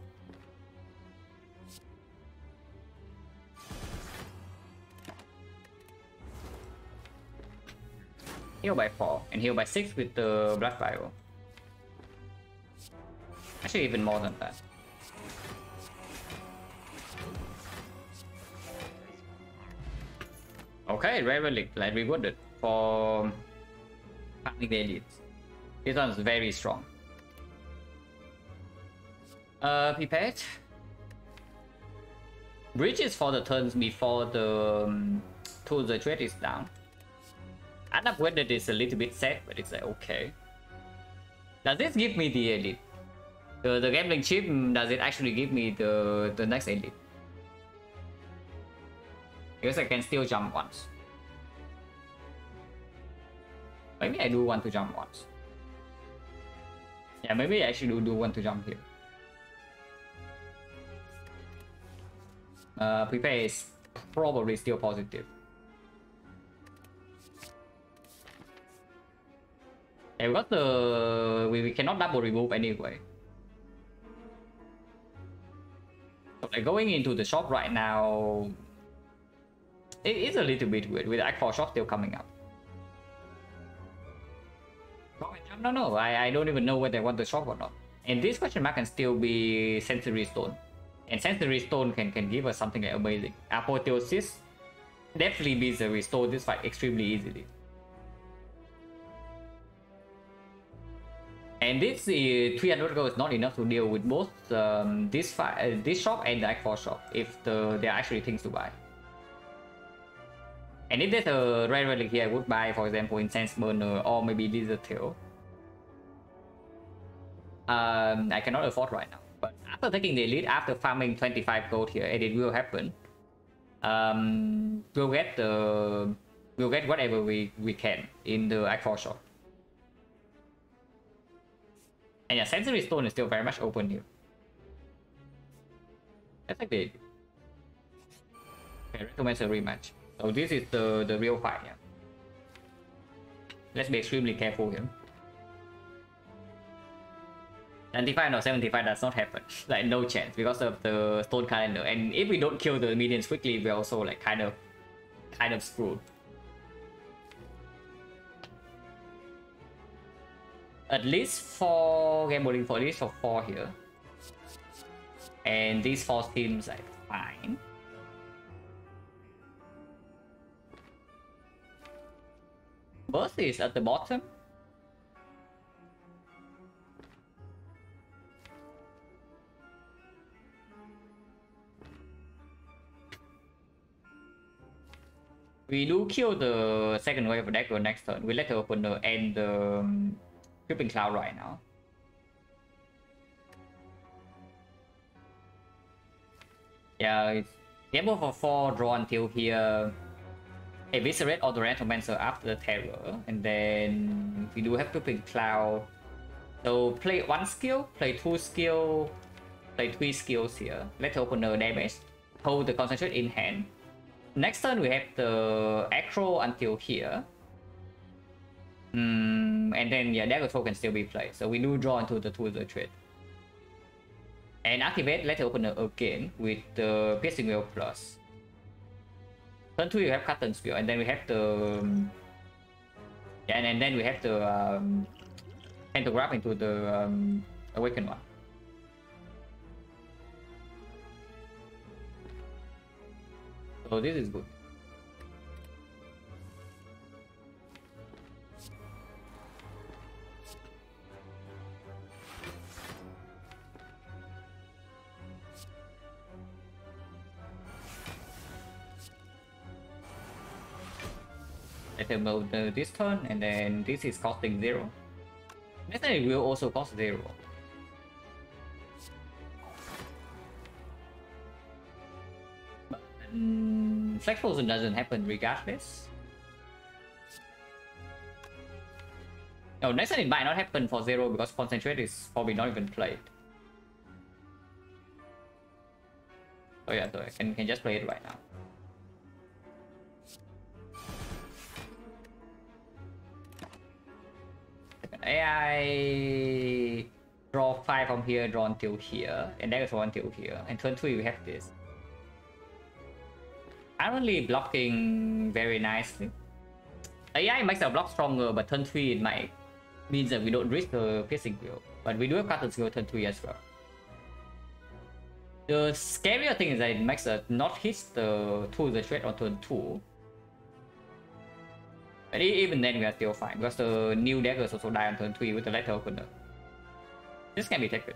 Heal by 4 and heal by 6 with the Blood Vial. Actually, even more than that. Okay, rare relic, like rewarded for farming the elites. This one's very strong. Prepared. Bridges for the turns before the tool the trade is down. Unupgraded is a little bit sad, but it's like okay. Does this give me the elite? The gambling chip, does it actually give me the next elite? Because I can still jump once. Maybe I do want to jump once. Yeah, maybe I actually do want to jump here. Prepare is probably still positive. Yeah, we got the... We cannot double remove anyway. So like going into the shop right now... It is a little bit weird with the Act 4 shop still coming up. No. I don't even know whether I want the shop or not. And this question mark can still be Sensory Stone. And Sensory Stone can give us something like amazing. Apotheosis definitely means that we restore this fight extremely easily. And this 300 gold is not enough to deal with both this shop and the X4 shop if there are actually things to buy. And if there's a rare relic here, I would buy, for example, Incense Burner or maybe Lizard Tail. I cannot afford right now. But after taking the elite, after farming 25 gold here, and it will happen, we'll get whatever we can in the X4 shop. And yeah, Sensory Stone is still very much open here. That's like the okay, recommends a rematch. So this is the real fight, yeah. Let's be extremely careful here. 95 or 75 does not happen. Like no chance because of the stone calendar. And if we don't kill the minions quickly, we're also like kind of screwed. At least 4 gambling for this for 4 here. And these 4 teams are fine. Burst is at the bottom. We do kill the second wave of dagger next turn. We let the opener and the Creeping Cloud right now. Yeah, it's gamble for 4, draw until here. Eviscerate all the Rantomancer after the Terror. And then we do have Creeping Cloud. So play 1 skill, play 2 skill, play 3 skills here. Let the opener damage. Hold the Concentrate in hand. Next turn we have the Acro until here. And then yeah, Dagger Throw can still be played. So we do draw into the Tools of Trade. And activate Let the Opener again with the Piercing Wheel Plus. Turn 2 you have Cotton Skill, and then we have the and then we have the Pantograph into the Awakened one. So this is good. Let them know this turn, and then this is costing 0. Next time it will also cost 0. But Flex Frozen doesn't happen regardless. No, next time it might not happen for 0 because Concentrate is probably not even played. Oh yeah, so I can just play it right now. AI draw 5 from here, draw until here, and then draw until here. And turn 3 we have this. Currently blocking very nicely. AI makes our block stronger, but turn 3 it might means that we don't risk the piercing wheel. But we do have Cotton Skill turn 3 as well. The scarier thing is that it makes us not hit the Tools of Trade on turn 2. But even then we are still fine because the new daggers also die on turn 3 with the Letter Opener. This can be taken.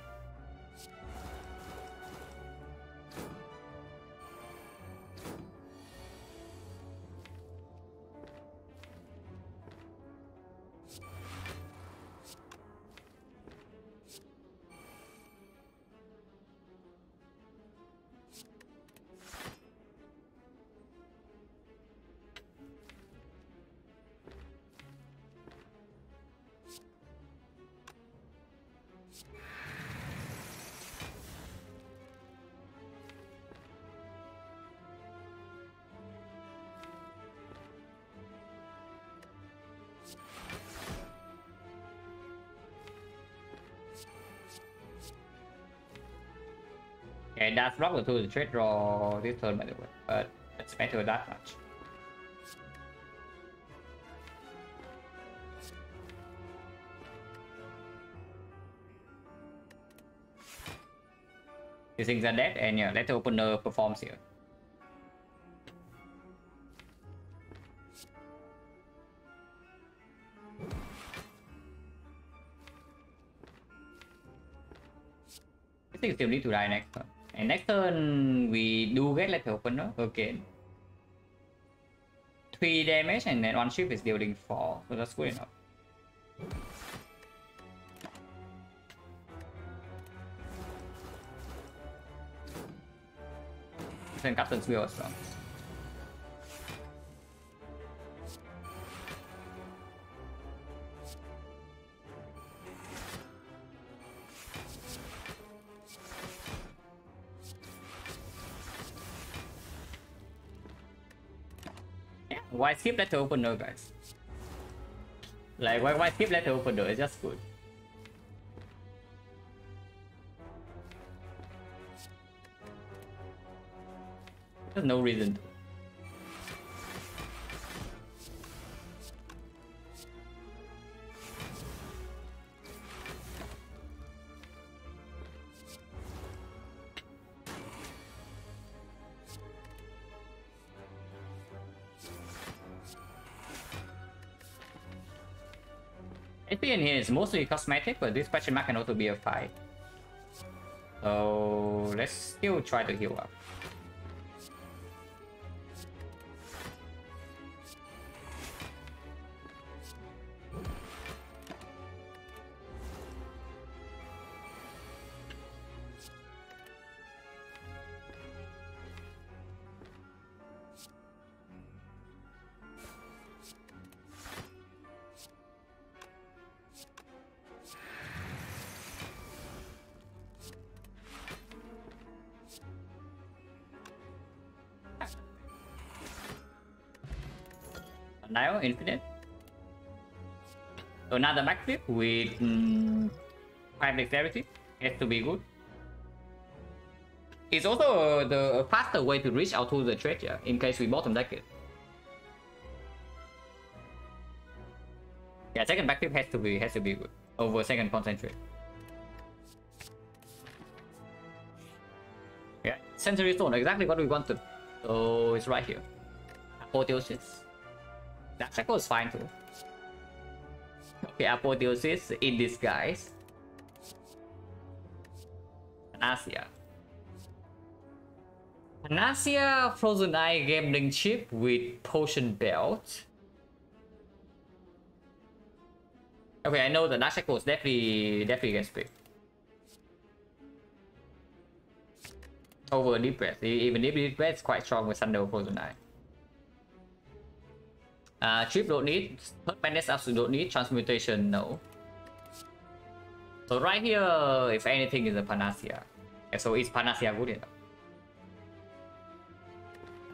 Okay, that's block the Tools of Trade draw this turn by the way, but it's matter that much. These things are dead, and yeah, let the opener performs here. I think still need to die next turn. And next turn we do get letter opener again. 3 damage and then one ship is dealing 4, so that's good enough. Then Captain's Wheel as well. Yeah, why skip letter opener, guys? Like, why skip letter opener? It's just good. There's no reason to. HP in here is mostly cosmetic, but this question mark can also be a fight. So let's still try to heal up. Now infinite. So another backflip with 5 dexterity has to be good. It's also the faster way to reach out to the treasure in case we bottom deck it. Yeah, second backflip has to be good over second concentrate. Yeah, sensory stone, exactly what we wanted. So it's right here. Apotheosis. That cycle is fine too. Okay, Apotheosis in disguise. Panasia. Panasia, Frozen Eye, Gambling Chip with Potion Belt. Okay, I know the Dark Cycles definitely gets picked. Over Deep Breath. Even Deep Breath is quite strong with Thunder Frozen Eye. Trip don't need, Third Madness absolutely don't need, Transmutation no. So right here, if anything is a Panacea. Yeah, so is Panacea good enough?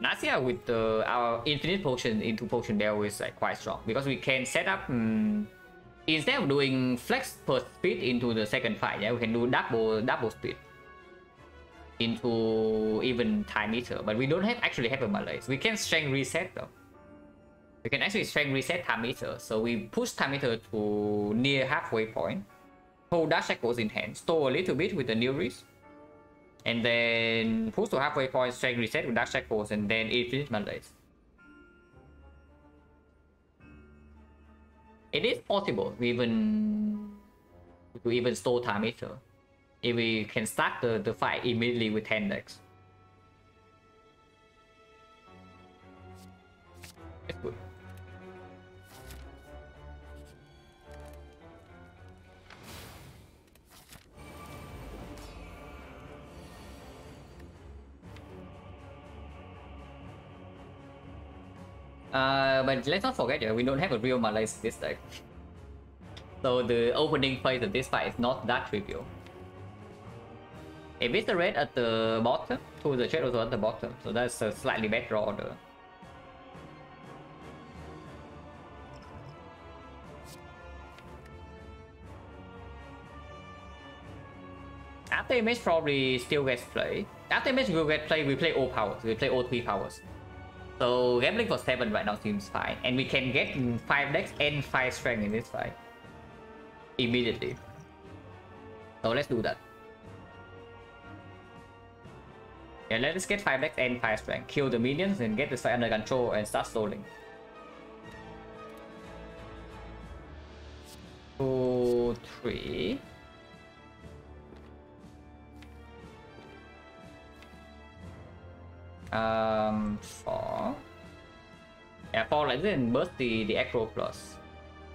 Panacea with our Infinite Potion into Potion Bell is like quite strong because we can set up instead of doing flex per speed into the second fight, yeah, we can do double speed into even Time Eater, but we don't actually have a malaise. We can strength reset though. We can actually strength reset Time Eater, so we push Time Eater to near halfway point, hold Dark Shackles in hand, store a little bit with the new wrist, and then push to halfway point, strength reset with Dark Shackles, and then Infinite Malaise. It is possible to even store Time Eater if we can start the fight immediately with 10 decks. It's good. But let's not forget, we don't have a real malaise this deck. So the opening phase of this fight is not that trivial. If it's the red at the bottom, to the trade also at the bottom, so that's a slightly better order. After image probably still gets played. After image will get played, we play all powers, we play all 3 powers. So gambling for 7 right now seems fine, and we can get 5 decks and 5 strength in this fight immediately. So let's do that. Yeah, let's get 5 dex and 5 strength. Kill the minions and get this fight under control and start stalling. 2, 3. Four. Yeah, 4 like this and burst the aggro plus.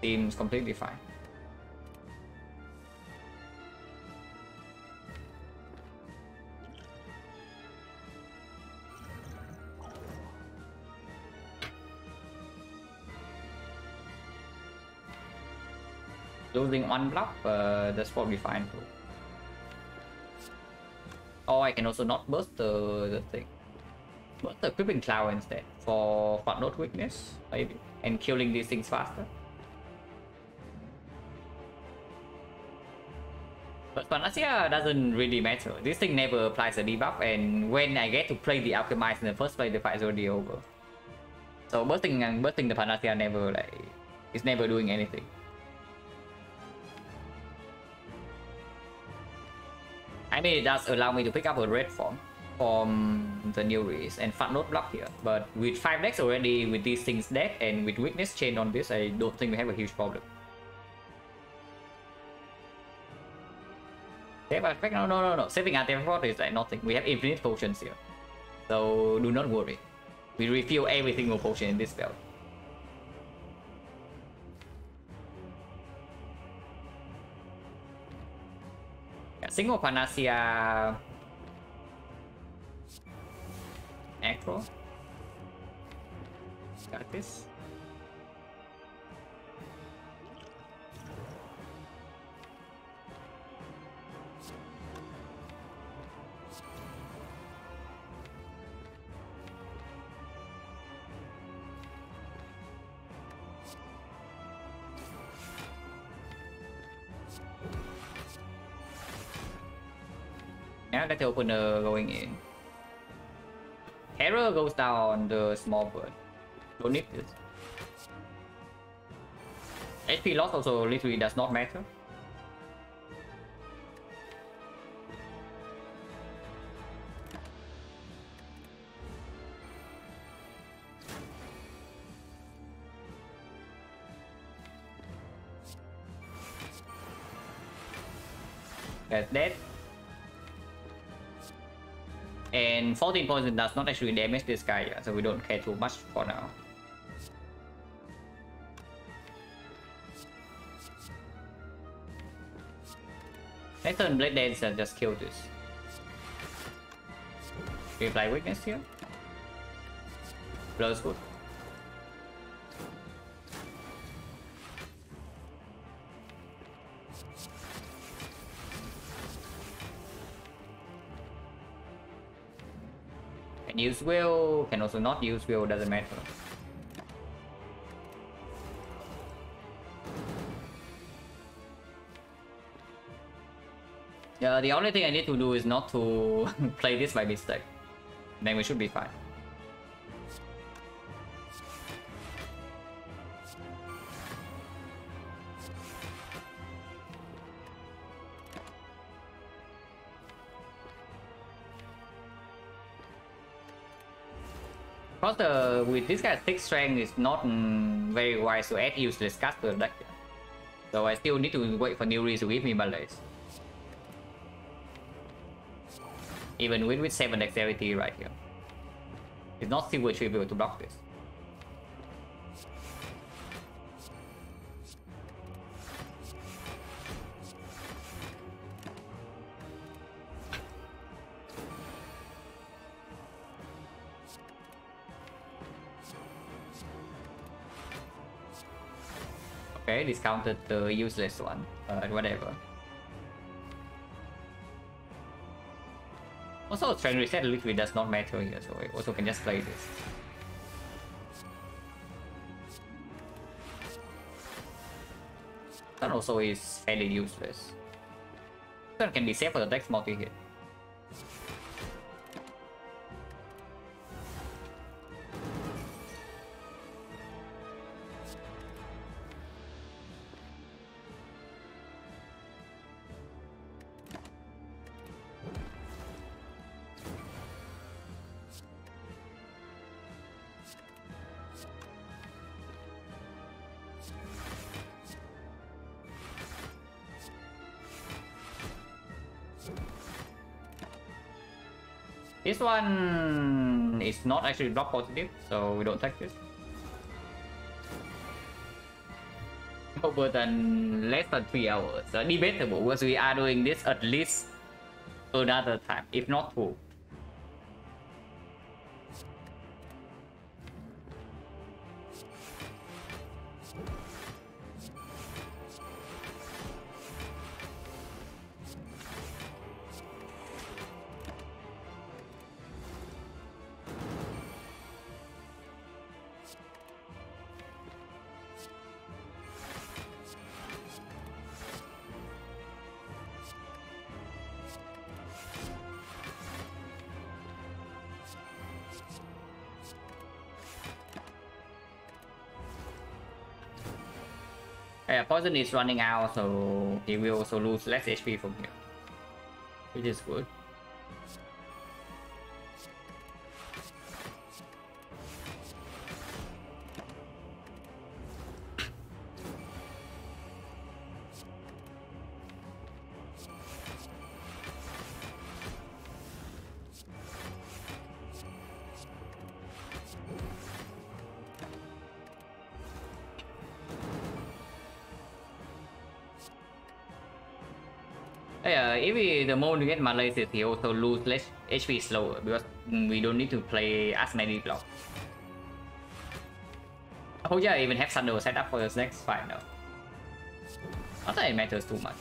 Seems completely fine. Losing one block, that's probably fine too. Or I can also not burst the thing. Burst the Creeping Cloud instead for front load weakness, maybe, and killing these things faster. But Panacea doesn't really matter. This thing never applies a debuff, and when I get to play the Alchemist in the first place, the fight is already over. So bursting the Panacea never it's never doing anything. I mean, it does allow me to pick up a red form from the new release and front load block here. But with 5 decks already, with these things dead, and with weakness chain on this, I don't think we have a huge problem. Save artifact? No. Saving artifact is like nothing. We have infinite potions here. So do not worry. We refill every single potion in this spell. Yeah, single Panacea. Acro. Got this. Yeah, that's the opener going in. Error goes down on the small bird. Don't need this. HP loss also literally does not matter. That's dead. And 14 poison does not actually damage this guy, so we don't care too much for now. Next turn, Blade Dancer just kill this. Reply weakness here. Blur's good. Can use will, can also not use will, doesn't matter. Yeah, the only thing I need to do is not to play this by mistake. Then we should be fine. Because with this guy's 6 strength, it's not very wise to add useless cards to the deck. So I still need to wait for new reads to give me balance. Even with 7 dexterity right here. It's not silver tribute to block this. Okay, discounted the useless one, whatever. Also, strength reset literally does not matter here, so I also can just play this. That also is fairly useless. That can be saved for the next multi-hit. This one is not actually block positive, so we don't take this. Over than less than 3 hours. Debatable because we are doing this at least another time, if not 2. Yeah, poison is running out, so he will also lose less HP from here, which is good. If the moment we get Malasis, he also lose less HP slower because we don't need to play as many blocks. Oh yeah, I even have Thunder set up for the next fight now. Not that it matters too much.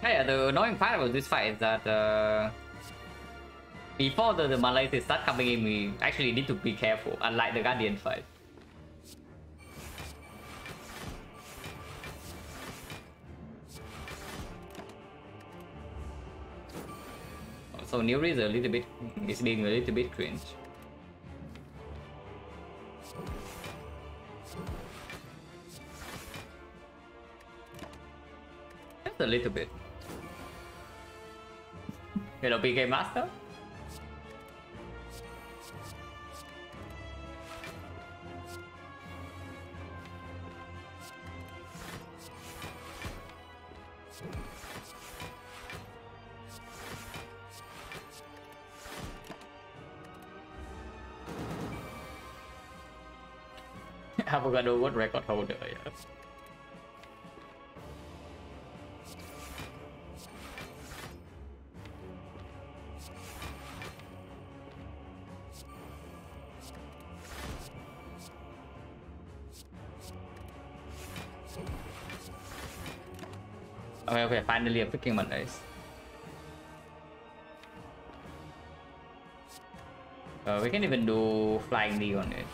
Yeah, the annoying part about this fight is that before the Malasis start coming in, we actually need to be careful, unlike the Guardian fight. So Nuri is being a little bit cringe. Just a little bit. Hello, PK Master. Avocado World Record holder, yes. Okay, finally a freaking Mondays. We can even do Flying Knee on it.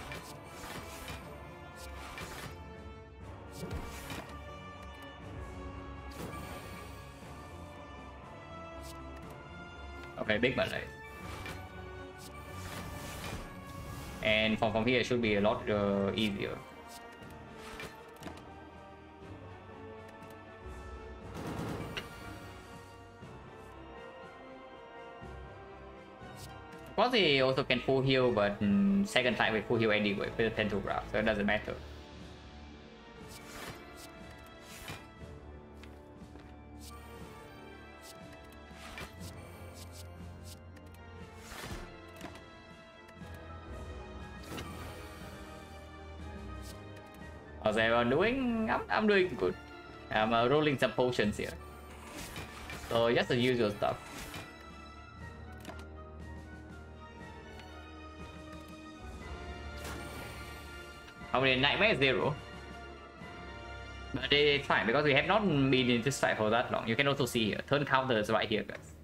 Okay, big Mondays. And from here it should be a lot easier. Quasi also can full heal, but second time we full heal anyway with the pentagraph, so it doesn't matter. How's everyone doing? I'm doing good. I'm rolling some potions here. So just the usual stuff. How many nightmares? 0. But it's fine because we have not been in this fight for that long. You can also see here. Turn counter is right here, guys.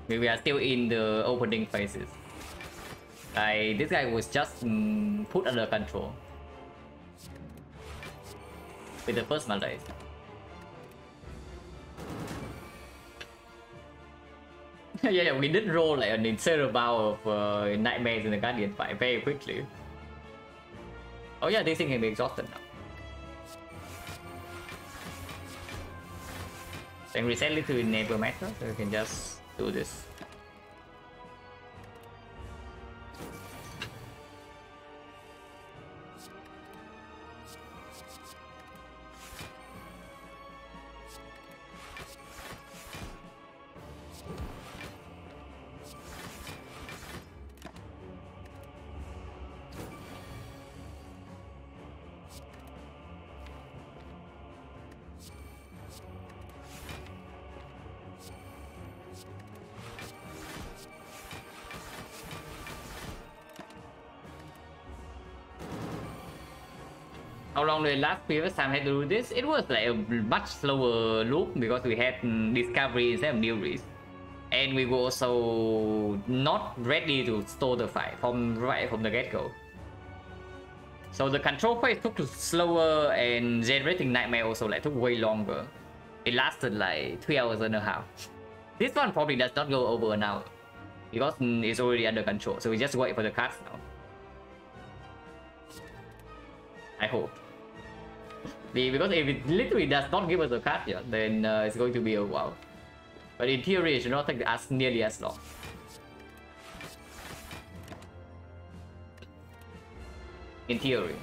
We are still in the opening phases. Like, this guy was just put under control with the first malaise. Yeah, we did roll like an insane amount of nightmares in the Guardian fight very quickly. Oh yeah, this thing can be exhausted now. Then reset it to enable method, so we can just do this. How long the last previous time I had to do this? It was like a much slower loop because we had discovery instead of newbies. And we were also not ready to store the fight right from the get-go. So the control phase took slower and generating nightmare also like took way longer. It lasted like 3 hours and a half. This one probably does not go over an hour because it's already under control. So we just wait for the cards now. I hope. Because if it literally does not give us a card yet, then it's going to be a while. But in theory, it should not take as nearly as long. In theory.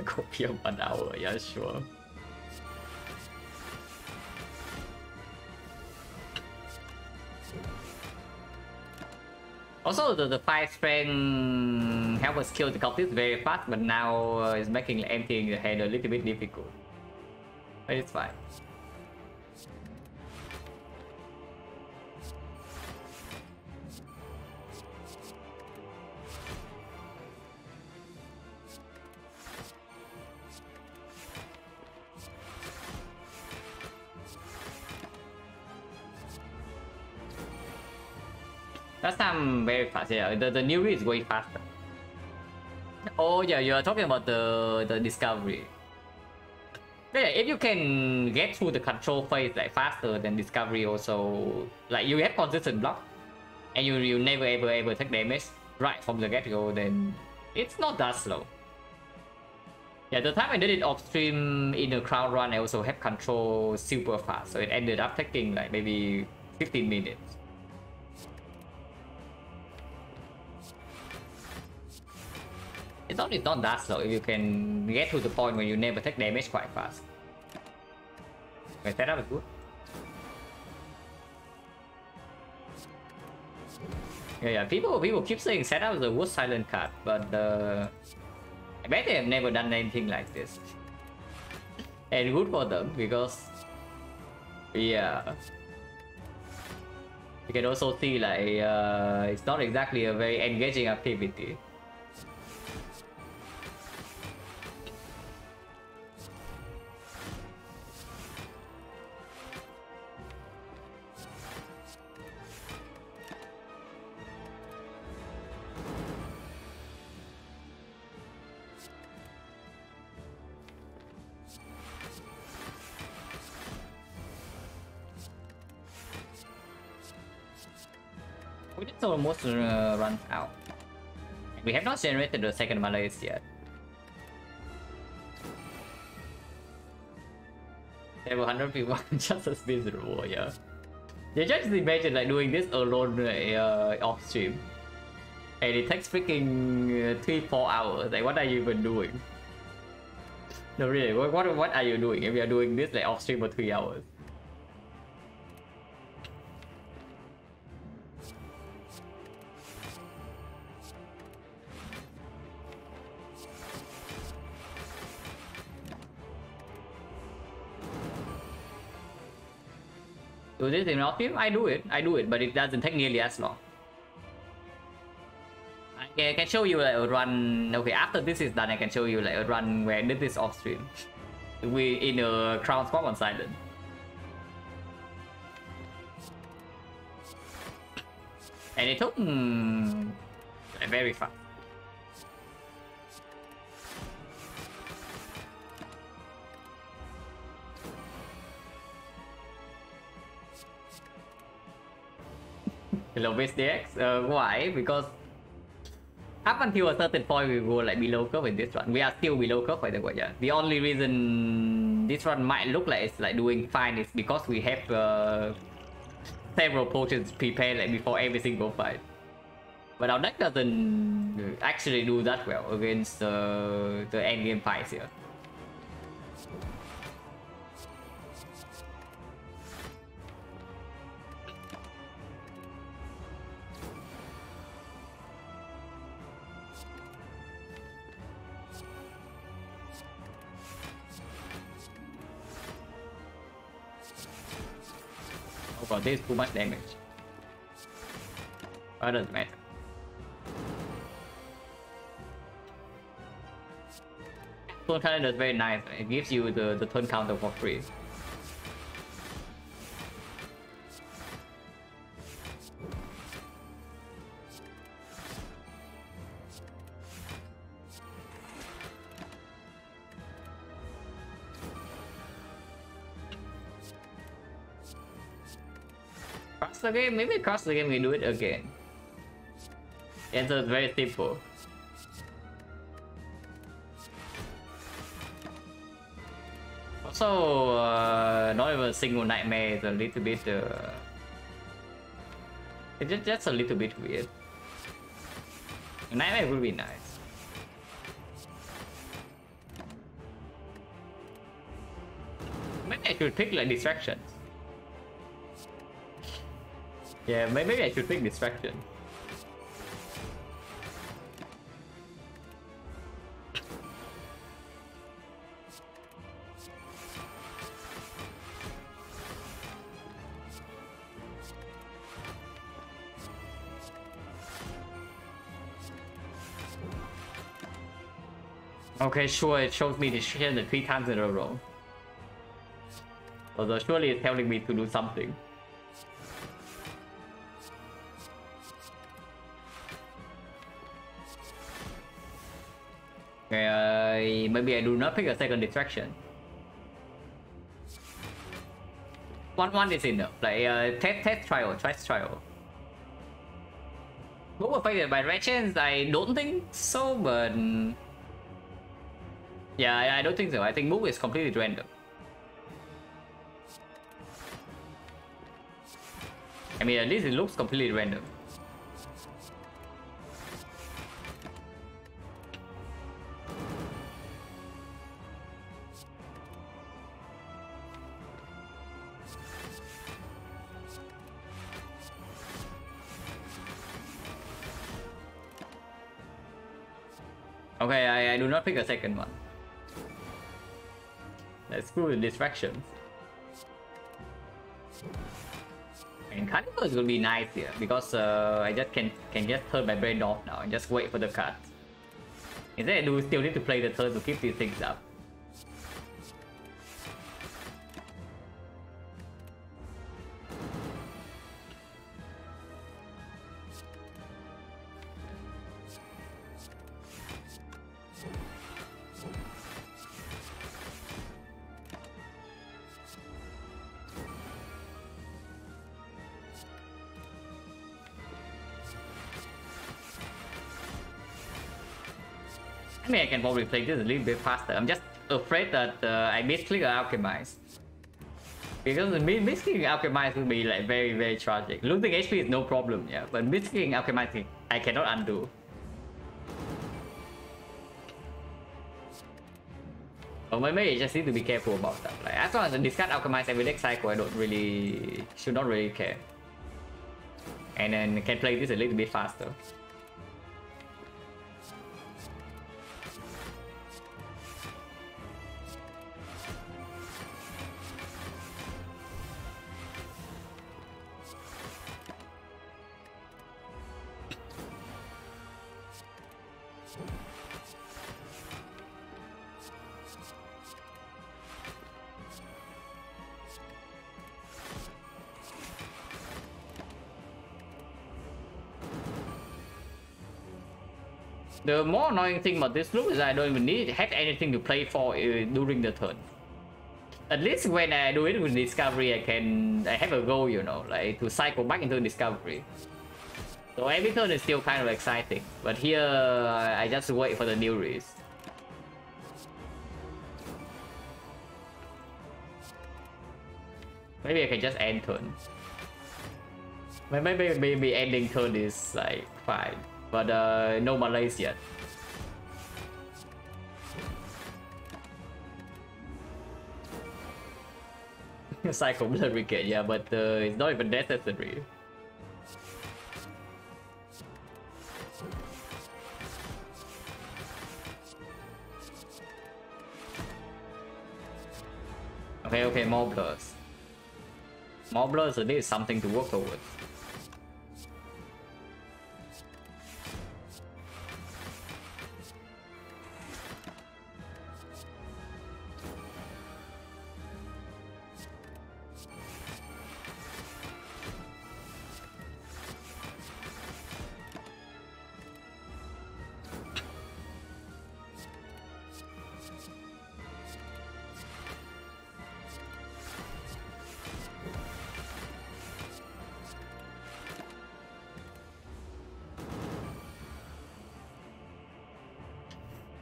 Copy of 1 hour, yeah, sure. Also, the 5 strength help us kill the cultists very fast, but now it's making emptying the head a little bit difficult. But it's fine. Last time very fast, yeah. The newbie is going faster. Oh yeah, you are talking about the discovery. Yeah, if you can get through the control phase like faster than discovery also, like you have consistent block and you never ever take damage right from the get-go, then it's not that slow. Yeah, the time I did it off stream in the crowd run, I also have control super fast, so it ended up taking like maybe 15 minutes. It's not that slow if you can get to the point where you never take damage quite fast. My setup is good. Yeah, people keep saying setup is the worst silent card, but I bet they have never done anything like this. And good for them because yeah, you can also see like it's not exactly a very engaging activity. We just almost run out. We have not generated the second malaise yet. There were 100 people just as miserable, yeah. You just imagine like doing this alone off stream. And it takes freaking 3-4 hours. Like what are you even doing? No really, what are you doing if you are doing this like off stream for 3 hours? Do this in off stream? I do it, but it doesn't take nearly as long. I can show you like a run. Okay, after this is done, I can show you like a run where I did this off stream. We in a crown spot on Silent. And it took very fast. Hello, base DX. Why? Because up until a certain point we go like below curve in this run. We are still below curve by the way. Yeah. The only reason this run might look like it's like doing fine is because we have several potions prepared like before every single fight. But our deck doesn't actually do that well against the endgame fights here. Oh god, this is too much damage. But it doesn't matter. Turn calendar is very nice. It gives you the turn counter for free. Cross the game? Maybe cross the game we do it again. The answer is very simple. Also, not even a single nightmare is a little bit. It's just a little bit weird. A nightmare would be nice. Maybe I should pick like distractions. Yeah, maybe I should pick distraction. Okay, sure, it shows me distraction 3 times in a row. Although surely it's telling me to do something. Okay, maybe I do not pick a second distraction. One is enough. Like test trial. Move affected by red chance? I don't think so, but yeah, I don't think so. I think move is completely random. I mean, at least it looks completely random. Okay, I do not pick a second one. Let's go with distractions. And Carnival is gonna be nice here because I just can just turn my brain off now and just wait for the card. Instead, I do still need to play the turn to keep these things up. I mean, I can probably play this a little bit faster. I'm just afraid that I misclick or alchemize. Because misclicking alchemize will be like very tragic. Losing HP is no problem, yeah, but misclicking alchemize I cannot undo. Or maybe I just need to be careful about that. Like as long as I discard alchemize every next cycle, I should not really care. And then can play this a little bit faster. The more annoying thing about this loop is I don't even have anything to play for during the turn. At least when I do it with discovery, I have a goal, you know, like to cycle back into discovery. So every turn is still kind of exciting, but here I just wait for the new race. Maybe I can just end turn. Maybe ending turn is like fine, but no malaise yet. Cycle blurry kit, yeah, but it's not even necessary. Okay, more blurs. More blurs, so this is something to work towards.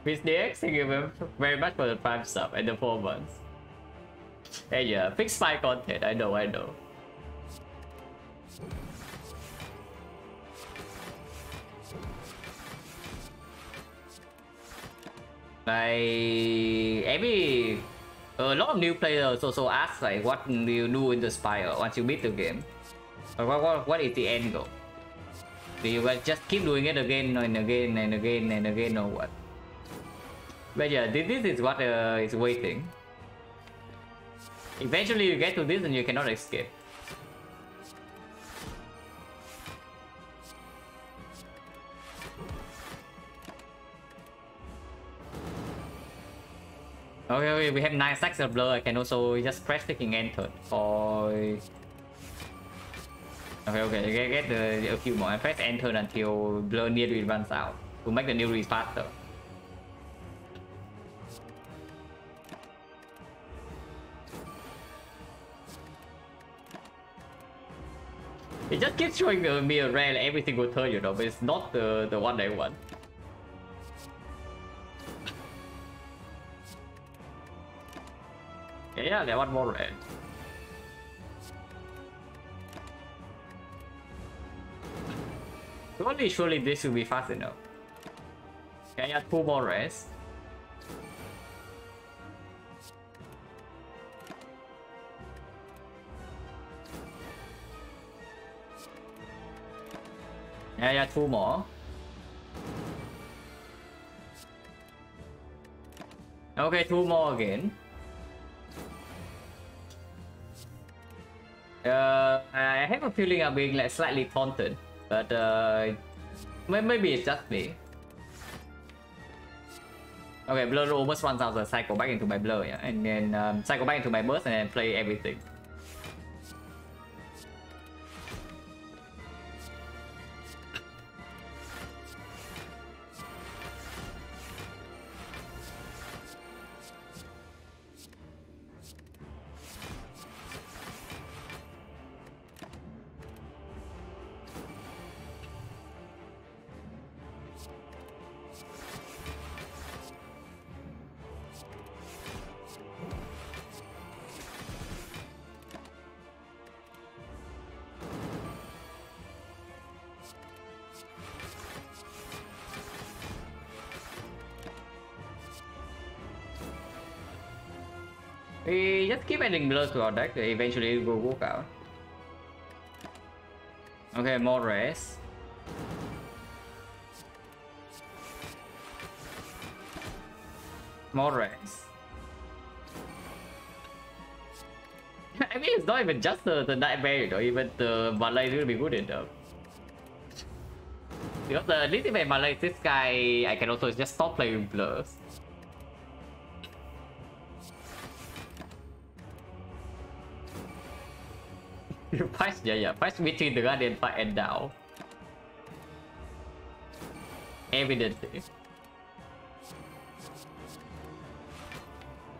With DX, thank you very much for the 5 sub and the 4 months. Hey, yeah, fix my content. I know. A lot of new players also ask like, what do you do in the Spire once you beat the game? Or what is the end goal? Do you guys just keep doing it again and again and again and again, or what? But yeah, this is what is waiting. Eventually you get to this and you cannot escape. Okay, we have 9 stacks of blur. I can also just press clicking enter or... Okay, get a few more. I press enter until blur nearly runs out to make the new read faster. It just keeps showing me a rare every single turn, you know, but it's not the one I want. Yeah, I want more red. Surely this will be fast enough. Can I add 2 more reds? Yeah, 2 more. Okay, 2 more again. I have a feeling I'm being like slightly taunted, but maybe it's just me. Okay, blur almost runs out, so cycle back into my blur, yeah, and then cycle back into my burst and then play everything. We just keep adding blurs to our deck, eventually it will work out. Okay, more rares. More rares. I mean, it's not even just the nightmare, you know, even the Malay will be good enough. Because at least if I Malay this guy, I can also just stop playing with blurs. You patch, yeah, patch between the Guardian fight and now. Evidently.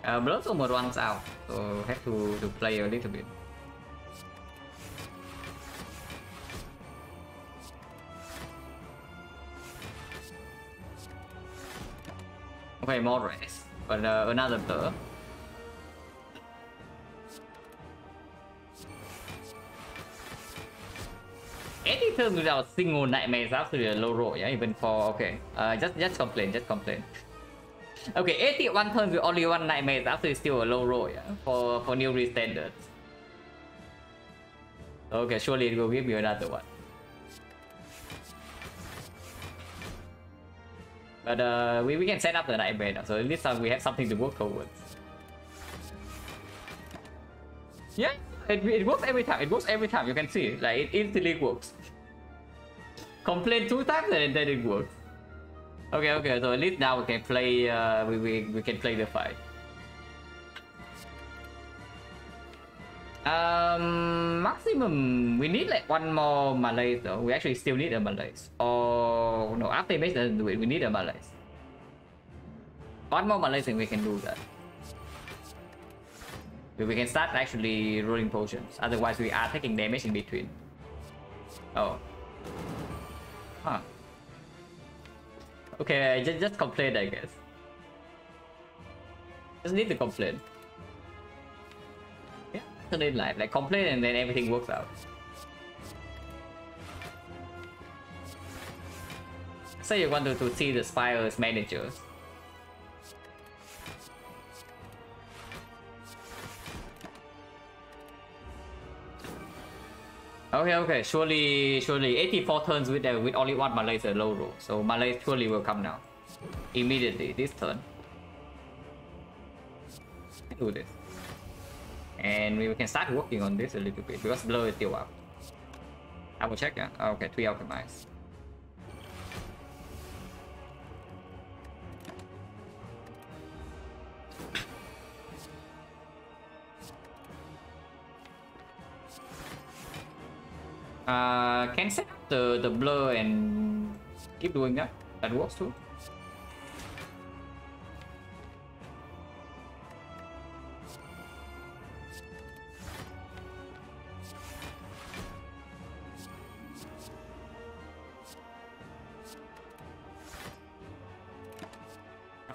Blood almost runs out, so have to play a little bit. Okay, more rest, but another blur. Any turn without single nightmares after the low roll, yeah, even for okay. Just complain, just complain. Okay, 81 turns with only one nightmares after it's still a low roll, yeah, for new standards. Okay, surely it will give you another one. But we can set up the nightmare now, so at least we have something to work towards. Yeah, it works every time. It works every time. You can see, like it instantly works. Complain 2 times and then it works. Okay. So at least now we can play. We can play the fight. Maximum. We need like one more Malaise though. We actually still need a Malaise. Oh no, after base doesn't do it. We need a Malaise. One more Malaise and we can do that. We can start actually rolling potions. Otherwise, we are taking damage in between. Oh. Huh. Okay, just complain, I guess. Just need to complain. Yeah, turn in life. Like complain and then everything works out. So you want to see the Spire's managers. Okay. Surely 84 turns with only one Malaise a low roll. So Malaise surely will come now. Immediately this turn. Do this. And we can start working on this a little bit because blur is still up. I will check, yeah. Okay, 3 alchemize. Can set up the blur and keep doing that. That works too.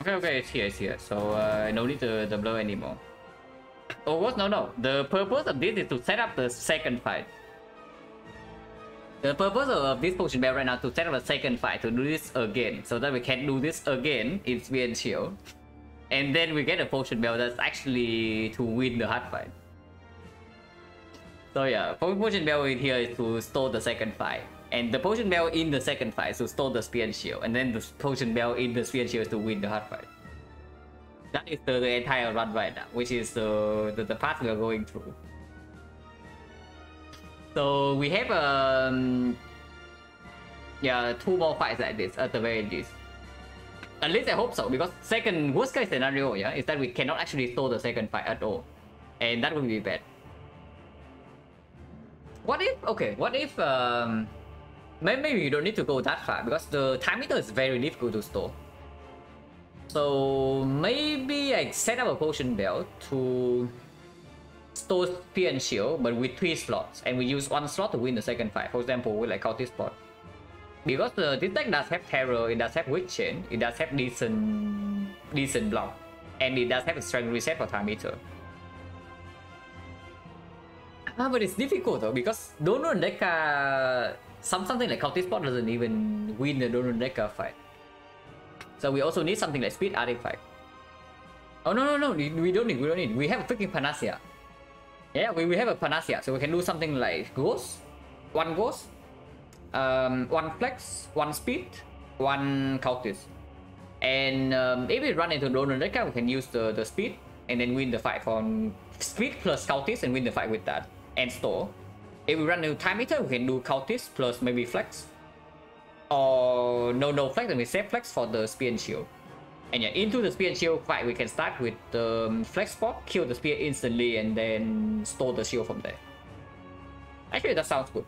Okay, it's here. So no need the blur anymore. Oh what? No. The purpose of this is to set up the second fight. The purpose of this potion bell right now to set up a second fight to do this again, so that we can do this again in Spear and Shield, and then we get a potion bell that's actually to win the hard fight. So yeah, potion bell in here is to store the second fight, and the potion bell in the second fight is to store the Spear and Shield, and then the potion bell in the Spear and Shield is to win the hard fight. That is the entire run right now, which is the path we are going through. So we have yeah, 2 more fights like this at the very least. At least I hope so, because second worst case scenario, yeah, is that we cannot actually store the second fight at all, and that would be bad. What if maybe you don't need to go that far because the time meter is very difficult to store. So maybe I set up a potion bell to store Spear and Shield, but with 3 slots, and we use 1 slot to win the second fight. For example, with like Cultist Spot. Because this deck does have Terror, it does have Witch Chain, it does have decent block, and it does have a Strength Reset for time meter. But it's difficult though, because Dono Deka, something like Cultist Spot doesn't even win the Dono Deka fight. So we also need something like Speed Artifact. Oh no, we don't need. We have a freaking Panacea. Yeah, we have a Panacea, so we can do something like Ghost, 1 Ghost, 1 Flex, 1 Speed, 1 Cultist. And if we run into Donor Deca, we can use the Speed and then win the fight from Speed plus Cultist and win the fight with that, and store. If we run into Time Eater, we can do Cultist plus maybe Flex. Or no Flex, and we save Flex for the Spear and Shield. And yeah, into the Spear and Shield fight, we can start with the Flex Spot, kill the Spear instantly, and then store the Shield from there. Actually, that sounds good.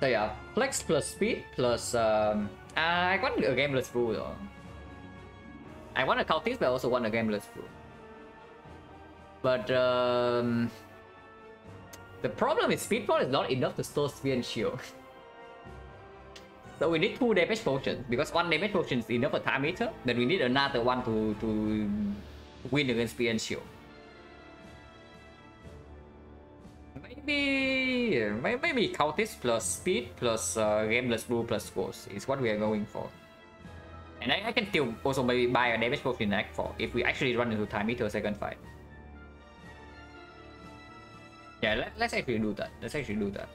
So yeah, flex plus speed plus I want a gameless brew though. I want a cultist, but I also want a gameless brew. But the problem is speed ball is not enough to store spear and shield. So we need 2 damage potions, because 1 damage potion is enough for time meter. Then we need another one to win against spear and shield. Maybe cultist plus speed plus gameless brew plus ghost is what we are going for. And I can still also maybe buy a damage potion in Act 4 if we actually run into time meter second fight. Yeah, let's actually do that. Let's actually do that.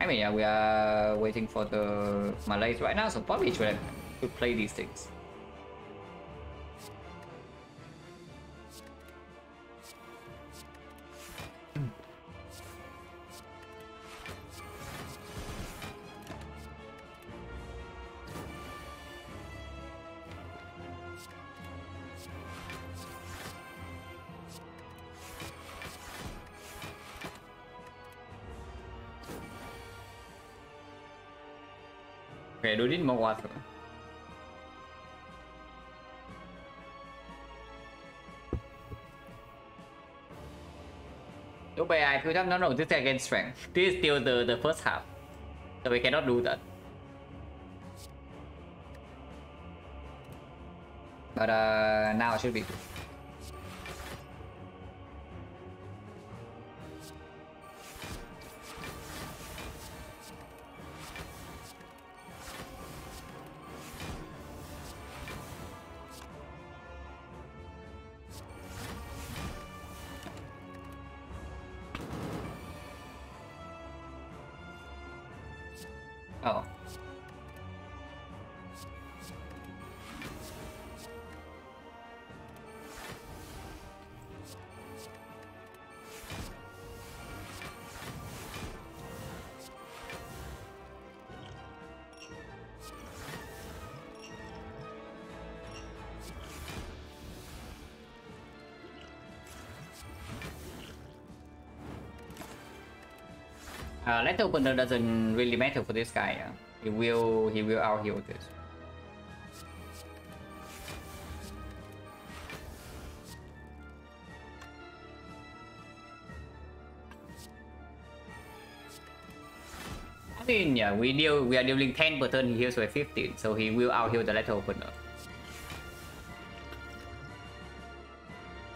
I mean, yeah, we are waiting for the Malays right now, so probably should play these things. Okay, do need more water. Okay, I feel that no, this is against strength. This is still the first half, so we cannot do that. But now it should be good. Oh. Letter opener doesn't really matter for this guy. He will out heal this. I mean, yeah, we are dealing 10%, he heals by 15, so he will out heal the letter opener.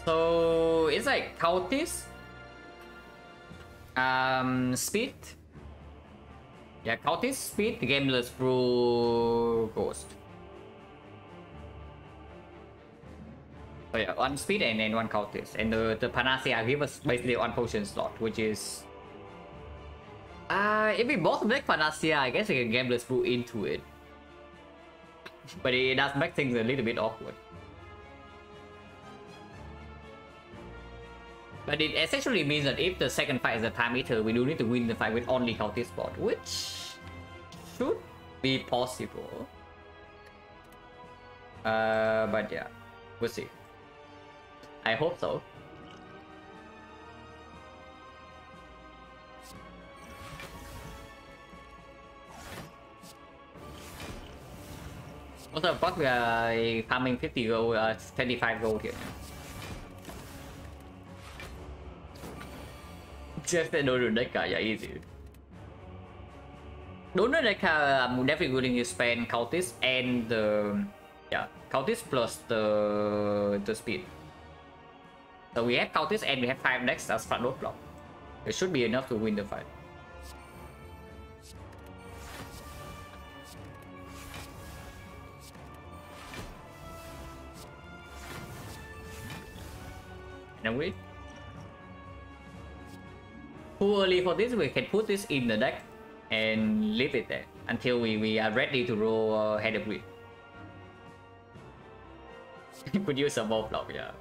So it's like cultist, speed. Yeah, cultist, speed, gameless brew, ghost. So yeah, 1 speed and then 1 cultist. And the panacea give us basically 1 potion slot, which is if we both make panacea, I guess we can gameless brew into it. But it does make things a little bit awkward. But it essentially means that if the second fight is a time eater, we do need to win the fight with only cultist spot, which should be possible. But yeah, we'll see. I hope so. What the fuck, we are farming 50 gold, 25 gold here. Just the donor deck, yeah, easy. Donor deck, I'm definitely willing to spend cultist and the cultist plus the speed. So we have cultist and we have 5 decks as front road block. It should be enough to win the fight. And wait. Too early for this, we can put this in the deck and leave it there until we are ready to roll header grid. Could use some more block, yeah.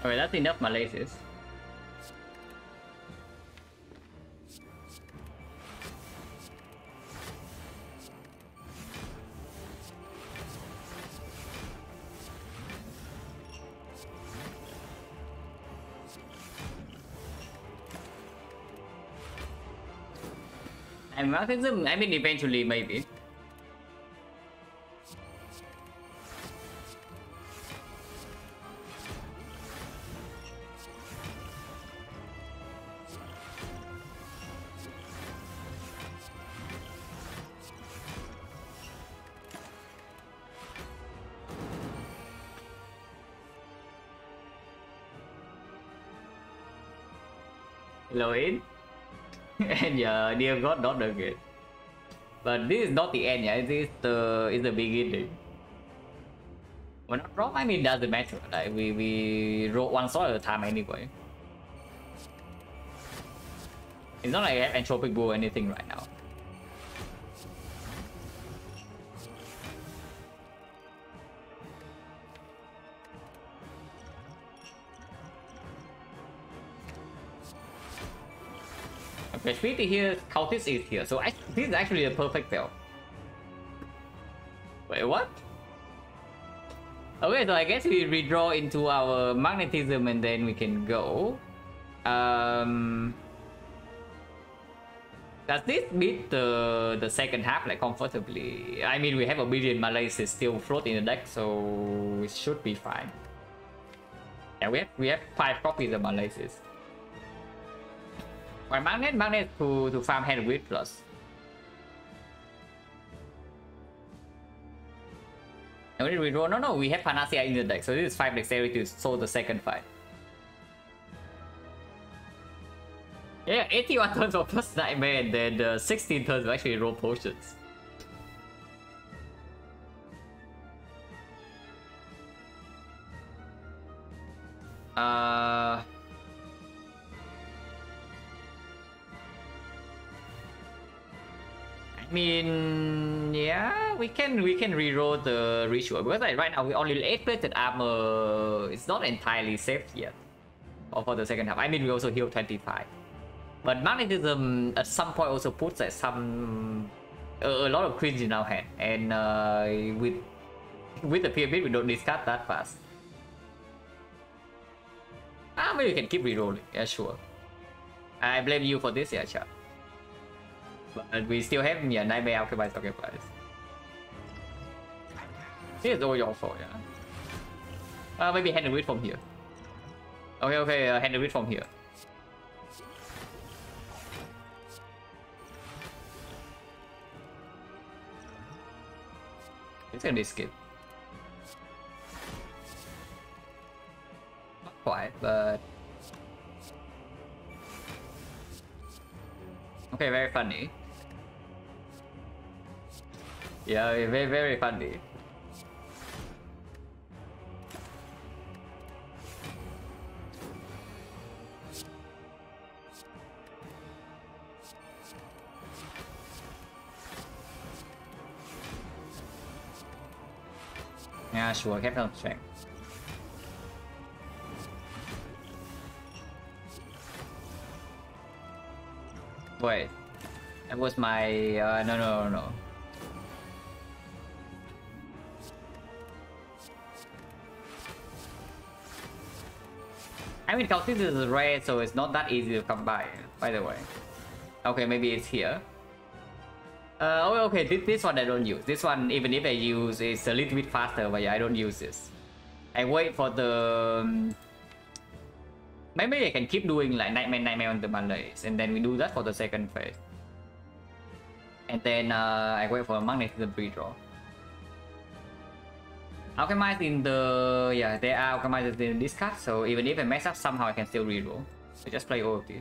Okay, that's enough Malays. And Marxism, I mean, eventually, maybe. Hello, in. And yeah, dear God, not again. But this is not the end, yeah. This is the beginning. We're not wrong. I mean, it doesn't matter. Like we wrote one sword at a time anyway. It's not like I have entropic bull or anything right now. Okay, Speedy here, Cultist is here, so this is actually a perfect build. Wait, what? Okay, so I guess we redraw into our magnetism and then we can go. Does this beat the second half like comfortably? I mean, we have a billion Malays still float in the deck, so it should be fine. Yeah, we have 5 copies of Malays. Well, magnet to farm hand with plus. And we redraw. No, we have Panacea in the deck, so this is 5 dexterity to solve the second fight. Yeah, 81 turns of plus nightmare, and then 16 turns of actually roll potions. I mean, yeah, we can reroll the ritual because like right now we only 8-plated armor. It's not entirely safe yet. Or for the second half. I mean, we also heal 25. But magnetism at some point also puts like a lot of cringe in our hand, and with the pyramid we don't discard that fast. Maybe we can keep rerolling. Yeah, sure. I blame you for this, yeah, chat. But we still have Nightmare Alchemist Sacrifice. This is all your fault, yeah. Maybe hand the read from here. Okay, hand the read from here. It's gonna be skip. Not quite, but okay, very funny. Yeah, very funny. Yeah, sure, capital check. Wait, that was my no. I mean, Cultist is rare, so it's not that easy to come by the way. Okay, maybe it's here. Okay, this one I don't use. This one, even if I use, it's a little bit faster, but yeah, I don't use this. I wait for the... maybe I can keep doing like Nightmare on the Malays, and then we do that for the second phase. And then I wait for a magnetism redraw. Alchemized in the... yeah, they are alchemized in this card, so even if I mess up, somehow I can still reroll. So just play all of these.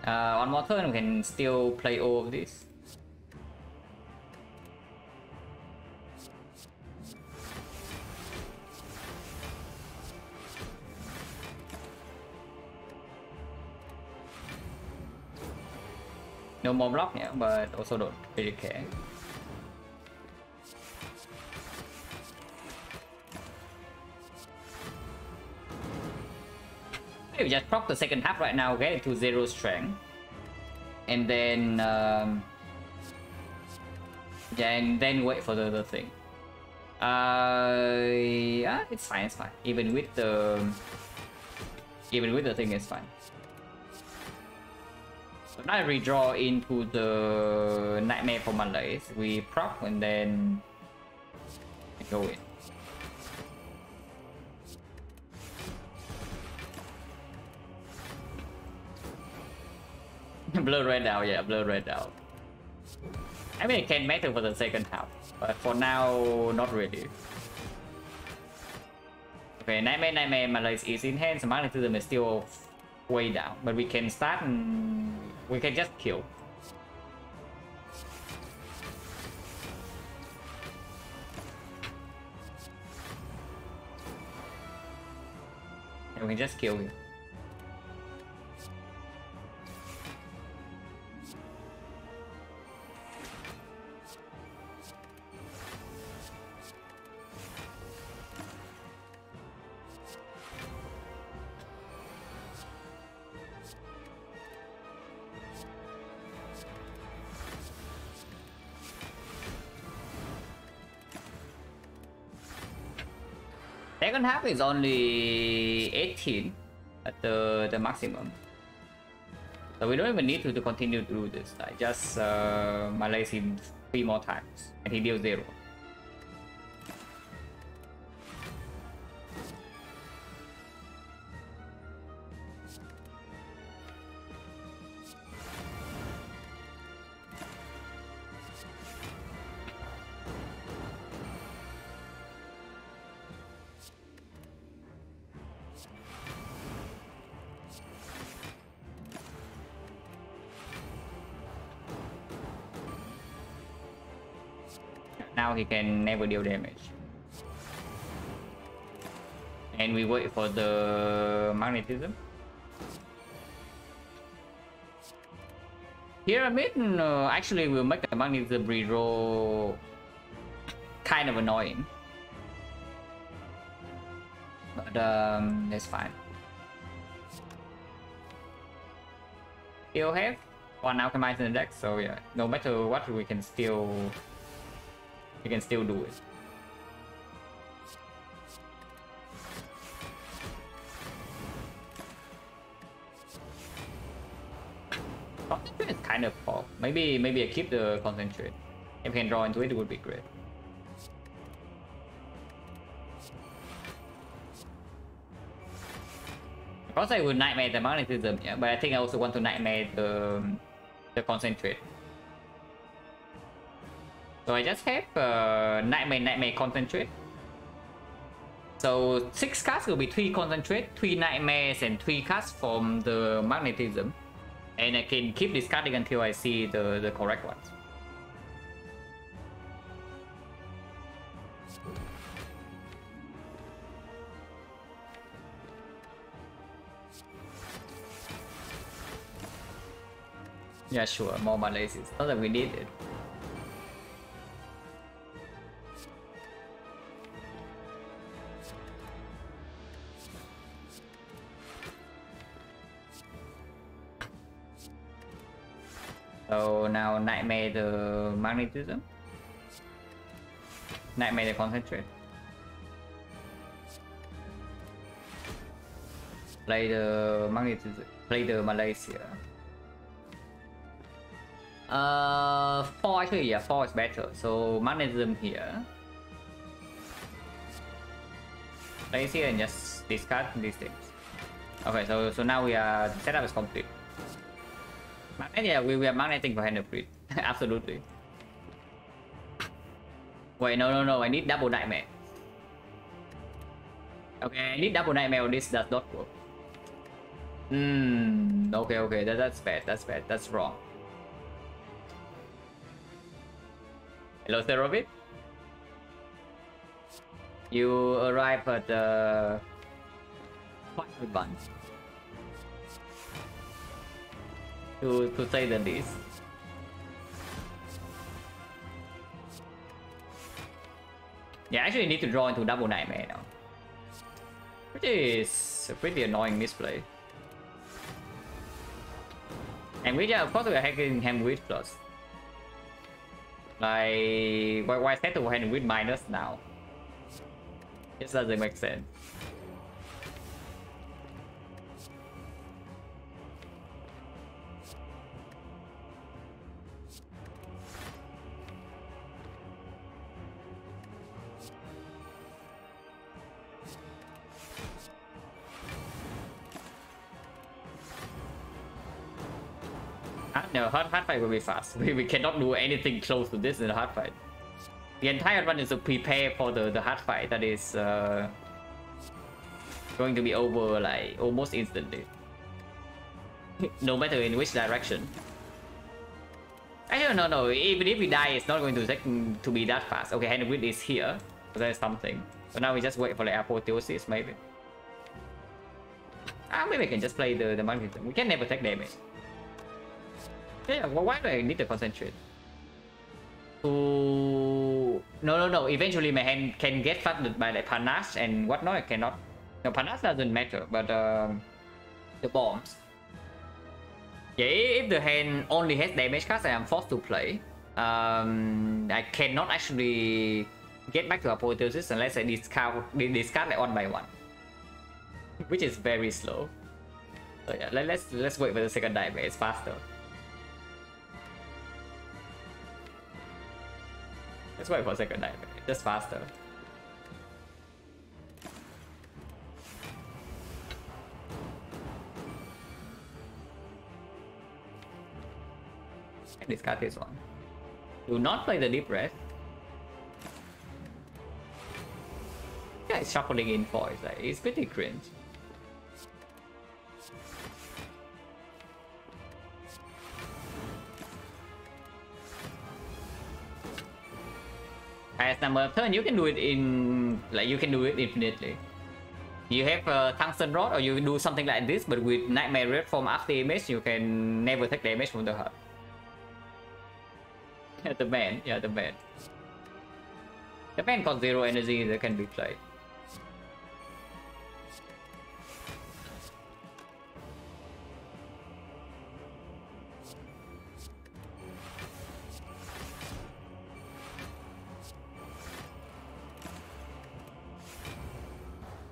On more turn, we can still play all of this. No more block, yeah, but also don't really care. We just proc the second half right now, get it to 0 strength, and then yeah, and then wait for the other thing. Yeah, it's fine, it's fine. Even with the thing, it's fine. So now I redraw into the Nightmare for Malays. We proc and then go in. Blur red out, yeah, blur red out. I mean, it can matter for the second half, but for now, not really. Okay, Nightmare Malays is in hand, so magnetism is still way down, but we can start and we can just kill. And we can just kill here. Second half is only 18 at the maximum, so we don't even need to continue to do this. I just malaise him 3 more times and he deals 0. Now he can never deal damage. And we wait for the magnetism. Pyramid actually will make the magnetism reroll kind of annoying. But that's fine. Still have one alchemized in the deck, so yeah, no matter what we can still do it. Concentrate is kind of poor. Maybe I keep the concentrate. If we can draw into it, it would be great. Of course I would nightmare the magnetism, yeah, but I think I also want to nightmare the concentrate. So I just have Nightmare Concentrate. So 6 cards will be 3 Concentrate, 3 Nightmares, and 3 cards from the Magnetism. And I can keep discarding until I see the correct ones. Yeah, sure, more Malays. Not that we need it. So now Nightmare the Magnetism. Nightmare the Concentrate. Play the Magnetism. Play the Malaysia. 4 actually, yeah, 4 is better. So magnetism here. Place here and just discard these things. Okay, so now we are setup is complete. Magnet, yeah, we are magneting for hand of grid. Absolutely. Wait, no, I need double nightmare. Okay, I need double nightmare or this does not work. Okay, that's bad, that's wrong. Hello, Therovit. You arrive at the fight bunch. To say the least. Yeah, I actually need to draw into double nightmare now. Which is a pretty annoying misplay. And we of course we are hacking him with plus. Like why set to hand with minus now? This doesn't make sense. No, hard fight will be fast. We cannot do anything close to this in a hard fight. The entire run is to prepare for the hard fight that is going to be over like almost instantly. No matter in which direction. Actually, no. Even if we die, it's not going to take to be that fast. Okay, hand grid is here. So there's something. So now we just wait for the apotheosis, maybe. Maybe we can just play the magnetism. We can never take damage. Yeah, well, why do I need to concentrate? No. Eventually my hand can get flooded by like panache and whatnot. I cannot. No, panache doesn't matter, but the bombs. Yeah, if the hand only has damage cards I am forced to play, I cannot actually get back to apotheosis unless I discard like 1 by 1, which is very slow. So yeah, let's wait for the second nightmare. It's faster. Let's wait for a second nightmare. Just faster. And discard this one. Do not play the deep breath. Yeah, it's shuffling in 4. It's pretty cringe. As number of turn, you can do it in you can do it infinitely. You have a tungsten rod, or you can do something like this, but with nightmare red form after image, you can never take damage from the heart. Yeah, the man. The man got 0 energy that can be played.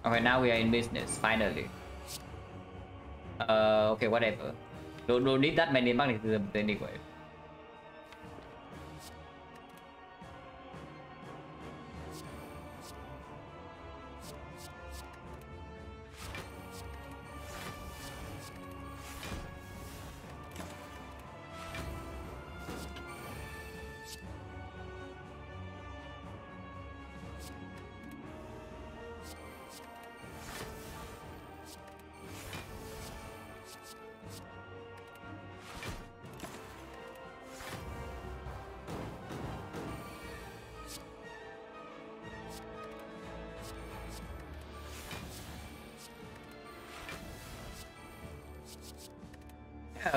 Okay, now we are in business, finally. Okay, whatever. Don't need that many magnetism anyway.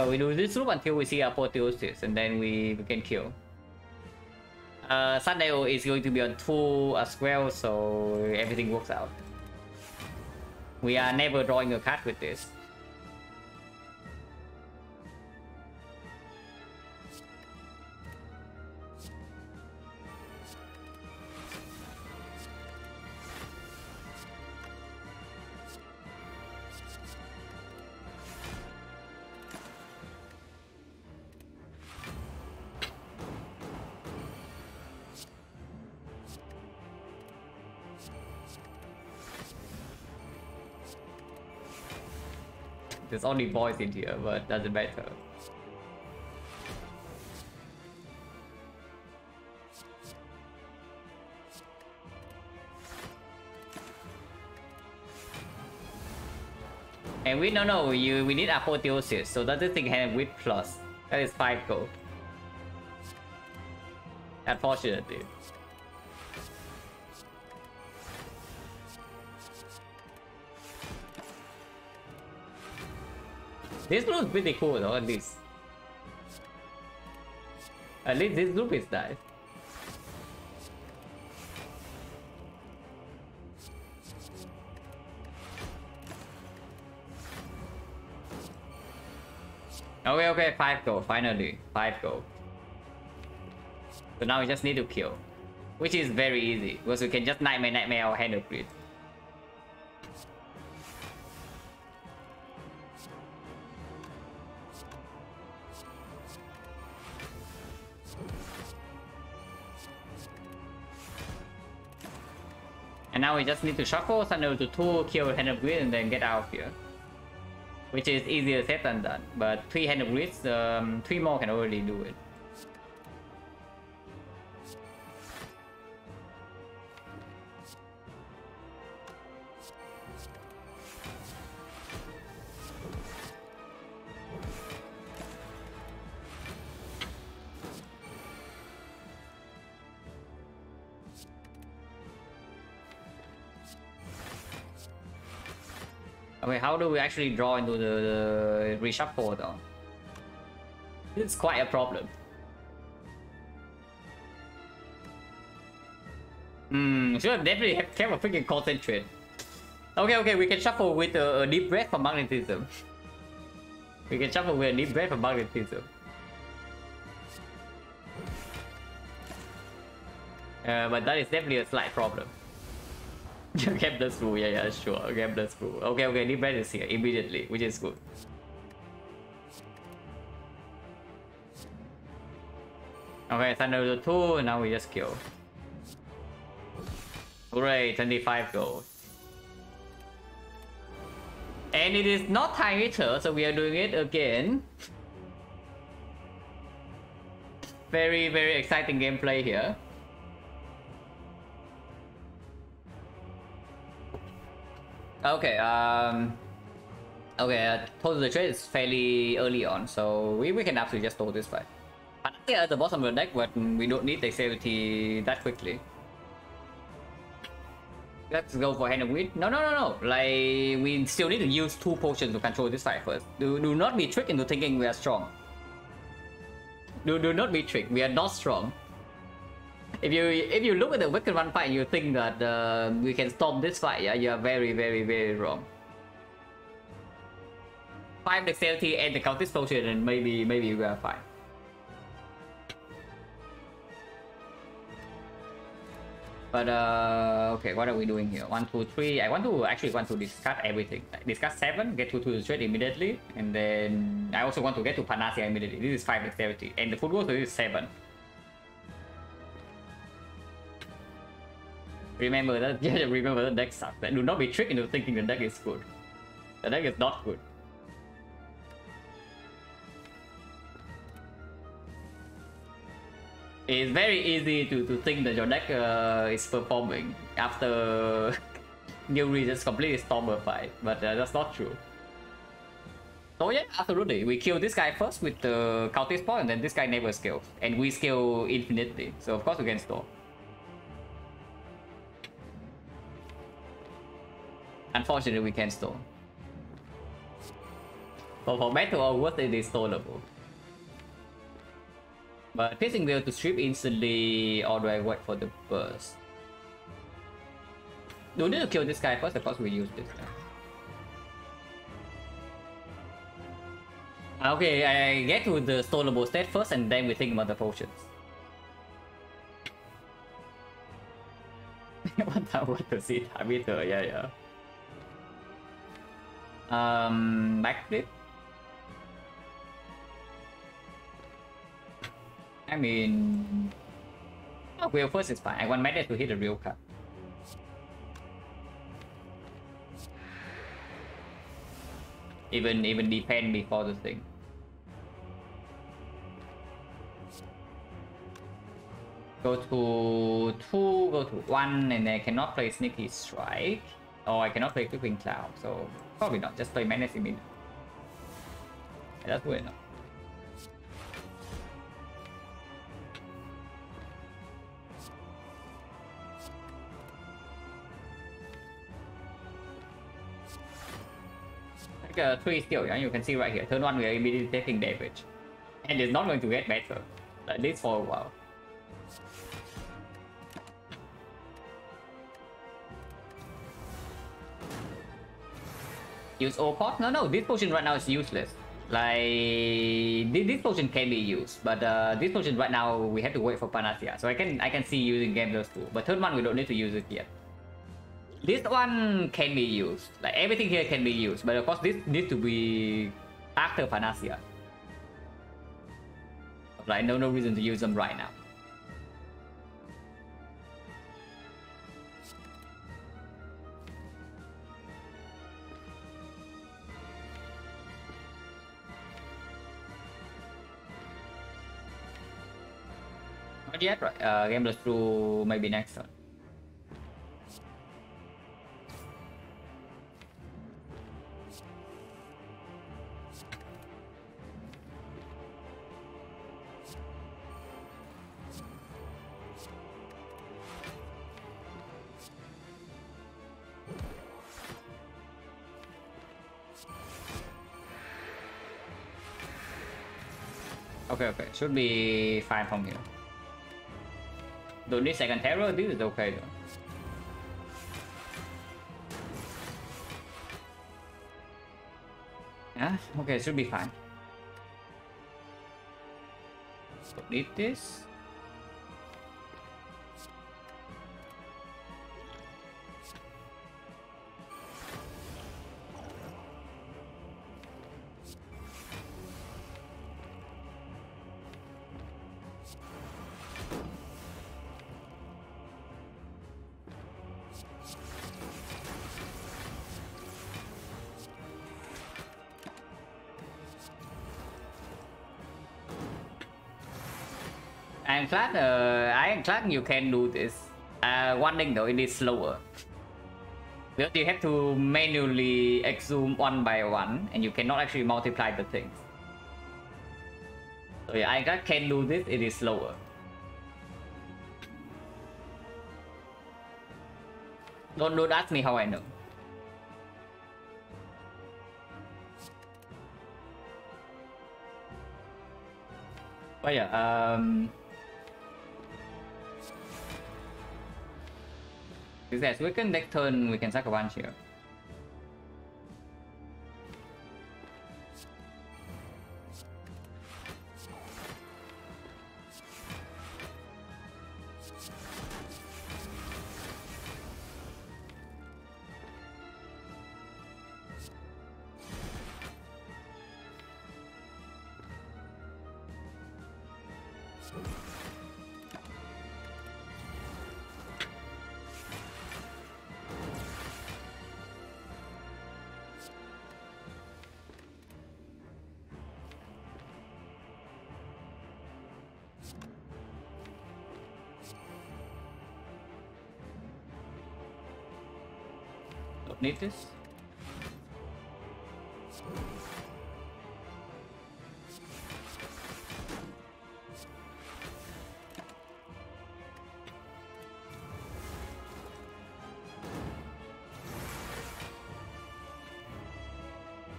We do this loop until we see apotheosis, and then we can kill. Sunday is going to be on 2 as well, so everything works out. We are never drawing a card with this. There's only voice in here, but doesn't matter. And we we need apotheosis, so that this thing has with plus. That is 5 gold. Unfortunately. This looks pretty cool though, at least. At least this loop is nice. Okay, 5 gold, finally. 5 gold. So now we just need to kill. Which is very easy, because we can just nightmare our hand of grid. And now we just need to shuffle Silent-2, kill hand of grid, and then get out of here. Which is easier said than done, but 3 hand of grids, 3 more can already do it. Okay, how do we actually draw into the reshuffle though? It's quite a problem. Should have definitely have kept a freaking concentrate. Okay, we can shuffle with a deep breath for magnetism. We can shuffle with a deep breath for magnetism. But that is definitely a slight problem. Gambler's Brew, yeah, sure. Gambler's Brew. Okay, deep breath is here immediately, which is good. Okay, Silent-2, now we just kill. Hooray, 25 gold. And it is not time eater, so we are doing it again. Very, very exciting gameplay here. Okay, total the trade is fairly early on, so we can absolutely just hold this fight. But yeah, at the bottom of the deck, but we don't need dexterity that quickly. Let's go for hand of grid. No. Like, we still need to use 2 potions to control this fight first. Do not be tricked into thinking we are strong. Do not be tricked. We are not strong. If you look at the Wicked One fight and you think that we can stop this fight, yeah, you are very, very, very wrong. 5 dexterity and the Countess potion, and maybe we are fine. But okay, what are we doing here? 1, 2, 3. I want to discuss everything. Like, discuss 7, get to the trade immediately, and then I also want to get to Panacea immediately. This is 5 dexterity, and the football so this is 7. Remember that, yeah, remember the deck sucks. Do not be tricked into thinking the deck is good. The deck is not good. It's very easy to think that your deck is performing after Newry just completely stormed a fight, but that's not true. So yeah, absolutely. We kill this guy first with the Countess point, and then this guy never scales. And we scale infinitely, so of course we can store. Unfortunately, we can store. But for better or worse, it is storeable. But piercing will to strip instantly, or do I wait for the burst? Do we need to kill this guy first? Of course, we use this guy. Okay, I get to the storeable state first, and then we think about the potions. What to see? Meter, yeah. Backflip. I mean, wheel first is fine. I want Madness to hit the real card. Even defend before the thing. Go to 2, go to 1, and I cannot play Sneaky Strike. Or I cannot play Creeping Cloud, so probably not. Just play Menace immediately. That's good enough. Like 3 still, yeah? You can see right here. Turn 1 we are immediately taking damage. And it's not going to get better. At least for a while. Use O-Pot? No, this potion right now is useless. Like, this potion can be used, but this potion right now we have to wait for Panacea. So I can see using Gamblers too, but third one we don't need to use it yet. This one can be used. Like everything here can be used, but of course this needs to be after Panacea. Like no reason to use them right now. Not yet, right? Gamblers through maybe next turn. Okay, should be fine from here. Don't need second terror, this is okay though. Yeah, okay, should be fine. Don't need this. I am glad you can do this. One thing though, it is slower. Because you have to manually exhume one by one, and you cannot actually multiply the things. So yeah, I can do this, it is slower. Don't ask me how I know. But yeah, yes, we can next turn we can sack a bunch here. Don't need this.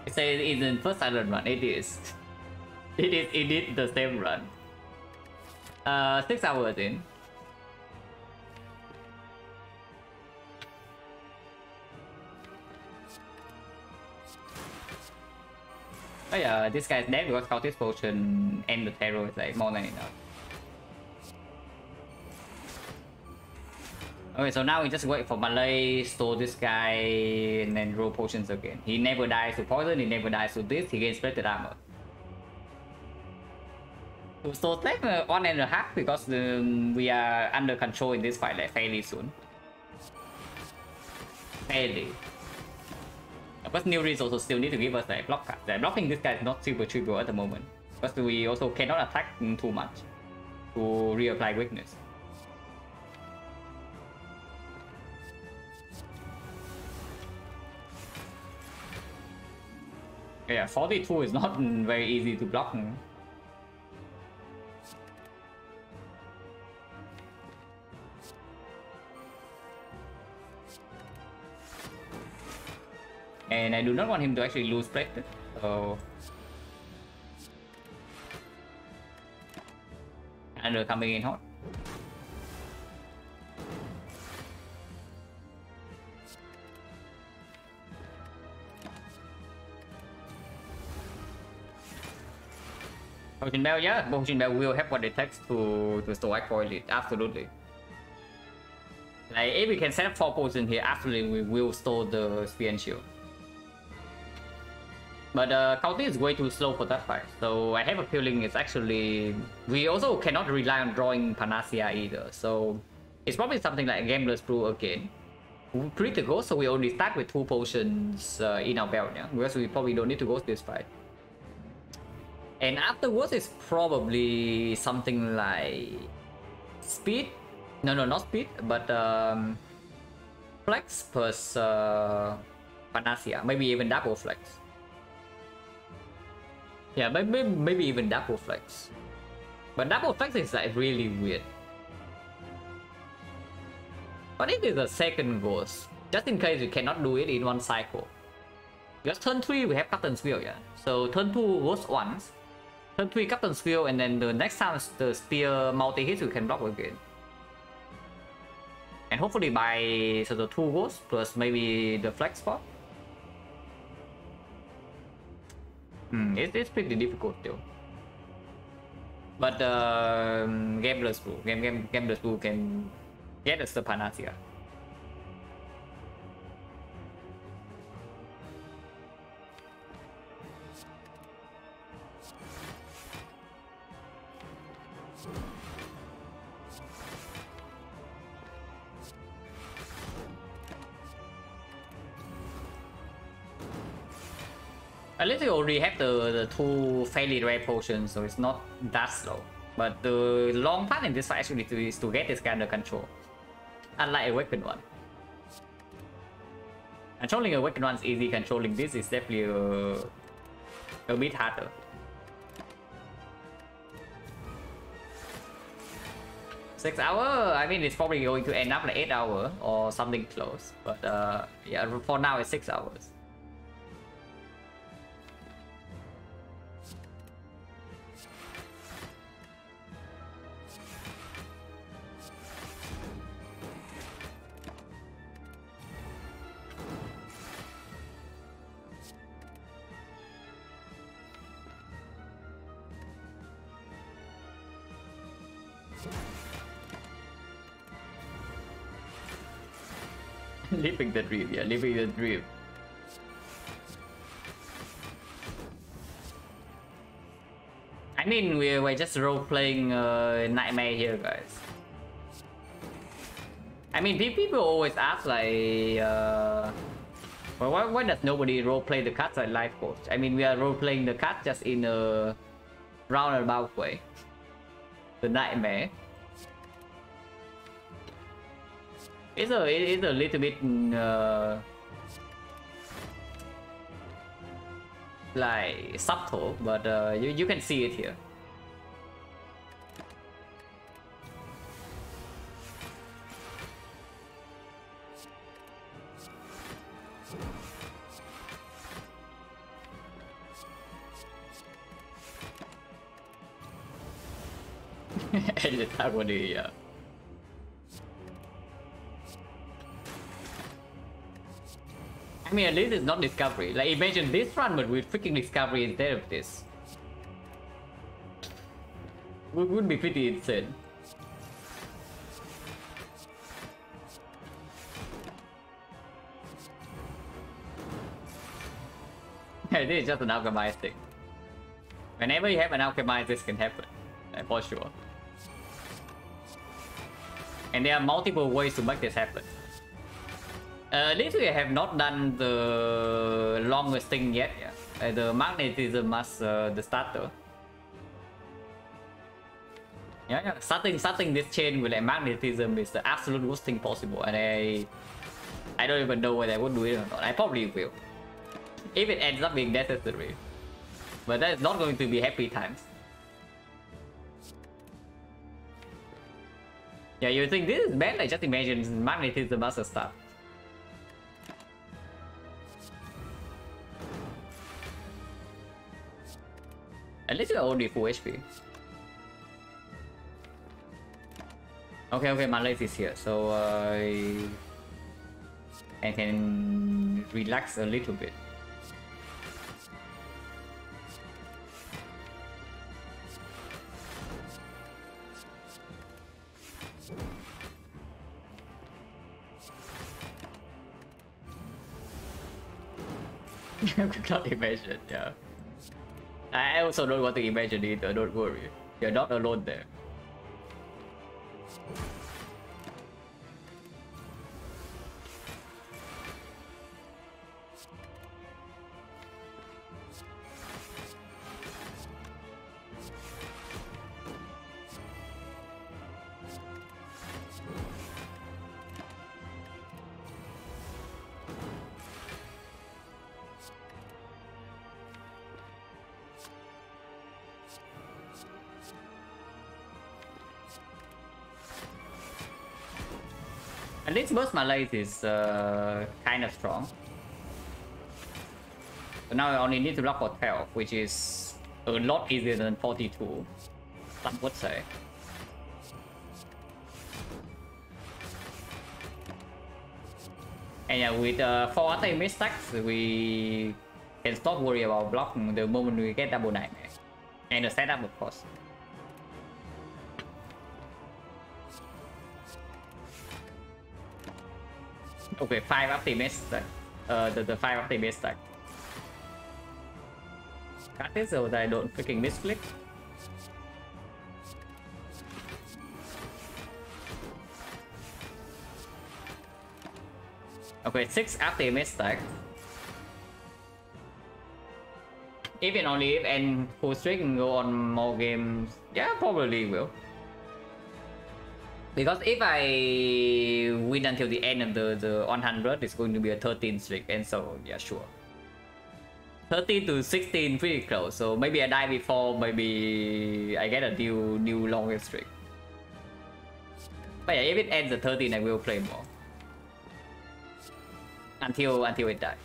It says it's in first silent run. It is. It is indeed the same run. 6 hours in. Oh yeah, this guy's dead because Cultist Potion and the Terror is like more than enough. Okay, so now we just wait for Malay, store this guy, and then roll potions again. He never dies to poison, he never dies to this, he gains splitted armor. So take 1.5 because we are under control in this fight like fairly soon. Fairly. But new reads also still need to give us like block cards. Like, blocking this guy is not super trivial at the moment. But we also cannot attack too much to reapply weakness. Yeah, 42 is not very easy to block. And I do not want him to actually lose practice, so... And they're coming in hot. Potion Bell, yeah, Potion Bell will have what it takes to strike for elite, absolutely. Like, if we can set up 4 potions here, absolutely we will store the Spear and Shield. But Kauti is way too slow for that fight, so I have a feeling it's actually... We also cannot rely on drawing Panacea either, so... It's probably something like Gambler's Brew again. Critical, so we only start with 2 potions in our belt, yeah? Because we probably don't need to go to this fight. And afterwards it's probably something like... Speed? No, not speed, but Flex plus Panacea, maybe even double Flex. Yeah, maybe even double Flex. But double Flex is like really weird. What if it's a second ghost? Just in case we cannot do it in one cycle. Because turn 3 we have Captain's Wheel, yeah? So turn 2 ghost once. Turn 3 Captain's Wheel, and then the next time the spear multi-hits we can block again. And hopefully by so the 2 ghosts plus maybe the flex spot. It's pretty difficult still. But Gambler's Brew, Gambler's Brew can get us the Panacea. At least we already have the 2 fairly rare potions, so it's not that slow. But the long part in this fight actually is to get this guy under control. Unlike a weapon one. Controlling a weapon one is easy, controlling this is definitely a bit harder. Six hours? I mean, it's probably going to end up like 8 hours or something close. But yeah, for now it's 6 hours. Living the dream, yeah, living the dream. I mean, we're just role-playing Nightmare here, guys. I mean, people always ask like, well, why does nobody role-play the cards like Life Coach? I mean, we are role-playing the cards just in a roundabout way. The Nightmare. It's a little bit like subtle, but you can see it here. Edit harmony, yeah. I mean, at least it's not Discovery. Like, imagine this run, but with freaking Discovery instead of this. Would be pretty insane. This is just an alchemized thing. Whenever you have an alchemized, this can happen. For sure. And there are multiple ways to make this happen. This we have not done the longest thing yet. Yeah. The magnetism as the starter. Yeah. Starting this chain with a magnetism is the absolute worst thing possible, and I don't even know whether I would do it or not. I probably will, if it ends up being necessary. But that's not going to be happy times. Yeah, you think this is bad? Like, just imagine magnetism as a start. At least you're only full HP. Okay, my life is here, so I can relax a little bit. I could not imagine, yeah. I also don't want to imagine either, don't worry. You're not alone there. At least burst my life is kind of strong. So now I only need to block for 12, which is a lot easier than 42, some would say. And yeah, with 4 anti-miss stacks, we can stop worry about blocking the moment we get double nightmare. And the setup, of course. Okay, 5 optimus stack. The 5 optimus stack. Cut this so that I don't freaking misclick. Okay, 6 optimus stack. Even only if and full streak can go on more games, yeah, probably will. Because if I win until the end of the 100, it's going to be a 13 streak, and so yeah, sure. 13 to 16 pretty close, so maybe I die before, maybe I get a new longest streak. But yeah, if it ends at 13, I will play more. Until it dies.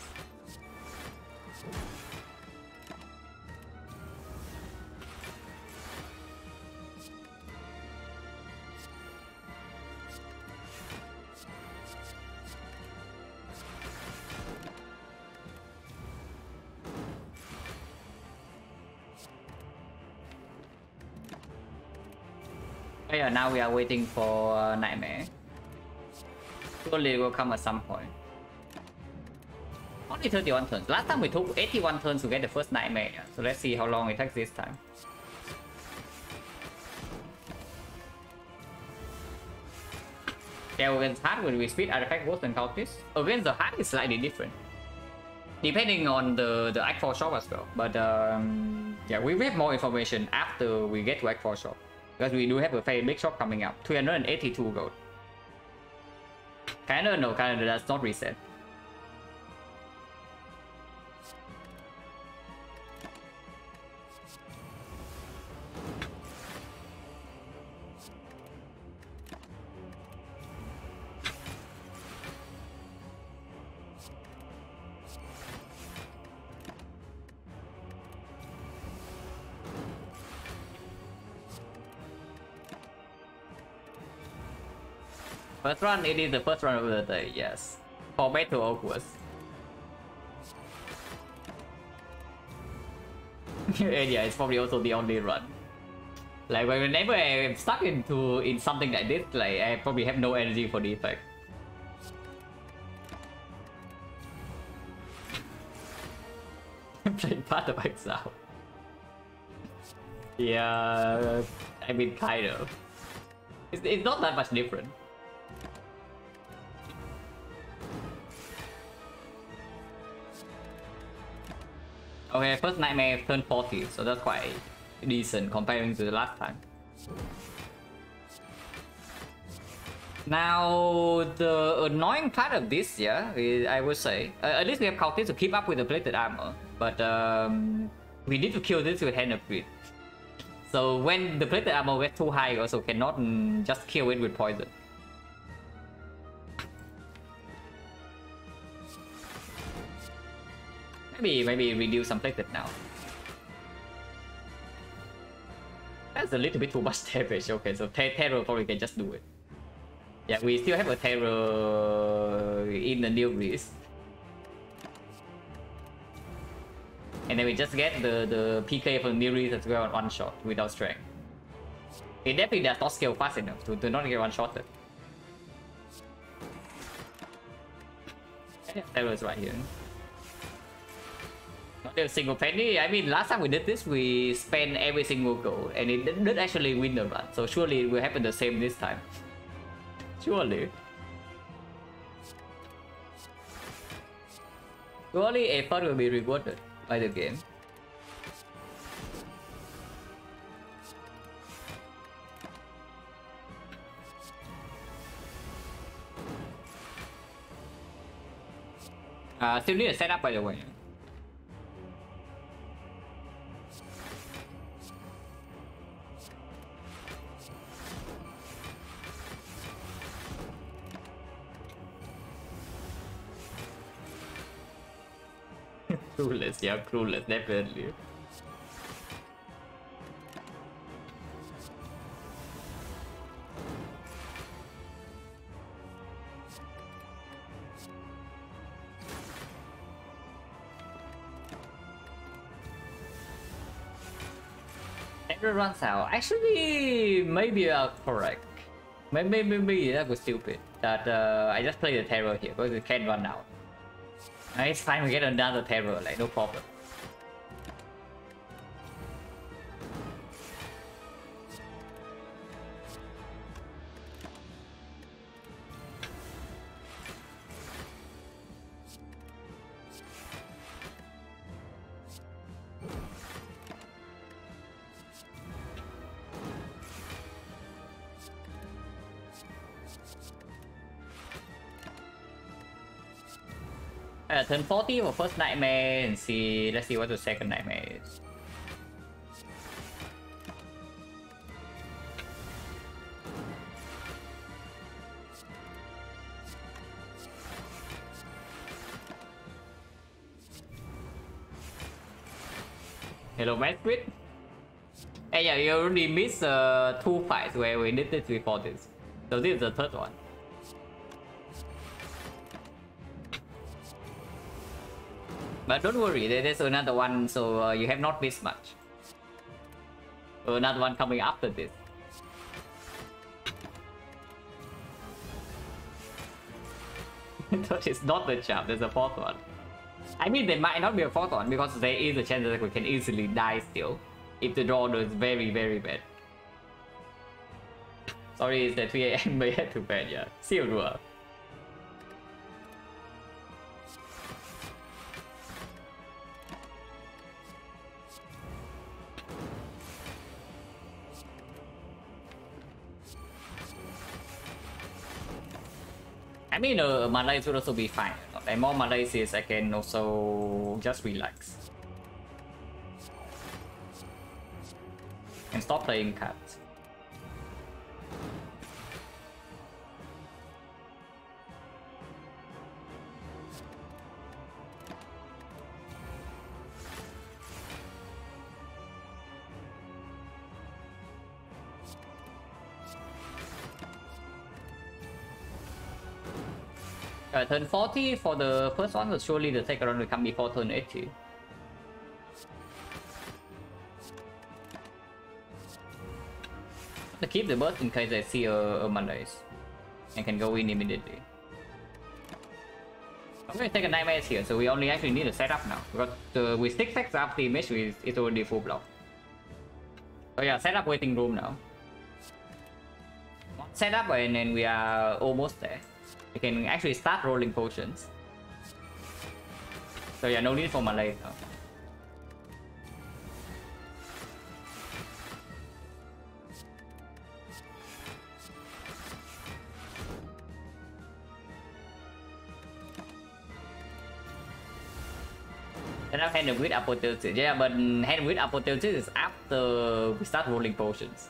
Oh yeah, now we are waiting for Nightmare. Surely it will come at some point. Only 31 turns. Last time we took 81 turns to get the first Nightmare. So let's see how long it takes this time. Yeah, against hard when we speed artifact worse than Cultist. Against the hard is slightly different, depending on the Act 4 shop as well. But yeah, we have more information after we get to Act 4 shop. Because we do have a very big shop coming up. 382 gold. Canada, no, Canada does not reset. First run, it is the first run of the day, yes. For better or worse. And yeah, it's probably also the only run. Like whenever I'm stuck in something like this, like I probably have no energy for the effect. Playing Path of Exile. Yeah, I mean kind of. It's not that much different. Okay, first nightmare turn 40, so that's quite decent comparing to the last time. Now, the annoying part of this, yeah, is, I would say, at least we have cultists to keep up with the plated armor, but we need to kill this with hand of greed. So when the plated armor gets too high, you also cannot just kill it with poison. Maybe reduce some plated now. That's a little bit too much damage. Okay, so Terror probably can just do it. Yeah, we still have a Terror in the new list. And then we just get the PK from new list as well on one shot without strength. It definitely does not scale fast enough to not get one shotted. Terror is right here. Not a single penny. I mean, last time we did this, we spent every single gold, and it did actually win the run. So surely it will happen the same this time. Surely. Surely effort will be rewarded by the game. Still need a setup, by the way. Clueless, yeah, clueless, definitely. Never runs out. Actually, maybe you are correct. Maybe that was stupid. That I just played the Terror here because it can run out. It's fine, we get another Terror, like no problem. Turn 40 for first nightmare and see. Let's see what the second nightmare is. Hello, Madrid. Hey, yeah, you already missed 2 fights where we did this before this. So this is the third one. But don't worry, there's another one, so you have not missed much. Another one coming after this. It's not the champ, there's a fourth one. I mean, there might not be a fourth one because there is a chance that we can easily die still if the draw is very, very bad. Sorry, it's the 3 AM, but yeah, too bad, yeah. Silver. I mean, Malays would also be fine. And more Malays is I can also just relax. And stop playing cards. Turn 40 for the first one, but surely the second one will come before turn 80. To keep the burst in case I see a Malays. I can go in immediately. I'm going to take a nightmare here, so we only actually need a setup now. Because with 6 seconds after the image, it's already full block. So yeah, setup waiting room now. Setup and then we are almost there. We can actually start rolling potions. So yeah, no need for Malay now. Then I've hand with apotheosis. Yeah, but hand with apotheosis is after we start rolling potions.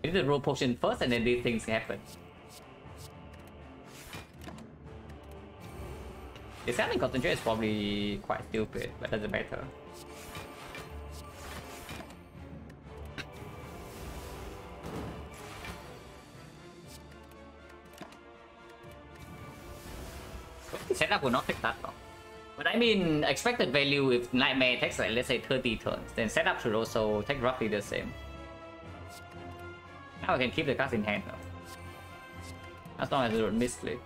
We need to roll potion first and then these things happen. The Silent concentrate is probably quite stupid, but doesn't matter. The setup will not take that long. But I mean, expected value if Nightmare takes like, let's say 30 turns, then setup should also take roughly the same. Now I can keep the cards in hand though. As long as I don't misclick.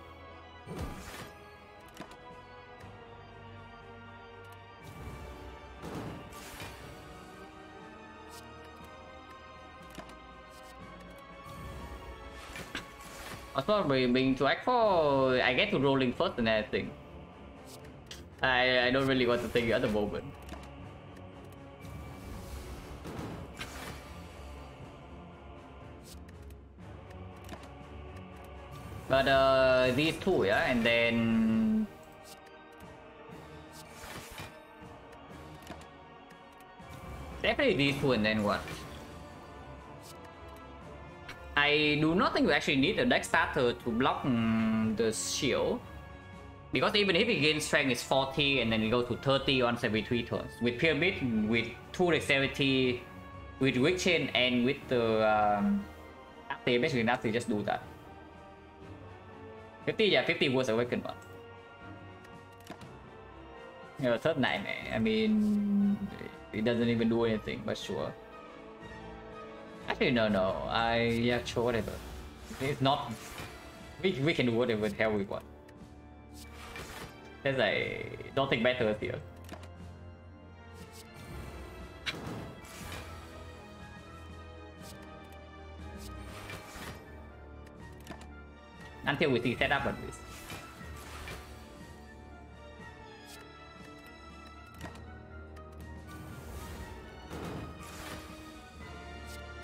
I was probably being to act for I get to rolling first and everything. I don't really want to think at the moment. But these two, yeah, and then definitely these two, and then what? I do not think we actually need a deck starter to block the shield. Because even if he gains strength is 40 and then we go to 30 once every 3 turns. With Pyramid, with 2 dexterity, with Weak Chain, and with the after basically enough to just do that. 50, yeah, 50 was Awakened one. Yeah, third Nightmare. I mean, it doesn't even do anything, but sure. Actually, no. Yeah, sure, whatever. It's not. We can do whatever the hell we want. There's like don't think better here. Until we see setup on this.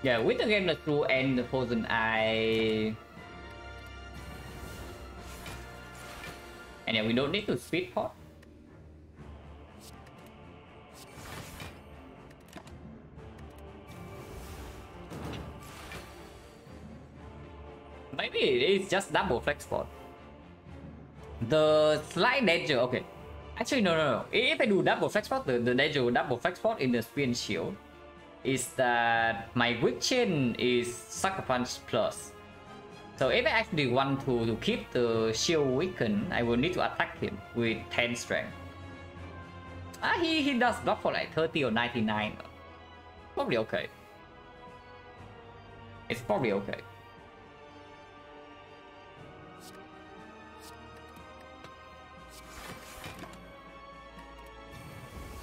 Yeah, with the game the true and the poison and yeah, we don't need to speed pot. Maybe it's just double flex pot. The slight danger, okay. Actually, no. If I do double flex pot, the danger with double flex pot in the spear and shield is that my Weak Chain is Sucker Punch plus. So if I actually want to keep the shield weakened, I will need to attack him with 10 strength. He does block for like 30 or 99. Probably okay. It's probably okay.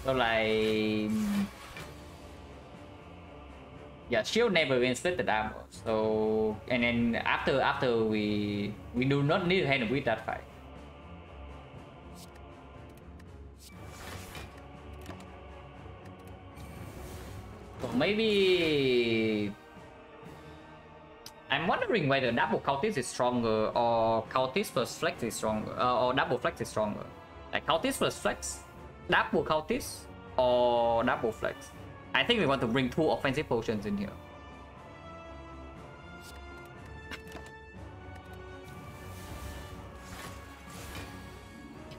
So like... yeah, shield never gains splitted armor. So and then after we do not need to handle with that fight. So maybe I'm wondering whether double cultist is stronger or cultist plus flex is stronger, or double flex is stronger. Like cultist plus flex, double cultist, or double flex. I think we want to bring 2 offensive potions in here.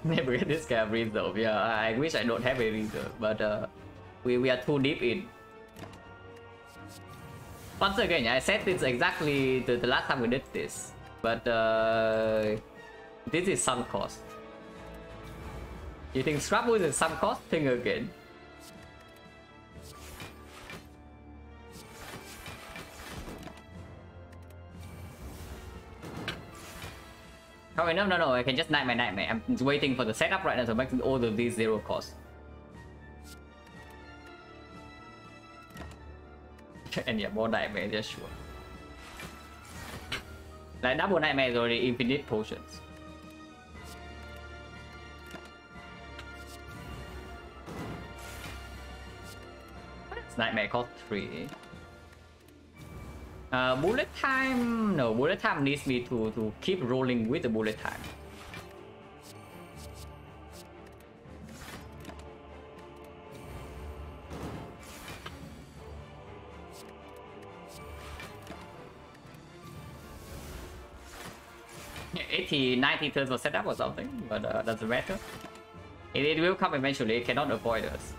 Never get this guy of reserve. Yeah, I wish I don't have a reserve, but we are too deep in. Once again, I said this exactly the last time we did this, but this is some cost. You think Scrap is some cost? Think again. Oh, no, I can just Nightmare. I'm waiting for the setup right now to make all of these 0 cost. And yeah, more Nightmare, yeah, sure. Like double Nightmare is already infinite potions. Nightmare cost 3. Bullet time, no, bullet time needs me to keep rolling with the bullet time. 80, 90 turns of setup or something, but doesn't matter. It will come eventually, it cannot avoid us.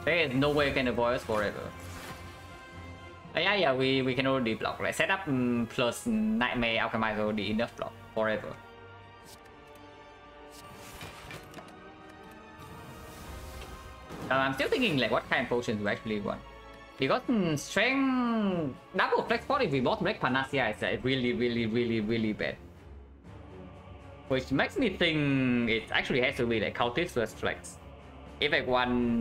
There is no way you can avoid us forever. Yeah, we can already block. Like setup plus Nightmare Alchemize already enough block forever. I'm still thinking like what kind of potions we actually want. Because strength double flex pot if we both break Panacea is like really bad. Which makes me think it actually has to be like cultist versus flex. If like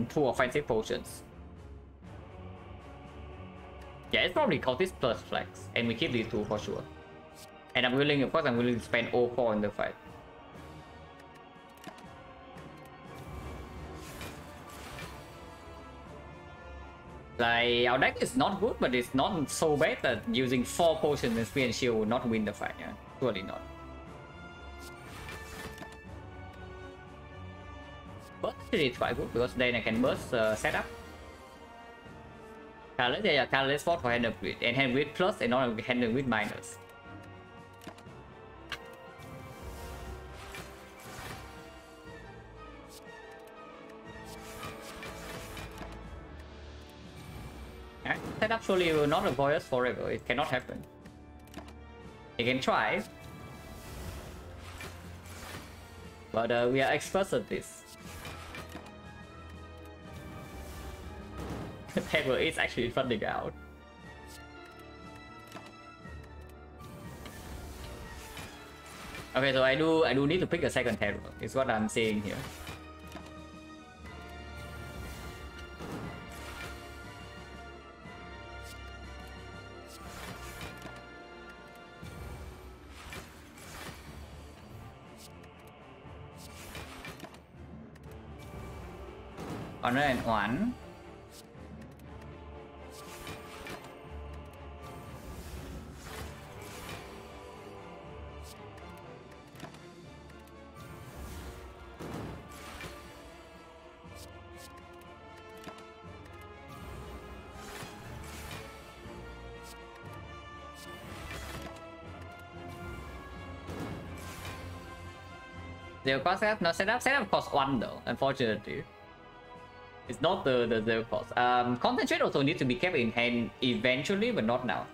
2 offensive potions. Yeah, it's probably cultist plus flex, and we keep these 2 for sure. And I'm willing, of course, I'm willing to spend all 4 in the fight. Like, our deck is not good, but it's not so bad that using 4 potions and Spear and Shield will not win the fight, yeah? Surely not. But actually it's quite good, because then I can burst setup. Catalyst, yeah, Catalyst spot for Hand Grid, and Hand Grid plus, and not Hand Grid minus. Setup surely will not avoid us forever. It cannot happen. You can try, but we are experts at this. The table is actually running out. Okay, so I do need to pick a second table. Is what I'm saying here. And 1. Zero cost setup, no setup. Setup costs 1 though, unfortunately. It's not the zero cost. Concentrate also needs to be kept in hand eventually, but not now.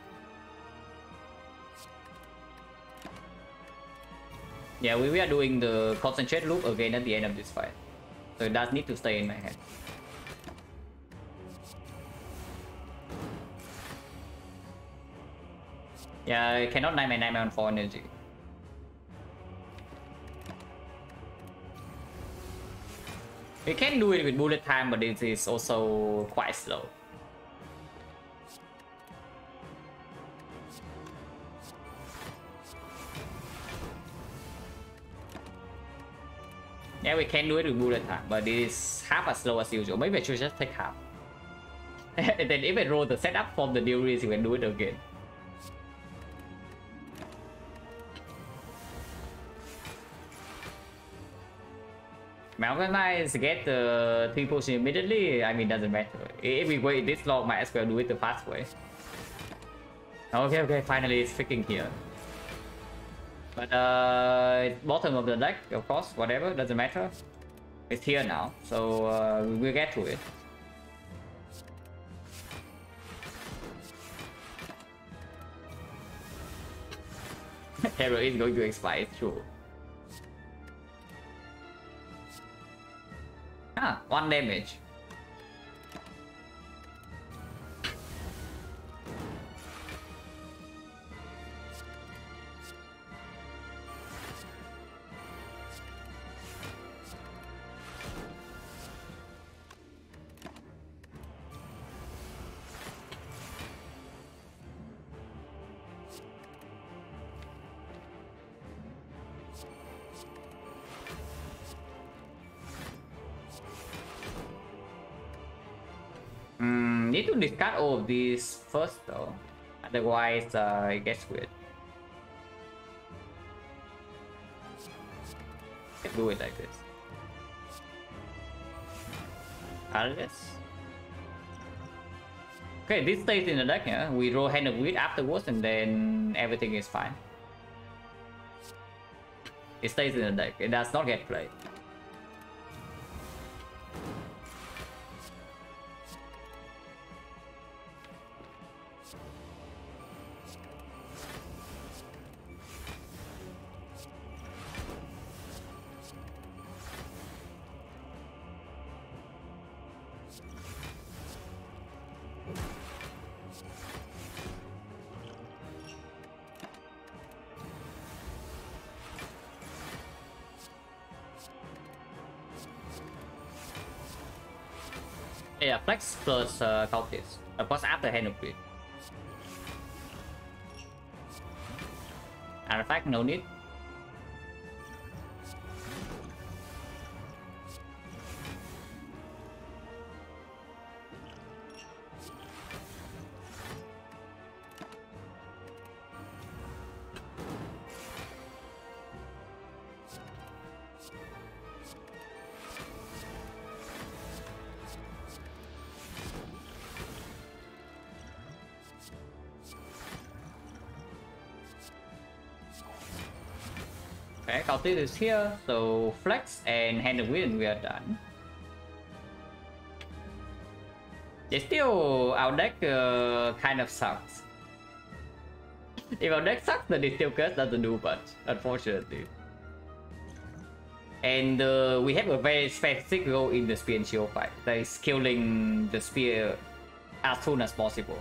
Yeah, we are doing the concentrate loop again at the end of this fight. So it does need to stay in my hand. Yeah, I cannot 9 on 4 energy. We can do it with bullet time, but it is also quite slow. Yeah, we can do it with bullet time, but it is half as slow as usual. Maybe I should just take half. And then if I roll the setup from the deliveries, you can do it again. Malvanize get the 3 potions immediately, I mean, doesn't matter. If we wait this long, might as well do it the fast way. Okay, finally it's freaking here. But it's bottom of the deck, of course, whatever, doesn't matter. It's here now, so we'll get to it. Hero is going to expire, it's true. 1 damage. Need to discard all of these first though, otherwise it gets weird. Let's do it like this. Alice. Okay, this stays in the deck, yeah. We roll Hand of Wheat afterwards and then everything is fine. It stays in the deck, it does not get played. Yeah, Flex plus Cultist. Of course, after Hand of Greed. Artifact, no need. Okay, Cultist is here, so Flex and Hand of Wheel and we are done. It's still, our deck kind of sucks. If our deck sucks, then the Steel Curse doesn't do much, unfortunately. And we have a very specific role in the Spear and Shield fight, that is killing the Spear as soon as possible.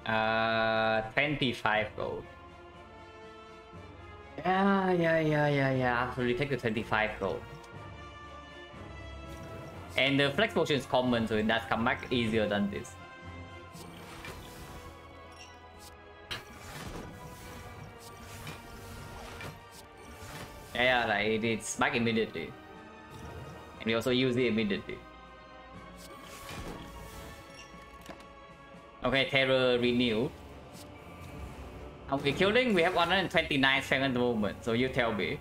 Uh, 25 gold. Yeah. Absolutely take the 25 gold. And the Flex Potion is common, so it does come back easier than this. Yeah, like it's back immediately. And we also use it immediately. Okay, Terror Renew. Are we killing? We have 129 strength at the moment, so you tell me.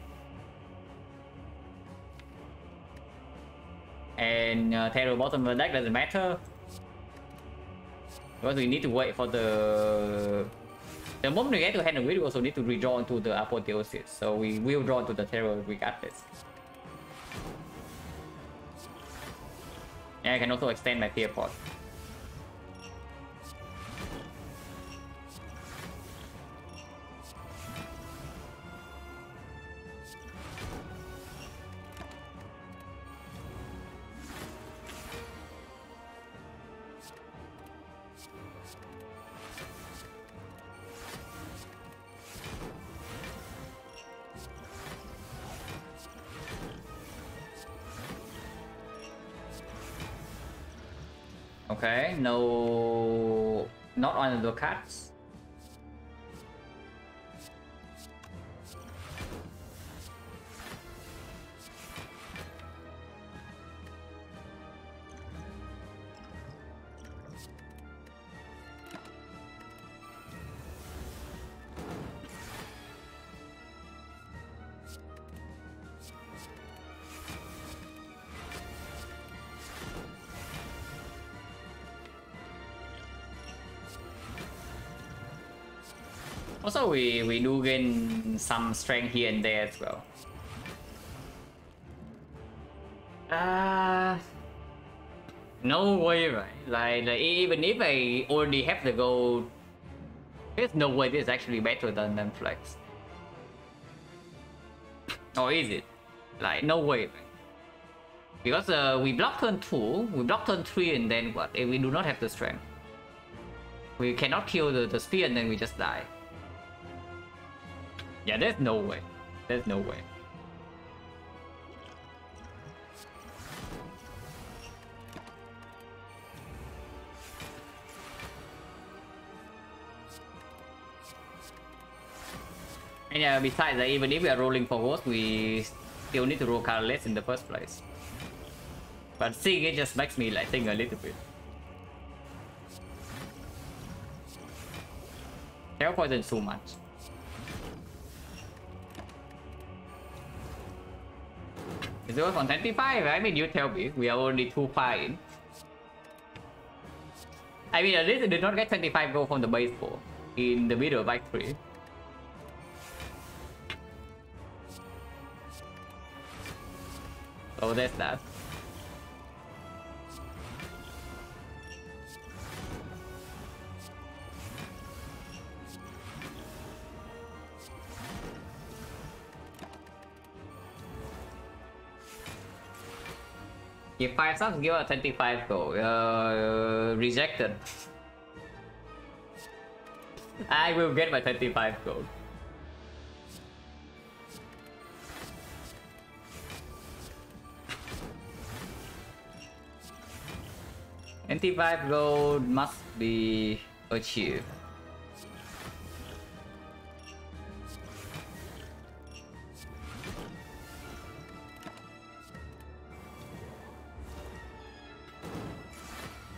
And Terror bottom of the deck doesn't matter. Because we need to wait for the moment we get to Hand of Wheel, we also need to redraw into the Apotheosis. So we will draw into the Terror regardless. And I can also extend my Fear Pot. Okay, no, not on the cards. Also, we do gain some strength here and there as well. No way, right? Like even if I already have the gold, there's no way this is actually better than Flex. Or is it? Like, no way, right? Because we block turn 2, we block turn 3, and then what? If we do not have the strength, we cannot kill the spear and then we just die. Yeah, there's no way. There's no way. And yeah, besides that, even if we are rolling for ghost, we Still need to roll colorless in the first place. But seeing it just makes me like think a little bit. Tail poison too much. Is it worth on 25? I mean, you tell me. We are only too far in. I mean, at least it did not get 25 gold from the base 4 in the middle of Act 3. So that's that. If 5 subs, give out 25 gold. Rejected. I will get my 25 gold. $25 gold must be achieved.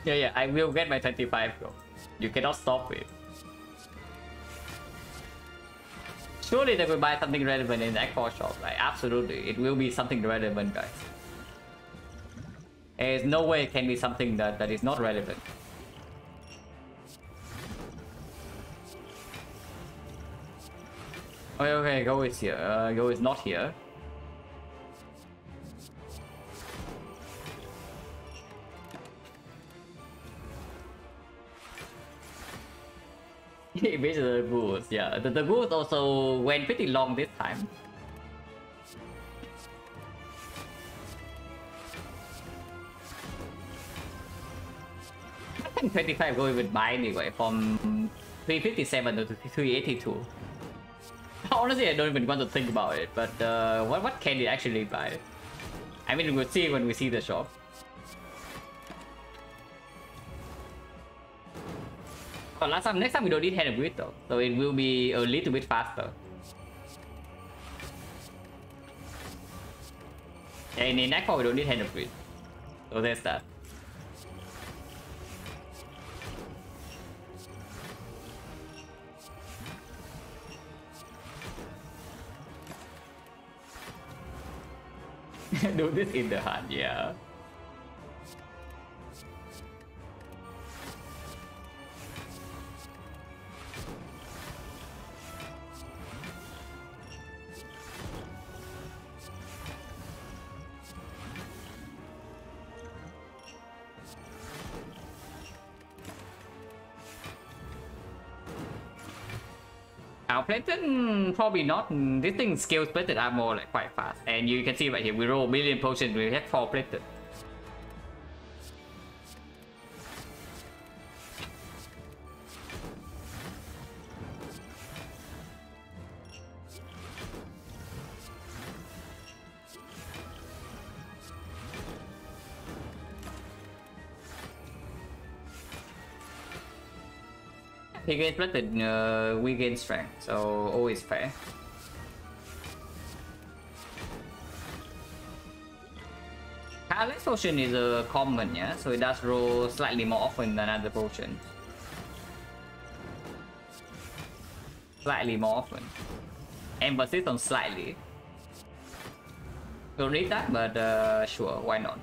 Yeah, I will get my 25 gold. You cannot stop it. Surely they will buy something relevant in the X4 shop. Like, absolutely. It will be something relevant, guys. There's no way it can be something that is not relevant. Okay, go is here. Go is not here. Basically the ghouls, yeah. The ghouls also went pretty long this time. I think 25 go with buy anyway, from 357 to 382. Honestly, I don't even want to think about it, but what can it actually buy? I mean, we'll see when we see the shop. Oh, next time we don't need Hand of Grid though, so it will be a little bit faster. Yeah, in the next part we don't need Hand of Grid, so there's that. Do this in the hand, yeah. Outplated? Probably not. This thing scales plated armor like quite fast. And you can see right here, we roll a million potions, we have 4 plated. He gains plated, we gain strength, so always fair. Careless potion is a common, yeah, so it does roll slightly more often than other potions. Slightly more often. Emphasis on slightly. Don't read that, but sure, why not?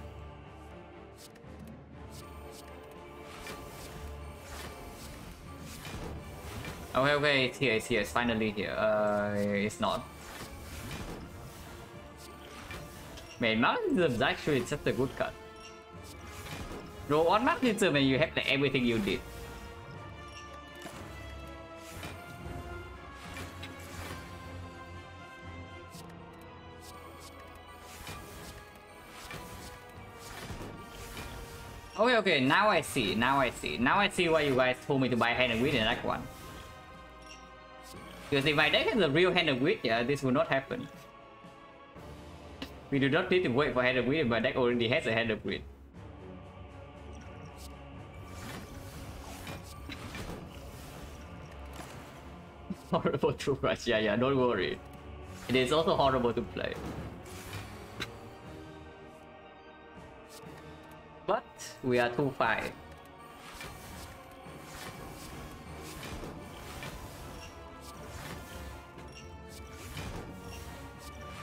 Okay, it's here, it's finally here. It's not. Man, magnetism is actually such a good card. Roll on magnetism and you have like everything you did. Okay, now I see why you guys told me to buy Hand of Grid in that one. Because if my deck has a real Hand of Grid, yeah, this will not happen. We do not need to wait for Hand of Grid, my deck already has a Hand of Grid. Horrible to rush, yeah, don't worry. It is also horrible to play. But we are 2-5.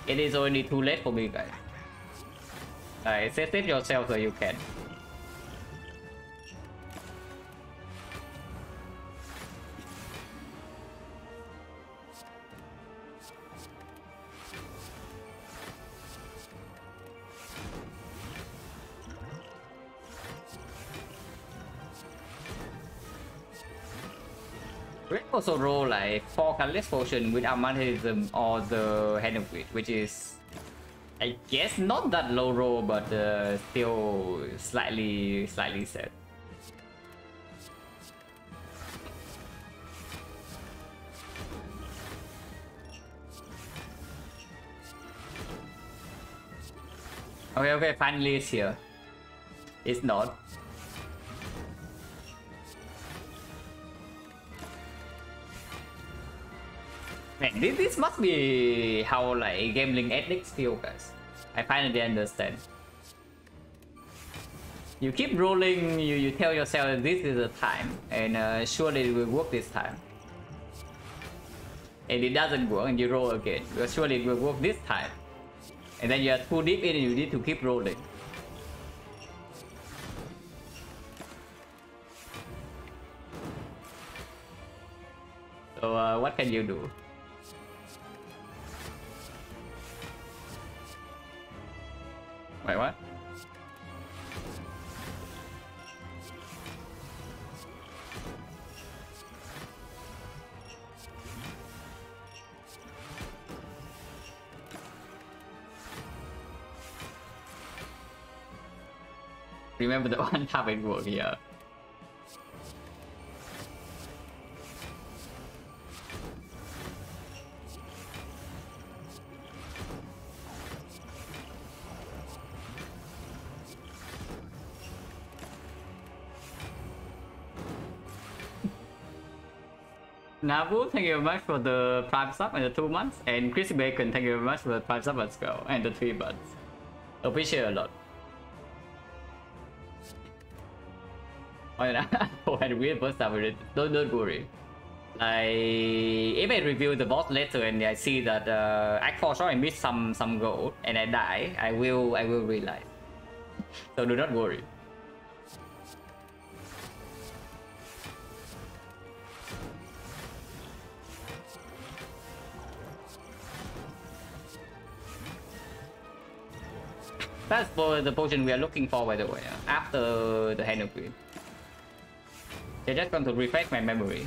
It is already too late for me, guys. Save yourself so you can. We also roll like 4 colorless potion with Amantism or the Hand of Wit, which is, I guess, not that low roll, but still slightly set. Okay, finally it's here. It's not. Man, this must be how like gambling ethics feel, guys. I finally understand. You keep rolling, you tell yourself this is the time, and surely it will work this time. And it doesn't work, and you roll again. Well, surely it will work this time. And then you are too deep in and you need to keep rolling. So what can you do? Wait, what? Remember the one time it worked here. Nabu, thank you very much for the Prime sub and the 2 months. And Chris Bacon, thank you very much for the Prime sub as well and the 3 months. Appreciate a lot. Oh yeah, and weird first time with it. Don't worry. If I review the boss later and I see that I for sure I missed some gold and I die, I will realize. So do not worry. That's for the potion we are looking for, by the way, after the Hand of Wit. They're just going to refresh my memory.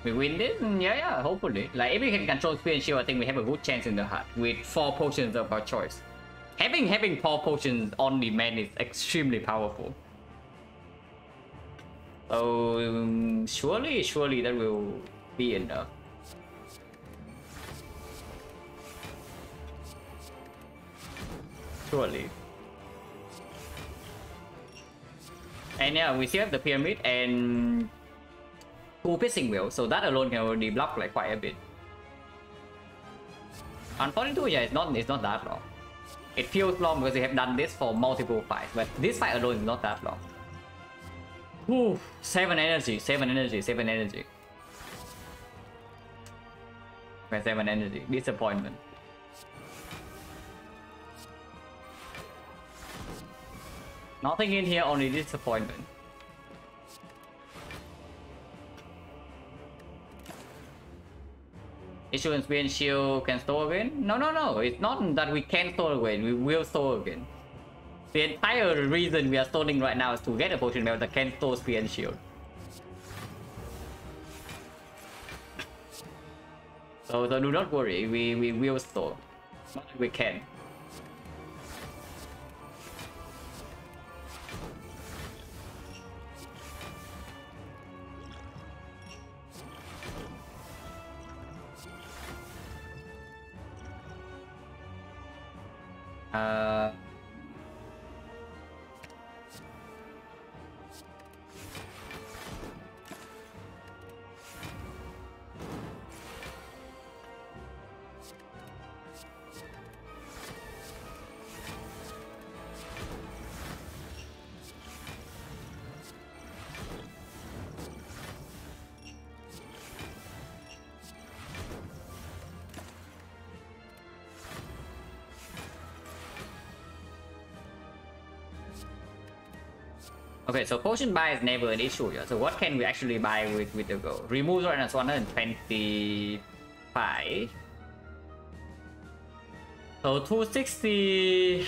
We win this? Yeah, hopefully. Like, if we can control Spear and Shield, I think we have a good chance in the heart with 4 potions of our choice. Having 4 potions on demand is extremely powerful. So, surely that will be enough. Surely. And yeah, we still have the pyramid and 2 fishing wheels, so that alone can already block like quite a bit. Unfortunately, yeah, it's not that long. It feels long because they have done this for multiple fights, but this fight alone is not that long. Ooh, 7 energy. 7 energy. 7 energy. Disappointment. Nothing in here, only disappointment. Issuance Spear and Shield can store again? No. It's not that we can store again. We will store again. The entire reason we are storing right now is to get a potion belt that can store Spear and Shield. So do not worry. We will store. Not that we can. Uh, Okay, so potion buy is never an issue here. So what can we actually buy with the gold? Remove right now 125. So 260,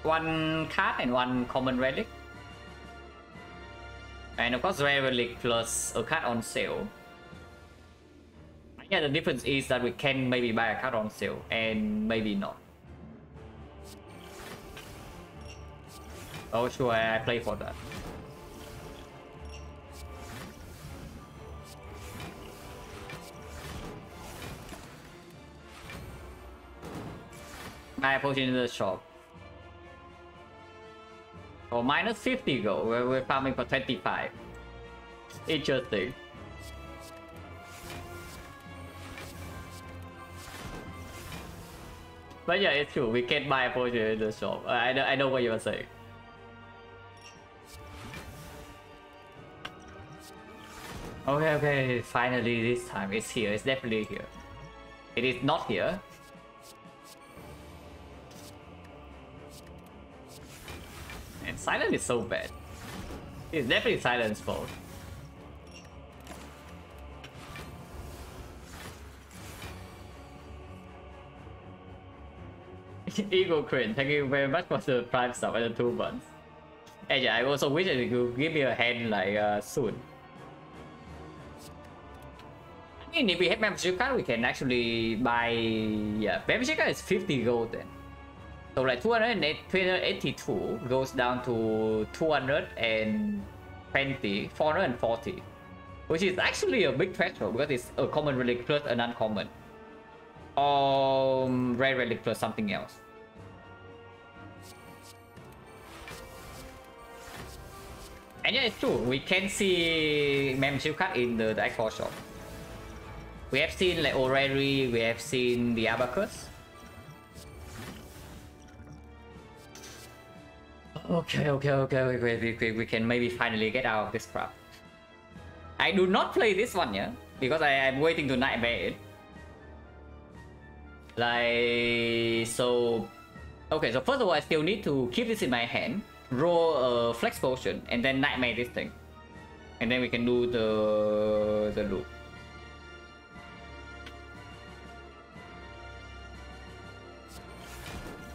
one card and one common relic. And of course rare relic plus a card on sale. Yeah, the difference is that we can maybe buy a card on sale and maybe not. Oh sure, I play for that. Buy a potion in the shop. Oh, minus 50 gold. We're farming for 25. Interesting. But yeah, it's true. We can buy a potion in the shop. I know what you are saying. Okay. Finally, this time it's here. It's definitely here. It is not here. And Silent is so bad. It's definitely Silent's fault. Eagle Crane, thank you very much for the prime sub and the 2 months. And yeah, I also wish that you could give me a hand like soon. I mean, if we have membership card, we can actually buy. Yeah, membership card is 50 gold then. So like 282 goes down to 220, 440, which is actually a big threshold because it's a common relic plus an uncommon, rare relic plus something else. And yeah, it's true. We can see membership card in the export shop. We have seen like Orrery, we have seen the Abacus. Okay, we can maybe finally get out of this crap. I do not play this one, yeah, because I am waiting to nightmare it. Like, so... Okay, so first of all, I still need to keep this in my hand, roll a flex potion, and then nightmare this thing. And then we can do the loop.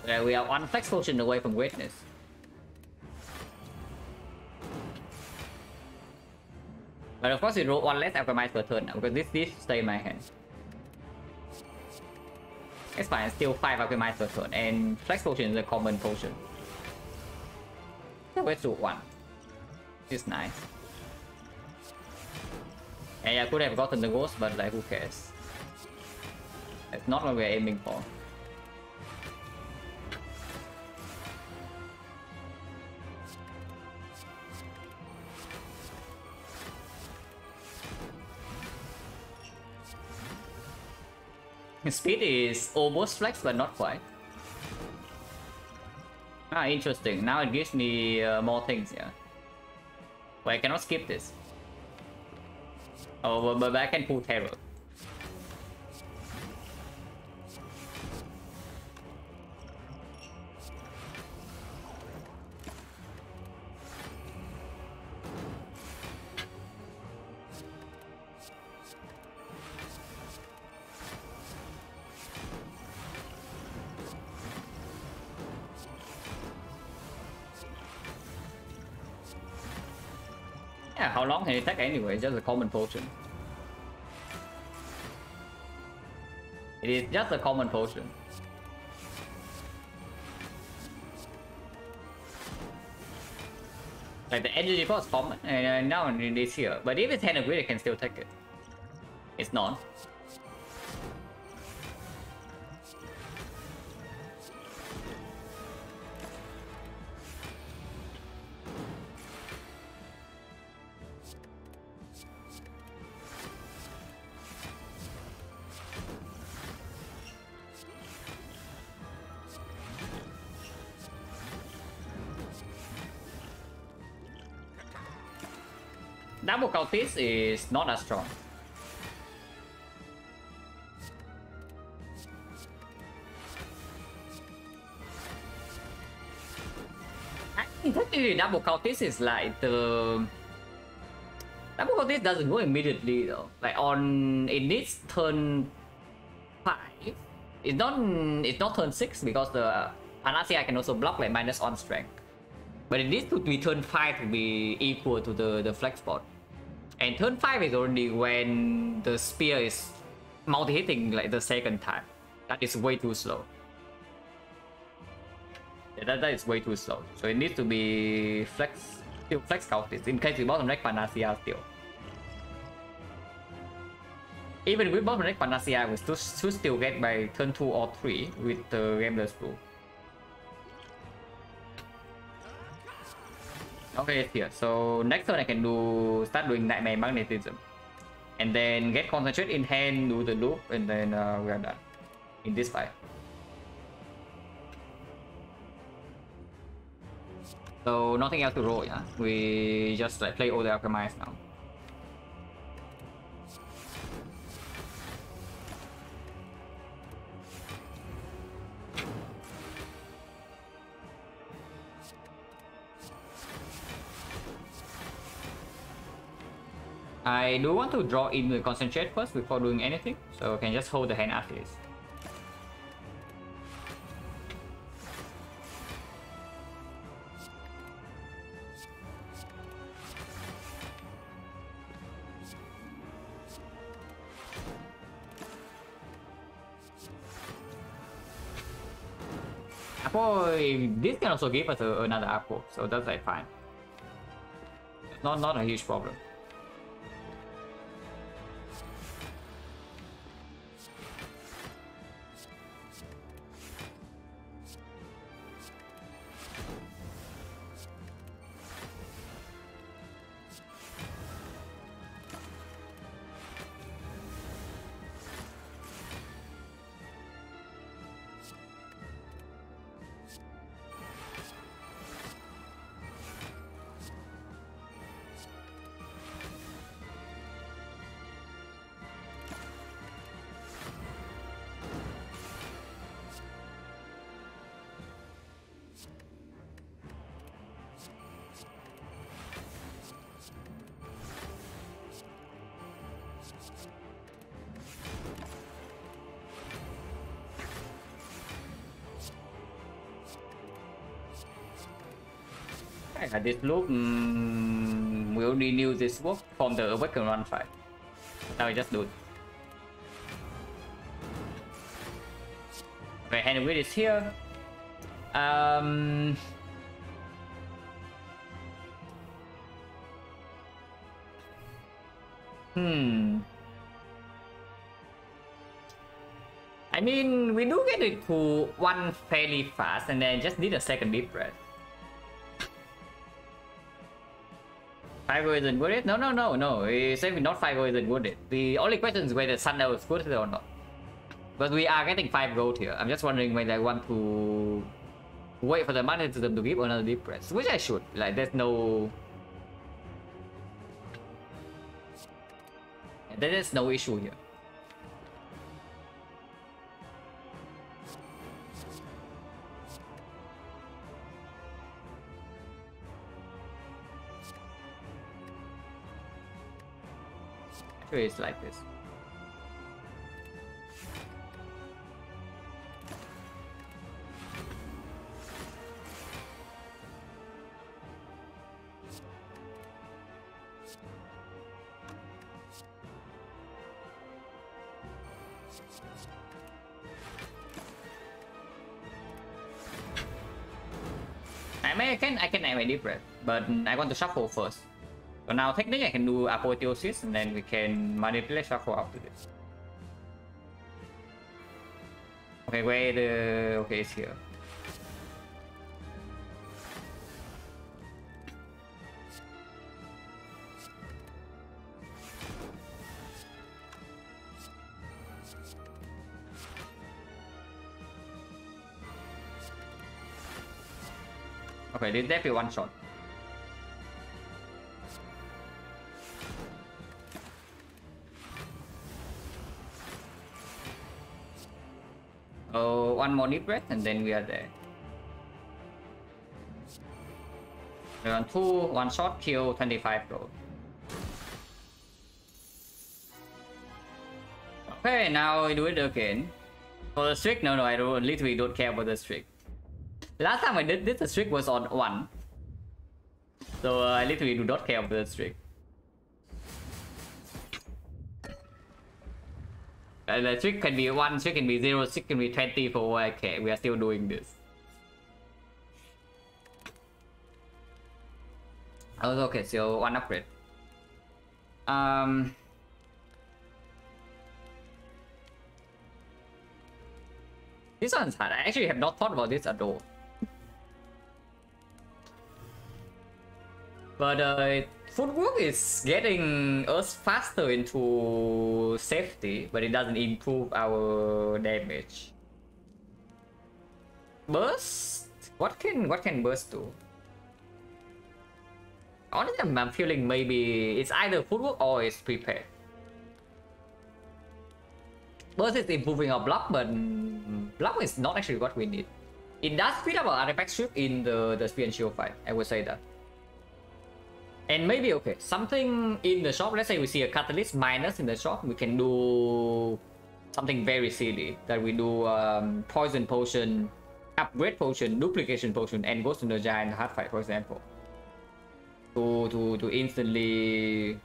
We are one flex potion away from greatness. But of course, we roll one less alchemize per turn now because this stay in my hand. It's fine, still 5 alchemize per turn, and flex potion is a common potion. So let's do 1. It's nice. And yeah, I could have gotten the ghost, but like who cares? That's not what we're aiming for. Speed is almost flex, but not quite. Ah, interesting. Now it gives me more things, yeah. But I cannot skip this. Oh, but I can pull terror. Yeah, how long can it take anyway? It's just a common potion. It is just a common potion. Like the energy force common, and now it is here. But if it's 10 grid, I can still take it. It's not. double cultist is not as strong. I think technically double cultist is like the double cultist doesn't go immediately though. Like on it needs turn 5. It's not turn 6 because the Panacea can also block like minus on strength. But it needs to be turn 5 to be equal to the flex spot. And turn 5 is already when the spear is multi-hitting like the second time. That is way too slow. Yeah, that is way too slow. So it needs to be still flex cultist in case we bottom deck Panacea still. Even with bottom deck Panacea, we should still get by turn 2 or 3 with the Gameless Rule. Okay, it's here. So next turn I can start doing Nightmare Magnetism. And then get Concentrate in hand, do the loop, and then we are done in this fight. So nothing else to roll, yeah? We just like play all the Alchemize now. I do want to draw in the Concentrate first before doing anything, so I can just hold the hand after this. This can also give us another Apple, so that's like fine. Not a huge problem. This loop will renew this work from the Awaken Run fight. Now we just do it. Okay, hand wheel is here. I mean, we do get it to 1 fairly fast and then just need a second deep breath. 5-0 isn't good it? No. We say not 5-0 isn't good it. The only question is whether Sunday is good or not. But we are getting 5 gold here. I'm just wondering whether I want to wait for the magnetism to give another deep breath. Which I should. Like, there's no... There is no issue here. It's like this. I can have a deep breath, but I want to shuffle first. So now technically I can do Apotheosis and then we can manipulate shuffle after this. Okay, wait, okay, it's here. Okay, this definitely one shot. Oh, one more deep breath and then we are there. Round 2, one shot, kill, 25 gold. Okay, now we do it again. For the streak, no, I don't, literally don't care about the streak. Last time I did this, the streak was on 1. So I literally do not care about the streak. The streak can be 1, streak can be 0, streak can be 20 for all I care. We are still doing this. Oh, okay, so 1 upgrade. This one's hard. I actually have not thought about this at all. But footwork is getting us faster into safety, but it doesn't improve our damage. Burst? What can burst do? Honestly, I'm feeling maybe it's either footwork or it's prepared. Burst is improving our block, but block is not actually what we need. It does speed up our artifact strip in the spear and shield fight, I would say that. And maybe, okay, something in the shop, let's say we see a catalyst minus in the shop, we can do something very silly. That we do poison potion, upgrade potion, duplication potion, and ghost in the giant hard fight, for example. To instantly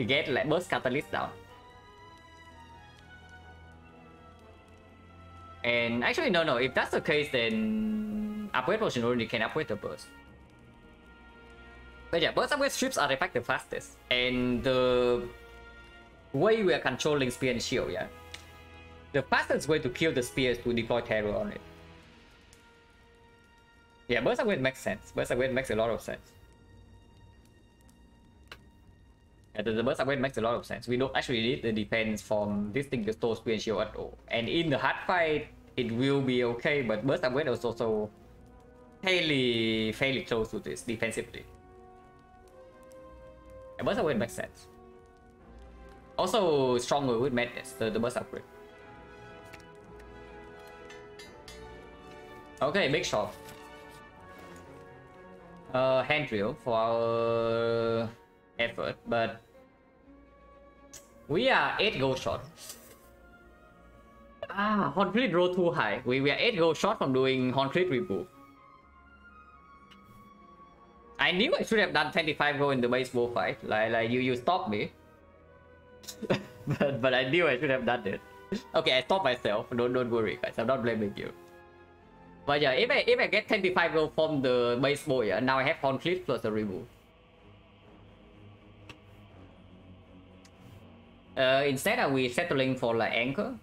get like burst catalyst down. And actually no, if that's the case then upgrade potion only can upgrade the burst. But yeah, burst upgrade strips artifact the fastest. And the way we are controlling spear and shield, yeah. The fastest way to kill the spear is to deploy terror on it. Yeah, burst upgrade makes sense. Burst upgrade makes a lot of sense. Yeah, the burst upgrade makes a lot of sense. We don't actually need the defense from this thing to store spear and shield at all. And in the hard fight, it will be okay, but burst upgrade is also fairly close to this defensively. Yeah, burst upgrade makes sense. Also stronger with madness, the burst upgrade. Okay, big shot. Hand drill for our effort, but we are 8 gold short. Horn Crit roll too high. We are 8 gold short from doing Horn Crit remove. I knew I should have done 25 gold in the baseball fight. Like you stopped me. but I knew I should have done it. Okay, I stopped myself. Don't worry, guys. I'm not blaming you. But yeah, if I get 25 gold from the baseball, yeah, now I have Horn Crit plus a remove. Instead, are we settling for like anchor?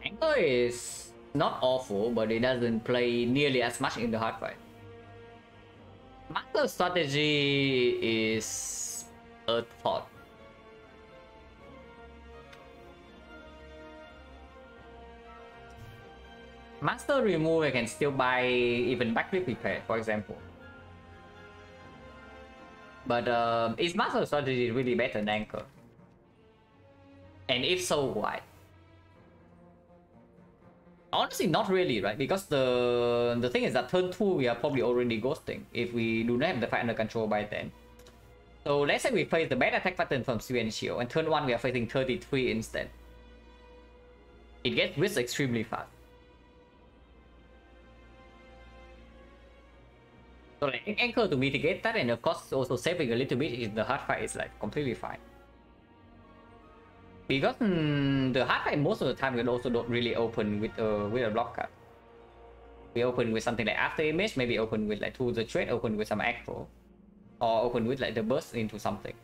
Anchor is not awful, but it doesn't play nearly as much in the hard fight. Master strategy is Earth Thought. Master remove, I can still buy even backflip repair, for example. But is Master strategy really better than anchor? And if so, why? Honestly, not really, right? Because the thing is that turn 2 we are probably already ghosting if we do not have the fight under control by then. So let's say we face the bad attack pattern from Spear and Shield, and turn 1 we are facing 33 instead. It gets risk extremely fast. So like anchor to mitigate that, and of course also saving a little bit in the hard fight is like completely fine. Because the hard fight most of the time we also don't really open with a block card. We open with something like after image, maybe open with like to the trade, open with some aggro, or open with like the burst into something.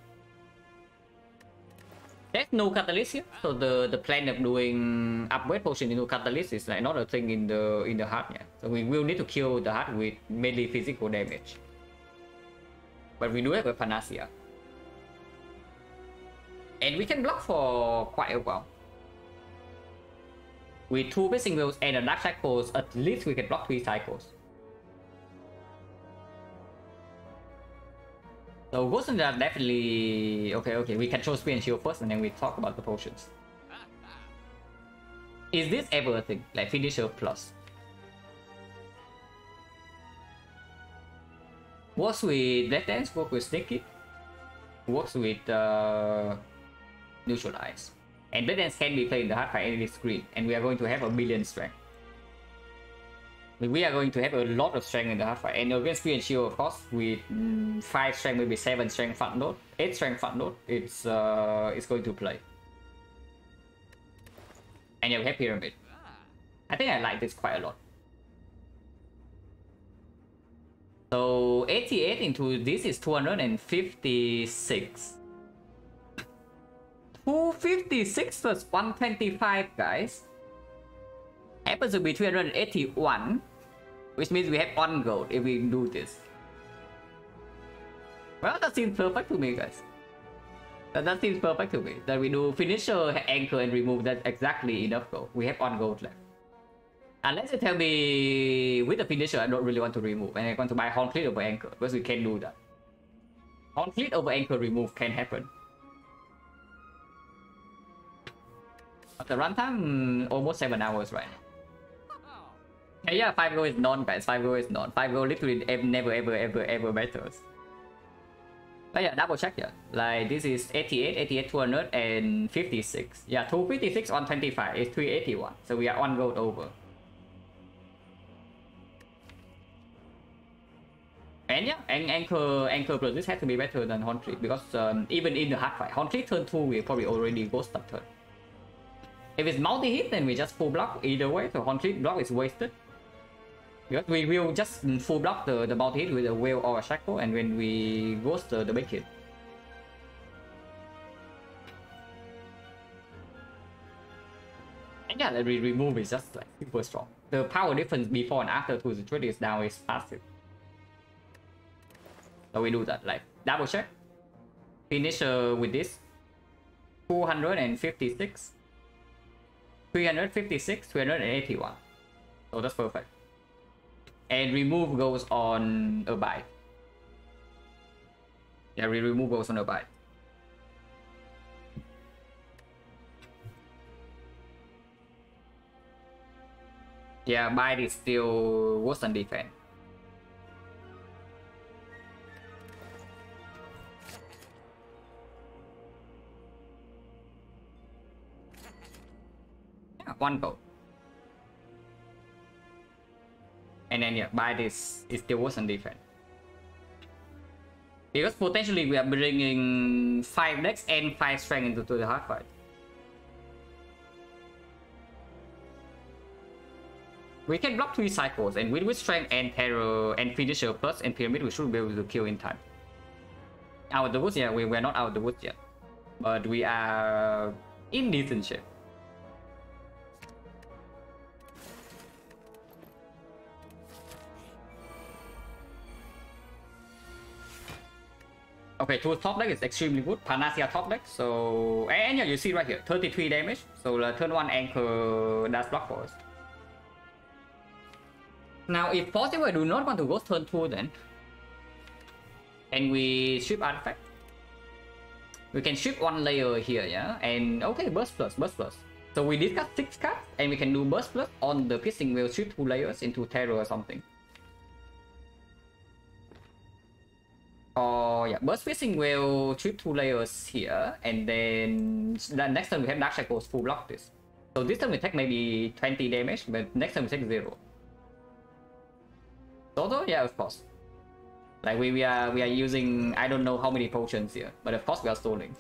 There's no catalyst here, so the plan of doing upgrade potion into catalyst is like not a thing in the hard yet. So we will need to kill the hard with mainly physical damage. But we do have a panacea. And we can block for quite a while. With 2 missing wheels and a dark cycles, at least we can block 3 cycles. So Ghost are definitely okay. We control Spear and Shield first, and then we talk about the potions. Is this ever a thing? Like finisher plus. Works with Left Dance, works with Snake Kick, works with Neutralize. And Left Dance can be played in the hard fight enemy screen, and we are going to have a billion strength. We are going to have a lot of strength in the hard fight, and against Spear and Shield, of course, with 5 strength, maybe 7 strength front load, 8 strength front load, it's going to play. And you have Pyramid. I think I like this quite a lot. So 88 into this is 256. 256 plus 125, guys. Happens to be 381, which means we have 1 gold if we do this. Well, that seems perfect to me, guys. That seems perfect to me. That we do finisher, anchor, and remove. That's exactly enough gold. We have 1 gold left. Unless you tell me with the finisher, I don't really want to remove, and I want to buy Horn Cleat over anchor, because we can do that. Horn Cleat over anchor remove can happen. But the runtime almost 7 hours right now. Yeah, 5 gold is none, guys. 5 gold is none. 5 gold literally never ever matters. But yeah, double check here. Like this is 88, 88, 256. Yeah, 256 on 25 is 381. So we are 1 gold over. And yeah, anchor plus this has to be better than Horn Cleat, because even in the hard fight, Horn Cleat turn 2 we probably already ghost that turn. If it's multi-hit, then we just full block either way, so Horn Cleat block is wasted. Because we will just full block the multi-hit with a whale or a shackle, and when we ghost the big hit. And yeah, the remove is just like super strong. The power difference before and after to the trade is now is passive. So we do that, like double check. Finisher with this 256, 356, 381. So that's perfect. And remove goes on a bite. Yeah, remove goes on a bite. Yeah, bite is still worse than defense. Yeah, 1 goal. And then yeah, bite is still worse than defense. Because potentially we are bringing 5 decks and 5 strength into the hard fight. We can block 3 cycles, and with strength and terror and finisher plus and pyramid, we should be able to kill in time. Out of the woods, yeah, we're not out of the woods yet, but we are in decent shape. Okay, to top deck is extremely good. Panacea top deck, so and yeah, you see right here, 33 damage. So turn 1 anchor does block for us. Now, if possible, I do not want to go turn 2 then. And we strip artifact. We can strip 1 layer here, yeah? And okay, burst plus, burst plus. So we discard 6 cards, and we can do burst plus on the piercing wheel, strip 2 layers into terror or something. Or yeah, burst piercing wheel, strip 2 layers here, and then the next time we have Dark Shackles full block this. So this time we take maybe 20 damage, but next time we take 0. Total, yeah, of course. Like we are using, I don't know how many potions here, but of course we are stalling.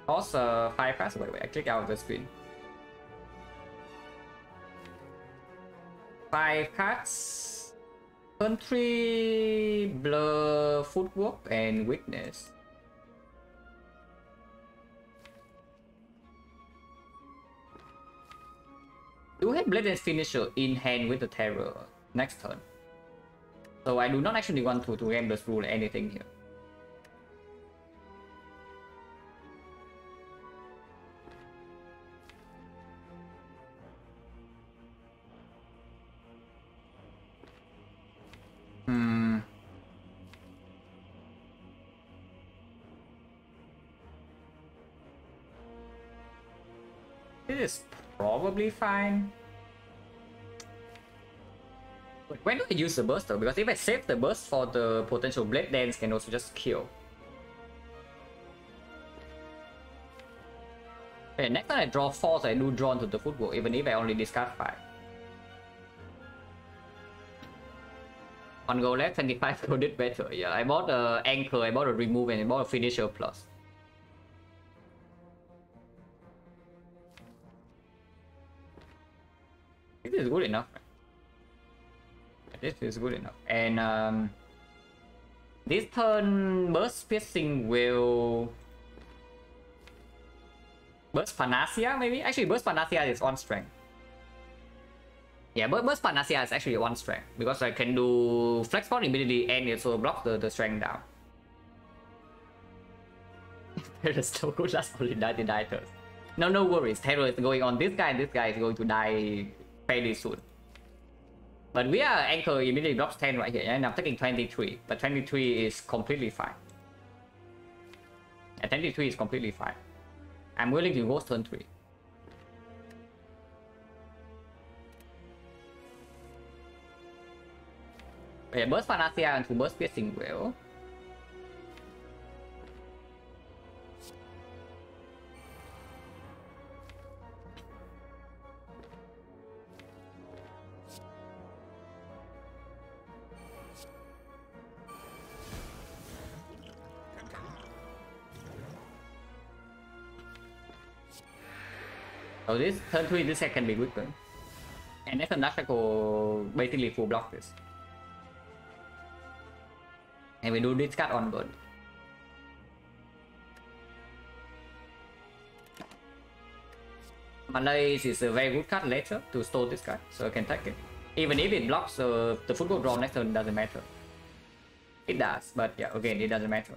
Cost 5 cards. Wait, I click out the screen. 5 cards. Turn 3, blur, footwork, and weakness. Do have Blade and Finisher in hand with the Terror next turn. So I do not actually want to Gambler's Rule anything here. This is probably fine. But when do I use the burst though? Because if I save the burst for the potential blade dance, can also just kill. Okay, next time I draw 4, so I do draw into the footwork, even if I only discard 5. On go left, 25 go did better. Yeah, I bought a anchor, I bought a remove, and I bought a finisher plus. This is good enough. This is good enough. And this turn burst piercing will burst Panacea maybe? Actually burst Panacea is 1 strength. Yeah, burst Panacea is actually 1 strength because I can do flex point immediately and it also blocks the strength down. Terror still good, last only 99 turns. No worries, Terror is going on this guy and this guy is going to die fairly soon. But we are anchor immediately drops 10 right here, and I'm taking 23. But 23 is completely fine. And 23 is completely fine. I'm willing to go turn 3. Okay, burst Panacea into burst piercing will. So this turn 3, this set can be quicker. And next turn dash will basically full block this. And we do discard on board. Malaise is a very good card later to store this guy, so I can take it. Even if it blocks the football draw next turn, doesn't matter. It does, but yeah, again, it doesn't matter.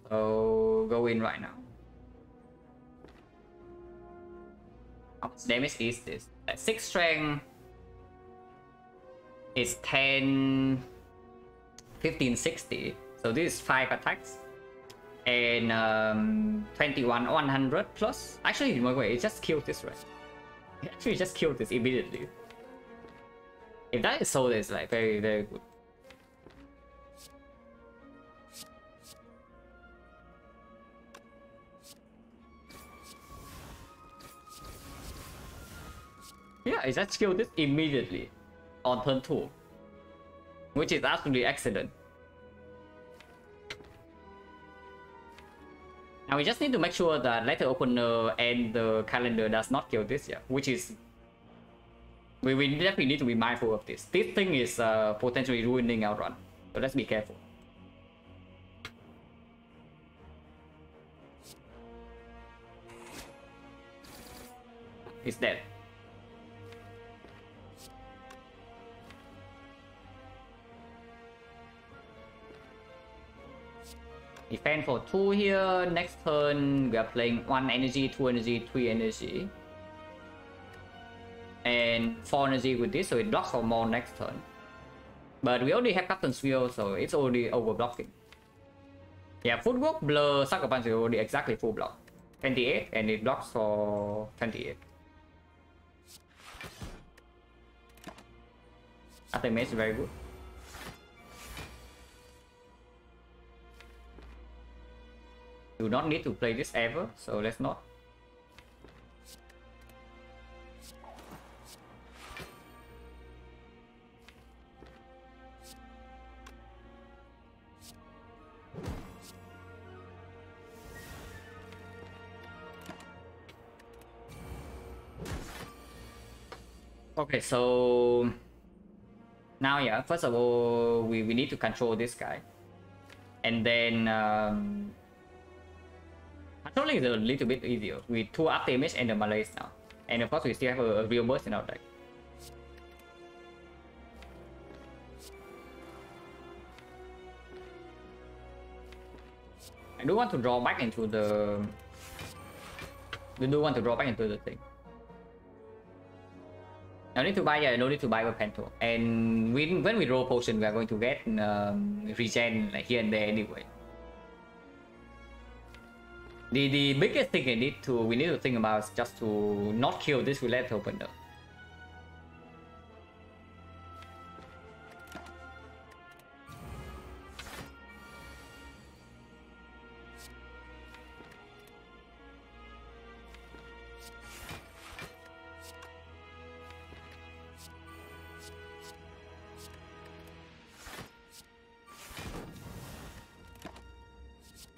So go in right now. How much damage is this? 6 strength is 10, 15, 60. So this is 5 attacks. And 21, 100 plus. Actually, wait, it just killed this, right? It actually just killed this immediately. If that is so, it's like very, very good. Yeah, it just killed this immediately on turn 2, which is absolutely excellent. Now we just need to make sure that letter opener and the calendar does not kill this, yeah, which is we definitely need to be mindful of this. This thing is potentially ruining our run, so let's be careful. It's dead. Defend for 2 here. Next turn, we are playing 1 energy, 2 energy, 3 energy. And 4 energy with this, so it blocks for more next turn. But we already have Captain's Wheel, so it's already over blocking. Yeah, Footwork, Blur, Sucker Punch is already exactly full block. 28, and it blocks for 28. Ultimate is very good. Do not need to play this ever, so let's not. Okay, so now yeah, first of all, we need to control this guy. And then controlling is a little bit easier with 2 up damage and the malaise now. And of course we still have a real burst in our deck. I do want to draw back into the thing. No need to buy, yeah, no need to buy a Pento. And when we roll potion, we are going to get regen like here and there anyway. The biggest thing we need to think about is just to not kill this roulette opener.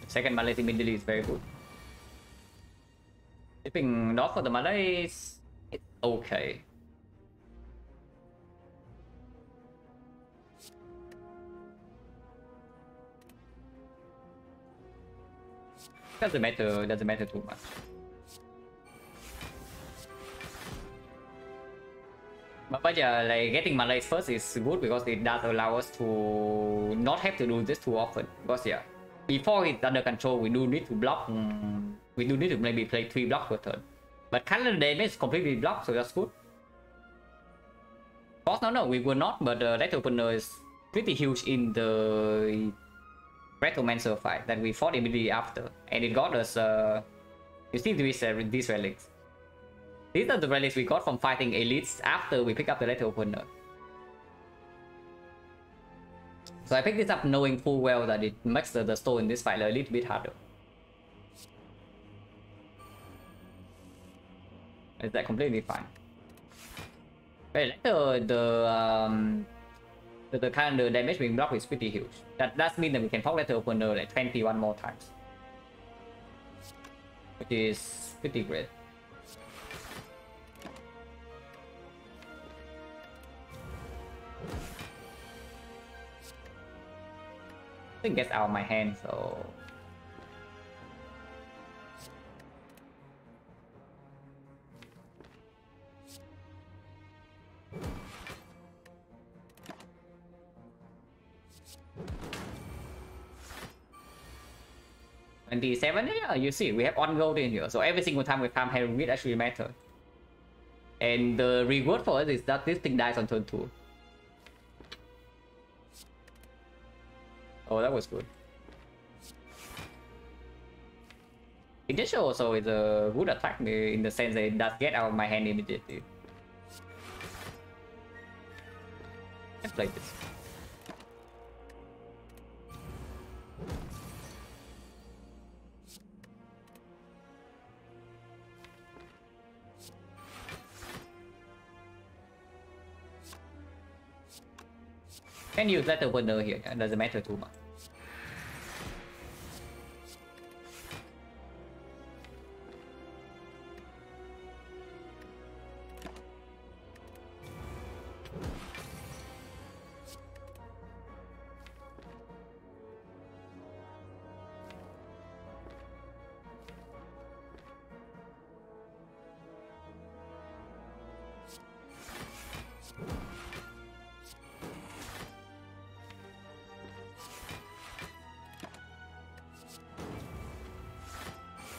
Second Malay immediately is very good. Tipping not for the Malays, it's okay. Doesn't matter too much. But yeah, like getting Malays first is good because it does allow us to not have to do this too often. Because yeah, before it's under control, we do need to block. We do need to maybe play 3 blocks per turn. But currently the damage is completely blocked, so that's good. Of course, no, we will not. But the Red Opener is pretty huge in the Retromancer fight that we fought immediately after, and it got us. You see these relics. These are the relics we got from fighting elites after we pick up the Red Opener. So I picked this up knowing full well that it makes the stone in this fight a little bit harder. Is that completely fine? But the kind of damage being blocked is pretty huge. That does mean that we can pop Letter Opener like 21 more times, which is pretty great. I think it gets out of my hand, so and the 7, yeah, you see, we have on gold in here, so every single time we farm Heron it actually matters. And the reward for us is that this thing dies on turn 2. Oh, that was good. Initial also is a good attack in the sense that it does get out of my hand immediately. Let's play this. Can use Letter Opener here, it doesn't matter too much.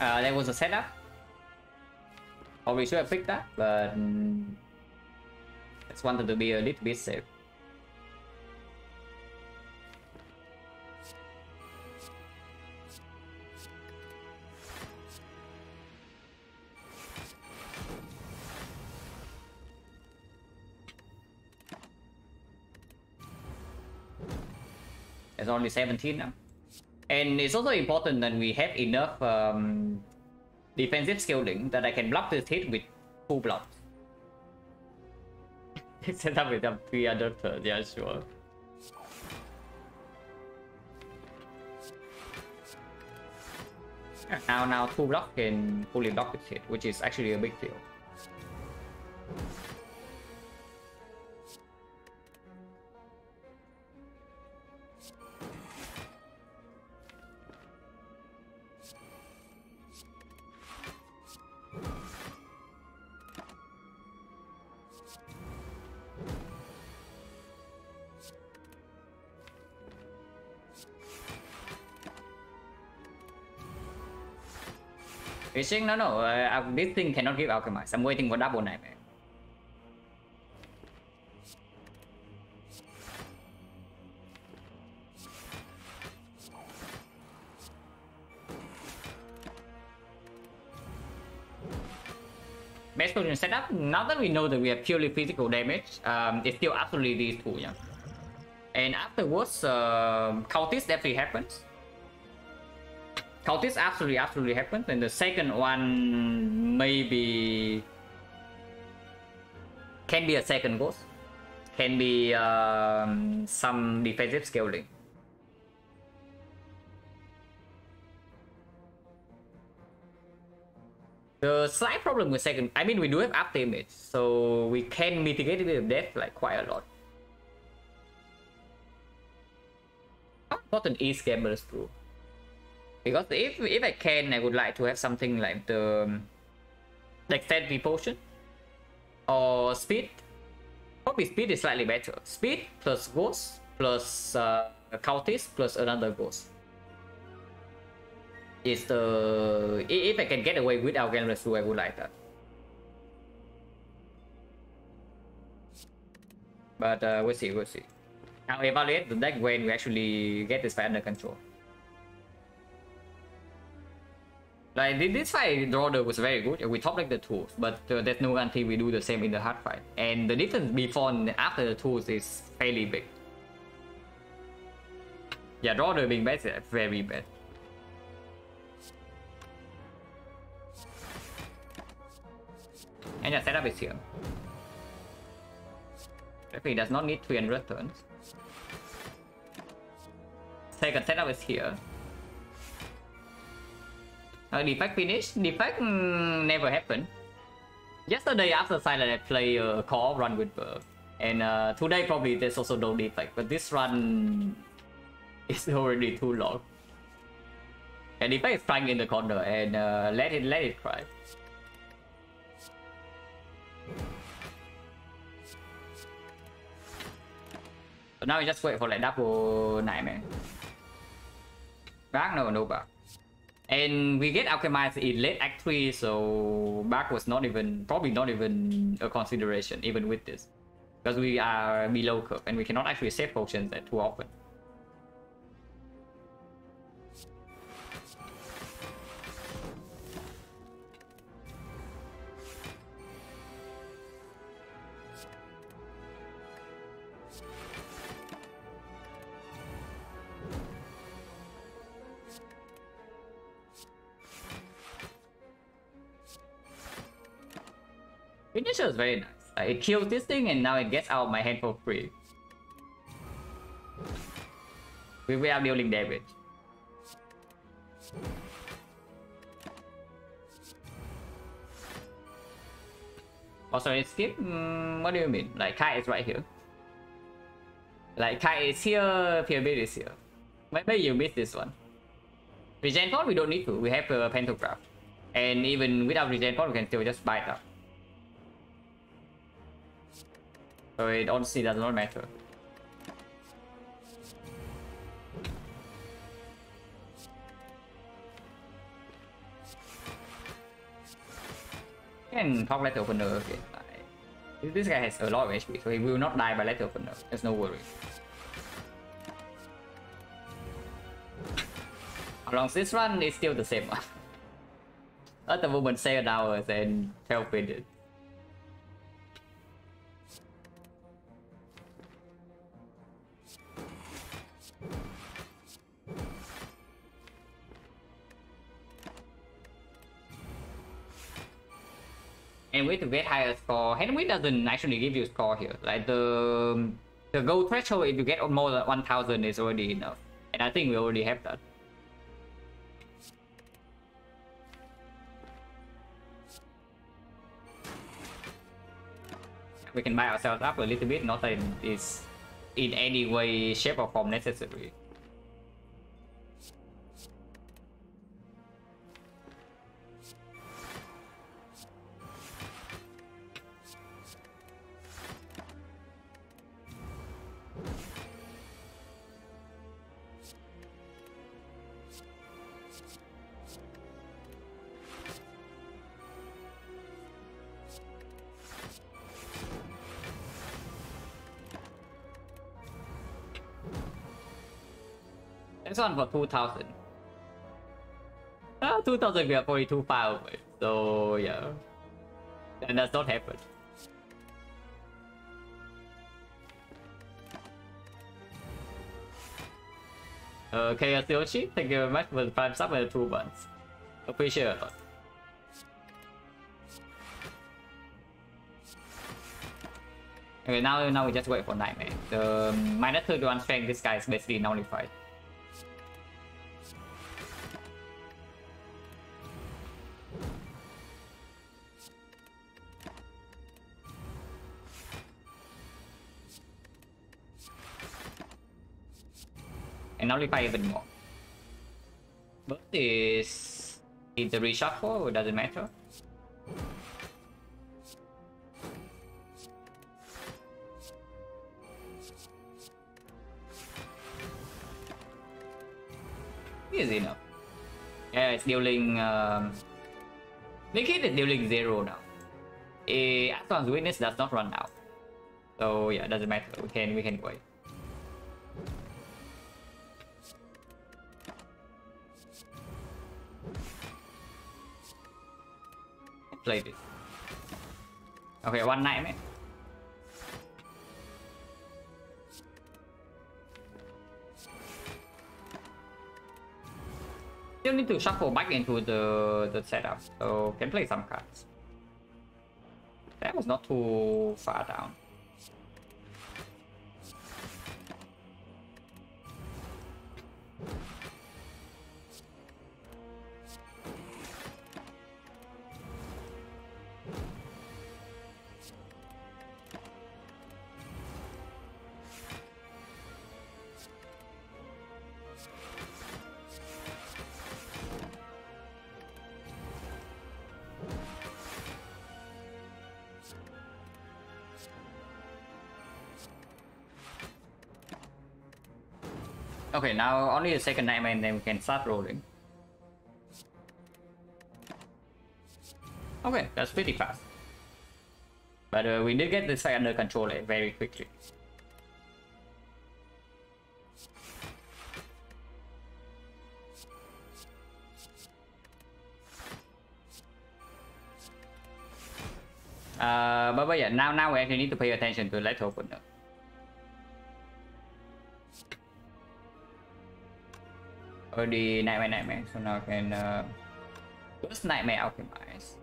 There was a setup. Probably should have picked that, but just wanted to be a little bit safe. There's only 17 now. And it's also important that we have enough defensive scaling that I can block this hit with 2 blocks. Set up with 300 turns, yeah, sure. Now 2 blocks can fully block this hit, which is actually a big deal. Fishing? No. This thing cannot give Alchemize. I'm waiting for double nightmare. best position setup. Now that we know that we have purely physical damage, it's still absolutely these two, yeah. And afterwards, cultist definitely happens. Cultist absolutely happens. And the second one maybe can be a second ghost, can be some defensive scaling. The slight problem with second, I mean, we do have after image, so we can mitigate it with death like quite a lot. How important is Gambler's Brew? Because if I can, I would like to have something like the Dexterity Potion or Speed. Probably Speed is slightly better. Speed plus Ghost plus Cultist plus another Ghost. Is the if I can get away without Gambler's Brew, I would like that. But we'll see. I'll evaluate the deck when we actually get this fight under control. Like this fight order was very good. We top like the tools, but there's no guarantee we do the same in the hard fight. And the difference before and after the tools is fairly big. Yeah, draw order being bad is very bad. And your setup is here. Definitely does not need 300 turns. Second setup is here. Defect finish. Defect never happened. Yesterday after Silent I play a core run with Burr. And today probably there's also no defect. But this run is already too long. And defect is crying in the corner and let it cry. So now we just wait for like double nightmare. Back no back. And we get alchemized in late act 3, so back was probably not even a consideration even with this. Because we are below curve and we cannot actually save potions that too often. Finisher is very nice. It kills this thing and now it gets out of my hand for free. We are dealing damage. Oh, sorry, skip? What do you mean? Like, Kai is right here. Like, Kai is here, Pyramid is here. Maybe you missed this one. Regen Pot, we don't need to. We have a Pantograph. And even without Regen Pot, we can still just buy it up. So it honestly does not matter. And talk Letter Opener again. This guy has a lot of HP, so he will not die by Letter Opener. There's no worry. Along this run, it's still the same one. At the moment, 7 hours and 12 minutes. And way to get higher score. Handweight doesn't actually give you score here. Like the gold threshold, if you get more than 1000 is already enough. And I think we already have that. We can buy ourselves up a little bit, not that it's in any way, shape or form necessary. This one for 2000. 2000 we are 42 far away, so yeah. That does not happen. Chaos Yoshi, thank you very much for the 5 subs and the 2 months. Appreciate it a lot. Okay, now we just wait for Nightmare. The minus 31 strength, this guy is basically nullified. And nullify even more. But is it the reshuffle or doesn't matter? Easy enough. Yeah, it's dealing Liquid is dealing 0 now. Aston's witness does not run out. So yeah, doesn't matter. We can wait. Play this. Okay, one Nightmare. Still need to shuffle back into the setup, so can play some cards. That was not too far down. Okay, now only the second Nightmare and then we can start rolling. Okay, that's pretty fast. But we did get this fight under control very quickly. But yeah, now we actually need to pay attention to the left opener. Already Nightmare, so now I can first Nightmare Alchemize.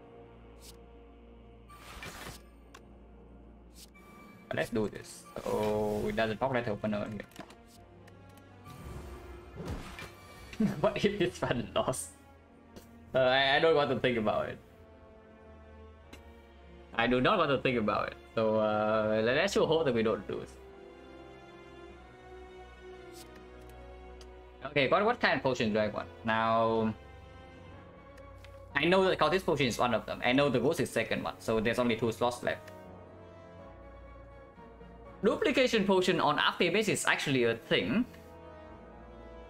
But let's do this. So it doesn't pop left opener here. What if this one lost? I don't want to think about it. I do not want to think about it. So let's just hope that we don't lose. Okay, but what kind of potion do I want? Now, I know that Cultist Potion is one of them. I know the Ghost is second one, so there's only 2 slots left. Duplication Potion on Afterbase is actually a thing.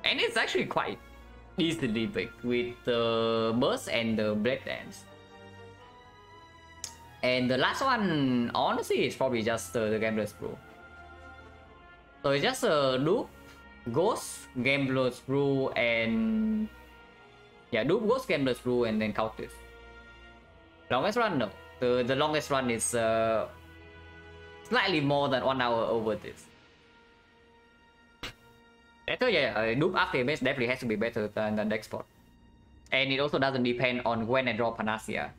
And it's actually quite easily picked with the Burst and the Blade Dance. And the last one, honestly, is probably just the Gambler's Brew. So it's just a Dupe, Ghost, Gambler's Brew, and yeah, Dupe, Ghost, Gambler's Brew, and then Cultist. Longest run, no. The longest run is slightly more than 1 hour over this. Better, yeah, Dupe Afterbase definitely has to be better than the next spot. And it also doesn't depend on when I draw Panacea.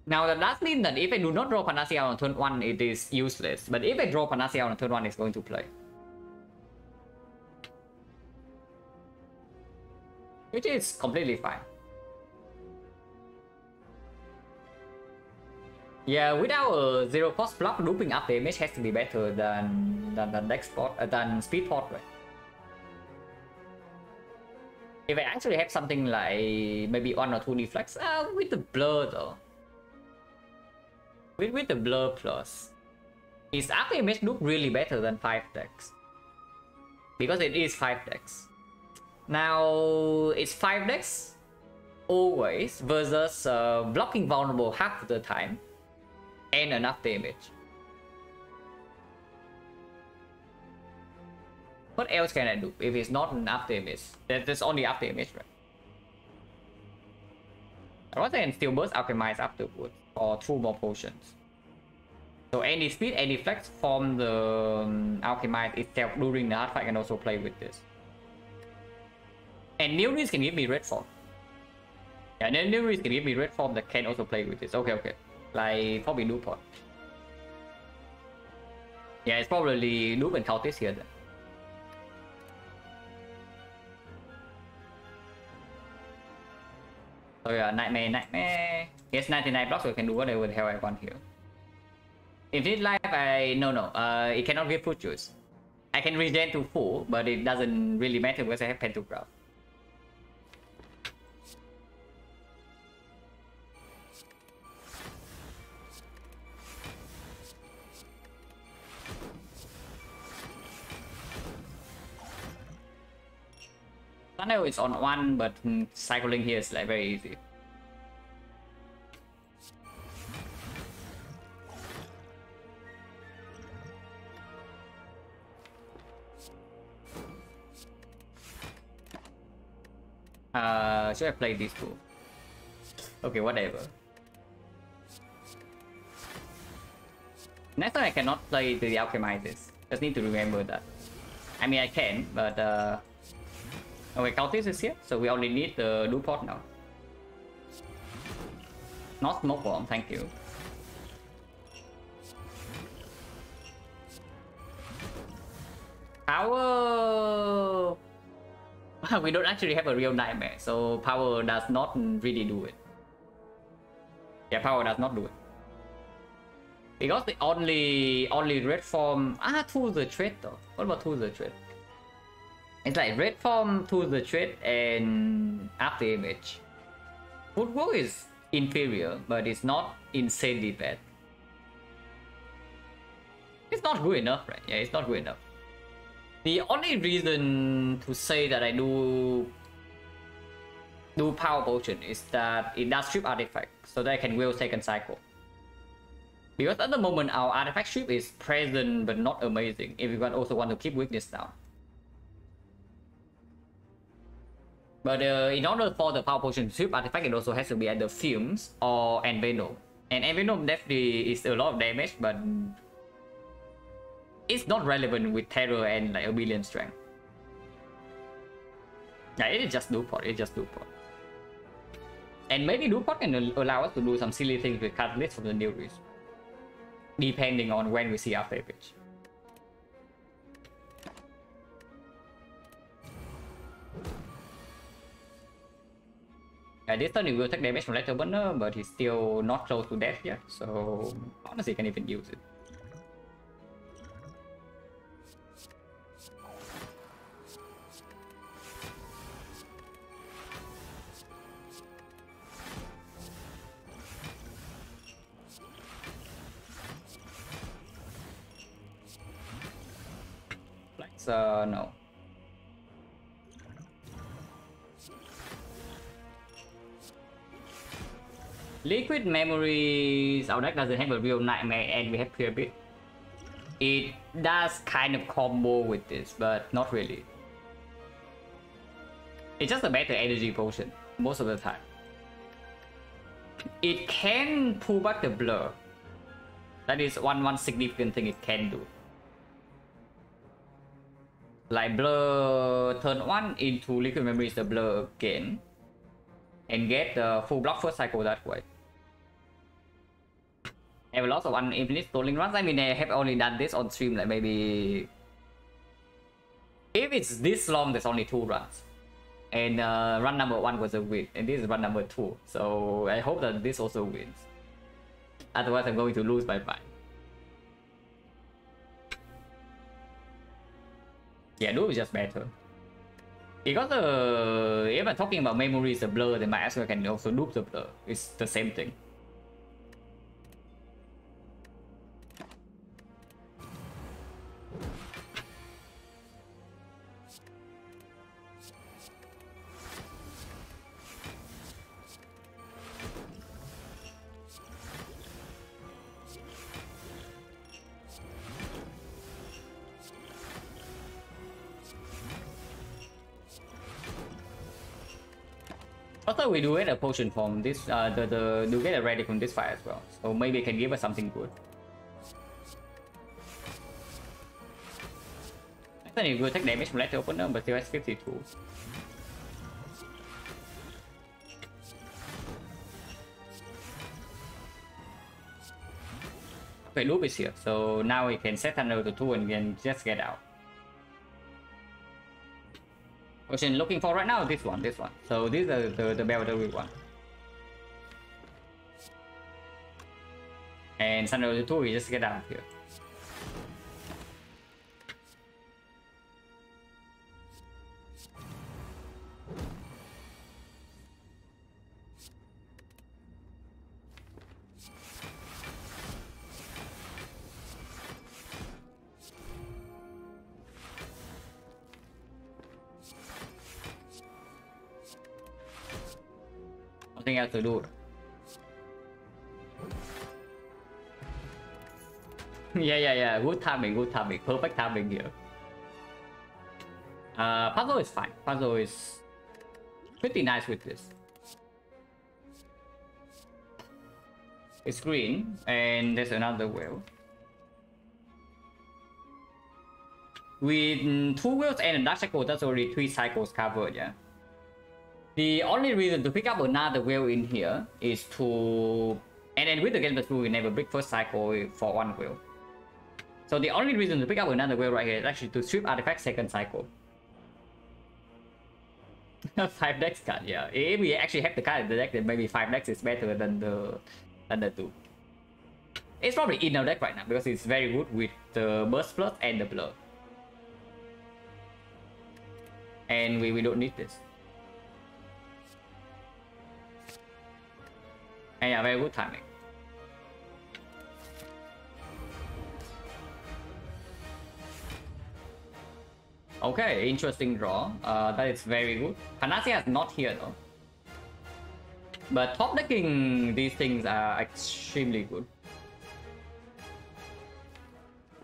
Now that does mean that if I do not draw Panacea on turn 1, it is useless. But if I draw Panacea on turn 1, it's going to play. Which is completely fine. Yeah, without a 0 cost block, looping up the image has to be better than the next spot, than Speed Portrait. If I actually have something like maybe 1 or 2 deflects, with the blur though. With the blur plus, is after image look really better than 5 decks? Because it is 5 decks. Now it's 5 decks always versus blocking vulnerable half the time and enough damage. What else can I do if it's not enough damage? There's only after image, right? I want to still burst alchemize afterwards. or 2 more potions. So any speed, any flex from the alchemist itself during the hard fight can also play with this. And Nereus can give me red form. Yeah, Nereus can give me red form that can also play with this. Okay, okay. Like probably Newport. Yeah, it's probably Noob and Cultist here then. So yeah, Nightmare. Yes, 99 blocks, so I can do whatever the hell I want here. Infinite Life, it cannot give fruit juice. I can regen to full, but it doesn't really matter because I have Pantograph. Tunnel is on 1, but cycling here is like very easy. Should I play these two? Okay, whatever. Next time I cannot play the Alchemist. Just need to remember that. I mean, I can, but okay, Cultist is here, so we only need the Newport now. Not Smoke Bomb, thank you. Power... we don't actually have a real Nightmare, so Power does not really do it. Yeah, Power does not do it. Because the only red form... to the thread though. What about to the thread? It's like red form, to the thread, and after image. Footwork is inferior, but it's not insanely bad. It's not good enough, right? Yeah, it's not good enough. The only reason to say that I do Power Potion is that it does strip artifact, so that I can will second cycle. Because at the moment our artifact strip is present but not amazing. Everyone also want to keep weakness down. But in order for the Power Potion to strip artifact, it also has to be either Fumes or Envenom. And Envenom definitely is a lot of damage, but it's not relevant with Terror and like a billion strength. Yeah, it is just Newport, it's just Newport. And maybe Newport can allow us to do some silly things with Catalyst from the new release, depending on when we see after image. Yeah, this turn he will take damage from Letter Burner, but he's still not close to death yet, so honestly can even use it. No. Liquid Memories, our deck doesn't have a real Nightmare and we have Pyramid. It does kind of combo with this, but not really. It's just a better energy potion most of the time. It can pull back the blur. That is one significant thing it can do. Like blur turn 1 into Liquid Memories the blur again, and get the full block first cycle that way. I have lots of infinite stolen runs. I mean, I have only done this on stream, like maybe if it's this long, there's only 2 runs, and run number 1 was a win, and this is run number 2. So I hope that this also wins. Otherwise, I'm going to lose my mind. Yeah, Noob is just better. Because if I'm talking about memories, the blur, then my Asper can also Noob the blur. It's the same thing. Also, we do get a potion from this, do get a relic from this fight as well. So maybe it can give us something good. I think it will take damage from later opener, but still has 52. Okay, loop is here, so now we can set Thunder to 2 and we can just get out. Potion looking for right now, this one. So these are the bell that we want. And Thunder to 2, we just get out here. Nothing else to do. Yeah. Good timing. Perfect timing here. Puzzle is fine. Puzzle is pretty nice with this. It's green, and there's another wheel. With 2 wheels and a dark cycle, that's already 3 cycles covered, yeah. The only reason to pick up another wheel in here is to... And then with the game rule, we never break first cycle for 1 wheel. So the only reason to pick up another wheel right here is actually to strip artifact second cycle. 5 decks card, yeah. If we actually have the card in the deck, then maybe 5 decks is better than the 2. It's probably in our deck right now because it's very good with the Burst Plus and the Blur. And we don't need this. And yeah, very good timing. Okay, interesting draw. That is very good. Panacea is not here though. But top decking these things are extremely good.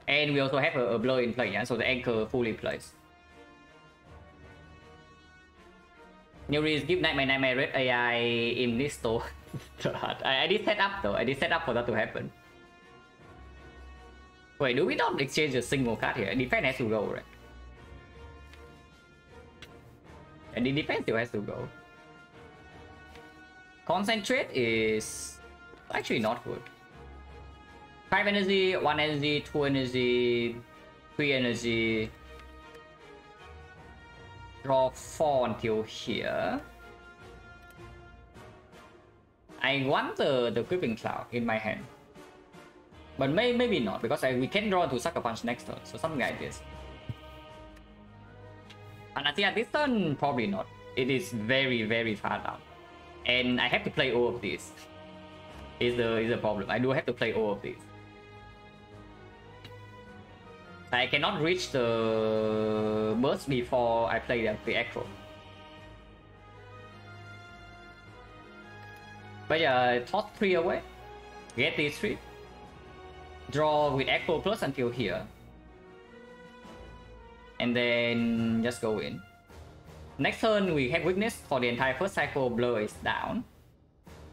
And we also have a Blur in play, yeah? So the anchor fully plays. New release give Nightmare Red AI in this store. I did set up though. I did set up for that to happen. Wait, do we not exchange a single card here? Defense has to go, right? And the defense still has to go. Concentrate is actually not good. 5 energy, 1 energy, 2 energy, 3 energy. Draw 4 until here. I want the Creeping Cloud in my hand. But maybe not, because we can draw to Sucker Punch next turn, so something like this. Panacea this turn, probably not. It is very far down. And I have to play all of these. Is the problem. I do have to play all of these. I cannot reach the burst before I play the Acro. But yeah, toss 3 away. Get these 3. Draw with Acro plus until here. And then just go in. Next turn we have weakness for the entire first cycle. Blur is down.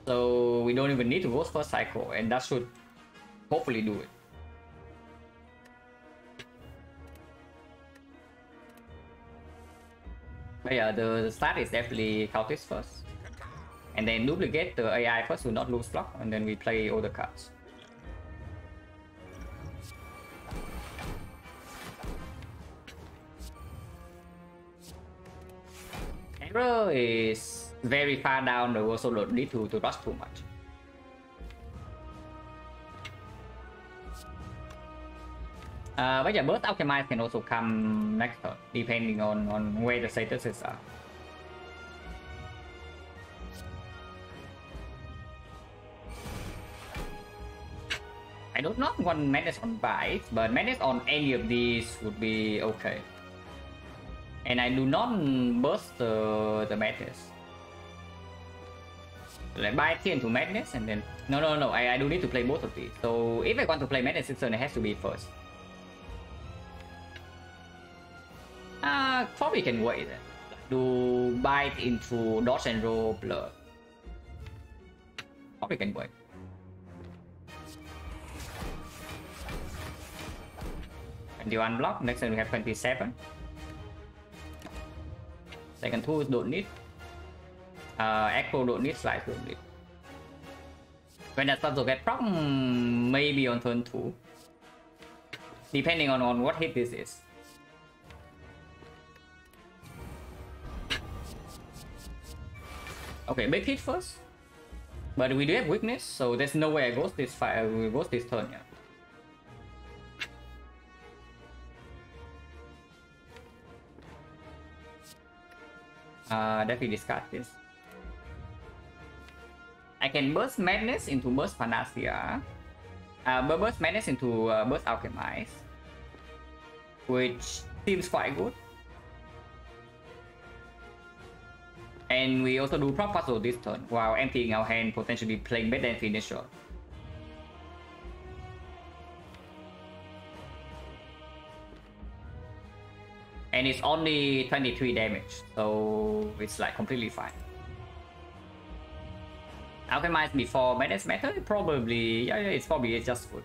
So we don't even need to go first cycle, and that should hopefully do it. But yeah, the start is definitely Cultist first. And then duplicate the AI first to not lose block, and then we play all the cards. Error is very far down the world, so don't need to rush too much. But yeah, Burst Alchemize can also come next turn, depending on where the statuses are. I do not want Madness on Bites, but Madness on any of these would be okay. And I do not burst the Madness. Like Bite here into Madness and then... No, I do need to play both of these. So if I want to play Madness this turn, it has to be first. Probably can wait then. do bite into dodge and roll blur. Probably can work. And you unblock. Next time we have 27. Second two don't need. Echo don't need. Slice don't need. When that starts to get proc, maybe on turn 2. Depending on what hit this is. Okay, big hit first. But we do have weakness, so there's no way I ghost this fight. We ghost this turn, yeah. Definitely discard this. I can burst madness into burst panacea. Burst madness into burst alchemize, which seems quite good. And we also do prop puzzle this turn while emptying our hand, potentially playing better than finisher. And it's only 23 damage, so it's like completely fine. Alchemize before madness method, probably, yeah, it's probably just good.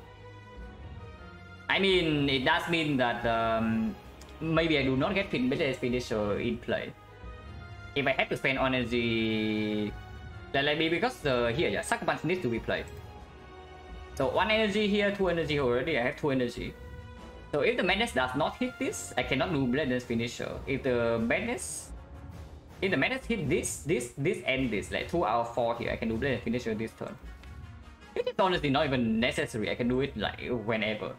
I mean, it does mean that maybe I do not get better finisher in play. If I had to spend energy, like because here, yeah, Sucker Punch needs to be played. So 1 energy here, 2 energy already. I have 2 energy. So if the madness does not hit this, I cannot do Blade finisher. If the madness hit this and this, like 2 out of 4 here, I can do Blade finisher this turn. It is honestly not even necessary. I can do it like whenever.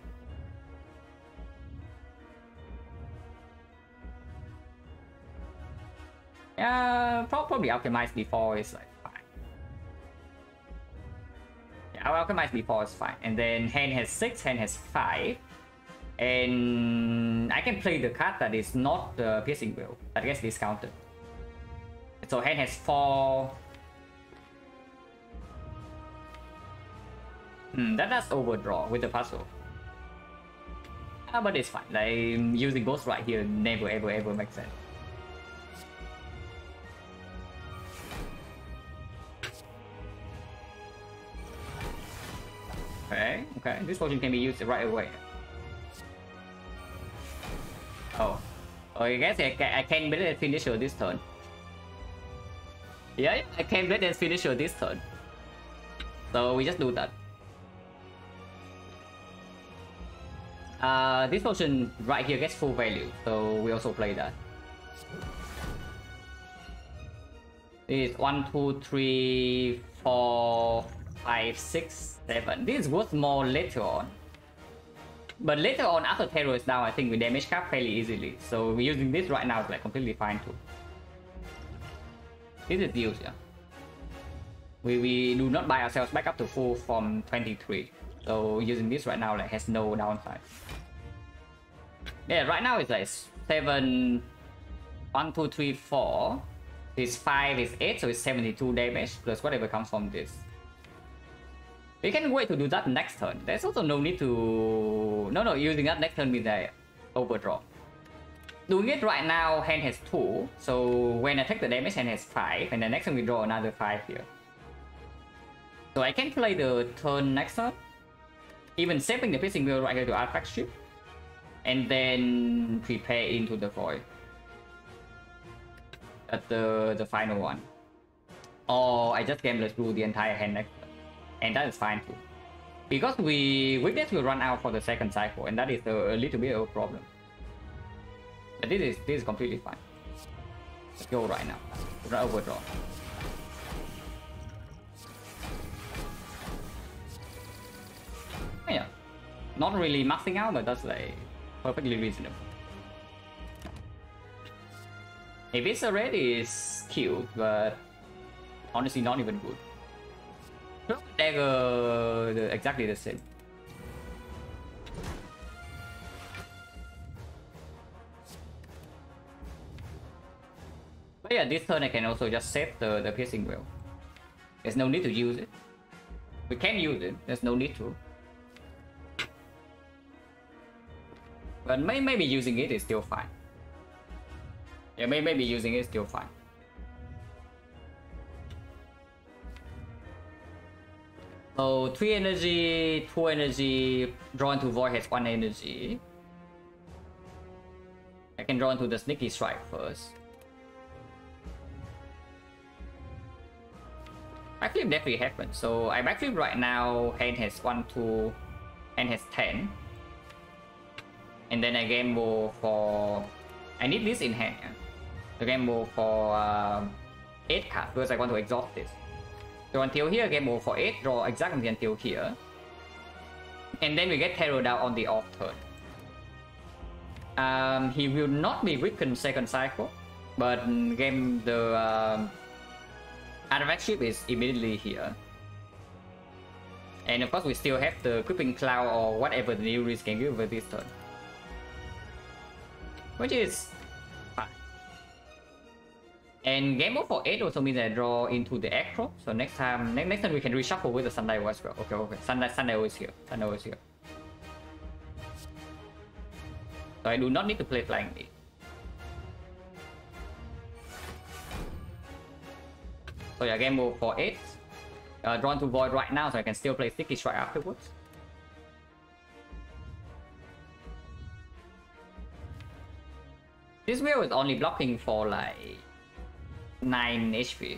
Yeah, probably alchemize before is like fine. Yeah, I'll alchemize before is fine. And then hand has 6, hand has 5. And I can play the card that is not the piercing will, that gets discounted. So hand has 4. That does overdraw with the puzzle. But it's fine. Like using ghost right here never ever makes sense. Okay, this potion can be used right away. Oh, I guess I can Blade and finisher this turn. Yeah, I can Blade and finisher this turn. So we just do that. This potion right here gets full value, so we also play that. It's 1, 2, 3, 4, 5, 6, 7. This is worth more later on. But later on, after Terror is down, I think we damage cap fairly easily. So we're using this right now is like completely fine too. This is used, yeah. We do not buy ourselves back up to full from 23. So using this right now like has no downside. Yeah, right now it's like 7, 1, 2, 3, 4. It's 5, it's 8, so it's 72 damage plus whatever comes from this. We can wait to do that next turn. There's also no need to... No, using that next turn means I overdraw. Doing it right now, hand has 2. So when I take the damage, hand has 5. And the next turn we draw another 5 here. So I can play the turn next turn. Even saving the piercing wheel right here to artifact ship. And then prepare into the void. At the final one. Or I just gameless through the entire hand next turn. And that is fine too. Because weakness will run out for the second cycle, and that is a little bit of a problem. But this is completely fine. Let's go right now. Overdraw. Yeah. Not really maxing out, but that's like perfectly reasonable. If it's already is cute, but honestly not even good. Dagger exactly the same. But yeah, this turn I can also just save the piercing wheel. There's no need to use it. We can use it, there's no need to. But maybe using it is still fine. Yeah, maybe using it is still fine. So 3 energy, 2 energy, draw into void has 1 energy. I can draw into the sneaky strike first. Backflip definitely happens. So I backflip right now, hand has 1, 2, hand has 10. And then I gamble for... I need this in hand. Yeah? So gamble for 8 cards because I want to exhaust this. So until here, gamble for 8, draw exactly until here. And then we get terror down on the off turn. He will not be weakened second cycle, but game the artifact ship is immediately here. And of course we still have the creeping cloud or whatever the new risk can give with this turn, which is fine. And game mode for 8 also means I draw into the acro. So next time we can reshuffle with the Sundial as well. Okay. Sundial is here. Sundial is here. So I do not need to play Flying Knee. So yeah, game move for 8. Drawn to Void right now, so I can still play Sticky Strike afterwards. This wheel is only blocking for like 9 HP.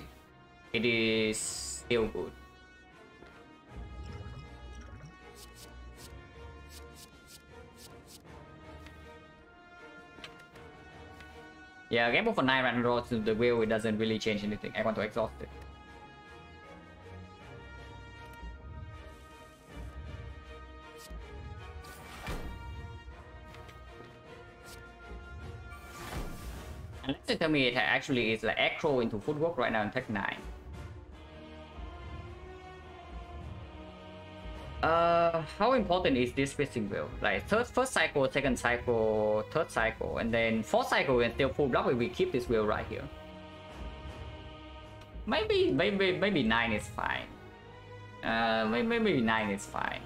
It is still good. Yeah, game for 9 random draws to the wheel, it doesn't really change anything. I want to exhaust it. Unless you tell me it actually is like acro into footwork right now in Tech 9. How important is this spacing wheel? Like first cycle, second cycle, third cycle, and then fourth cycle and still full block if we keep this wheel right here. Maybe 9 is fine. Maybe 9 is fine.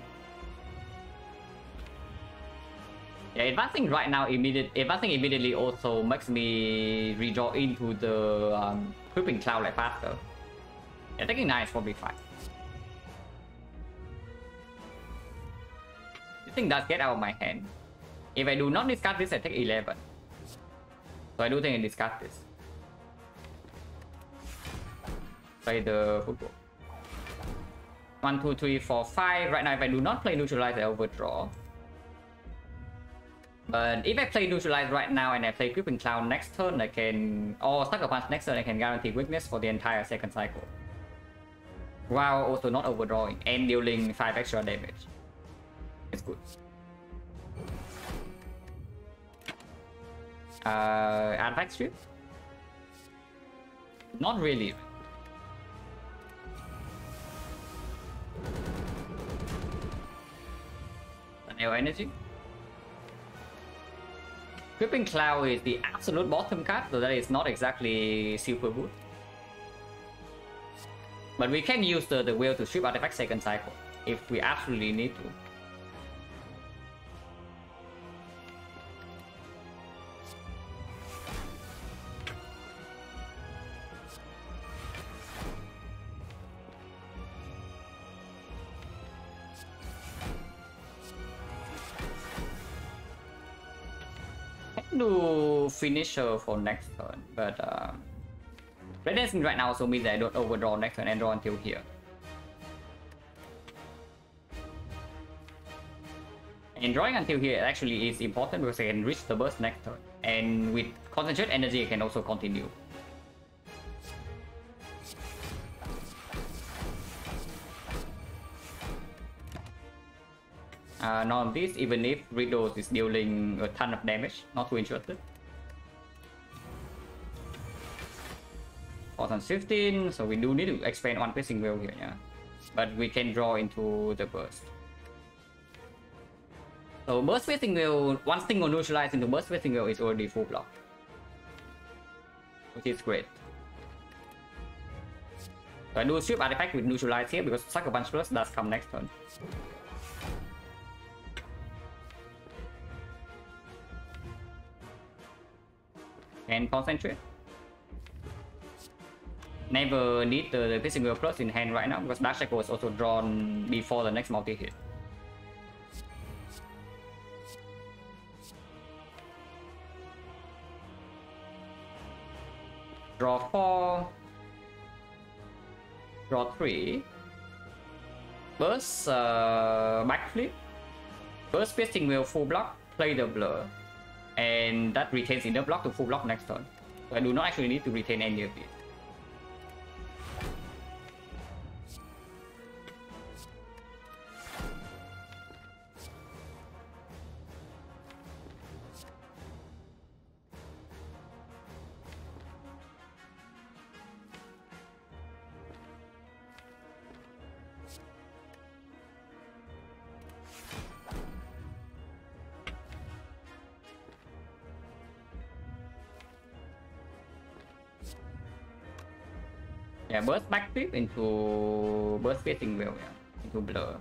Yeah, advancing right now immediately also makes me redraw into the creeping cloud like faster. Yeah, taking 9 is probably fine. This thing does get out of my hand. If I do not discard this, I take 11. So I do think I discard this. Play the football. 1, 2, 3, 4, 5. Right now, if I do not play neutralize, I overdraw. But if I play neutralize right now and I play creeping cloud next turn, I can, or sucker punch next turn, I can guarantee weakness for the entire second cycle, while also not overdrawing and dealing 5 extra damage. It's good. Artifact strip? Not really. Sundial energy. Creeping Cloud is the absolute bottom card, so that is not exactly super good. But we can use the wheel to strip artifact second cycle if we absolutely need to. Do finisher for next turn, but red dancing right now also means that I don't overdraw next turn and draw until here. And drawing until here actually is important because I can reach the burst next turn, and with concentrate energy I can also continue. None of this, even if Riddles is dealing a ton of damage, not too interested. 2015, so we do need to expand one piercing wheel here, yeah. But we can draw into the burst. So burst piercing wheel, one single neutralize into burst piercing wheel is already full block, which is great. So I do strip artifact with neutralize here because Sucker Punch Plus does come next turn. and concentrate. Never need the Piercing Wheel Plus in hand right now because Dark Shackle is also drawn before the next multi-hit. Draw 4. Draw 3. Burst backflip. Burst Piercing Wheel full block, play the blur. And that retains inner block to full block next turn. So I do not actually need to retain any of it. Yeah, burst backflip into burst Piercing Wheel, yeah, into blur.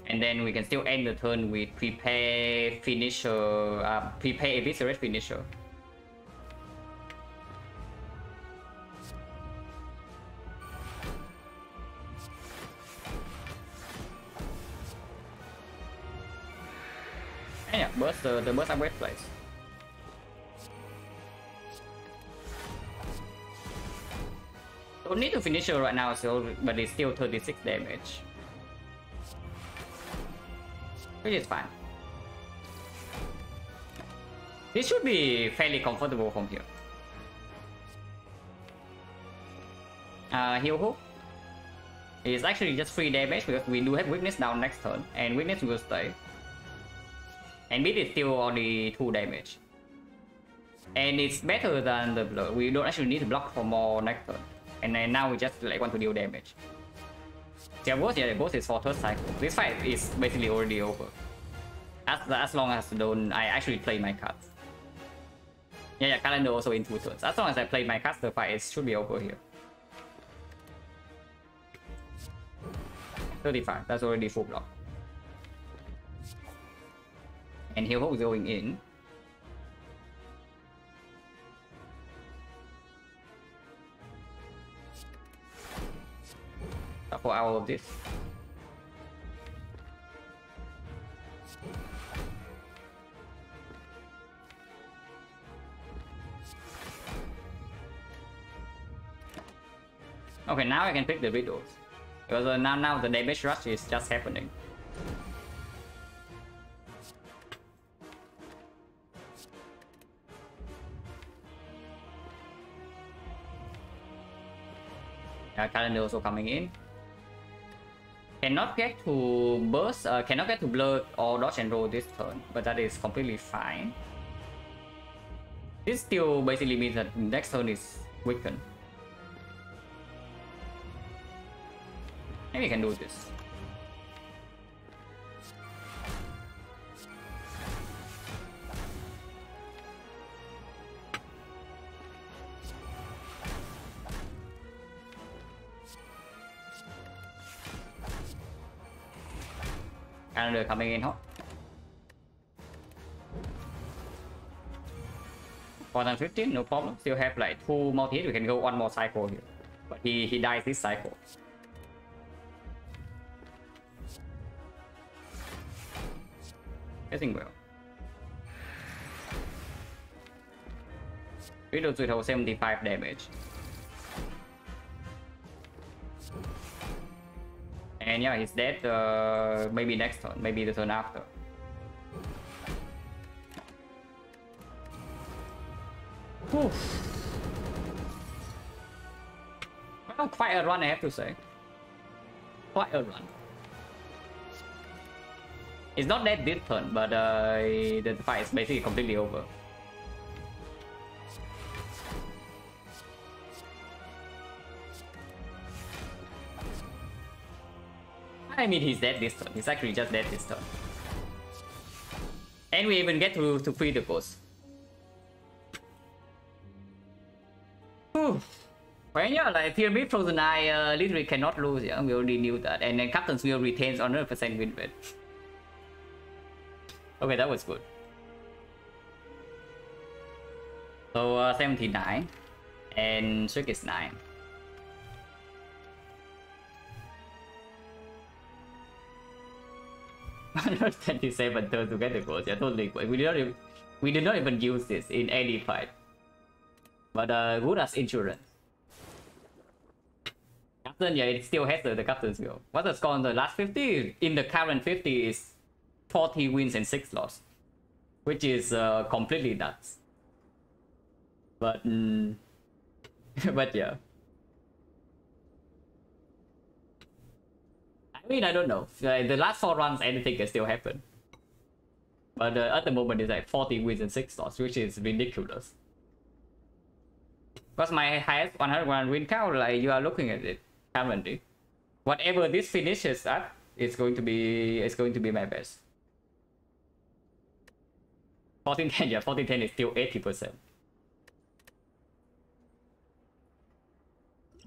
And then we can still end the turn with prepare finisher, prepare eviscerate finisher. And yeah, burst the burst upgrade place. Don't need to finish her right now, so but it's still 36 damage, which is fine. This should be fairly comfortable from here. Heal hook is actually just 3 damage because we do have weakness down next turn, and weakness will stay. And beat is still only 2 damage, and it's better than the blur. We don't actually need to block for more next turn. And then now we just like want to deal damage. The boss is for third cycle. This fight is basically already over. As long as I actually play my cards. Yeah, calendar also in 2 turns. As long as I play my cards, the fight should be over here. 35, that's already full block. And heal hook is going in. For all of this. Okay, now I can pick the riddles. Because now the damage rush is just happening. Calendar also coming in. Cannot get to burst, cannot get to blur or dodge and roll this turn, but that is completely fine. This still basically means that next turn is weakened. Maybe we can do this. Calendar coming in hot. 415, no problem. Still have like 2 multi-hit. We can go 1 more cycle here. But he dies this cycle. Piercing Wheel. Riddle to throw 75 damage. And yeah, he's dead. Maybe next turn, maybe the turn after. Whew. Well, quite a run, I have to say. Quite a run. It's not that this turn, but the fight is basically completely over. I mean, he's dead this turn. He's actually just dead this turn. And we even get to free the ghost. Whew. Well, yeah, like Pyramid Frozen Eye literally cannot lose, yeah, we already knew that. And then Captain's Wheel retains 100% win rate. Okay, that was good. So 79 and Trick is 9. 127 turns to get the goals. Yeah, totally. We did not even use this in any fight. But good as insurance. Captain, yeah, it still has the captain's skill. What's the score on the last 50? In the current 50 is 40 wins and 6 losses, which is completely nuts. But but yeah. I mean, I don't know. Like, the last 4 runs, anything can still happen. But at the moment, it's like 40 wins and 6 losses, which is ridiculous. Because my highest 101 win count, like you are looking at it currently. Whatever this finishes at, it's going to be my best. 1410, yeah, 1410 is still 80%.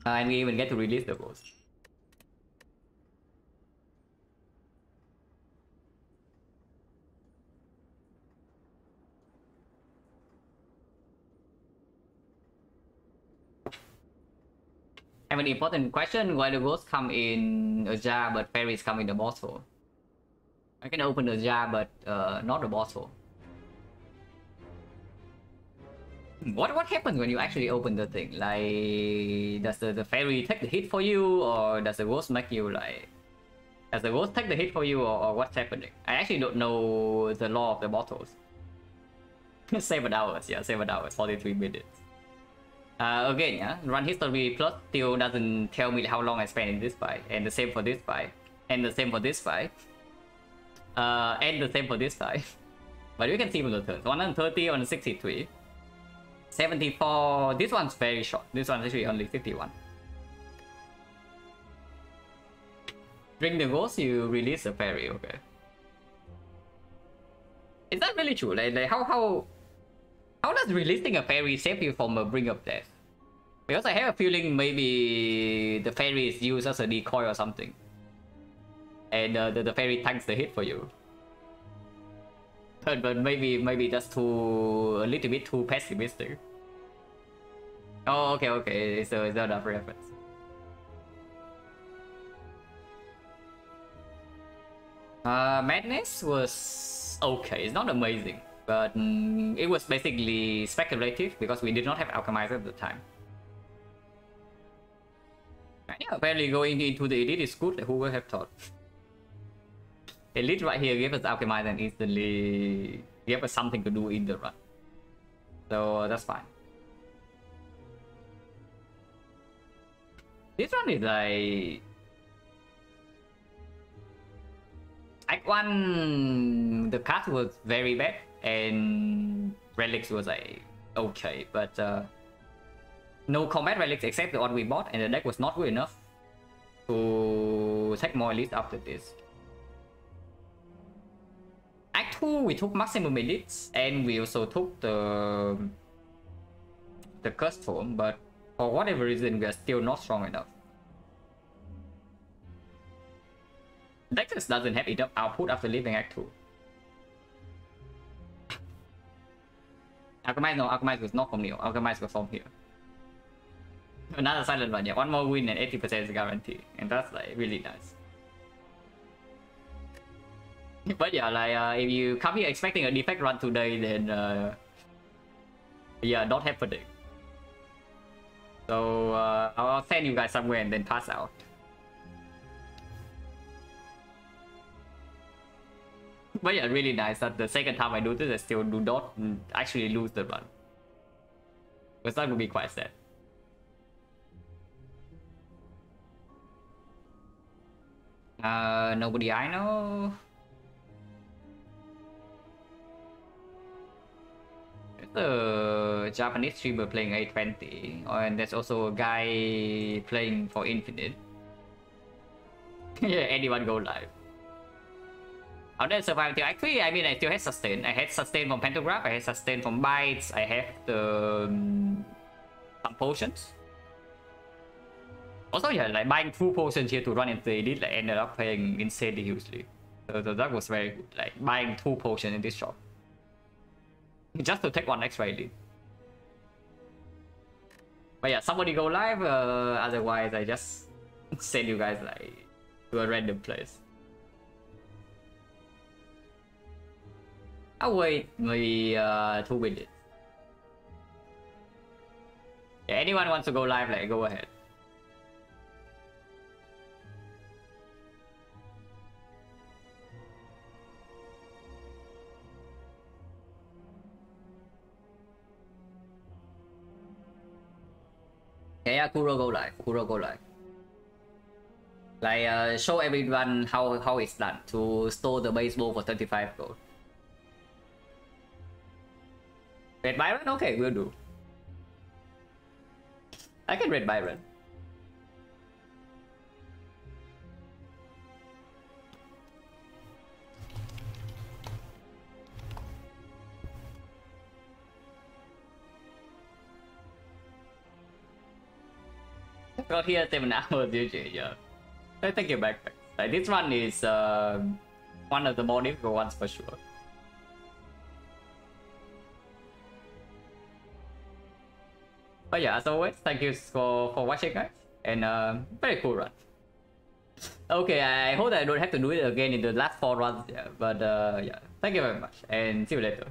And we even get to release the goals. I have an important question: why the ghosts come in a jar but fairies come in the bottle? I can open the jar but not the bottle. What happens when you actually open the thing? Like, does the fairy take the hit for you, or does the ghost make you like? Does the ghost take the hit for you, or what's happening? I actually don't know the law of the bottles. 7 hours, yeah, 7 hours, 43 minutes. Again, yeah, run history plus still doesn't tell me how long I spent in this fight, and the same for this fight, and the same for this fight, and the same for this fight. But you can see the turns: 130 on 63, 74. This one's very short. This one's actually only 51. Drink the ghost, you release the fairy. Okay. Is that really true? Like how does releasing a fairy save you from a brink of death? Because I have a feeling maybe the fairy is used as a decoy or something. And the fairy tanks the hit for you. But maybe just a little bit too pessimistic. Oh, okay. So it's not enough reference. Madness was okay. It's not amazing. But it was basically speculative because we did not have Alchemize at the time. And yeah, apparently going into the Elite is good. Who would have thought? Elite right here gave us Alchemize and instantly gave us something to do in the run. So that's fine. This one is like... Act 1, the card was very bad. And relics was like okay, but no combat relics except the one we bought, and the deck was not good enough to take more elites after this. Act 2 we took maximum elites, and we also took the cursed form, but for whatever reason we are still not strong enough. Deck just doesn't have enough output after leaving Act 2. Alchemize, no, Alchemize was not from Neo. Alchemize was from here. Another silent run, yeah. 1 more win and 80% is guarantee. And that's like really nice. But yeah, like if you come here expecting a defect run today, then yeah, not happening. So I'll send you guys somewhere and then pass out. But yeah, really nice that the second time I do this, I still do not actually lose the run. Because that would be quite sad. Nobody I know. There's a Japanese streamer playing A20, and there's also a guy playing for Infinite. Yeah, anyone go live. How did I survive until Act 3? I mean, I still had sustain. I had sustain from Pantograph, I had sustain from Bites, I have the some potions. Also, yeah, like buying 2 potions here to run into the Elite, like, ended up paying insanely hugely. So that was very good, like buying 2 potions in this shop. Just to take 1 extra Elite. But yeah, somebody go live. Otherwise, I just send you guys like to a random place. I'll wait maybe 2 minutes. Yeah, anyone wants to go live, like go ahead. Yeah, Kuro go live. Kuro go live. Like show everyone how it's done to store the baseball for 35 gold. Red Byron? Okay, we'll do. I can Red Byron. Got here 7 hours usually, yeah. I take it back. Like this one is one of the more difficult ones for sure. But yeah, as always, thank you for watching, guys, and very cool run. Okay, I hope I don't have to do it again in the last 4 runs, yeah. But yeah, thank you very much, and see you later.